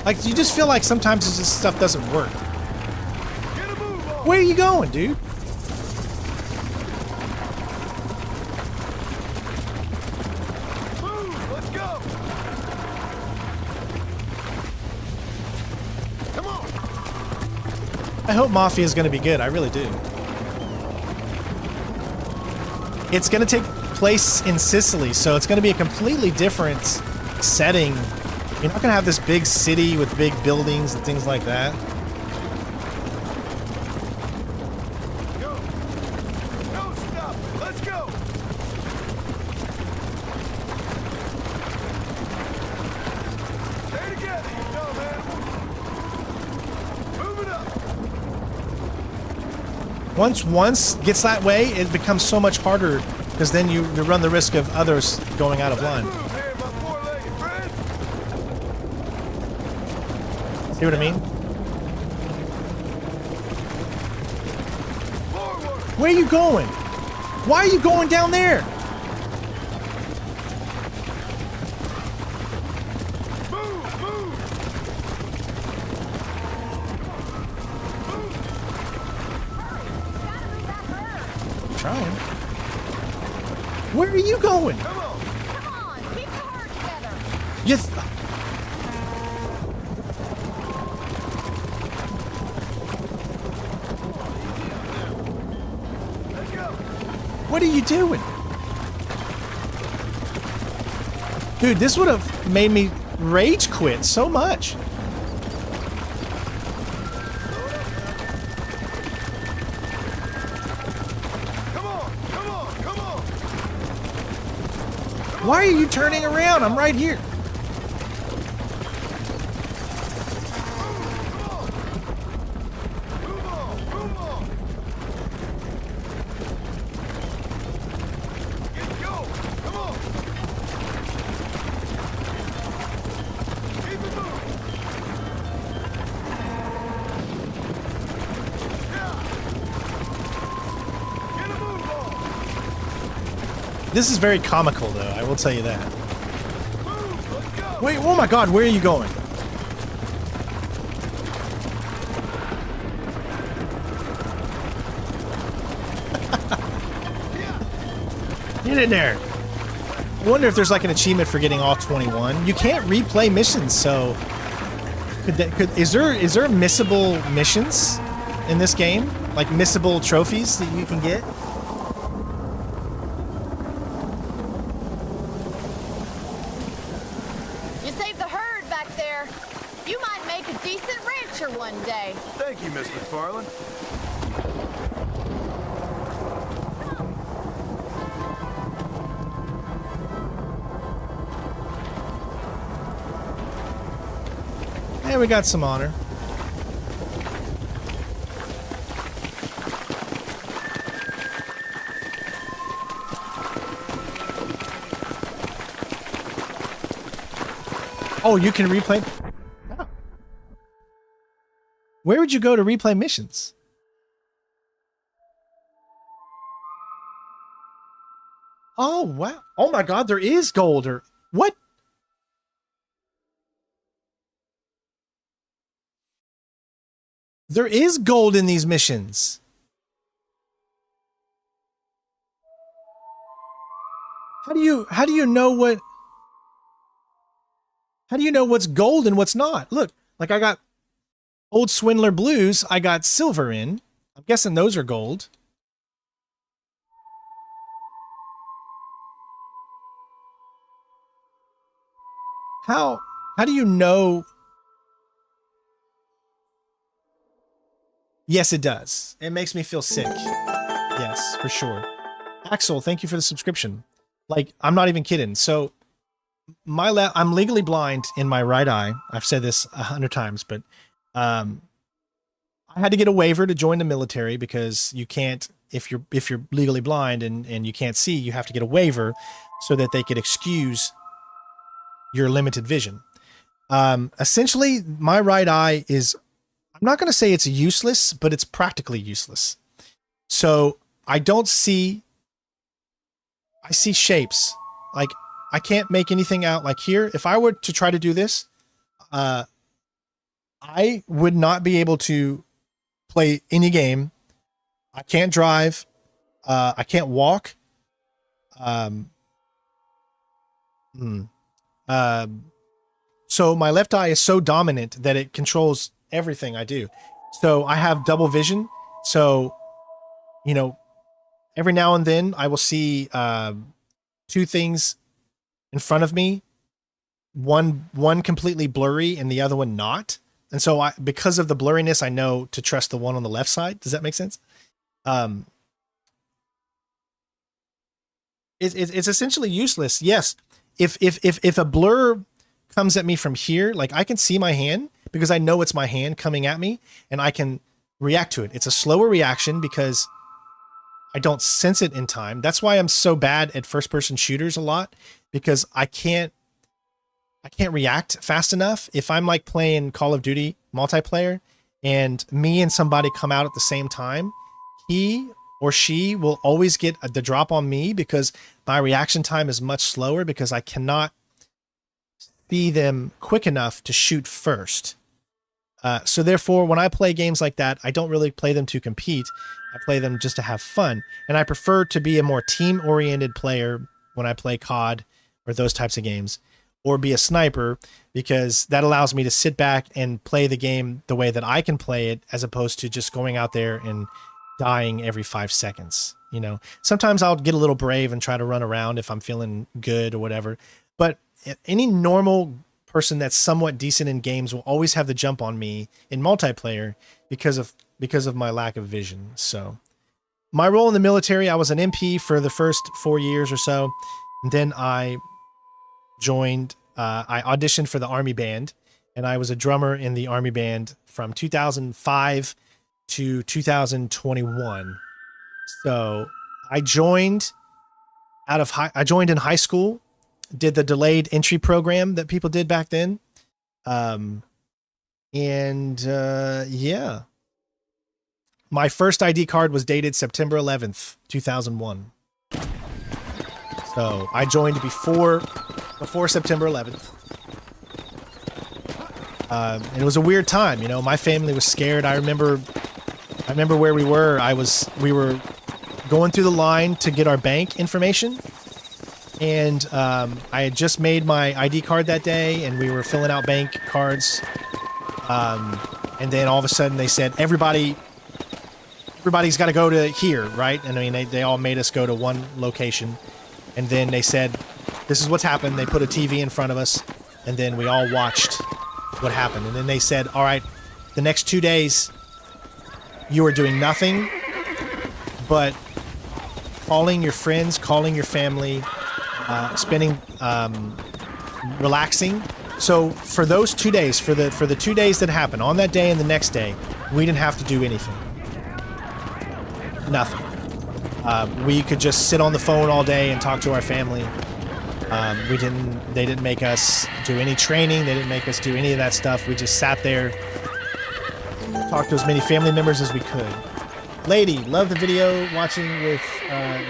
Like, you just feel like sometimes this stuff doesn't work. Where are you going, dude? Move, let's go. Come on. I hope Mafia is going to be good. I really do. It's going to take place in Sicily, so it's going to be a completely different setting. You're not going to have this big city with big buildings and things like that. Go. No stop. Let's go. Stay together, you know, man. Move it up. Once gets that way, it becomes so much harder because then you run the risk of others going out of line. See what I mean? Where are you going? Why are you going down there? I'm trying. Where are you going? Come on, keep the herd together. You What are you doing? Dude, this would have made me rage quit so much. Why are you turning around? I'm right here. This is very comical, though. I will tell you that. Wait, oh my God, where are you going? Get in there. I wonder if there's like an achievement for getting all 21. You can't replay missions, so is there missable missions in this game? Like missable trophies that you can get? You saved the herd back there. You might make a decent rancher one day. Thank you, Miss McFarland. Hey, we got some honor. Oh, you can replay? Oh. Where would you go to replay missions? Oh, wow. Oh my God, there is gold or what? There is gold in these missions. How do you know what? How do you know what's gold and what's not? Look, like I got Old Swindler Blues, I got silver in. I'm guessing those are gold. How do you know? Yes, it does. It makes me feel sick. Yes, for sure. Axel, thank you for the subscription. Like, I'm not even kidding. So, I'm legally blind in my right eye. I've said this 100 times, but I had to get a waiver to join the military because you can't, if you're legally blind and you can't see, you have to get a waiver so that they could excuse your limited vision. Essentially, my right eye is, I'm not going to say it's useless, but it's practically useless. So I don't see, I see shapes. Like I can't make anything out. Like here, if I were to try to do this, I would not be able to play any game. I can't drive. I can't walk. So my left eye is so dominant that it controls everything I do. So I have double vision. So, you know, every now and then I will see two things in front of me, one completely blurry and the other one not. And so because of the blurriness, I know to trust the one on the left side. Does that make sense? It's essentially useless. Yes. If a blur comes at me from here, like I can see my hand because I know it's my hand coming at me and I can react to it. It's a slower reaction because I don't sense it in time. That's why I'm so bad at first person shooters a lot, because I can't react fast enough. If I'm like playing Call of Duty multiplayer and me and somebody come out at the same time, he or she will always get the drop on me because my reaction time is much slower because I cannot see them quick enough to shoot first. So therefore, when I play games like that, I don't really play them to compete. I play them just to have fun. And I prefer to be a more team-oriented player when I play COD or those types of games, or be a sniper, because that allows me to sit back and play the game the way that I can play it, as opposed to just going out there and dying every 5 seconds. You know, sometimes I'll get a little brave and try to run around if I'm feeling good or whatever. But any normal person that's somewhat decent in games will always have the jump on me in multiplayer because of my lack of vision. So my role in the military, I was an MP for the first 4 years or so. And then I joined, I auditioned for the Army band, and I was a drummer in the Army band from 2005 to 2021. So I joined in high school, did the delayed entry program that people did back then. Yeah. My first ID card was dated September 11th, 2001. So I joined before September 11th. And it was a weird time, you know. My family was scared. I remember where we were. We were going through the line to get our bank information, and I had just made my ID card that day, and we were filling out bank cards. And then all of a sudden they said, everybody's got to go to here, right? And I mean, they all made us go to one location, and then they said, this is what's happened. They put a TV in front of us, and then we all watched what happened. And then they said, all right, the next 2 days, you are doing nothing but calling your friends, calling your family, relaxing. So for those 2 days, for the 2 days that happened, on that day and the next day, we didn't have to do anything. Nothing. We could just sit on the phone all day and talk to our family. They didn't make us do any training. They didn't make us do any of that stuff. We just sat there, talked to as many family members as we could. Lady, love the video watching with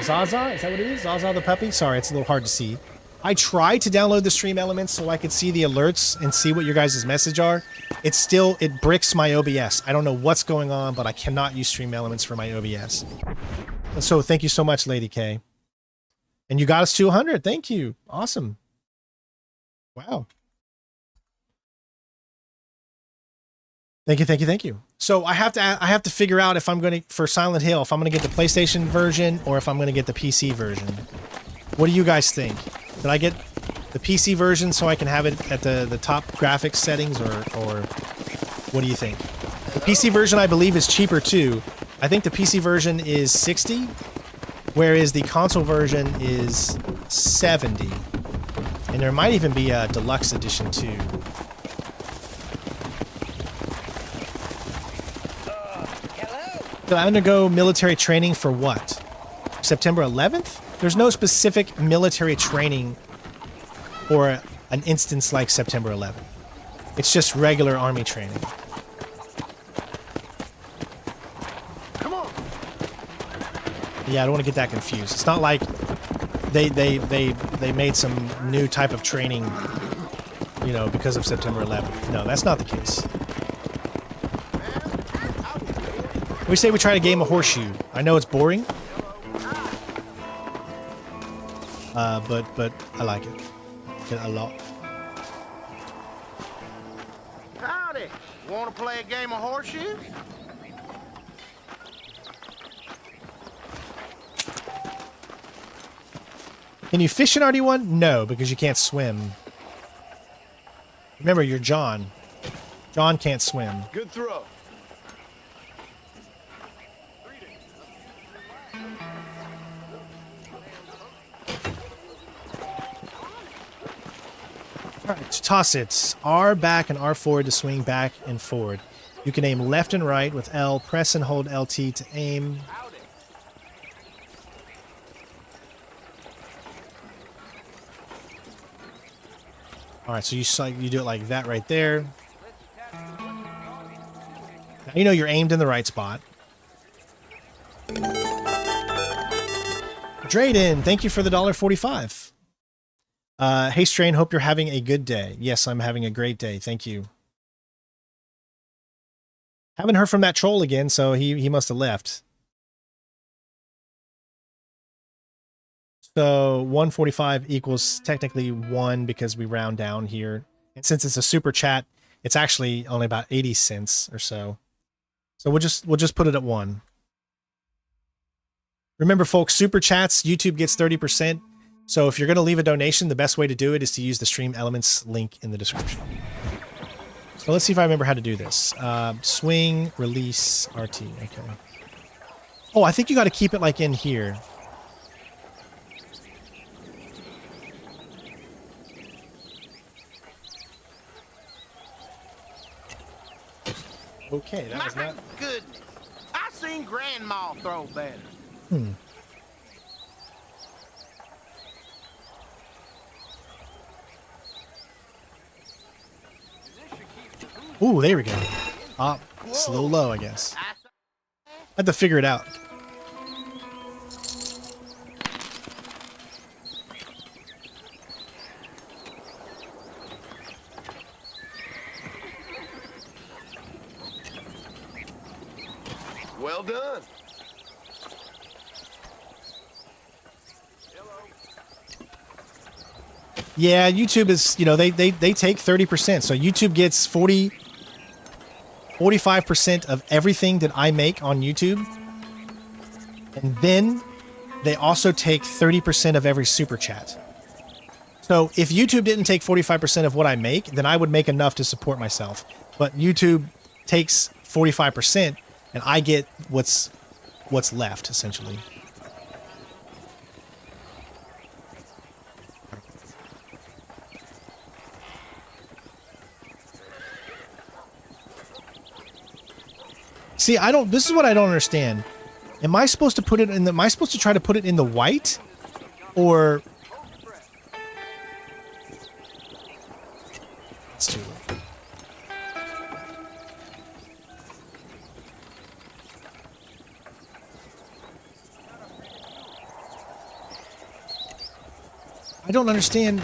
Zaza. Is that what it is? Zaza the puppy? Sorry, it's a little hard to see. I tried to download the stream elements so I could see the alerts and see what your guys' message are. It bricks my OBS. I don't know what's going on, but I cannot use stream elements for my OBS. And so thank you so much, Lady K. And you got us to 100. Thank you. Awesome. Wow. Thank you. So I have to figure out if I'm going to, for Silent Hill, if I'm going to get the PlayStation version or if I'm going to get the PC version. What do you guys think? Did I get the PC version so I can have it at the top graphics settings, or what do you think? The PC version, I believe, is cheaper too. I think the PC version is 60, whereas the console version is 70. And there might even be a deluxe edition too. Did I undergo military training for what? September 11th? There's no specific military training for an instance like September 11th. It's just regular Army training. Come on. Yeah, I don't want to get that confused. It's not like they made some new type of training, you know, because of September 11th. No, that's not the case. We say we try a game of horseshoe. I know it's boring. But I like it. A lot. Howdy. Want to play a game of horseshoes? Can you fish in RD1? No, because you can't swim. Remember, you're John. John can't swim. Good throw. Alright, to toss it. R back and R forward to swing back and forward. You can aim left and right with L. Press and hold LT to aim. Alright, so you do it like that right there. Now you know you're aimed in the right spot. Drayden, thank you for the $1.45. Hey Strain, hope you're having a good day. Yes, I'm having a great day. Thank you. Haven't heard from that troll again, so he must have left. So 145 equals technically 1 because we round down here. And since it's a super chat, it's actually only about 80 cents or so. So we'll just put it at 1. Remember folks, super chats, YouTube gets 30%. So if you're going to leave a donation, the best way to do it is to use the Stream Elements link in the description. So let's see if I remember how to do this. Swing, release, RT. Okay. Oh, I think you got to keep it like in here. Okay, that was not... Goodness. I seen Grandma throw better. Ooh, there we go. It's a little low, I guess. I had to figure it out. Well done. Yeah, YouTube is, you know, they take 30%. So YouTube gets 45% of everything that I make on YouTube. And then they also take 30% of every super chat. So if YouTube didn't take 45% of what I make, then I would make enough to support myself. But YouTube takes 45% and I get what's left, essentially. See, this is what I don't understand. Am I supposed to put it in the, am I supposed to try to put it in the white? Or... It's too late. I don't understand.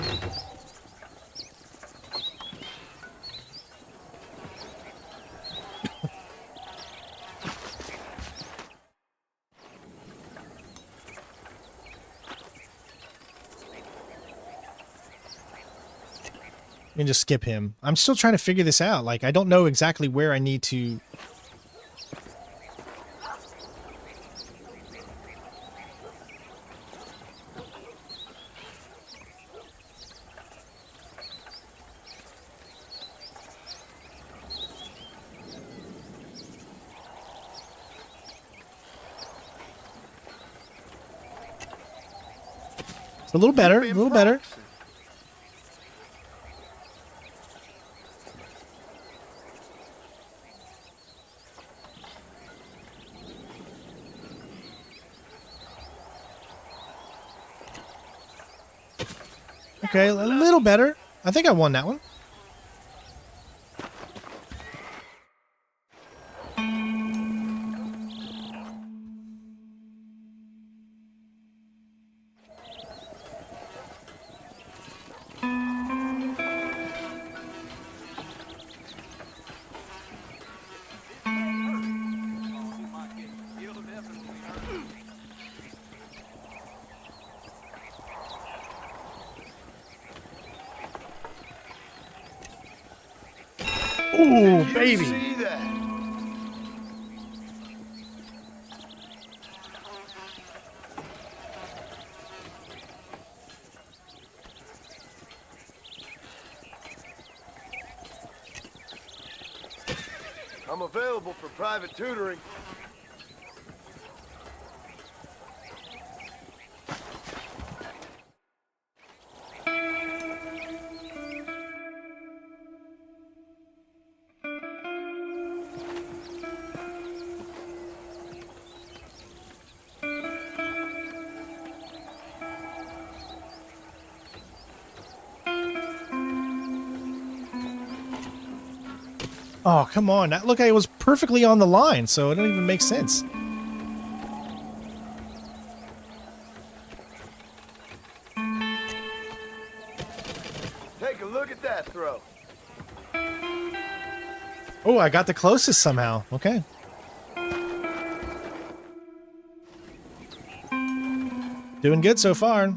You can just skip him. I'm still trying to figure this out. Like, I don't know exactly where I need to... It's a little better, a little better. Okay, a little better. I think I won that one. Ooh, Did you baby. see that? I'm available for private tutoring. Oh, come on. That, look, it was perfectly on the line, so it don't even make sense. Take a look at that throw. Oh, I got the closest somehow. Okay. Doing good so far.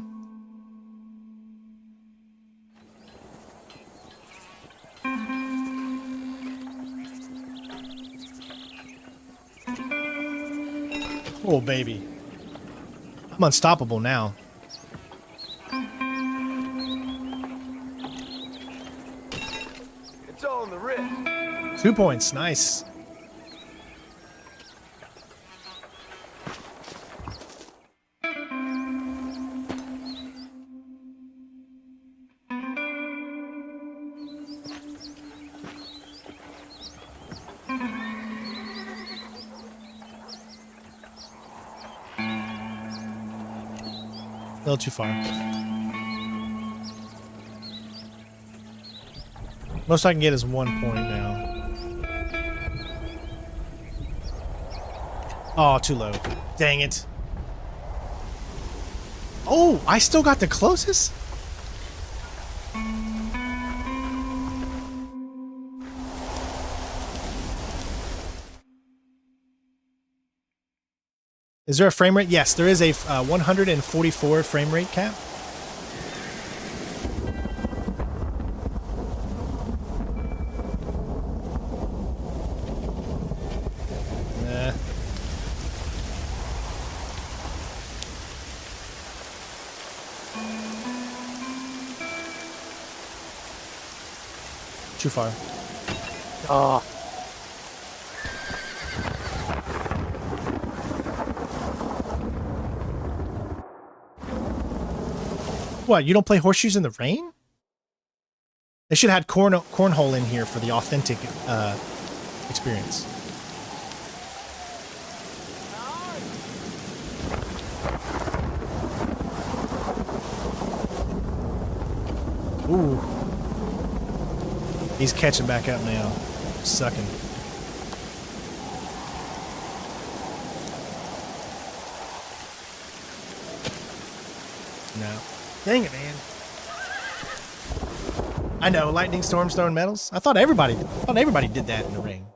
Oh, baby. I'm unstoppable now. It's all in the wrist. 2 points. Nice. A little too far. Most I can get is 1 point now. Oh, too low. Dang it. Oh, I still got the closest? Is there a frame rate? Yes, there is a 144 frame rate cap. Nah. Too far. Oh. What, you don't play horseshoes in the rain? They should have had cornhole in here for the authentic experience. Ooh. He's catching back up now. Sucking. No. Dang it, man. I know, lightning storms throwing metals. I thought everybody did that in the ring.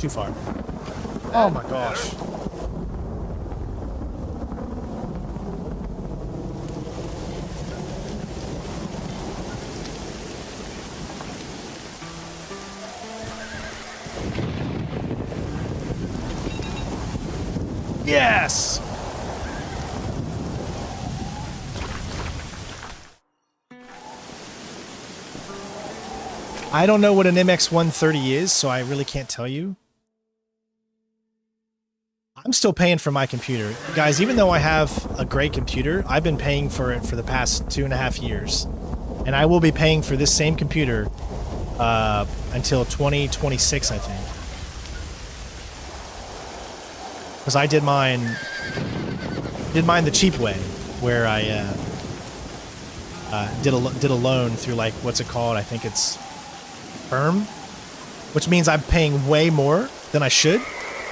Too far. Oh my gosh. Yes! I don't know what an MX-130 is, so I really can't tell you. I'm still paying for my computer. Guys, even though I have a great computer, I've been paying for it for the past 2.5 years. And I will be paying for this same computer until 2026, I think. Because I did mine the cheap way, where I did a loan through, like, what's it called? I think it's Firm, which means I'm paying way more than I should,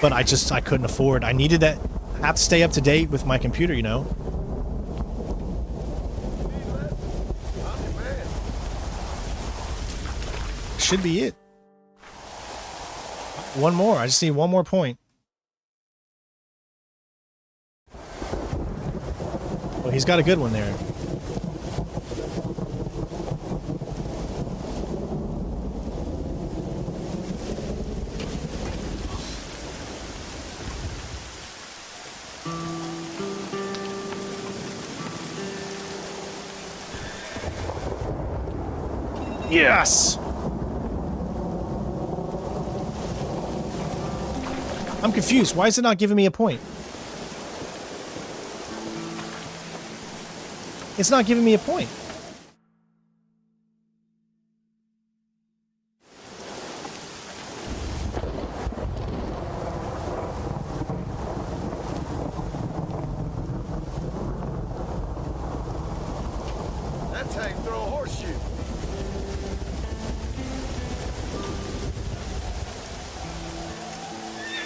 but I couldn't afford. I needed that. I have to stay up to date with my computer, you know. Should be it. One more. I just need one more point. Oh, he's got a good one there. Yes! I'm confused. Why is it not giving me a point? It's not giving me a point. That tank throw a horseshoe.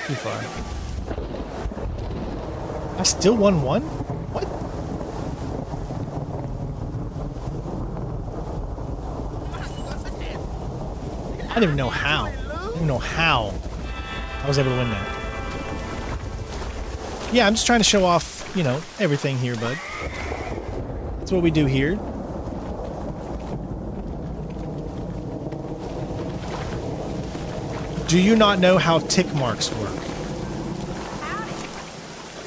Too far. I still won one? What? I didn't even know how. I didn't even know how I was able to win that. Yeah, I'm just trying to show off, you know, everything here, bud. That's what we do here. Do you not know how tick marks work?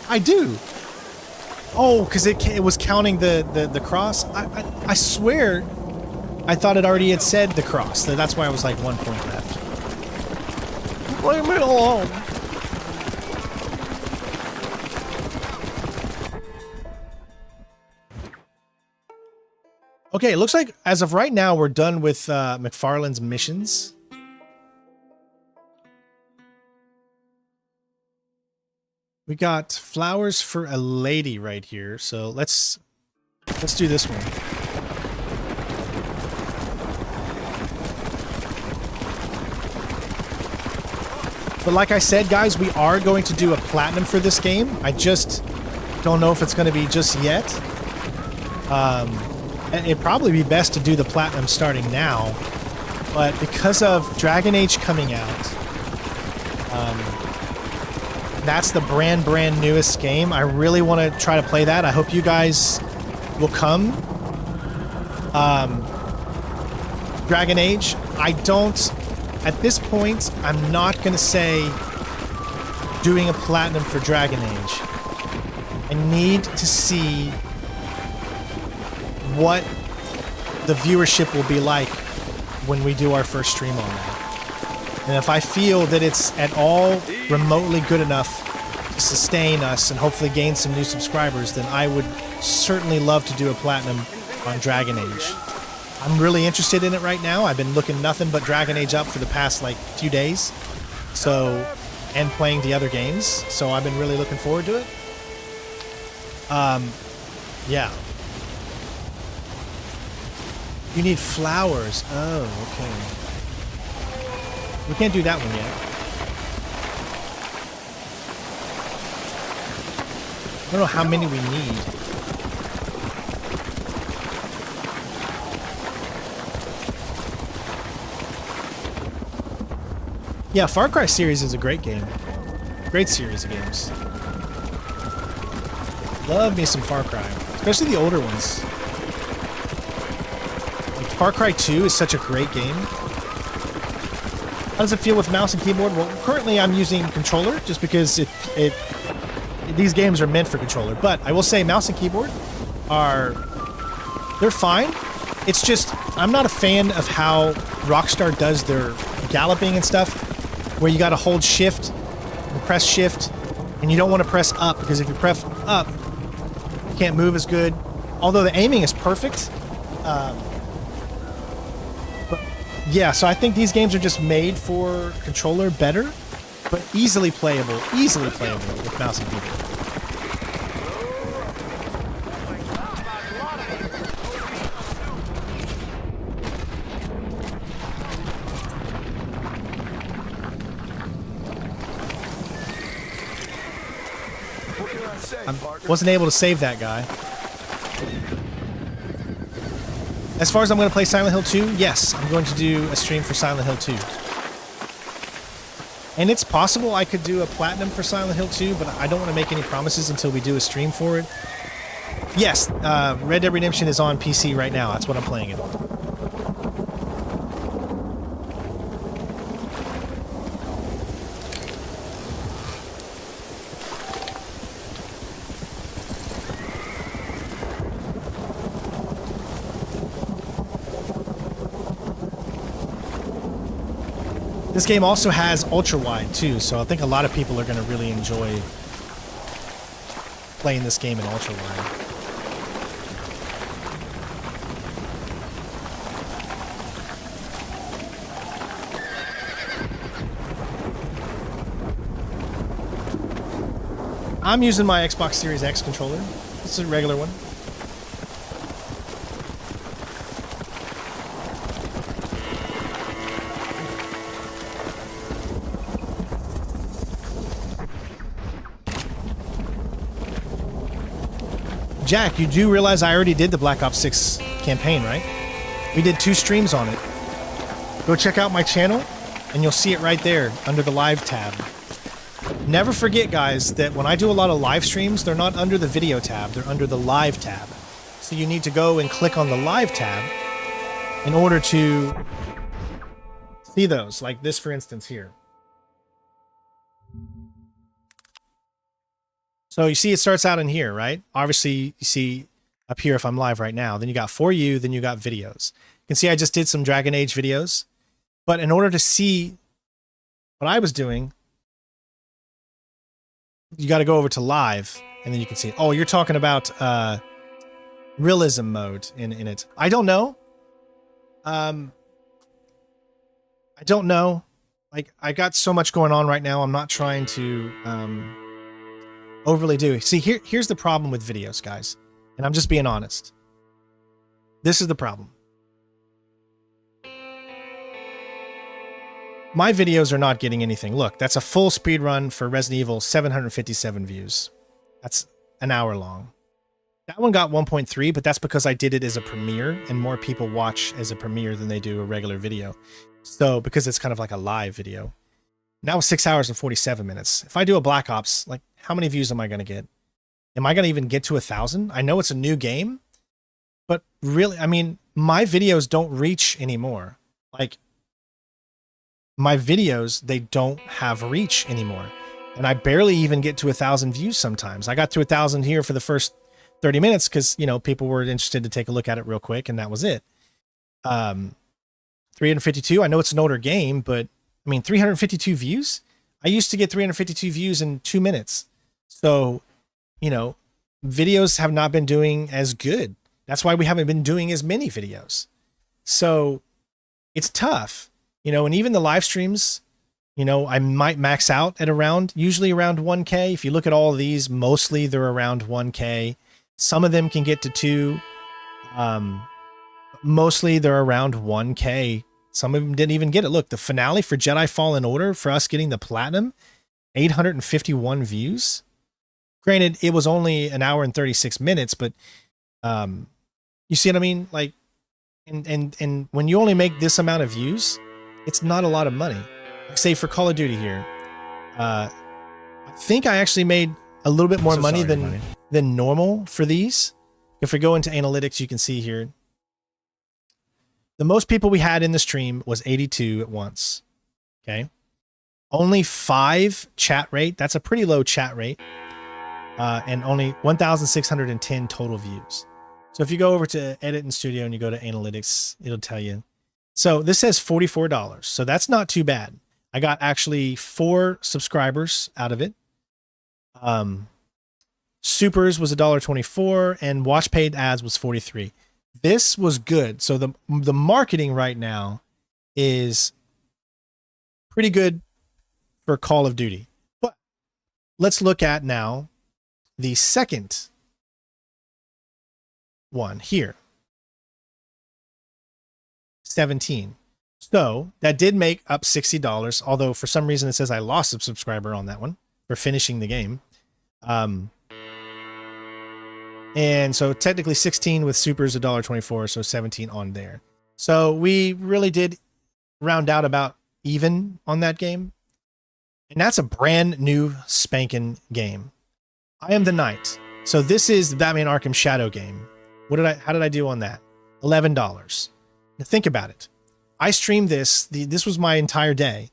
I do. Oh, because it was counting the cross? I swear I thought it already had said the cross. So that's why I was like 1 point left. Leave me alone. Okay, it looks like as of right now we're done with McFarlane's missions. We got flowers for a lady right here, so let's do this one. But like I said, guys, we are going to do a platinum for this game. I just don't know if it's going to be just yet. It'd probably be best to do the platinum starting now, but because of Dragon Age coming out, that's the brand newest game. I really want to try to play that. I hope you guys will come. Dragon Age, at this point, I'm not going to say doing a platinum for Dragon Age. I need to see what the viewership will be like when we do our first stream on that. And if I feel that it's at all remotely good enough to sustain us and hopefully gain some new subscribers, then I would certainly love to do a platinum on Dragon Age. I'm really interested in it right now. I've been looking nothing but Dragon Age up for the past like few days. And playing the other games. So I've been really looking forward to it. Yeah. You need flowers. Oh, okay. We can't do that one yet. I don't know how many we need. Yeah, Far Cry series is a great game. Great series of games. Love me some Far Cry. Especially the older ones. Like Far Cry 2 is such a great game. How does it feel with mouse and keyboard? Well, currently I'm using controller just because these games are meant for controller. But I will say mouse and keyboard they're fine. It's just, I'm not a fan of how Rockstar does their galloping and stuff, where you gotta hold shift and press shift, and you don't want to press up, because if you press up, you can't move as good. Although the aiming is perfect. Yeah, so I think these games are just made for controller better, but easily playable with mouse and keyboard. I wasn't able to save that guy. As far as I'm going to play Silent Hill 2, yes, I'm going to do a stream for Silent Hill 2. And it's possible I could do a platinum for Silent Hill 2, but I don't want to make any promises until we do a stream for it. Yes, Red Dead Redemption is on PC right now. That's what I'm playing it on. This game also has ultra wide too, so I think a lot of people are going to really enjoy playing this game in ultra wide. I'm using my Xbox Series X controller. It's a regular one. Jack, you do realize I already did the Black Ops 6 campaign, right? We did 2 streams on it. Go check out my channel, and you'll see it right there under the live tab. Never forget, guys, that when I do a lot of live streams, they're not under the video tab, they're under the live tab. So you need to go and click on the live tab in order to see those, like this, for instance, here. So you see it starts out in here, right? Obviously, you see up here if I'm live right now. Then you got For You, then you got videos. You can see I just did some Dragon Age videos. But in order to see what I was doing, you got to go over to live, and then you can see it. Oh, you're talking about realism mode in it. I don't know. I don't know. Like, I got so much going on right now. I'm not trying to overly do. See, here's the problem with videos, guys. And I'm just being honest. This is the problem. My videos are not getting anything. Look, that's a full speed run for Resident Evil, 757 views. That's an hour long. That one got 1.3, but that's because I did it as a premiere, and more people watch as a premiere than they do a regular video. So, because it's kind of like a live video. Now 6 hours and 47 minutes. If I do a Black Ops, like, how many views am I going to get? Am I going to even get to 1,000? I know it's a new game, but really, I mean, my videos don't reach anymore. Like, my videos, they don't have reach anymore. And I barely even get to 1,000 views sometimes. I got to 1,000 here for the first 30 minutes because, you know, people were interested to take a look at it real quick, and that was it. 352, I know it's an older game, but, I mean, 352 views? I used to get 352 views in 2 minutes. So, you know, videos have not been doing as good. That's why we haven't been doing as many videos. So it's tough, you know, and even the live streams, you know, I might max out at usually around 1K. If you look at all of these, mostly they're around 1K. Some of them can get to 2. Mostly they're around 1K. Some of them didn't even get it. Look, the finale for Jedi Fallen Order, for us getting the platinum, 851 views. Granted, it was only an hour and 36 minutes, but you see what I mean? Like, and when you only make this amount of views, it's not a lot of money. Like, say for Call of Duty here, I think I actually made a little bit more money than normal for these. If we go into analytics, you can see here. The most people we had in the stream was 82 at once. Okay. Only 5 chat rate. That's a pretty low chat rate. And only 1,610 total views. So if you go over to Edit in Studio and you go to Analytics, it'll tell you. So this says $44. So that's not too bad. I got actually 4 subscribers out of it. Supers was $1.24 and watch paid ads was 43. This was good. So the marketing right now is pretty good for Call of Duty. But let's look at now the second one here. 17. So that did make up $60, although for some reason it says I lost a subscriber on that one for finishing the game. And so technically 16 with supers, $1.24, so 17 on there. So we really did round out about even on that game. And that's a brand new spanking game. I am the knight. So this is the Batman Arkham Shadow game. How did I do on that? $11. Now think about it. I streamed this. This was my entire day.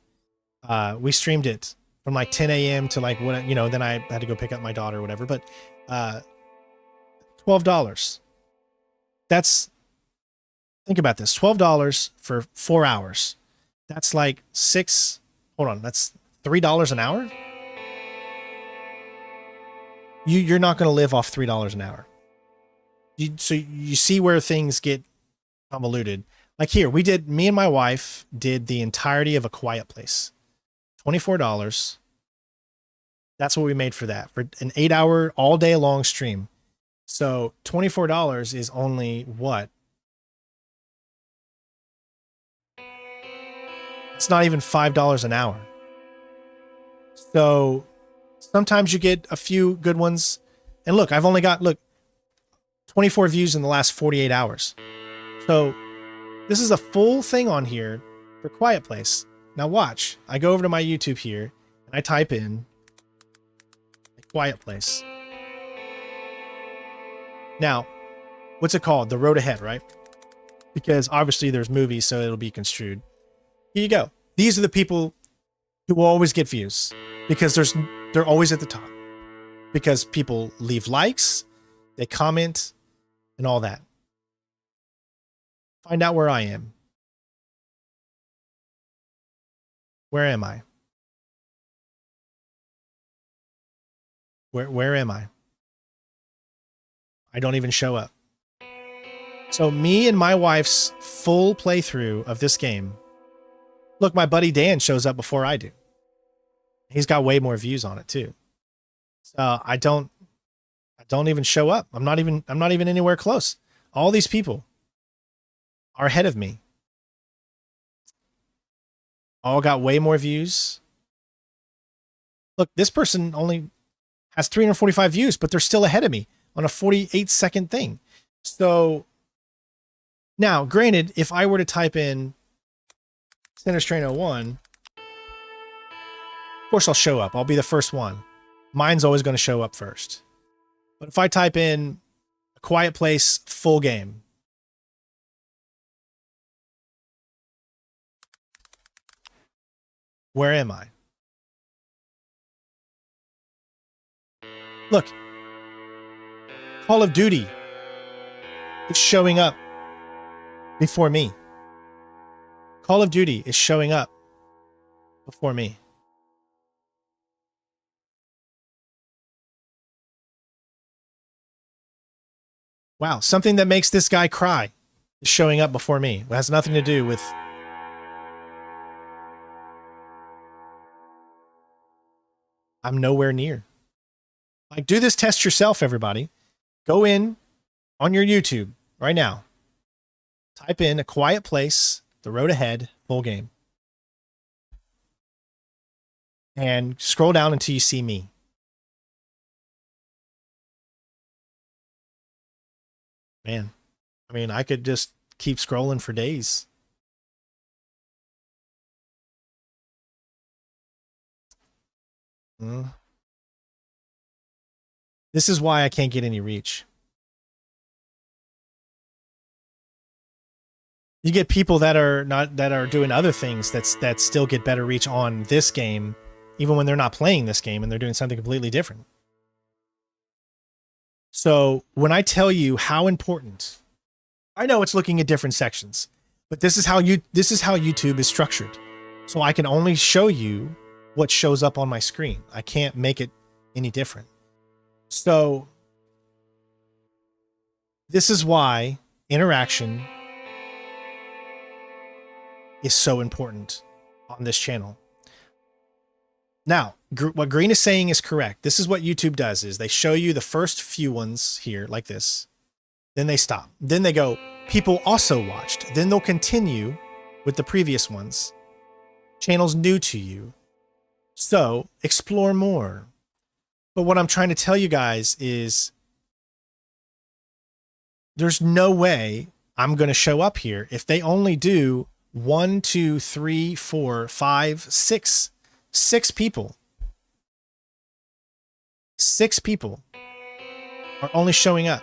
We streamed it from like 10 a.m. to like what, you know, then I had to go pick up my daughter or whatever, but $12. Think about this. $12 for 4 hours. That's like that's $3 an hour. You're not going to live off $3 an hour. So you see where things get convoluted. Like here, me and my wife did the entirety of A Quiet Place. $24. That's what we made for that, for an 8-hour, all day long stream. So $24 is only what? It's not even $5 an hour. So sometimes you get a few good ones. And look, I've only got, 24 views in the last 48 hours. So this is a full thing on here for Quiet Place. Now watch. I go over to my YouTube here and I type in Quiet Place. Now, what's it called? The Road Ahead, right? Because obviously there's movies, so it'll be construed. Here you go. These are the people who will always get views because they're always at the top. Because people leave likes, they comment, and all that. Find out where I am. Where am I? Where am I? I don't even show up. So me and my wife's full playthrough of this game. Look, my buddy Dan shows up before I do. He's got way more views on it too. So I don't even show up. I'm not even anywhere close. All these people are ahead of me. All got way more views. Look, this person only has 345 views, but they're still ahead of me on a 48-second thing. So now, granted, if I were to type in Center Strain 01, of course I'll show up. I'll be the first one. Mine's always going to show up first. But if I type in A Quiet Place full game, where am I? Look, Call of Duty is showing up before me. Call of Duty is showing up before me. Wow, something that makes this guy cry is showing up before me. It has nothing to do with... I'm nowhere near. Like, do this test yourself, everybody. Go in on your YouTube right now. Type in A Quiet Place, The Road Ahead, full game. And scroll down until you see me. Man, I mean, I could just keep scrolling for days. This is why I can't get any reach. You get people that are doing other things that still get better reach on this game, even when they're not playing this game and they're doing something completely different. So when I tell you how important, I know it's looking at different sections, but this is how YouTube is structured. So I can only show you what shows up on my screen. I can't make it any different. So this is why interaction is so important on this channel. Now, what Green is saying is correct. This is what YouTube does, is they show you the first few ones here like this. Then they stop. Then they go, people also watched. Then they'll continue with the previous ones. Channels new to you. So explore more. But what I'm trying to tell you guys is there's no way I'm going to show up here if they only do 1, 2, 3, 4, 5, 6 6 people. 6 people are only showing up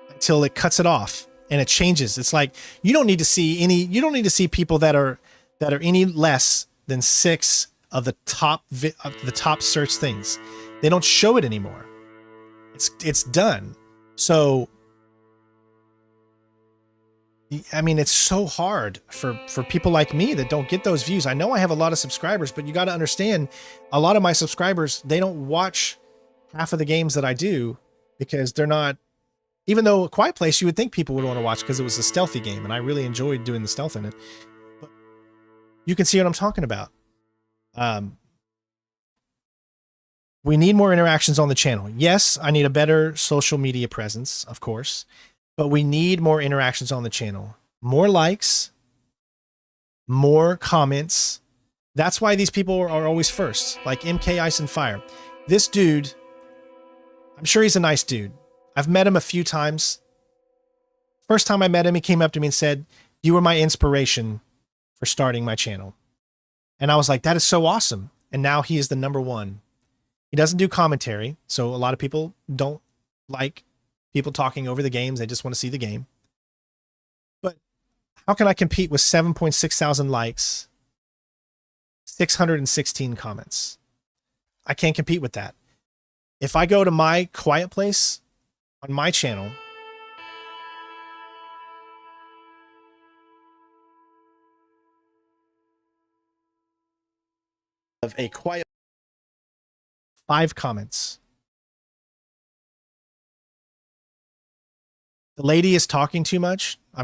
until it cuts it off and it changes. It's like you don't need to see people that are any less than 6 of the top search things. They don't show it anymore. It's done. So I mean, it's so hard for people like me that don't get those views. I know I have a lot of subscribers, but you got to understand, a lot of my subscribers, they don't watch half of the games that I do because they're not, even though A Quiet Place, you would think people would want to watch because it was a stealthy game and I really enjoyed doing the stealth in it. But you can see what I'm talking about. We need more interactions on the channel. Yes, I need a better social media presence, of course. But we need more interactions on the channel. More likes, more comments. That's why these people are always first. Like MK Ice and Fire. This dude, I'm sure he's a nice dude. I've met him a few times. First time I met him, he came up to me and said, "You were my inspiration for starting my channel." And I was like, that is so awesome. And now he is the #1. He doesn't do commentary. So a lot of people don't like people talking over the games. They just want to see the game. But how can I compete with 7.6 thousand likes, 616 comments? I can't compete with that. If I go to my Quiet Place on my channel, of a quiet 5 comments. The lady is talking too much. I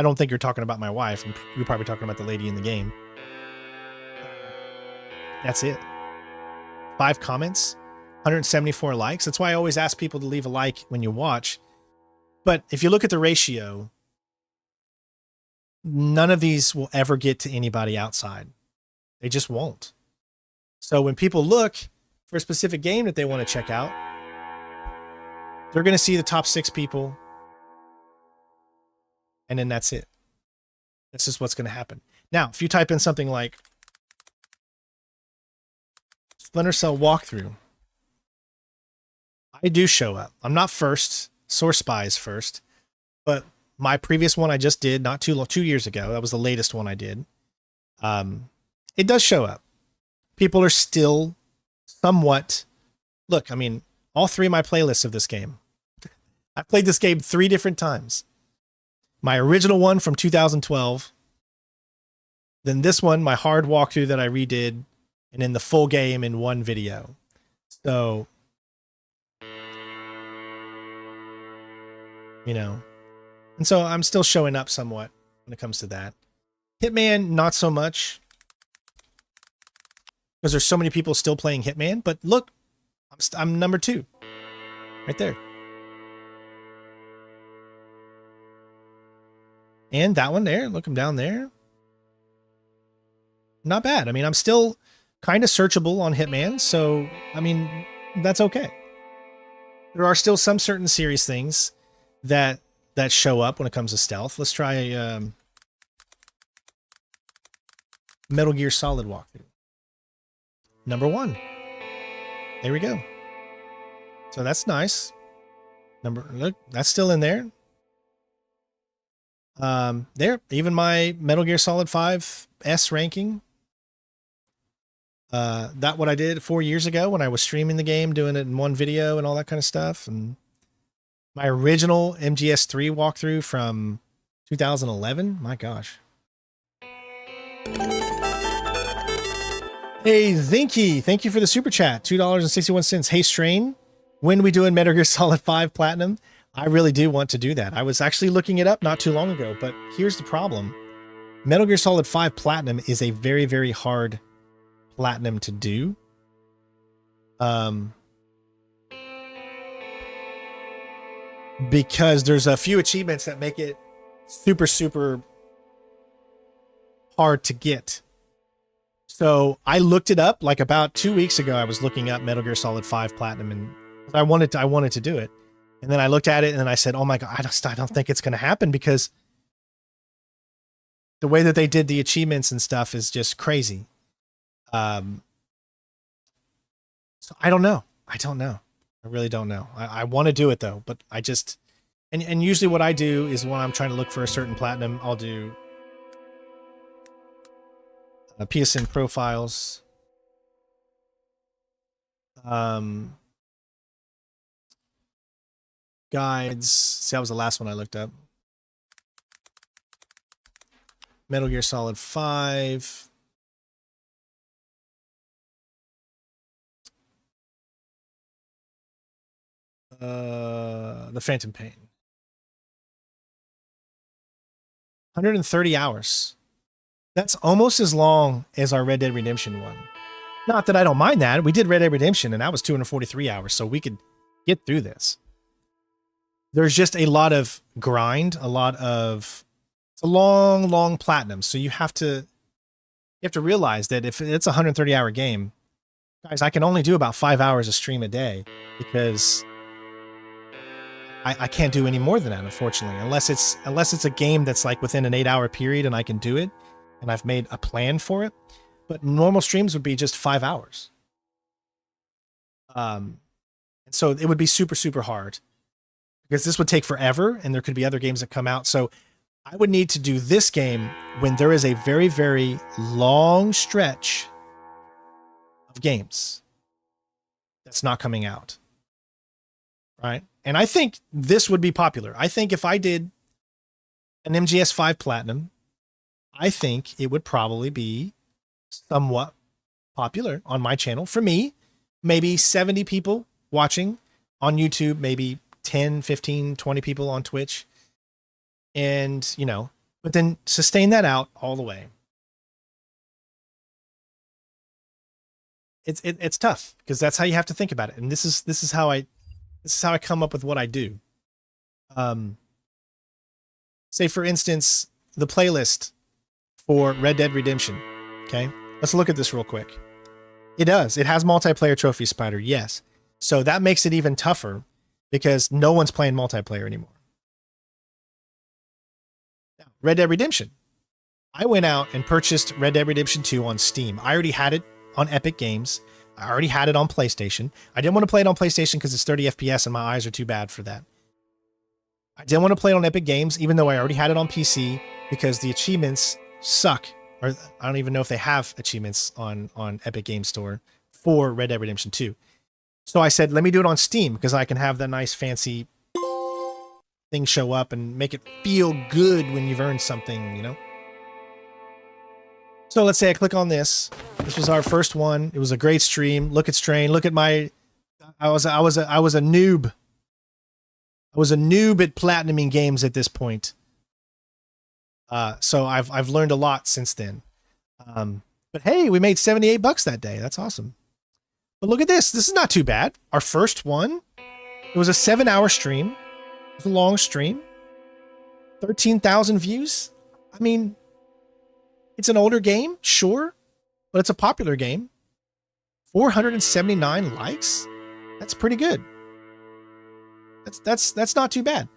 don't think you're talking about my wife. You're probably talking about the lady in the game. That's it. 5 comments, 174 likes. That's why I always ask people to leave a like when you watch. But if you look at the ratio, none of these will ever get to anybody outside. They just won't. So when people look for a specific game that they want to check out, they're going to see the top 6 people. And then that's it. This is what's going to happen. Now, if you type in something like Splinter Cell Walkthrough, I do show up. I'm not first. Source Spy is first. But my previous one I just did not 2 years ago. That was the latest one I did. It does show up. People are still somewhat... Look, I mean, all 3 of my playlists of this game. I played this game 3 different times. My original one from 2012. Then this one, my hard walkthrough that I redid. And then the full game in one video. So, you know. And so I'm still showing up somewhat when it comes to that. Hitman, not so much. Because there's so many people still playing Hitman. But look, I'm #2. Right there. And that one there, look, I'm down there. Not bad. I mean, I'm still kind of searchable on Hitman, so, I mean, that's okay. There are still some certain series things that show up when it comes to stealth. Let's try Metal Gear Solid walkthrough. #1. There we go. So that's nice. Look, that's still in there. There, even my Metal Gear Solid 5 S ranking. That what I did 4 years ago when I was streaming the game, doing it in one video and all that kind of stuff. And my original MGS3 walkthrough from 2011. My gosh. Hey, Zinky, thank you for the super chat. $2.61. Hey, Strain, when we doing Metal Gear Solid 5 Platinum? I really do want to do that. I was actually looking it up not too long ago, but here's the problem. Metal Gear Solid 5 Platinum is a very, very hard platinum to do. Because there's a few achievements that make it super, super hard to get. So I looked it up like about 2 weeks ago. I was looking up Metal Gear Solid 5 Platinum and I wanted to do it. And then I looked at it and then I said, oh my God, I don't think it's going to happen because the way that they did the achievements and stuff is just crazy. So I don't know. I don't know. I really don't know. I want to do it though, but I just, and usually what I do is when I'm trying to look for a certain platinum, I'll do PSN profiles. Guides. See, that was the last one I looked up. Metal Gear Solid 5. The Phantom Pain. 130 hours. That's almost as long as our Red Dead Redemption one. Not that I don't mind that. We did Red Dead Redemption and that was 243 hours, so we could get through this. There's just a lot of grind, it's a long, long platinum. So you have to realize that if it's a 130-hour game, guys, I can only do about 5 hours of stream a day because I can't do any more than that, unfortunately, unless it's a game that's like within an 8-hour period and I can do it and I've made a plan for it. But normal streams would be just 5 hours. And so it would be super, super hard because this would take forever and there could be other games that come out. So I would need to do this game when there is a very, very long stretch of games that's not coming out. Right? And I think this would be popular. I think if I did an MGS5 Platinum, I think it would probably be somewhat popular on my channel. For me, maybe 70 people watching on YouTube, maybe 10, 15, 20 people on Twitch. And, you know, but then sustain that out all the way. It's tough because that's how you have to think about it. And this is how I come up with what I do. Say for instance, the playlist for Red Dead Redemption. Okay. Let's look at this real quick. It does. It has multiplayer trophy spider. Yes. So that makes it even tougher because no one's playing multiplayer anymore. Now, Red Dead Redemption. I went out and purchased Red Dead Redemption 2 on Steam. I already had it on Epic Games. I already had it on PlayStation. I didn't want to play it on PlayStation because it's 30 FPS and my eyes are too bad for that. I didn't want to play it on Epic Games, even though I already had it on PC, because the achievements suck. Or I don't even know if they have achievements on Epic Games Store for Red Dead Redemption 2. So I said, let me do it on Steam because I can have that nice fancy thing show up and make it feel good when you've earned something, you know? So let's say I click on this. This was our first one. It was a great stream. Look at Strain. Look at my, I was a noob. I was a noob at platinuming games at this point. So I've learned a lot since then. But hey, we made $78 that day. That's awesome. But look at this. This is not too bad. Our first one, it was a 7-hour stream. It was a long stream. 13,000 views. I mean, it's an older game, sure, but it's a popular game. 479 likes. That's pretty good. That's not too bad.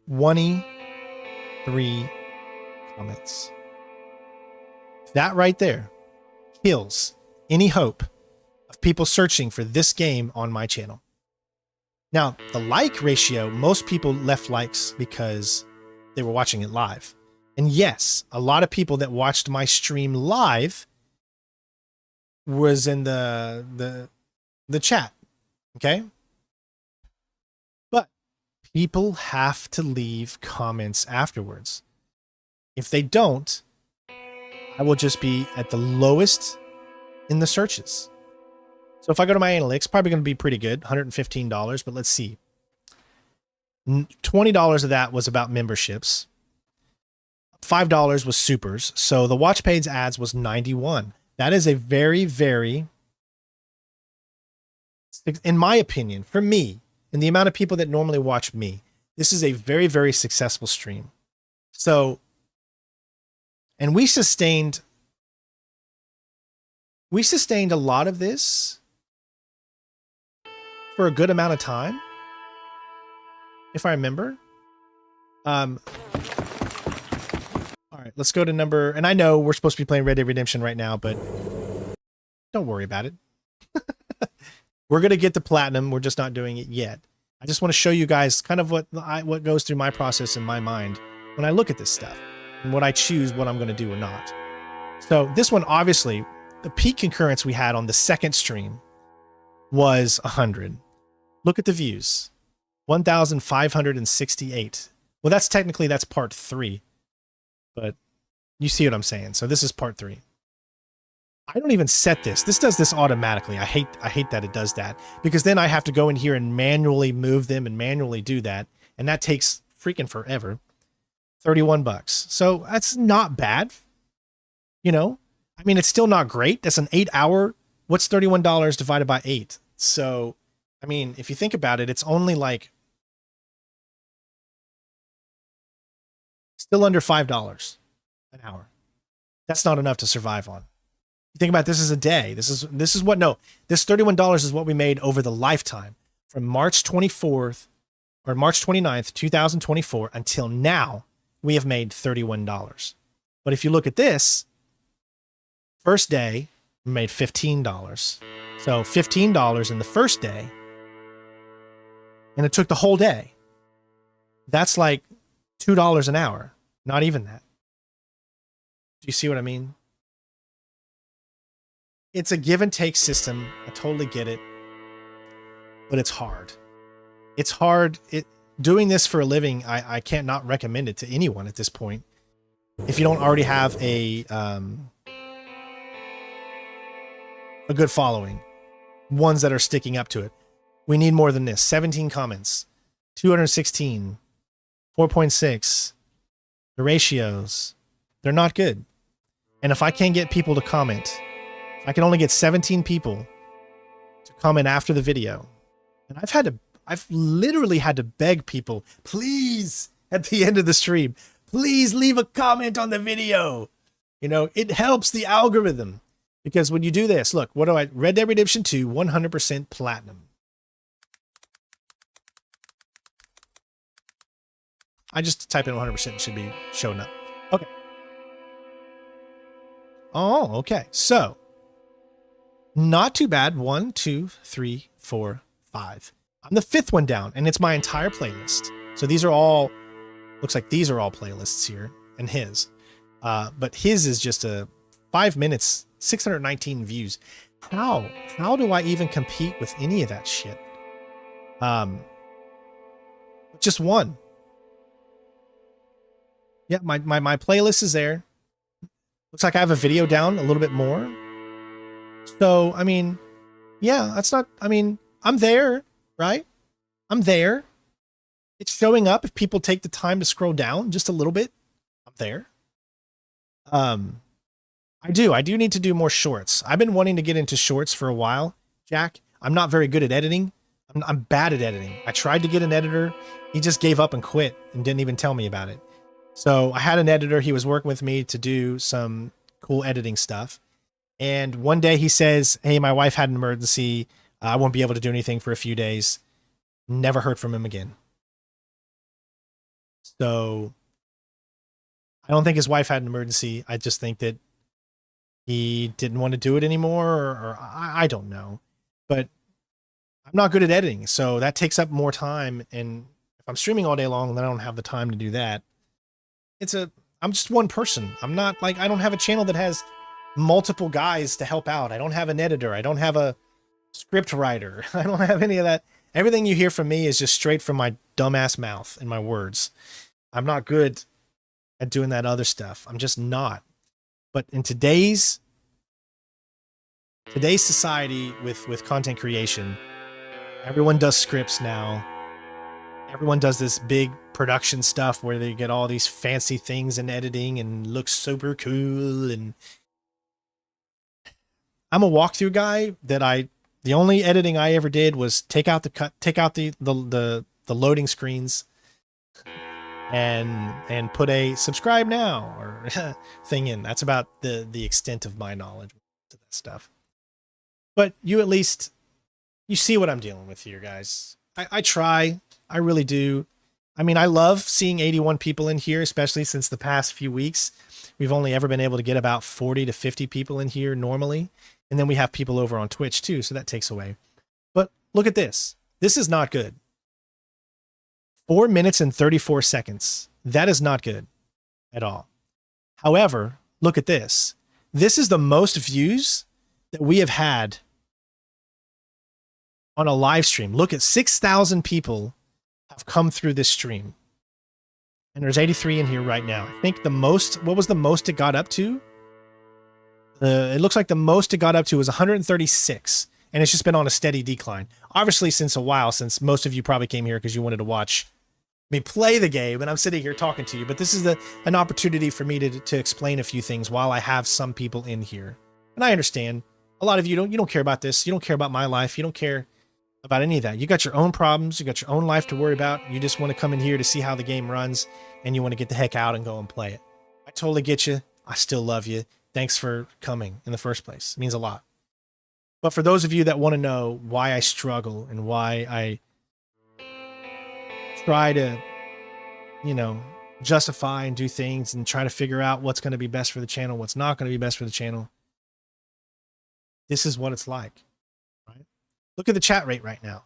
23 comments. That right there kills any hope of people searching for this game on my channel. Now, the like ratio, most people left likes because they were watching it live. And yes, a lot of people that watched my stream live was in the chat. Okay? But people have to leave comments afterwards. If they don't, I will just be at the lowest in the searches. So if I go to my analytics, probably going to be pretty good, $115, but let's see. $20 of that was about memberships. $5 was supers. So the watch paid ads was 91. That is a very, very, in my opinion, for me, and the amount of people that normally watch me, this is a very, very successful stream. So, and we sustained a lot of this for a good amount of time, if I remember. All All right, let's go to number, and I know we're supposed to be playing Red Dead Redemption right now, but don't worry about it. We're going to get to platinum. We're just not doing it yet. I just want to show you guys kind of what goes through my process in my mind when I look at this stuff and what I choose what I'm going to do or not. So this one, obviously, the peak concurrence we had on the second stream was 100. Look at the views. 1,568. Well, that's part 3. But you see what I'm saying. So this is part 3. I don't even set this. This does this automatically. I hate that it does that, because then I have to go in here and manually move them and manually do that, and that takes freaking forever. $31. So that's not bad. You know, I mean, it's still not great. That's an 8-hour. What's $31 divided by 8? So, I mean, if you think about it, it's only like still under $5 an hour. That's not enough to survive on. You think about this as a day. This is what, no, this $31 is what we made over the lifetime from March 24th or March 29th, 2024 until now. We have made $31. But if you look at this, first day, we made $15. So $15 in the first day, and it took the whole day. That's like $2 an hour. Not even that. Do you see what I mean? It's a give and take system. I totally get it. But it's hard. It's hard. Doing this for a living, I can't not recommend it to anyone at this point. If you don't already have a good following. Ones that are sticking up to it. We need more than this. 17 comments. 216. 4.6. The ratios. They're not good. And if I can't get people to comment, I can only get 17 people to comment after the video. And I've literally had to beg people, please, at the end of the stream, please leave a comment on the video. You know, it helps the algorithm. Because when you do this, look, Red Dead Redemption 2, 100% platinum. I just type in 100%, it should be showing up. Okay. Oh, okay. So, not too bad. 1, 2, 3, 4, 5. I'm the 5th one down, and it's my entire playlist. So these are all, looks like these are all playlists here, and his. But his is just a 5 minutes, 619 views. How do I even compete with any of that shit? Just one. Yeah, my playlist is there. Looks like I have a video down a little bit more. So, I mean, yeah, that's not, I mean, I'm there, right? I'm there. It's showing up if people take the time to scroll down just a little bit. I'm there. I do need to do more shorts. I've been wanting to get into shorts for a while, Jack. I'm not very good at editing. I'm bad at editing. I tried to get an editor. He just gave up and quit and didn't even tell me about it. So I had an editor. He was working with me to do some cool editing stuff. And one day he says, hey, my wife had an emergency. I won't be able to do anything for a few days. Never heard from him again. So I don't think his wife had an emergency. I just think that he didn't want to do it anymore, or I don't know. But I'm not good at editing, so that takes up more time. And if I'm streaming all day long, then I don't have the time to do that. I'm just one person. I'm not like, I don't have a channel that has multiple guys to help out. I don't have an editor. I don't have a script writer. I don't have any of that. Everything you hear from me is just straight from my dumbass mouth and my words. I'm not good at doing that other stuff. I'm just not. But in today's society with content creation, everyone does scripts now. Everyone does this big production stuff where they get all these fancy things in editing and looks super cool. And I'm a walkthrough guy the only editing I ever did was take out the loading screens and put a subscribe now or thing in. That's about the extent of my knowledge to that stuff. But you see what I'm dealing with here, guys. I try. I really do. I mean, I love seeing 81 people in here, especially since the past few weeks. we've only ever been able to get about 40 to 50 people in here normally. And then we have people over on Twitch too, so that takes away. But look at this. This is not good. 4 minutes and 34 seconds. That is not good at all. However, look at this. This is the most views that we have had on a live stream. Look at 6,000 people have come through this stream. And there's 83 in here right now. I think the most, what was the most it got up to? It looks like the most it got up to was 136. And it's just been on a steady decline. Obviously, since a while, since most of you probably came here because you wanted to watch me play the game, and I'm sitting here talking to you. But this is an opportunity for me to explain a few things while I have some people in here. And I understand. A lot of you don't care about this. You don't care about my life. You don't care about any of that. You got your own problems. You got your own life to worry about. You just want to come in here to see how the game runs, and you want to get the heck out and go and play it. I totally get you. I still love you. Thanks for coming in the first place. It means a lot. But for those of you that want to know why I struggle and why I try to, justify and do things and try to figure out what's going to be best for the channel, what's not going to be best for the channel, this is what it's like. Look at the chat rate right now.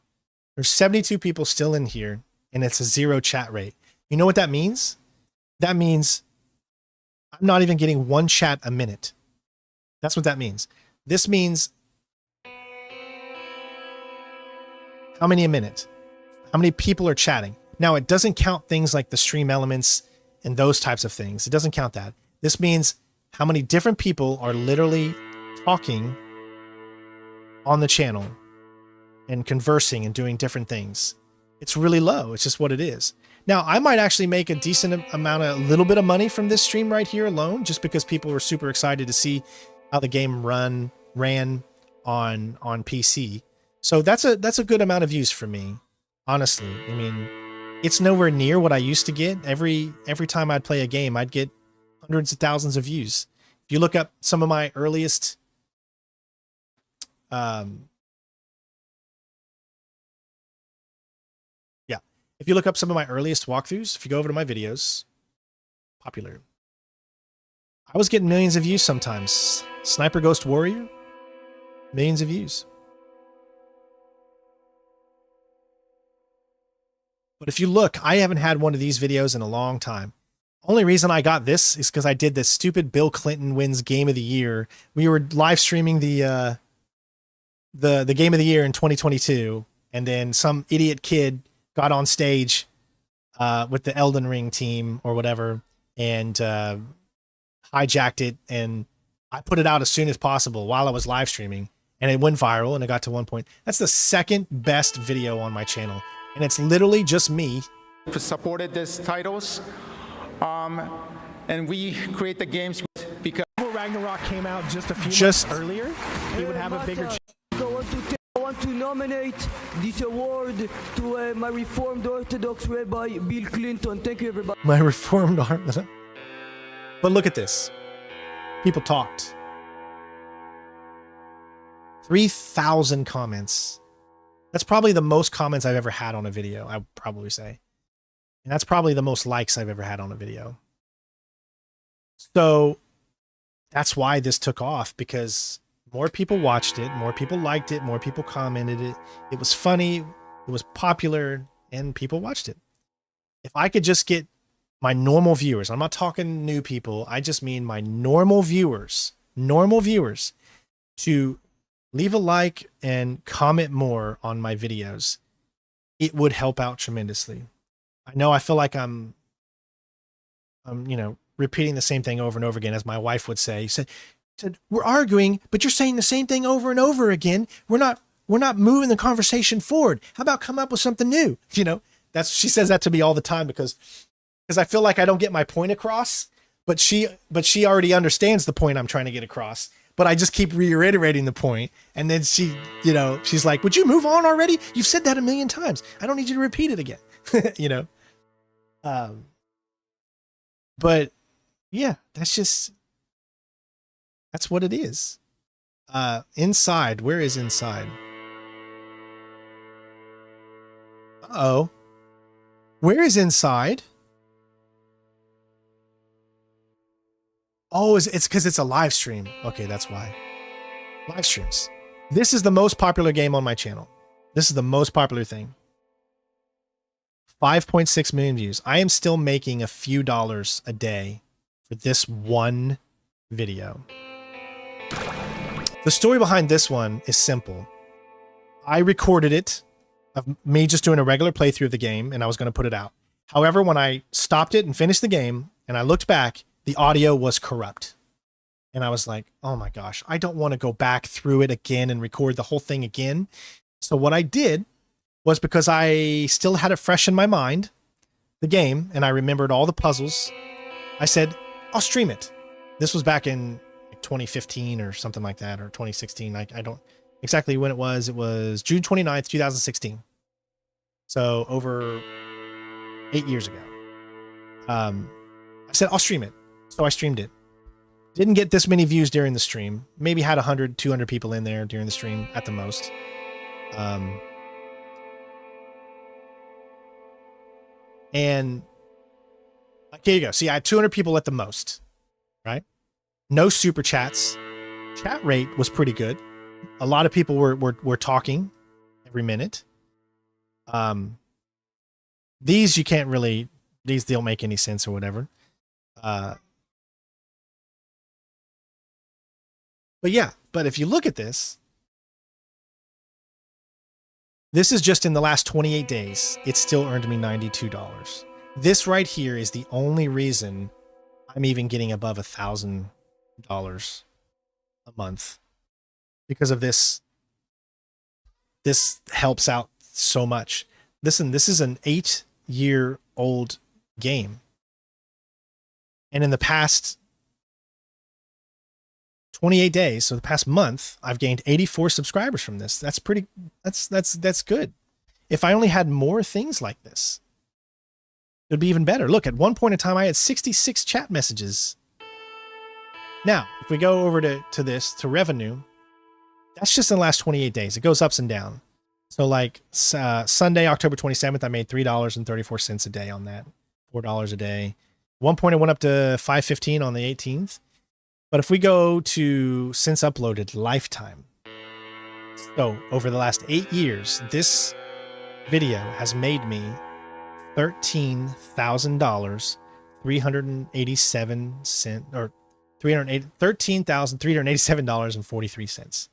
There's 72 people still in here, and it's a 0 chat rate. You know what that means? That means I'm not even getting one chat a minute. That's what that means. This means how many a minute? How many people are chatting? Now, it doesn't count things like the stream elements and those types of things. It doesn't count that. This means how many different people are literally talking on the channel and conversing and doing different things. It's really low. It's just what it is. Now, I might actually make a decent amount of, a little bit of money from this stream right here alone, just because people were super excited to see how the game ran on PC. So that's a good amount of views for me, honestly. I mean, it's nowhere near what I used to get. Every time I'd play a game, I'd get hundreds of thousands of views. If you look up some of my earliest if you look up some of my earliest walkthroughs, if you go over to my videos, popular, I was getting millions of views sometimes. Sniper Ghost Warrior, millions of views. But if you look, I haven't had one of these videos in a long time. Only reason I got this is because I did this stupid Bill Clinton wins Game of the Year. We were live streaming the Game of the Year in 2022, and then some idiot kid got on stage with the Elden Ring team or whatever and hijacked it, and I put it out as soon as possible while I was live streaming, and it went viral, and it got to 1 point. That's the second best video on my channel, and it's literally just me. Supported these titles, and we create the games because Ragnarok came out just a few months earlier, he would have a bigger chance. I want to nominate this award to my Reformed Orthodox Rabbi Bill Clinton. Thank you, everybody. My Reformed Orthodox. But look at this. People talked. 3,000 comments. That's probably the most comments I've ever had on a video, I would probably say. And that's probably the most likes I've ever had on a video. So that's why this took off, because more people watched it, more people liked it, more people commented it. It was funny, it was popular, and people watched it. If I could just get my normal viewers, I'm not talking new people, I just mean my normal viewers to leave a like and comment more on my videos, it would help out tremendously. I know I feel like I'm repeating the same thing over and over again, as my wife would say. She said, we're arguing, but you're saying the same thing over and over again. We're not moving the conversation forward. How about come up with something new? She says that to me all the time because I feel like I don't get my point across, but she already understands the point I'm trying to get across. But I just keep reiterating the point, and then she's like, "Would you move on already? You've said that 1,000,000 times. I don't need you to repeat it again." But yeah, that's what it is. Inside, where is inside? Uh-oh. Where is inside? Oh, it's because it's a live stream. Okay, that's why. Live streams. This is the most popular game on my channel. This is the most popular thing. 5.6 million views. I am still making a few dollars a day for this one video. The story behind this one is simple. I recorded it of me just doing a regular playthrough of the game, and I was going to put it out. However, when I stopped it and finished the game, and I looked back, the audio was corrupt. And I was like, oh my gosh, I don't want to go back through it again and record the whole thing again. So what I did was, because I still had it fresh in my mind, the game, and I remembered all the puzzles, I said, I'll stream it. This was back in 2015 or something like that, or 2016. I don't exactly when it was. It was June 29th, 2016. So over 8 years ago. I said, I'll stream it. So I streamed it. Didn't get this many views during the stream. Maybe had 100, 200 people in there during the stream at the most. And here you go. See, I had 200 people at the most, right? No super chats. Chat rate was pretty good. A lot of people were talking every minute. These you can't really, these don't make any sense or whatever. But yeah, but if you look at this, this is just in the last 28 days. It still earned me $92. This right here is the only reason I'm even getting above $1,000 a month, because of this. This helps out so much. Listen, this is an 8-year-old game. And in the past 28 days, so the past month, I've gained 84 subscribers from this. That's pretty, that's good. If I only had more things like this, it'd be even better. Look, at one point in time, I had 66 chat messages. Now, if we go over to revenue, that's just in the last 28 days. It goes ups and down. So like Sunday, October 27th, I made $3.34 a day on that. $4 a day. At one point, it went up to $5.15 on the 18th. But if we go to since uploaded lifetime, so over the last 8 years, this video has made me $13,000, 387 cents, or $13,387.43.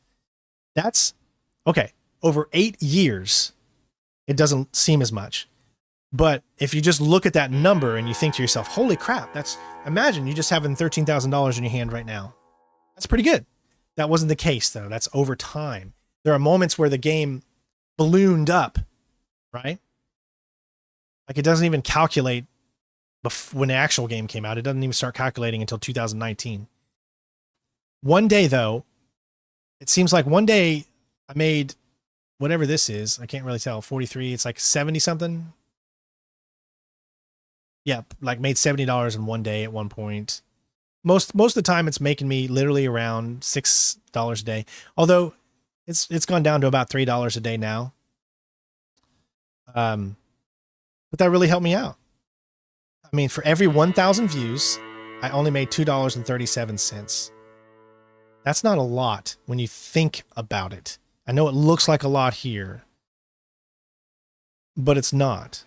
That's okay. Over 8 years, it doesn't seem as much. But if you just look at that number and you think to yourself, holy crap, that's, imagine you just having $13,000 in your hand right now. That's pretty good. That wasn't the case though. That's over time. There are moments where the game ballooned up, right? Like it doesn't even calculate when the actual game came out. It doesn't even start calculating until 2019. One day though, it seems like one day I made whatever this is. I can't really tell. 43. It's like 70 something. Yeah, like made $70 in one day at one point. Most of the time, it's making me literally around $6 a day. Although it's gone down to about $3 a day now. But that really helped me out. I mean, for every 1,000 views, I only made $2.37. That's not a lot when you think about it. I know it looks like a lot here, but it's not.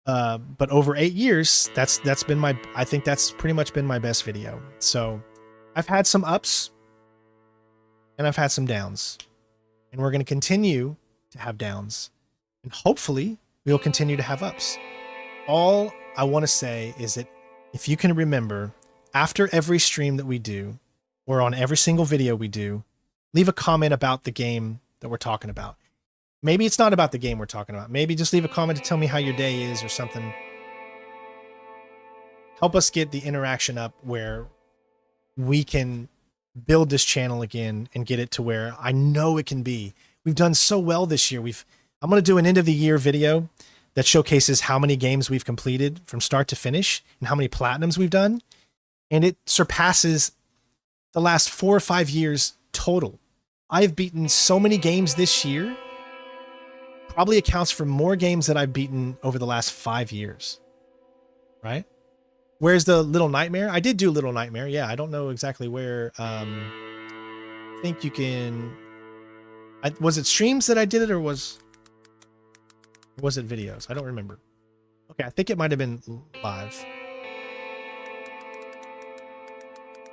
But over 8 years, that's been my, I think that's pretty much been my best video. So I've had some ups and I've had some downs, and we're going to continue to have downs, and hopefully we'll continue to have ups. All I want to say is that if you can remember, after every stream that we do, or on every single video we do, leave a comment about the game that we're talking about. Maybe it's not about the game we're talking about. Maybe just leave a comment to tell me how your day is or something. Help us get the interaction up where we can build this channel again and get it to where I know it can be. We've done so well this year. I'm going to do an end of the year video that showcases how many games we've completed from start to finish and how many platinums we've done. And it surpasses the last 4 or 5 years total. I've beaten so many games this year. Probably accounts for more games that I've beaten over the last 5 years, right? Where's the Little Nightmare? I did do Little Nightmare. Yeah, I don't know exactly where. I think you can. Was it streams that I did it, or was it videos? I don't remember. Okay, I think it might have been live.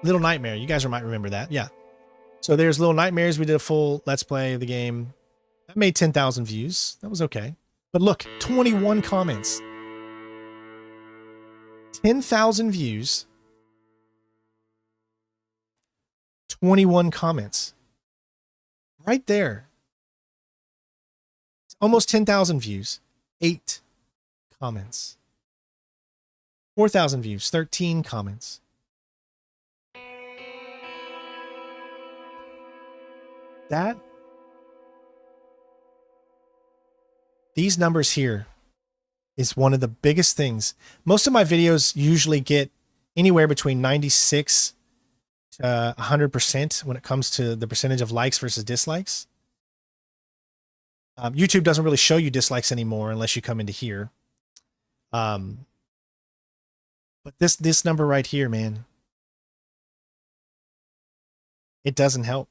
Little Nightmare. You guys might remember that. Yeah. So there's Little Nightmares. We did a full Let's Play of the game. That made 10,000 views. That was okay. But look, 21 comments. 10,000 views. 21 comments. Right there. It's almost 10,000 views. 8 comments. 4,000 views. 13 comments. These numbers here is one of the biggest things. Most of my videos usually get anywhere between 96 to 100% when it comes to the percentage of likes versus dislikes. YouTube doesn't really show you dislikes anymore unless you come into here. But this number right here, man, it doesn't help.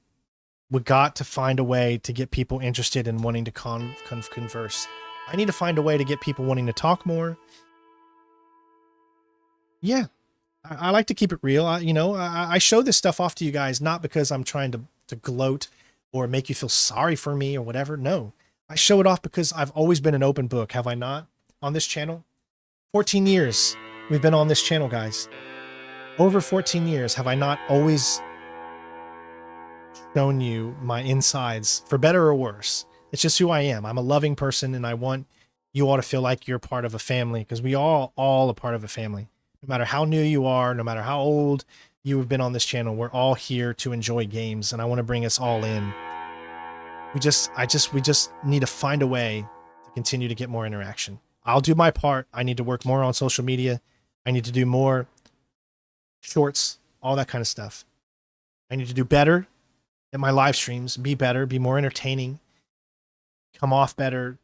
We got to find a way to get people interested in wanting to converse. I need to find a way to get people wanting to talk more. Yeah, I like to keep it real. I show this stuff off to you guys, not because I'm trying to gloat or make you feel sorry for me or whatever. No, I show it off because I've always been an open book, have I not, on this channel? 14 years we've been on this channel, guys. Over 14 years, have I not always shown you my insides, for better or worse? It's just who I am. I'm a loving person, and I want you all to feel like you're part of a family, because we are all a part of a family. No matter how new you are, no matter how old you have been on this channel, we're all here to enjoy games, and I want to bring us all in. We just need to find a way to continue to get more interaction. I'll do my part. I need to work more on social media. I need to do more shorts, all that kind of stuff. I need to do better in my live streams, be better, be more entertaining, come off better,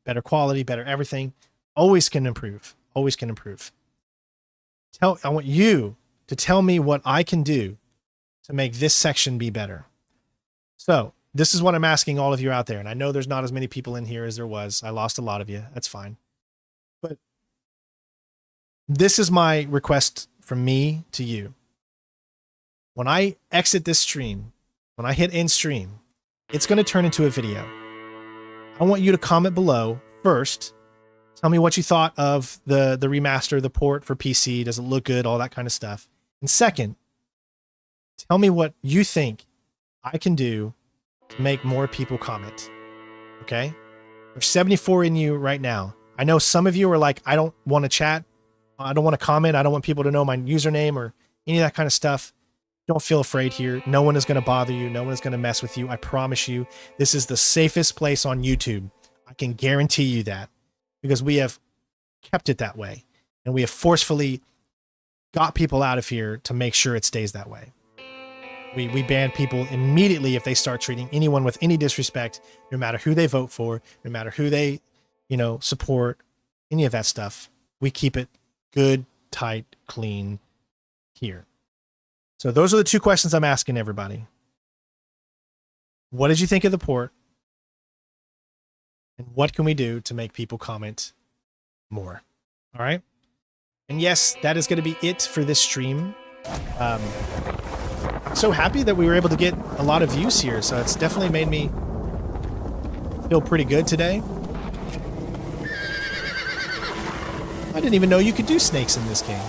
better quality, better everything. Always can improve. Always can improve. I want you to tell me what I can do to make this section be better. So this is what I'm asking all of you out there. And I know there's not as many people in here as there was. I lost a lot of you. That's fine. But this is my request from me to you. When I exit this stream, when I hit end stream, it's going to turn into a video. I want you to comment below first. Tell me what you thought of the remaster, the port for PC. Does it look good? All that kind of stuff. And second, tell me what you think I can do to make more people comment. Okay? There's 74 in you right now. I know some of you are like, I don't want to chat. I don't want to comment. I don't want people to know my username or any of that kind of stuff. Don't feel afraid here. No one is going to bother you. No one is going to mess with you. I promise you, this is the safest place on YouTube. I can guarantee you that, because we have kept it that way, and we have forcefully got people out of here to make sure it stays that way. We ban people immediately if they start treating anyone with any disrespect, no matter who they vote for, no matter who they, support, any of that stuff. We keep it good, tight, clean here. So those are the two questions I'm asking everybody. What did you think of the port? And what can we do to make people comment more? All right. And yes, that is going to be it for this stream. I'm so happy that we were able to get a lot of views here. So it's definitely made me feel pretty good today. I didn't even know you could do snakes in this game.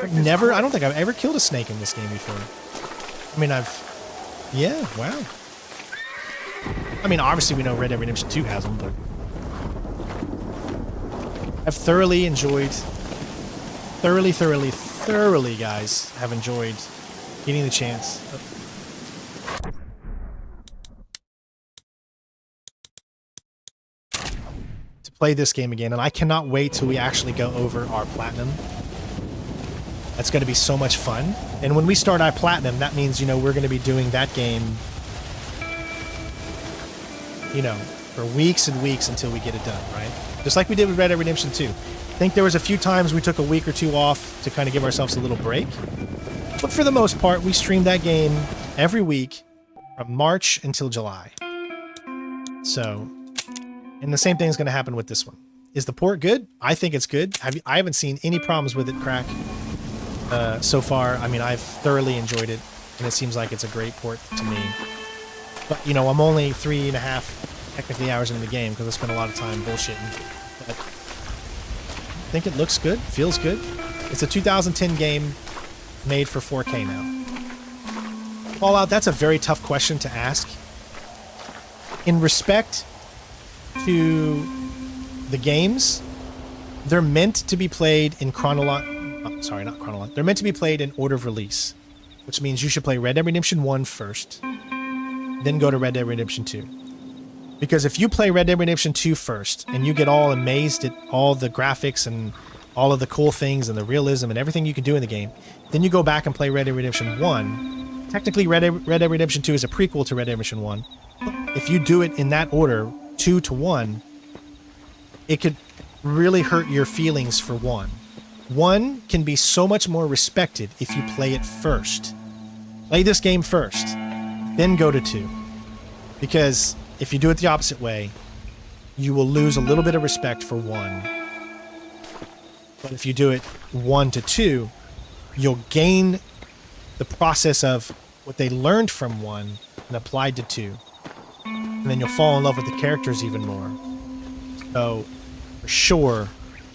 I don't think I've ever killed a snake in this game before. I mean, yeah, wow. I mean, obviously we know Red Dead Redemption 2 has them, but I've thoroughly enjoyed, thoroughly, guys, have enjoyed getting the chance to play this game again, and I cannot wait till we actually go over our platinum. That's going to be so much fun. And when we start our platinum, that means, we're going to be doing that game, for weeks and weeks until we get it done, right? Just like we did with Red Dead Redemption 2. think there was a few times we took a week or two off to kind of give ourselves a little break. But for the most part, we streamed that game every week from March until July. So, and the same thing is going to happen with this one. Is the port good? I think it's good. I haven't seen any problems with it, Crack, so far. I mean, I've thoroughly enjoyed it, and it seems like it's a great port to me. But, you know, I'm only 3.5 technically hours into the game because I spent a lot of time bullshitting. But I think it looks good, feels good. It's a 2010 game made for 4K now. Fallout, that's a very tough question to ask. In respect to the games, they're meant to be played in They're meant to be played in order of release, which means you should play Red Dead Redemption 1 first, then go to Red Dead Redemption 2. Because if you play Red Dead Redemption 2 first, and you get all amazed at all the graphics and all of the cool things and the realism and everything you can do in the game, then you go back and play Red Dead Redemption 1. Technically, Red Dead Redemption 2 is a prequel to Red Dead Redemption 1. If you do it in that order, 2 to 1, it could really hurt your feelings for 1. 1 can be so much more respected if you play it first. Play this game first, then go to 2. Because if you do it the opposite way, you will lose a little bit of respect for 1. But if you do it 1 to 2, you'll gain the process of what they learned from 1 and applied to 2. And then you'll fall in love with the characters even more. So, for sure,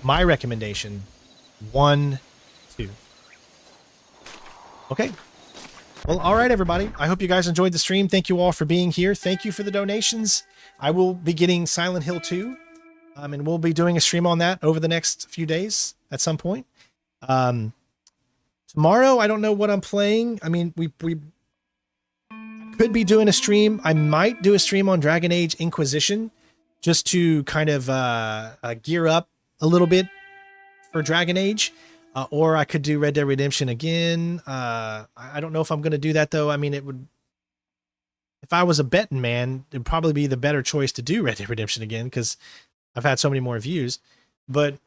my recommendation, 1, 2. Okay. Well, all right, everybody. I hope you guys enjoyed the stream. Thank you all for being here. Thank you for the donations. I will be getting Silent Hill 2, and we'll be doing a stream on that over the next few days at some point. Tomorrow, I don't know what I'm playing. I mean, we could be doing a stream. I might do a stream on Dragon Age Inquisition just to kind of gear up a little bit for Dragon Age. Or I could do Red Dead Redemption again. I don't know if I'm going to do that, though. I mean, it would... If I was a betting man, it'd probably be the better choice to do Red Dead Redemption again because I've had so many more views. But,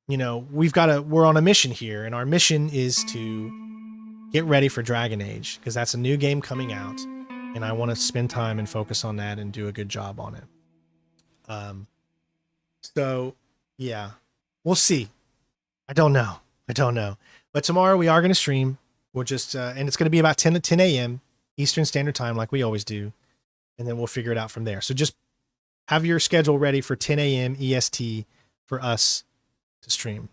you know, we're on a mission here, and our mission is to get ready for Dragon Age because that's a new game coming out. And I want to spend time and focus on that and do a good job on it. So, yeah. We'll see. I don't know. But tomorrow we are going to stream. We'll just, and it's going to be about 10 a.m. Eastern Standard Time like we always do. And then we'll figure it out from there. So just have your schedule ready for 10 a.m. EST for us to stream.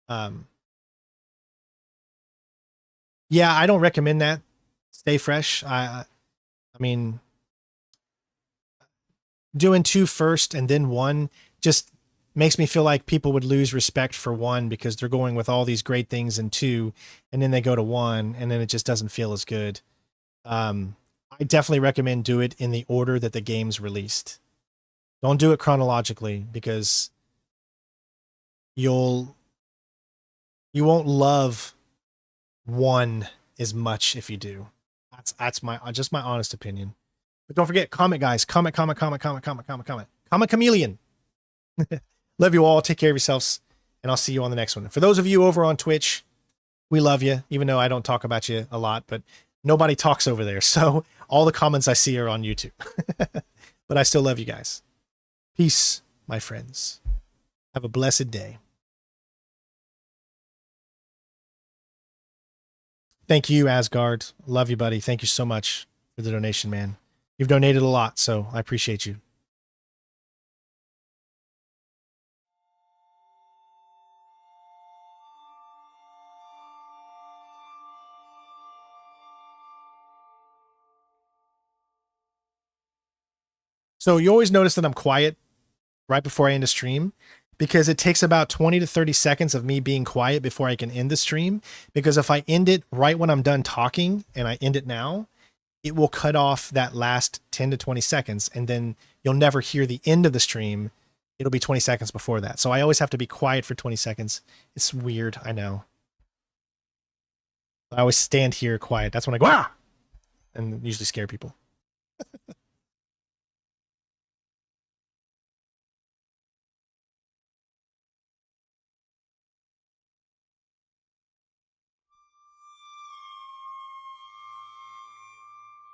Yeah, I don't recommend that. Stay fresh. I mean, doing 2 first and then 1 just makes me feel like people would lose respect for 1 because they're going with all these great things in 2 and then they go to 1 and then it just doesn't feel as good. I definitely recommend do it in the order that the game's released. Don't do it chronologically because you won't love 1 as much if you do. That's my honest opinion. But don't forget, comment, guys. Comment. Comment chameleon. Love you all. Take care of yourselves. And I'll see you on the next one. For those of you over on Twitch, we love you, even though I don't talk about you a lot, but nobody talks over there. So all the comments I see are on YouTube. But I still love you guys. Peace, my friends. Have a blessed day. Thank you, Asgard. Love you, buddy. Thank you so much for the donation, man. You've donated a lot, so I appreciate you. So you always notice that I'm quiet right before I end a stream because it takes about 20 to 30 seconds of me being quiet before I can end the stream. Because if I end it right when I'm done talking and I end it now, it will cut off that last 10 to 20 seconds and then you'll never hear the end of the stream. It'll be 20 seconds before that. So I always have to be quiet for 20 seconds. It's weird, I know. I always stand here quiet. That's when I go, ah! And usually scare people.